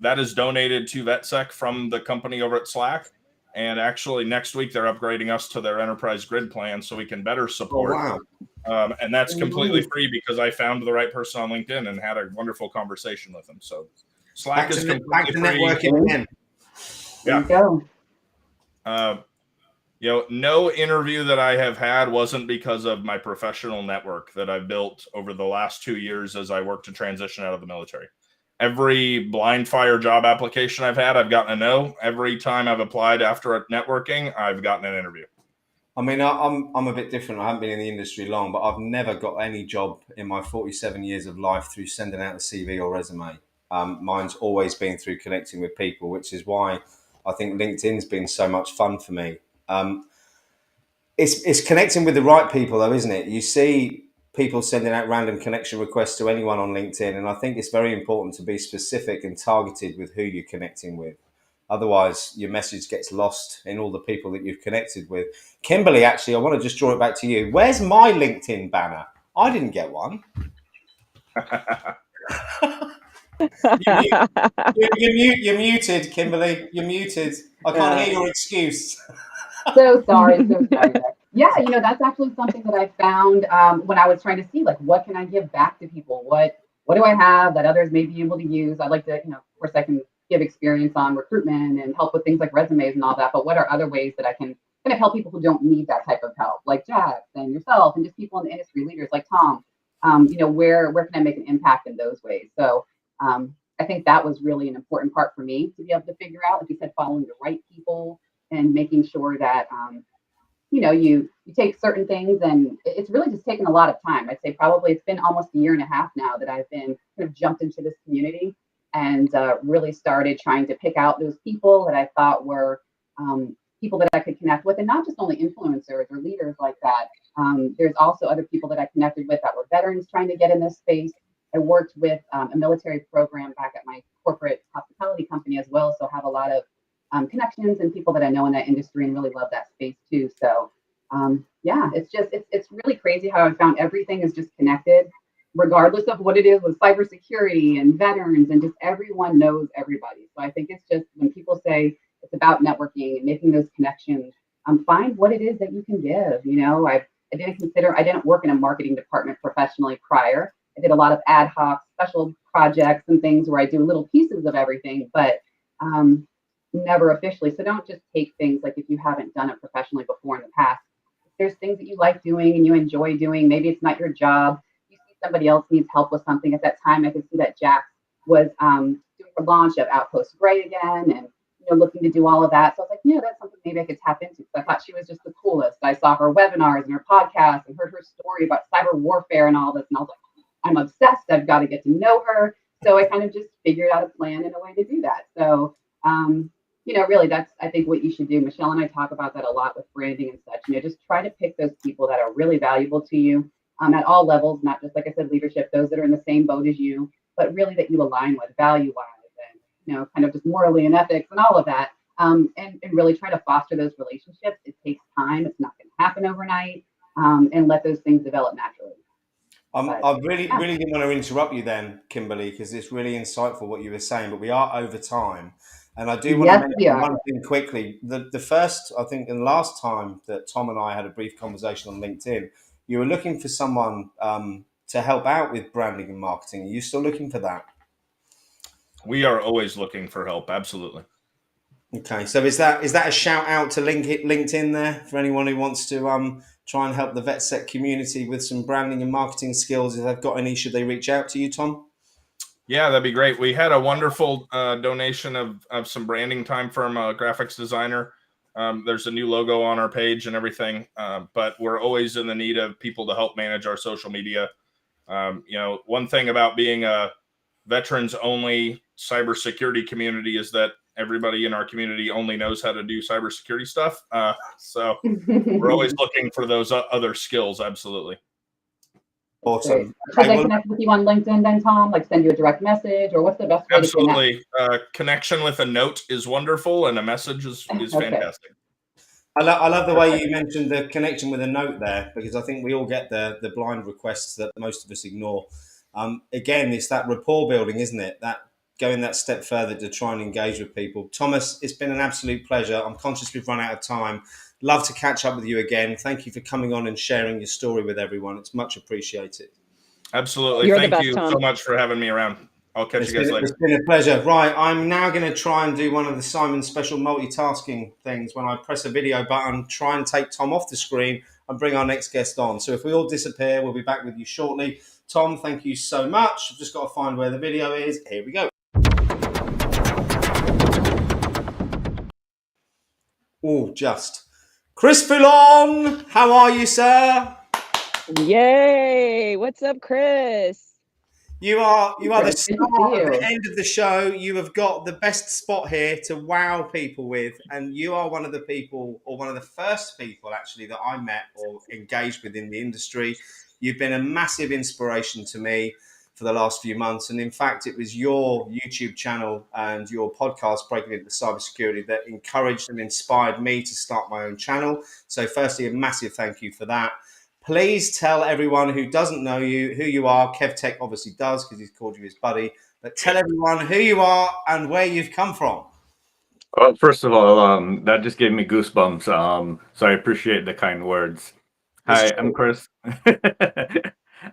That is donated to VetSec from the company over at Slack. And actually, next week they're upgrading us to their enterprise grid plan so we can better support. Oh, wow. And that's completely free because I found the right person on LinkedIn and had a wonderful conversation with them. So Slack is completely free. Networking again. There you go. No interview that I have had wasn't because of my professional network that I've built over the last 2 years as I work to transition out of the military. Every blind fire job application I've had, I've gotten a no. Every time I've applied after networking, I've gotten an interview. I mean, I'm a bit different. I haven't been in the industry long, but I've never got any job in my 47 years of life through sending out a CV or resume. Mine's always been through connecting with people, which is why I think LinkedIn's been so much fun for me. It's connecting with the right people, though, isn't it? You see people sending out random connection requests to anyone on LinkedIn, and I think it's very important to be specific and targeted with who you're connecting with. Otherwise, your message gets lost in all the people that you've connected with. Kimberly, actually, I want to just draw it back to you. Where's my LinkedIn banner? I didn't get one. You're muted, Kimberly. You're muted. I can't hear your excuse. So sorry. Yeah, that's actually something that I found when I was trying to see, like, what can I give back to people? What do I have that others may be able to use? I'd like to, of course, I can give experience on recruitment and help with things like resumes and all that. But what are other ways that I can kind of help people who don't need that type of help, like Jax and yourself and just people in the industry, leaders like Tom? Where can I make an impact in those ways? So I think that was really an important part for me to be able to figure out, like you said, following the right people and making sure that you take certain things, and it's really just taken a lot of time. I'd say probably it's been almost a year and a half now that I've been kind of jumped into this community and really started trying to pick out those people that I thought were people that I could connect with, and not just only influencers or leaders like that. There's also other people that I connected with that were veterans trying to get in this space. I worked with a military program back at my corporate hospitality company as well, so I have a lot of connections and people that I know in that industry and really love that space too. So it's really crazy how I found everything is just connected, regardless of what it is with cybersecurity and veterans, and just everyone knows everybody. So I think it's just when people say it's about networking and making those connections, find what it is that you can give. I didn't work in a marketing department professionally prior. I did a lot of ad hoc special projects and things where I do little pieces of everything, but never officially. So don't just take things like if you haven't done it professionally before in the past. If there's things that you like doing and you enjoy doing, maybe it's not your job. You see somebody else needs help with something. At that time, I could see that Jax was doing the launch of Outpost Gray again and looking to do all of that. So I was like, that's something maybe I could tap into. So I thought she was just the coolest. I saw her webinars and her podcast and heard her story about cyber warfare and all this. And I was like, I'm obsessed. I've got to get to know her. So I kind of just figured out a plan and a way to do that. So really, that's, I think, what you should do. Michelle and I talk about that a lot with branding and such. Just try to pick those people that are really valuable to you at all levels, not just, like I said, leadership, those that are in the same boat as you, but really that you align with value-wise and, kind of just morally and ethics and all of that. And really try to foster those relationships. It takes time. It's not going to happen overnight. And let those things develop naturally. I really didn't want to interrupt you then, Kimberly, because it's really insightful what you were saying, but we are over time. And I do want to mention one thing quickly. The first, I think, and last time that Tom and I had a brief conversation on LinkedIn, you were looking for someone to help out with branding and marketing. Are you still looking for that? We are always looking for help. Absolutely. Okay. So is that a shout out to LinkedIn there for anyone who wants to try and help the VetSec community with some branding and marketing skills? If they've got any, should they reach out to you, Tom? Yeah, that'd be great. We had a wonderful donation of some branding time from a graphics designer. There's a new logo on our page and everything, but we're always in the need of people to help manage our social media. One thing about being a veterans-only cybersecurity community is that everybody in our community only knows how to do cybersecurity stuff. So we're always looking for those other skills. Absolutely. Awesome. Should they connect with you on LinkedIn then, Tom? Like send you a direct message, or what's the best way to connect? Absolutely. Connection with a note is wonderful, and a message is fantastic. I love the way you mentioned the connection with a note there, because I think we all get the blind requests that most of us ignore. Again, it's that rapport building, isn't it? That going that step further to try and engage with people. Thomas, it's been an absolute pleasure. I'm conscious we've run out of time. Love to catch up with you again. Thank you for coming on and sharing your story with everyone. It's much appreciated. Absolutely. You're the Thank best, you Tom. so much for having me around. I'll catch you guys later. It's been a pleasure. Right, I'm now going to try and do one of the Simon special multitasking things. When I press a video button, try and take Tom off the screen and bring our next guest on. So if we all disappear, we'll be back with you shortly. Tom, thank you so much. I've just got to find where the video is. Here we go. Oh, just. Chris Foulon, how are you, sir? Yay! What's up, Chris? You are the Good to see star at you. the end of the show. You have got the best spot here to wow people with, and you are one of the people, or one of the first people actually, that I met or engaged with in the industry. You've been a massive inspiration to me for the last few months, and in fact, it was your YouTube channel and your podcast, Breaking Into Cybersecurity, that encouraged and inspired me to start my own channel. So firstly, a massive thank you for that. Please tell everyone who doesn't know you who you are. KevTech obviously does because he's called you his buddy. But tell everyone who you are and where you've come from. Well, first of all, that just gave me goosebumps. So I appreciate the kind words. Hi, I'm Chris.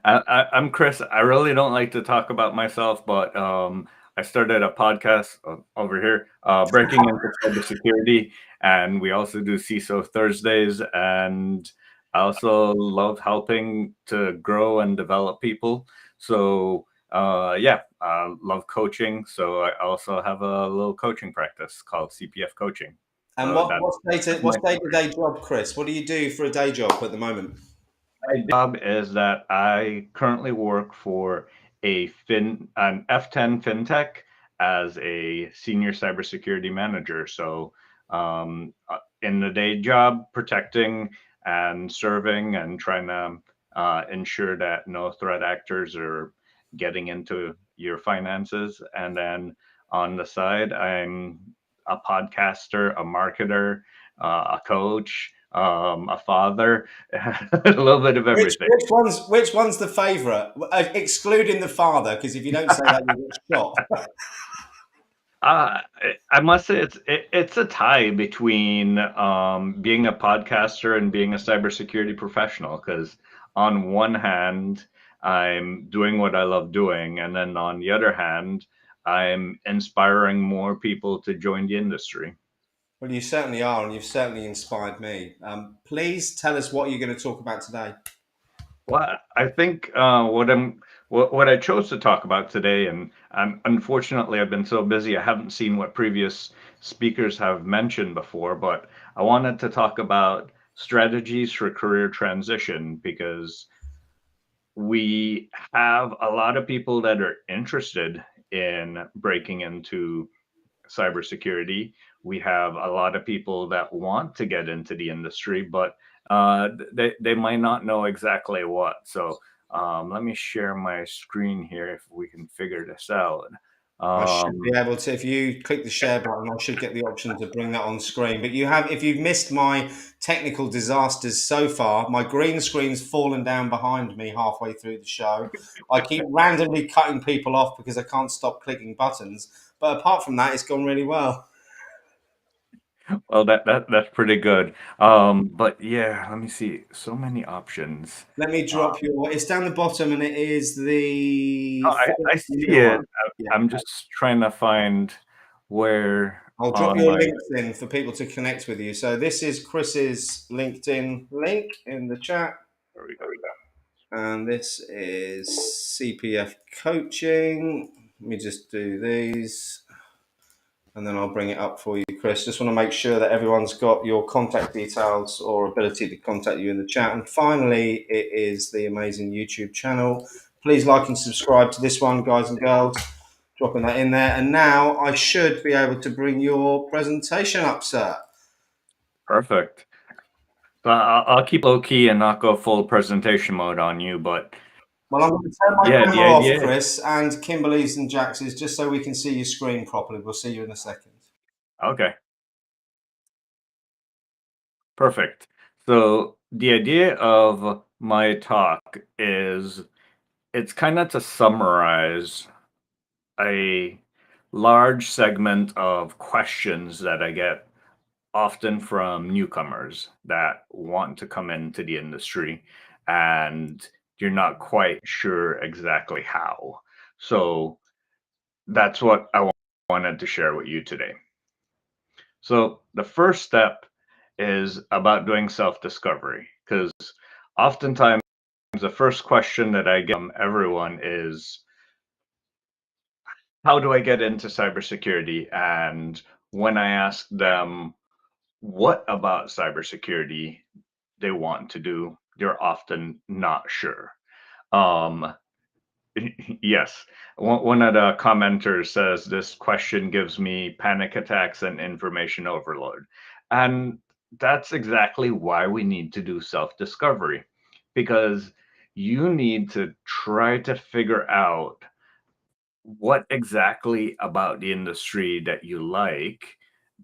I'm Chris. I really don't like to talk about myself, but I started a podcast over here, Breaking Into Cybersecurity, and we also do CISO Thursdays. And I also love helping to grow and develop people. So I love coaching. So I also have a little coaching practice called CPF Coaching. And So what's day-to-day job, Chris? What do you do for a day job at the moment? my job is that I currently work for an F10 fintech as a senior cybersecurity manager. So in the day job, protecting and serving and trying to ensure that no threat actors are getting into your finances. And then on the side, I'm a podcaster, a marketer, a coach, a father, a little bit of everything. Which one's the favourite? Excluding the father, because if you don't say that, you get shot. I must say it's a tie between being a podcaster and being a cybersecurity professional. Because on one hand, I'm doing what I love doing, and then on the other hand, I'm inspiring more people to join the industry. Well, you certainly are, and you've certainly inspired me. Please tell us what you're going to talk about today. Well, I think what I chose to talk about today, and unfortunately I've been so busy I haven't seen what previous speakers have mentioned before, but I wanted to talk about strategies for career transition, because we have a lot of people that are interested in breaking into cybersecurity. We have a lot of people that want to get into the industry, but they might not know exactly what. So let me share my screen here if we can figure this out. I should be able to, if you click the share button, I should get the option to bring that on screen. But if you've missed my technical disasters so far, my green screen's fallen down behind me halfway through the show. I keep randomly cutting people off because I can't stop clicking buttons. But apart from that, it's gone really well. Well, that's pretty good. But yeah, let me see. So many options. Let me drop it's down the bottom, and it is the. I see it. I'm just trying to find where. I'll drop your links in for people to connect with you. So this is Chris's LinkedIn link in the chat. There we go. And this is CPF Coaching. Let me just do these. And then I'll bring it up for you, Chris. Just want to make sure that everyone's got your contact details or ability to contact you in the chat. And finally, it is the amazing YouTube channel. Please like and subscribe to this one, guys and girls. Dropping that in there. And now I should be able to bring your presentation up, sir. Perfect. So I'll keep low key and not go full presentation mode on you, but well, I'm going to turn my yeah, camera off, Chris, and Kimberly's and Jax's, just so we can see your screen properly. We'll see you in a second. Okay. Perfect. So the idea of my talk is it's kind of to summarize a large segment of questions that I get often from newcomers that want to come into the industry and you're not quite sure exactly how. So that's what I wanted to share with you today. So the first step is about doing self-discovery, because oftentimes the first question that I get from everyone is, how do I get into cybersecurity? And when I ask them what about cybersecurity they want to do, they're often not sure. Yes, one of the commenters says this question gives me panic attacks and information overload. And that's exactly why we need to do self-discovery, because you need to try to figure out what exactly about the industry that you like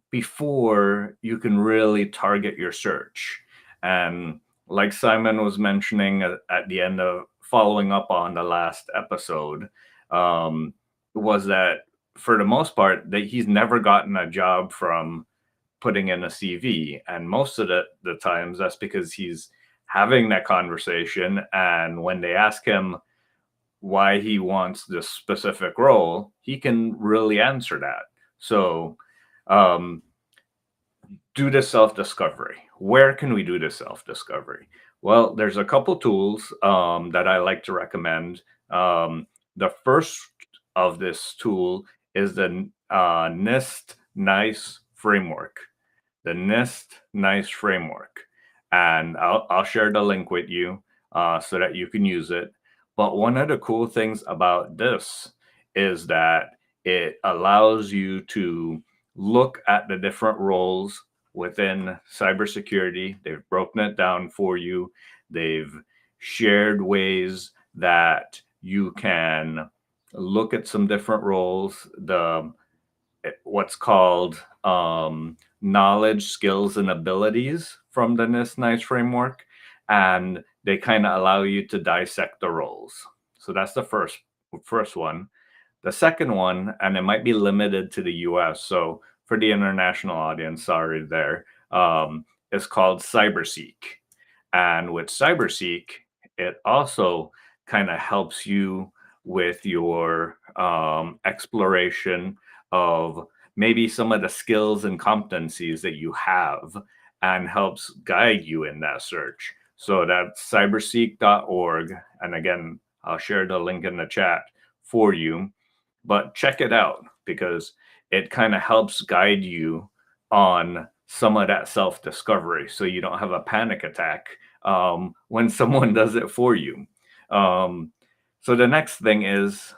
before you can really target your search. And like Simon was mentioning at the end of following up on the last episode, was that for the most part that he's never gotten a job from putting in a CV. And most of the times that's because he's having that conversation. And when they ask him why he wants this specific role, he can really answer that. So do the self-discovery. Where can we do the self-discovery? Well, there's a couple tools that I like to recommend. The first of this tool is the NIST NICE framework. The NIST NICE framework. And I'll share the link with you so that you can use it. But one of the cool things about this is that it allows you to look at the different roles within cybersecurity. They've broken it down for you. They've shared ways that you can look at some different roles. What's called knowledge, skills, and abilities from the NIST NICE framework. And they kind of allow you to dissect the roles. So that's the first one. The second one, and it might be limited to the US, so for the international audience, sorry there, is called CyberSeek. And with CyberSeek, it also kind of helps you with your exploration of maybe some of the skills and competencies that you have and helps guide you in that search. So that's cyberseek.org. And again, I'll share the link in the chat for you. But check it out because it kind of helps guide you on some of that self-discovery so you don't have a panic attack when someone does it for you. So the next thing is,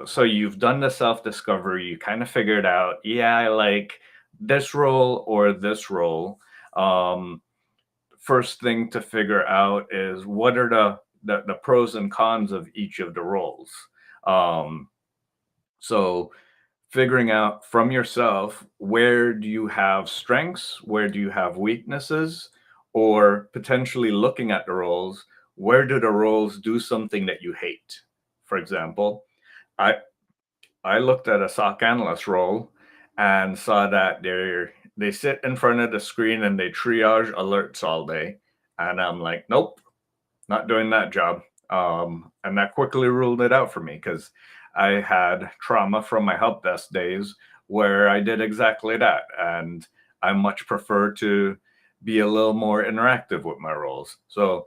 so you've done the self-discovery, you kind of figured out, yeah, I like this role or this role. First thing to figure out is what are the pros and cons of each of the roles. So figuring out from yourself, where do you have strengths? Where do you have weaknesses? Or potentially looking at the roles, where do the roles do something that you hate? For example, I looked at a SOC analyst role and saw that they sit in front of the screen and they triage alerts all day. And I'm like, nope, not doing that job. And that quickly ruled it out for me because I had trauma from my help desk days where I did exactly that. And I much prefer to be a little more interactive with my roles. So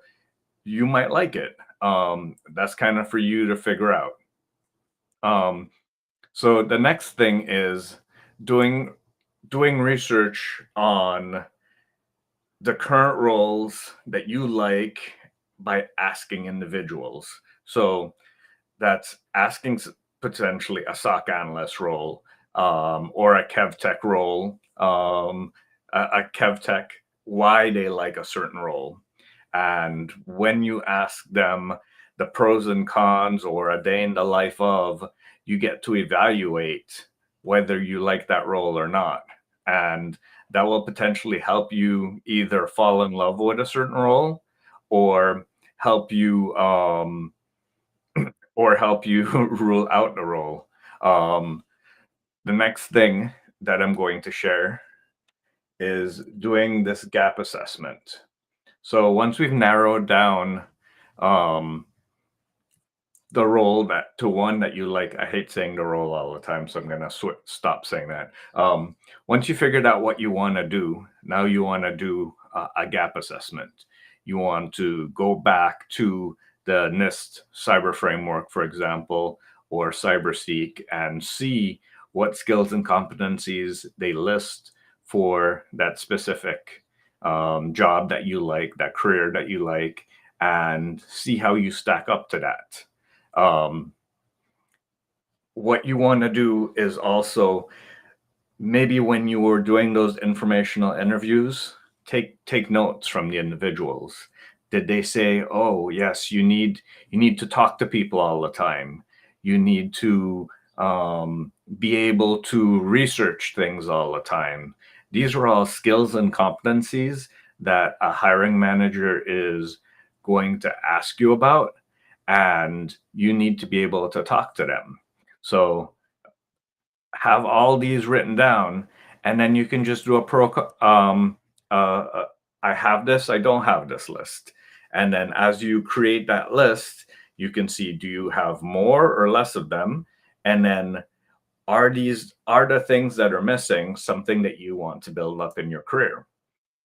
you might like it. That's kind of for you to figure out. So the next thing is doing research on the current roles that you like by asking individuals. So that's asking potentially a SOC analyst role, or a Kev Tech role, a Kev Tech, why they like a certain role. And when you ask them the pros and cons or a day in the life of, you get to evaluate whether you like that role or not. And that will potentially help you either fall in love with a certain role or help you rule out the role. The next thing that I'm going to share is doing this gap assessment. So once we've narrowed down the role to one that you like, I hate saying the role all the time, so I'm going to stop saying that. Once you figured out what you want to do, now you want to do a gap assessment. You want to go back to the NIST cyber framework, for example, or CyberSeek, and see what skills and competencies they list for that specific job that you like, that career that you like, and see how you stack up to that. What you want to do is also, maybe when you were doing those informational interviews, take notes from the individuals. Did they say, oh yes, you need to talk to people all the time, you need to be able to research things all the time? These are all skills and competencies that a hiring manager is going to ask you about, and you need to be able to talk to them. So have all these written down, and then you can just do I have this, I don't have this list. And then as you create that list, you can see, do you have more or less of them? And then are the things that are missing something that you want to build up in your career?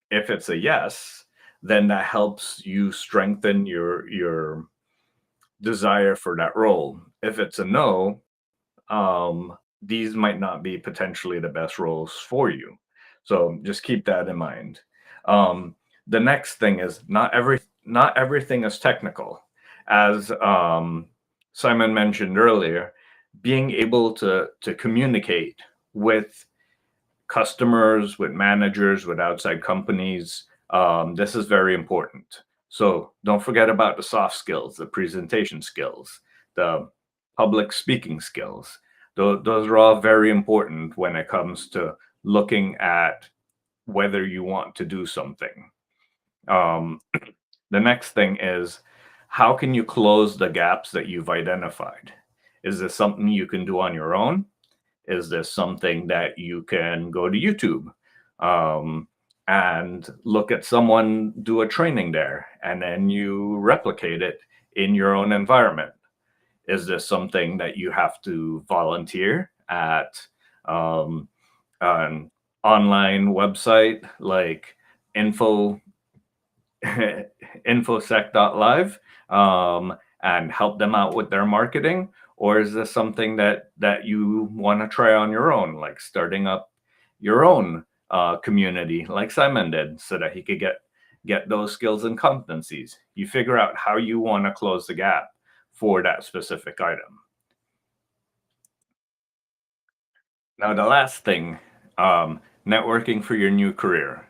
If it's a yes, then that helps you strengthen your desire for that role. If it's a no, these might not be potentially the best roles for you. So just keep that in mind. The next thing is not everything is technical. As Simon mentioned earlier, being able to communicate with customers, with managers, with outside companies, this is very important. So don't forget about the soft skills, the presentation skills, the public speaking skills. Those are all very important when it comes to looking at whether you want to do something. The next thing is, how can you close the gaps that you've identified? Is this something you can do on your own? Is this something that you can go to YouTube and look at someone do a training there, and then you replicate it in your own environment? Is this something that you have to volunteer at an online website like infosec.live and help them out with their marketing? Or is this something that you want to try on your own, like starting up your own community like Simon did, so that he could get those skills and competencies? You figure out how you want to close the gap for that specific item. Now, the last thing, networking for your new career.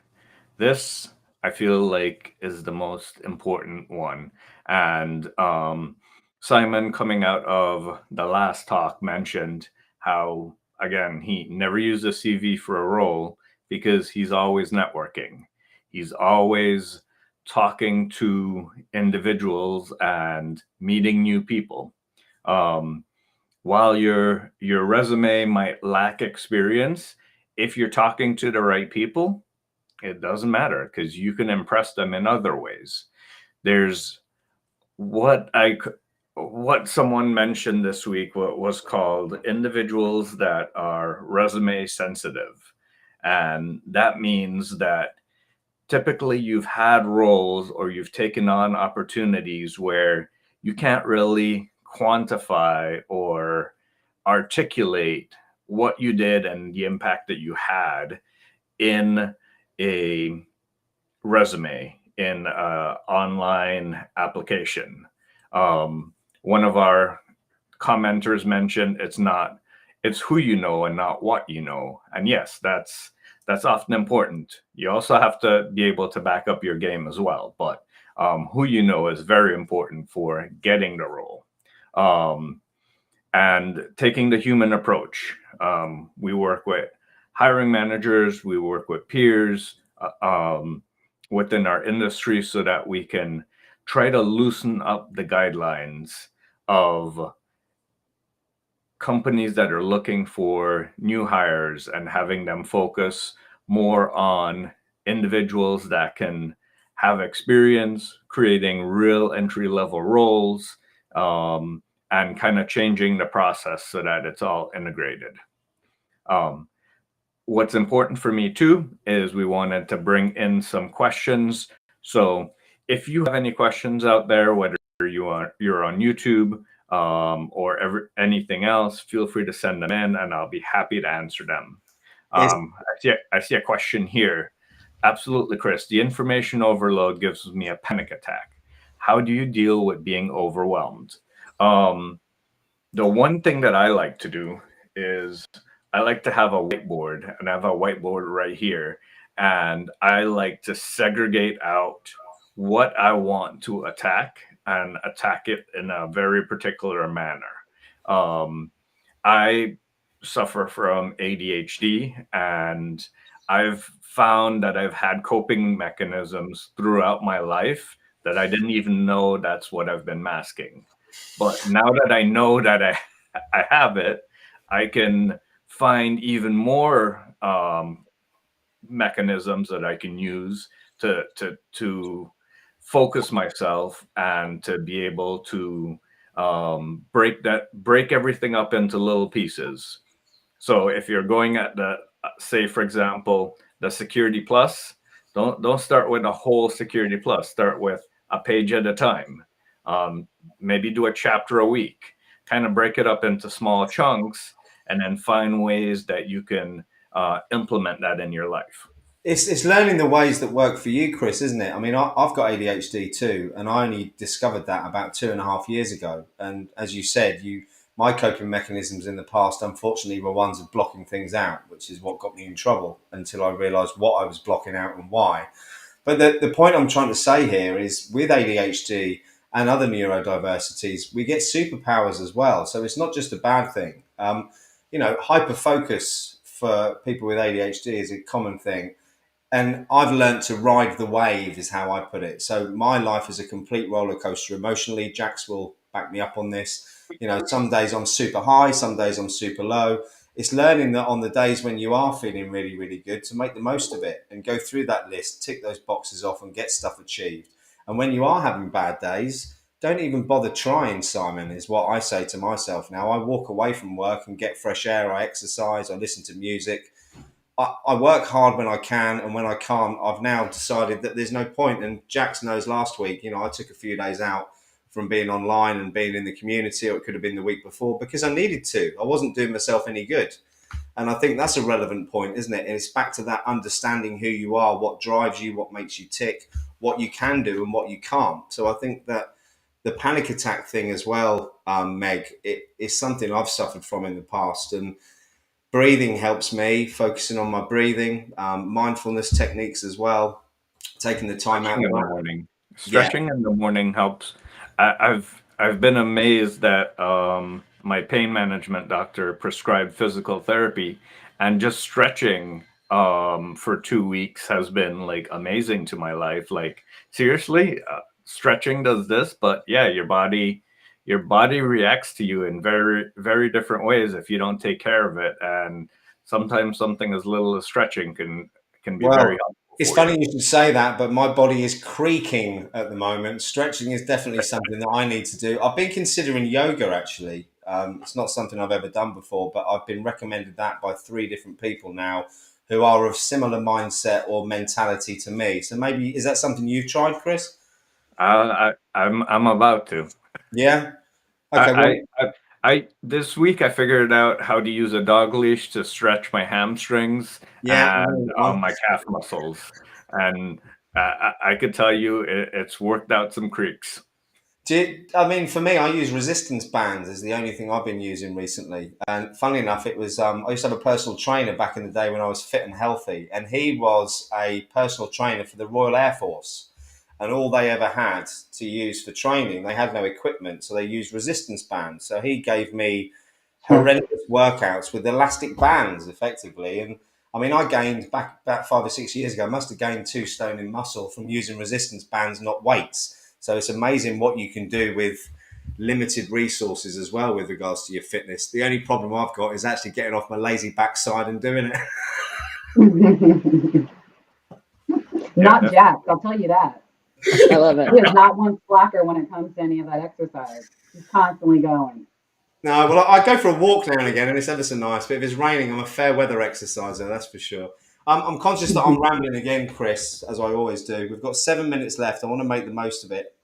This, I feel like, is the most important one. And Simon, coming out of the last talk, mentioned how, again, he never used a CV for a role because he's always networking. He's always talking to individuals and meeting new people. While your resume might lack experience, if you're talking to the right people, it doesn't matter, because you can impress them in other ways. There's what someone mentioned this week, what was called individuals that are resume sensitive. And that means that typically you've had roles or you've taken on opportunities where you can't really quantify or articulate what you did and the impact that you had in a resume, in an online application. One of our commenters mentioned it's who you know and not what you know. And yes, that's often important. You also have to be able to back up your game as well. But who you know is very important for getting the role. And taking the human approach. We work with hiring managers, we work with peers within our industry so that we can try to loosen up the guidelines of companies that are looking for new hires and having them focus more on individuals that can have experience creating real entry-level roles, and kind of changing the process so that it's all integrated. What's important for me too is we wanted to bring in some questions. So if you have any questions out there, whether you're on YouTube or anything else, feel free to send them in and I'll be happy to answer them. I see a question here. Absolutely, Chris. The information overload gives me a panic attack. How do you deal with being overwhelmed? The one thing that I like to do is I like to have a whiteboard, and I have a whiteboard right here. And I like to segregate out what I want to attack and attack it in a very particular manner. I suffer from ADHD, and I've found that I've had coping mechanisms throughout my life that I didn't even know that's what I've been masking. But now that I know that I have it, I can find even more mechanisms that I can use to focus myself and to be able to break everything up into little pieces. So if you're going at the, say, for example, the Security Plus, don't start with a whole Security Plus. Start with a page at a time. Maybe do a chapter a week. Kind of break it up into small chunks, and then find ways that you can implement that in your life. It's learning the ways that work for you, Chris, isn't it? I mean, I've got ADHD too, and I only discovered that about 2.5 years ago. And as you said, my coping mechanisms in the past, unfortunately, were ones of blocking things out, which is what got me in trouble until I realised what I was blocking out and why. But the point I'm trying to say here is with ADHD and other neurodiversities, we get superpowers as well. So it's not just a bad thing. Hyperfocus for people with ADHD is a common thing. And I've learned to ride the wave is how I put it. So my life is a complete roller coaster emotionally. Jax will back me up on this. Some days I'm super high, some days I'm super low. It's learning that on the days when you are feeling really, really good to make the most of it and go through that list, tick those boxes off and get stuff achieved. And when you are having bad days, don't even bother trying, Simon, is what I say to myself now. I walk away from work and get fresh air. I exercise, I listen to music. I work hard when I can, and when I can't, I've now decided that there's no point. And Jax knows last week, I took a few days out from being online and being in the community, or it could have been the week before, because I needed to. I wasn't doing myself any good. And I think that's a relevant point, isn't it? And it's back to that understanding who you are, what drives you, what makes you tick, what you can do and what you can't. So I think that the panic attack thing as well, Meg, it is something I've suffered from in the past. And breathing helps me, focusing on my breathing, mindfulness techniques as well, taking the time out in the morning. Stretching in the morning helps. I've been amazed that my pain management doctor prescribed physical therapy, and just stretching for 2 weeks has been like amazing to my life. Like seriously, stretching does this, but yeah, your body reacts to you in very, very different ways if you don't take care of it. And sometimes something as little as stretching can be very helpful. It's funny you should say that, but my body is creaking at the moment. Stretching is definitely something that I need to do. I've been considering yoga, actually. It's not something I've ever done before, but I've been recommended that by 3 different people now who are of similar mindset or mentality to me. So maybe, is that something you've tried, Chris? I'm about to. Yeah. Okay. This week I figured out how to use a dog leash to stretch my hamstrings and my calf muscles, and I could tell you it's worked out some creaks. I mean, for me, I use resistance bands as the only thing I've been using recently. And funnily enough, it was I used to have a personal trainer back in the day when I was fit and healthy, and he was a personal trainer for the Royal Air Force. And all they ever had to use for training, they had no equipment, so they used resistance bands. So he gave me horrendous workouts with elastic bands, effectively. And I mean, I gained back about 5 or 6 years ago, I must have gained 2 stone in muscle from using resistance bands, not weights. So it's amazing what you can do with limited resources as well with regards to your fitness. The only problem I've got is actually getting off my lazy backside and doing it. Not Jax, I'll tell you that. I love it. He is not one slacker when it comes to any of that exercise. He's constantly going. No, well, I go for a walk now and again, and it's ever so nice. But if it's raining, I'm a fair weather exerciser, that's for sure. I'm conscious that I'm rambling again, Chris, as I always do. We've got 7 minutes left. I want to make the most of it.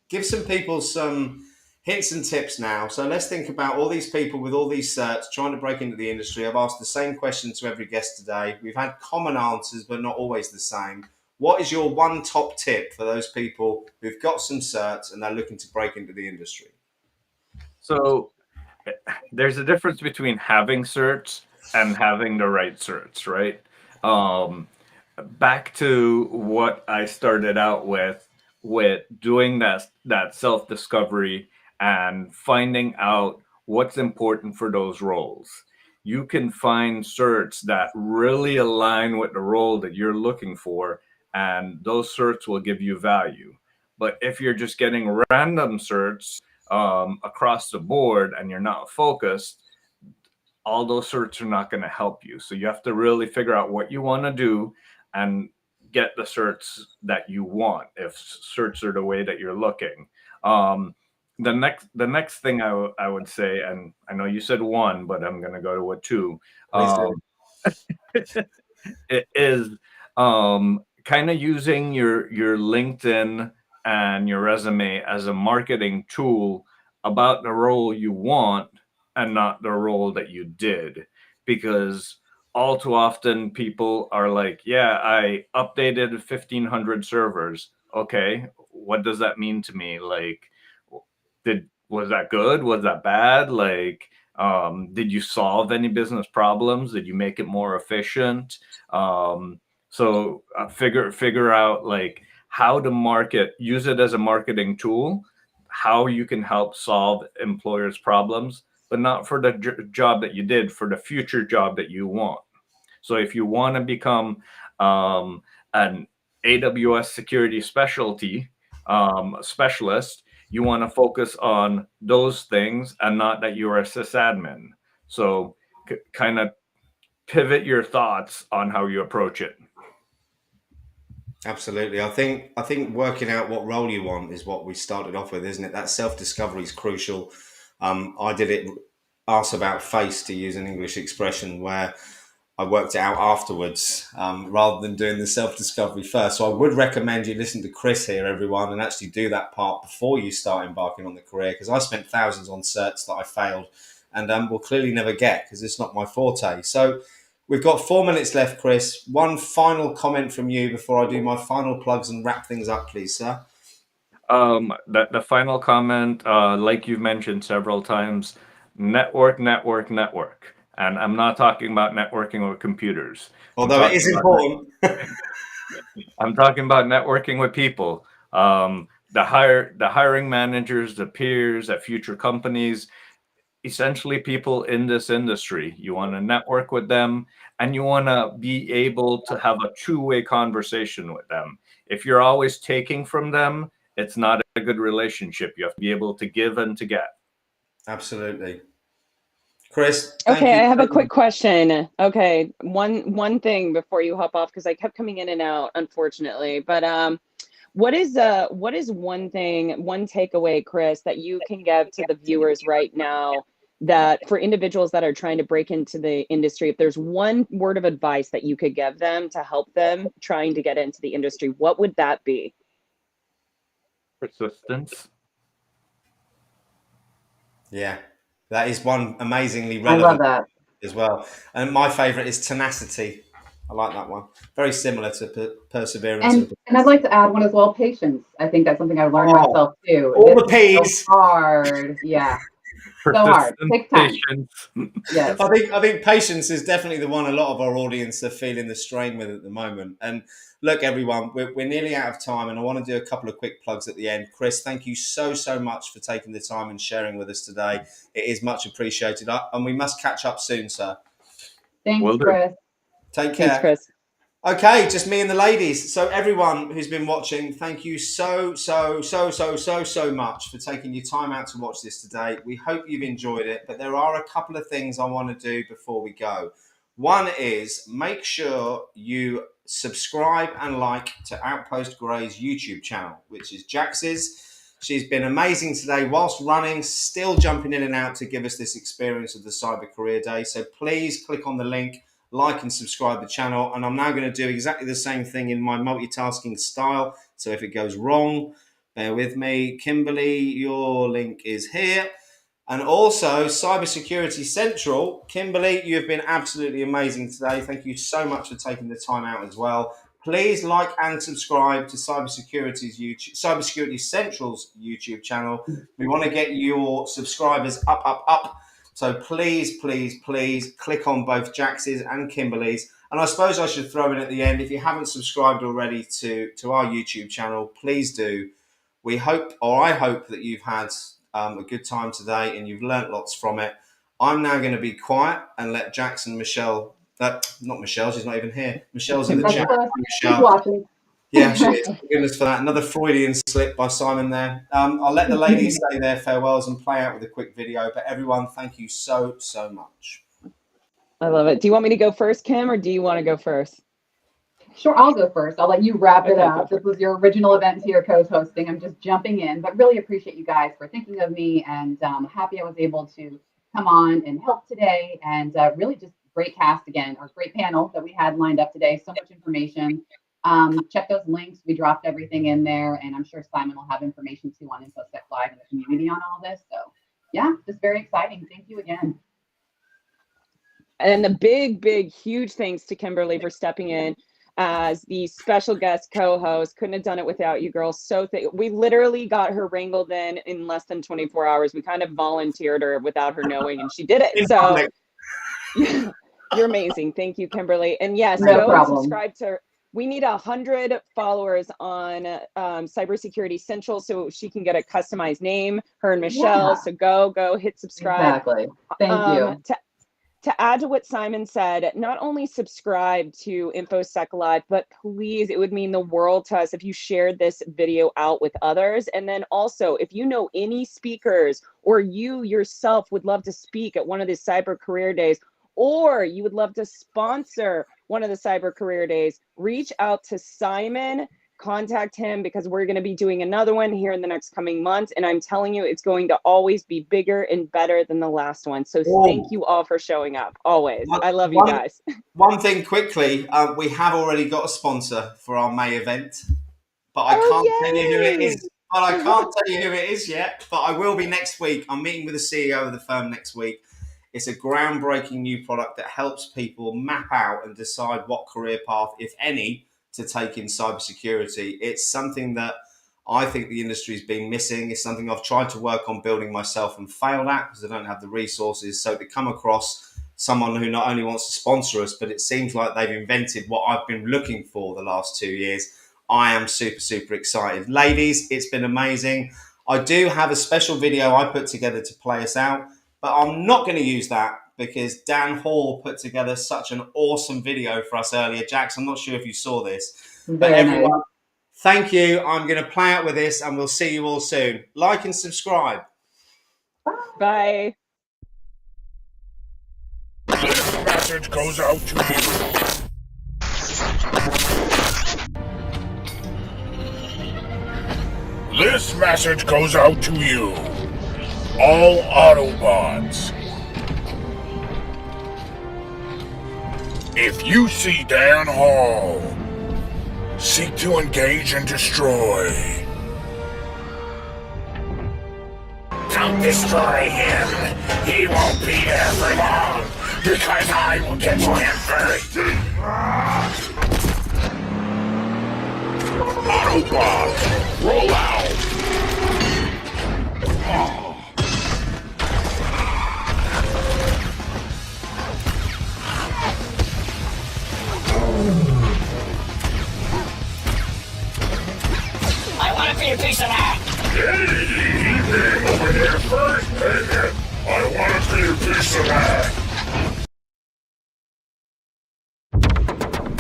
Give some people some hints and tips now. So let's think about all these people with all these certs trying to break into the industry. I've asked the same question to every guest today. We've had common answers, but not always the same. What is your one top tip for those people who've got some certs and they're looking to break into the industry? So there's a difference between having certs and having the right certs, right? Back to what I started out with doing that self-discovery and finding out what's important for those roles. You can find certs that really align with the role that you're looking for, and those certs will give you value. But if you're just getting random certs across the board and you're not focused, all those certs are not going to help you. So you have to really figure out what you want to do and get the certs that you want, if certs are the way that you're looking. The next thing I would say, and I know you said 1, but I'm going to go to a 2. It is kind of using your LinkedIn and your resume as a marketing tool about the role you want and not the role that you did, because all too often people are like, yeah, I updated 1,500 servers. Okay, what does that mean to me? Like, was that good? Was that bad? Like, did you solve any business problems? Did you make it more efficient? So figure out like how to market, use it as a marketing tool, how you can help solve employers' problems, but not for the job that you did, for the future job that you want. So if you want to become an AWS security specialist, you want to focus on those things and not that you're a sysadmin. So kind of pivot your thoughts on how you approach it. Absolutely. I think working out what role you want is what we started off with, isn't it? That self-discovery is crucial. I did it arse about face, to use an English expression, where I worked it out afterwards rather than doing the self-discovery first. So I would recommend you listen to Chris here, everyone, and actually do that part before you start embarking on the career, because I spent thousands on certs that I failed and will clearly never get because it's not my forte. So we've got 4 minutes left, Chris. One final comment from you before I do my final plugs and wrap things up, please, sir. The final comment, like you've mentioned several times, network. And I'm not talking about networking with computers. Although it is important. I'm talking about networking with people. The hiring managers, the peers at future companies, essentially people in this industry. You want to network with them and you want to be able to have a two-way conversation with them. If you're always taking from them, it's not a good relationship. You have to be able to give and to get. Absolutely. Chris, okay, I have a quick question. Okay, one thing before you hop off, because I kept coming in and out, unfortunately. But what is one thing, one takeaway, Chris, that you can give to the viewers right now, that for individuals that are trying to break into the industry, if there's one word of advice that you could give them to help them trying to get into the industry, what would that be? Persistence. Yeah. That is one amazingly I love relevant that. as well. And my favorite is tenacity. I like that one. Very similar to perseverance. And I'd like to add one as well, patience. I think that's something I've learned myself too. All This the is P's. so hard. Yeah. So hard. Take time. Yes. I think patience is definitely the one a lot of our audience are feeling the strain with at the moment. And look, everyone, we're nearly out of time, and I want to do a couple of quick plugs at the end. Chris, thank you so much for taking the time and sharing with us today. It is much appreciated, and we must catch up soon, sir. Thanks, Chris. Take care. Thanks, Chris. Okay, just me and the ladies. So everyone who's been watching, thank you so much for taking your time out to watch this today. We hope you've enjoyed it, but there are a couple of things I want to do before we go. One is make sure you subscribe and like to Outpost Grey's YouTube channel, which is Jax's. She's been amazing today whilst running, still jumping in and out to give us this experience of the Cyber Career Day. So please click on the link, like and subscribe the channel. And I'm now going to do exactly the same thing in my multitasking style. So if it goes wrong, bear with me. Kimberly, your link is here. And also Cybersecurity Central. Kimberly, you have been absolutely amazing today. Thank you so much for taking the time out as well. Please like and subscribe to Cybersecurity Central's YouTube channel. We want to get your subscribers up. So please click on both Jax's and Kimberly's. And I suppose I should throw in at the end, if you haven't subscribed already to our YouTube channel, please do. I hope that you've had a good time today and you've learnt lots from it. I'm now going to be quiet and let Jax and Michelle, not Michelle, she's not even here. Michelle's in the chat. She's watching. Yeah, she is. Goodness for that. Another Freudian slip by Simon there. I'll let the ladies say their farewells and play out with a quick video. But everyone, thank you so much. I love it. Do you want me to go first, Kim, or do you want to go first? Sure, I'll go first. I'll let you wrap it up. This was your original event here, co-hosting. I'm just jumping in, but really appreciate you guys for thinking of me, and happy I was able to come on and help today. And really just great cast again, or great panel that we had lined up today. So much information. Check those links. We dropped everything in there, and I'm sure Simon will have information too on InfoSec Live and the community on all this. So yeah, just very exciting. Thank you again. And a big, huge thanks to Kimberly for stepping in as the special guest co-host. Couldn't have done it without you girls. So we literally got her wrangled in less than 24 hours. We kind of volunteered her without her knowing, and she did it. So you're amazing. Thank you, Kimberly. And yes, go subscribe to her. We need 100 followers on Cybersecurity Central so she can get a customized name, her and Michelle. Yeah. So go hit subscribe. Exactly. Thank you. To add to what Simon said, not only subscribe to InfoSec Live, but please, it would mean the world to us if you shared this video out with others. And then also, if you know any speakers or you yourself would love to speak at one of the Cyber Career Days, or you would love to sponsor one of the Cyber Career Days, reach out to Simon, contact him, because we're going to be doing another one here in the next coming months. And I'm telling you, it's going to always be bigger and better than the last one. So thank you all for showing up. Always. I love you guys. One thing quickly, we have already got a sponsor for our May event, but I can't tell you who it is. But I can't tell you who it is yet, but I will be next week. I'm meeting with the CEO of the firm next week. It's a groundbreaking new product that helps people map out and decide what career path, if any, to take in cybersecurity. It's something that I think the industry's been missing. It's something I've tried to work on building myself and failed at because I don't have the resources. So to come across someone who not only wants to sponsor us, but it seems like they've invented what I've been looking for the last 2 years, I am super excited. Ladies, it's been amazing. I do have a special video I put together to play us out, but I'm not going to use that because Dan Hall put together such an awesome video for us earlier. Jax, I'm not sure if you saw this, but everyone, thank you. I'm going to play out with this and we'll see you all soon. Like and subscribe. Bye. This message goes out to you. This message goes out to you, all Autobots. If you see Dan Hall, seek to engage and destroy. Don't destroy him. He won't be there for long, because I will get to him first. Autobot, roll out.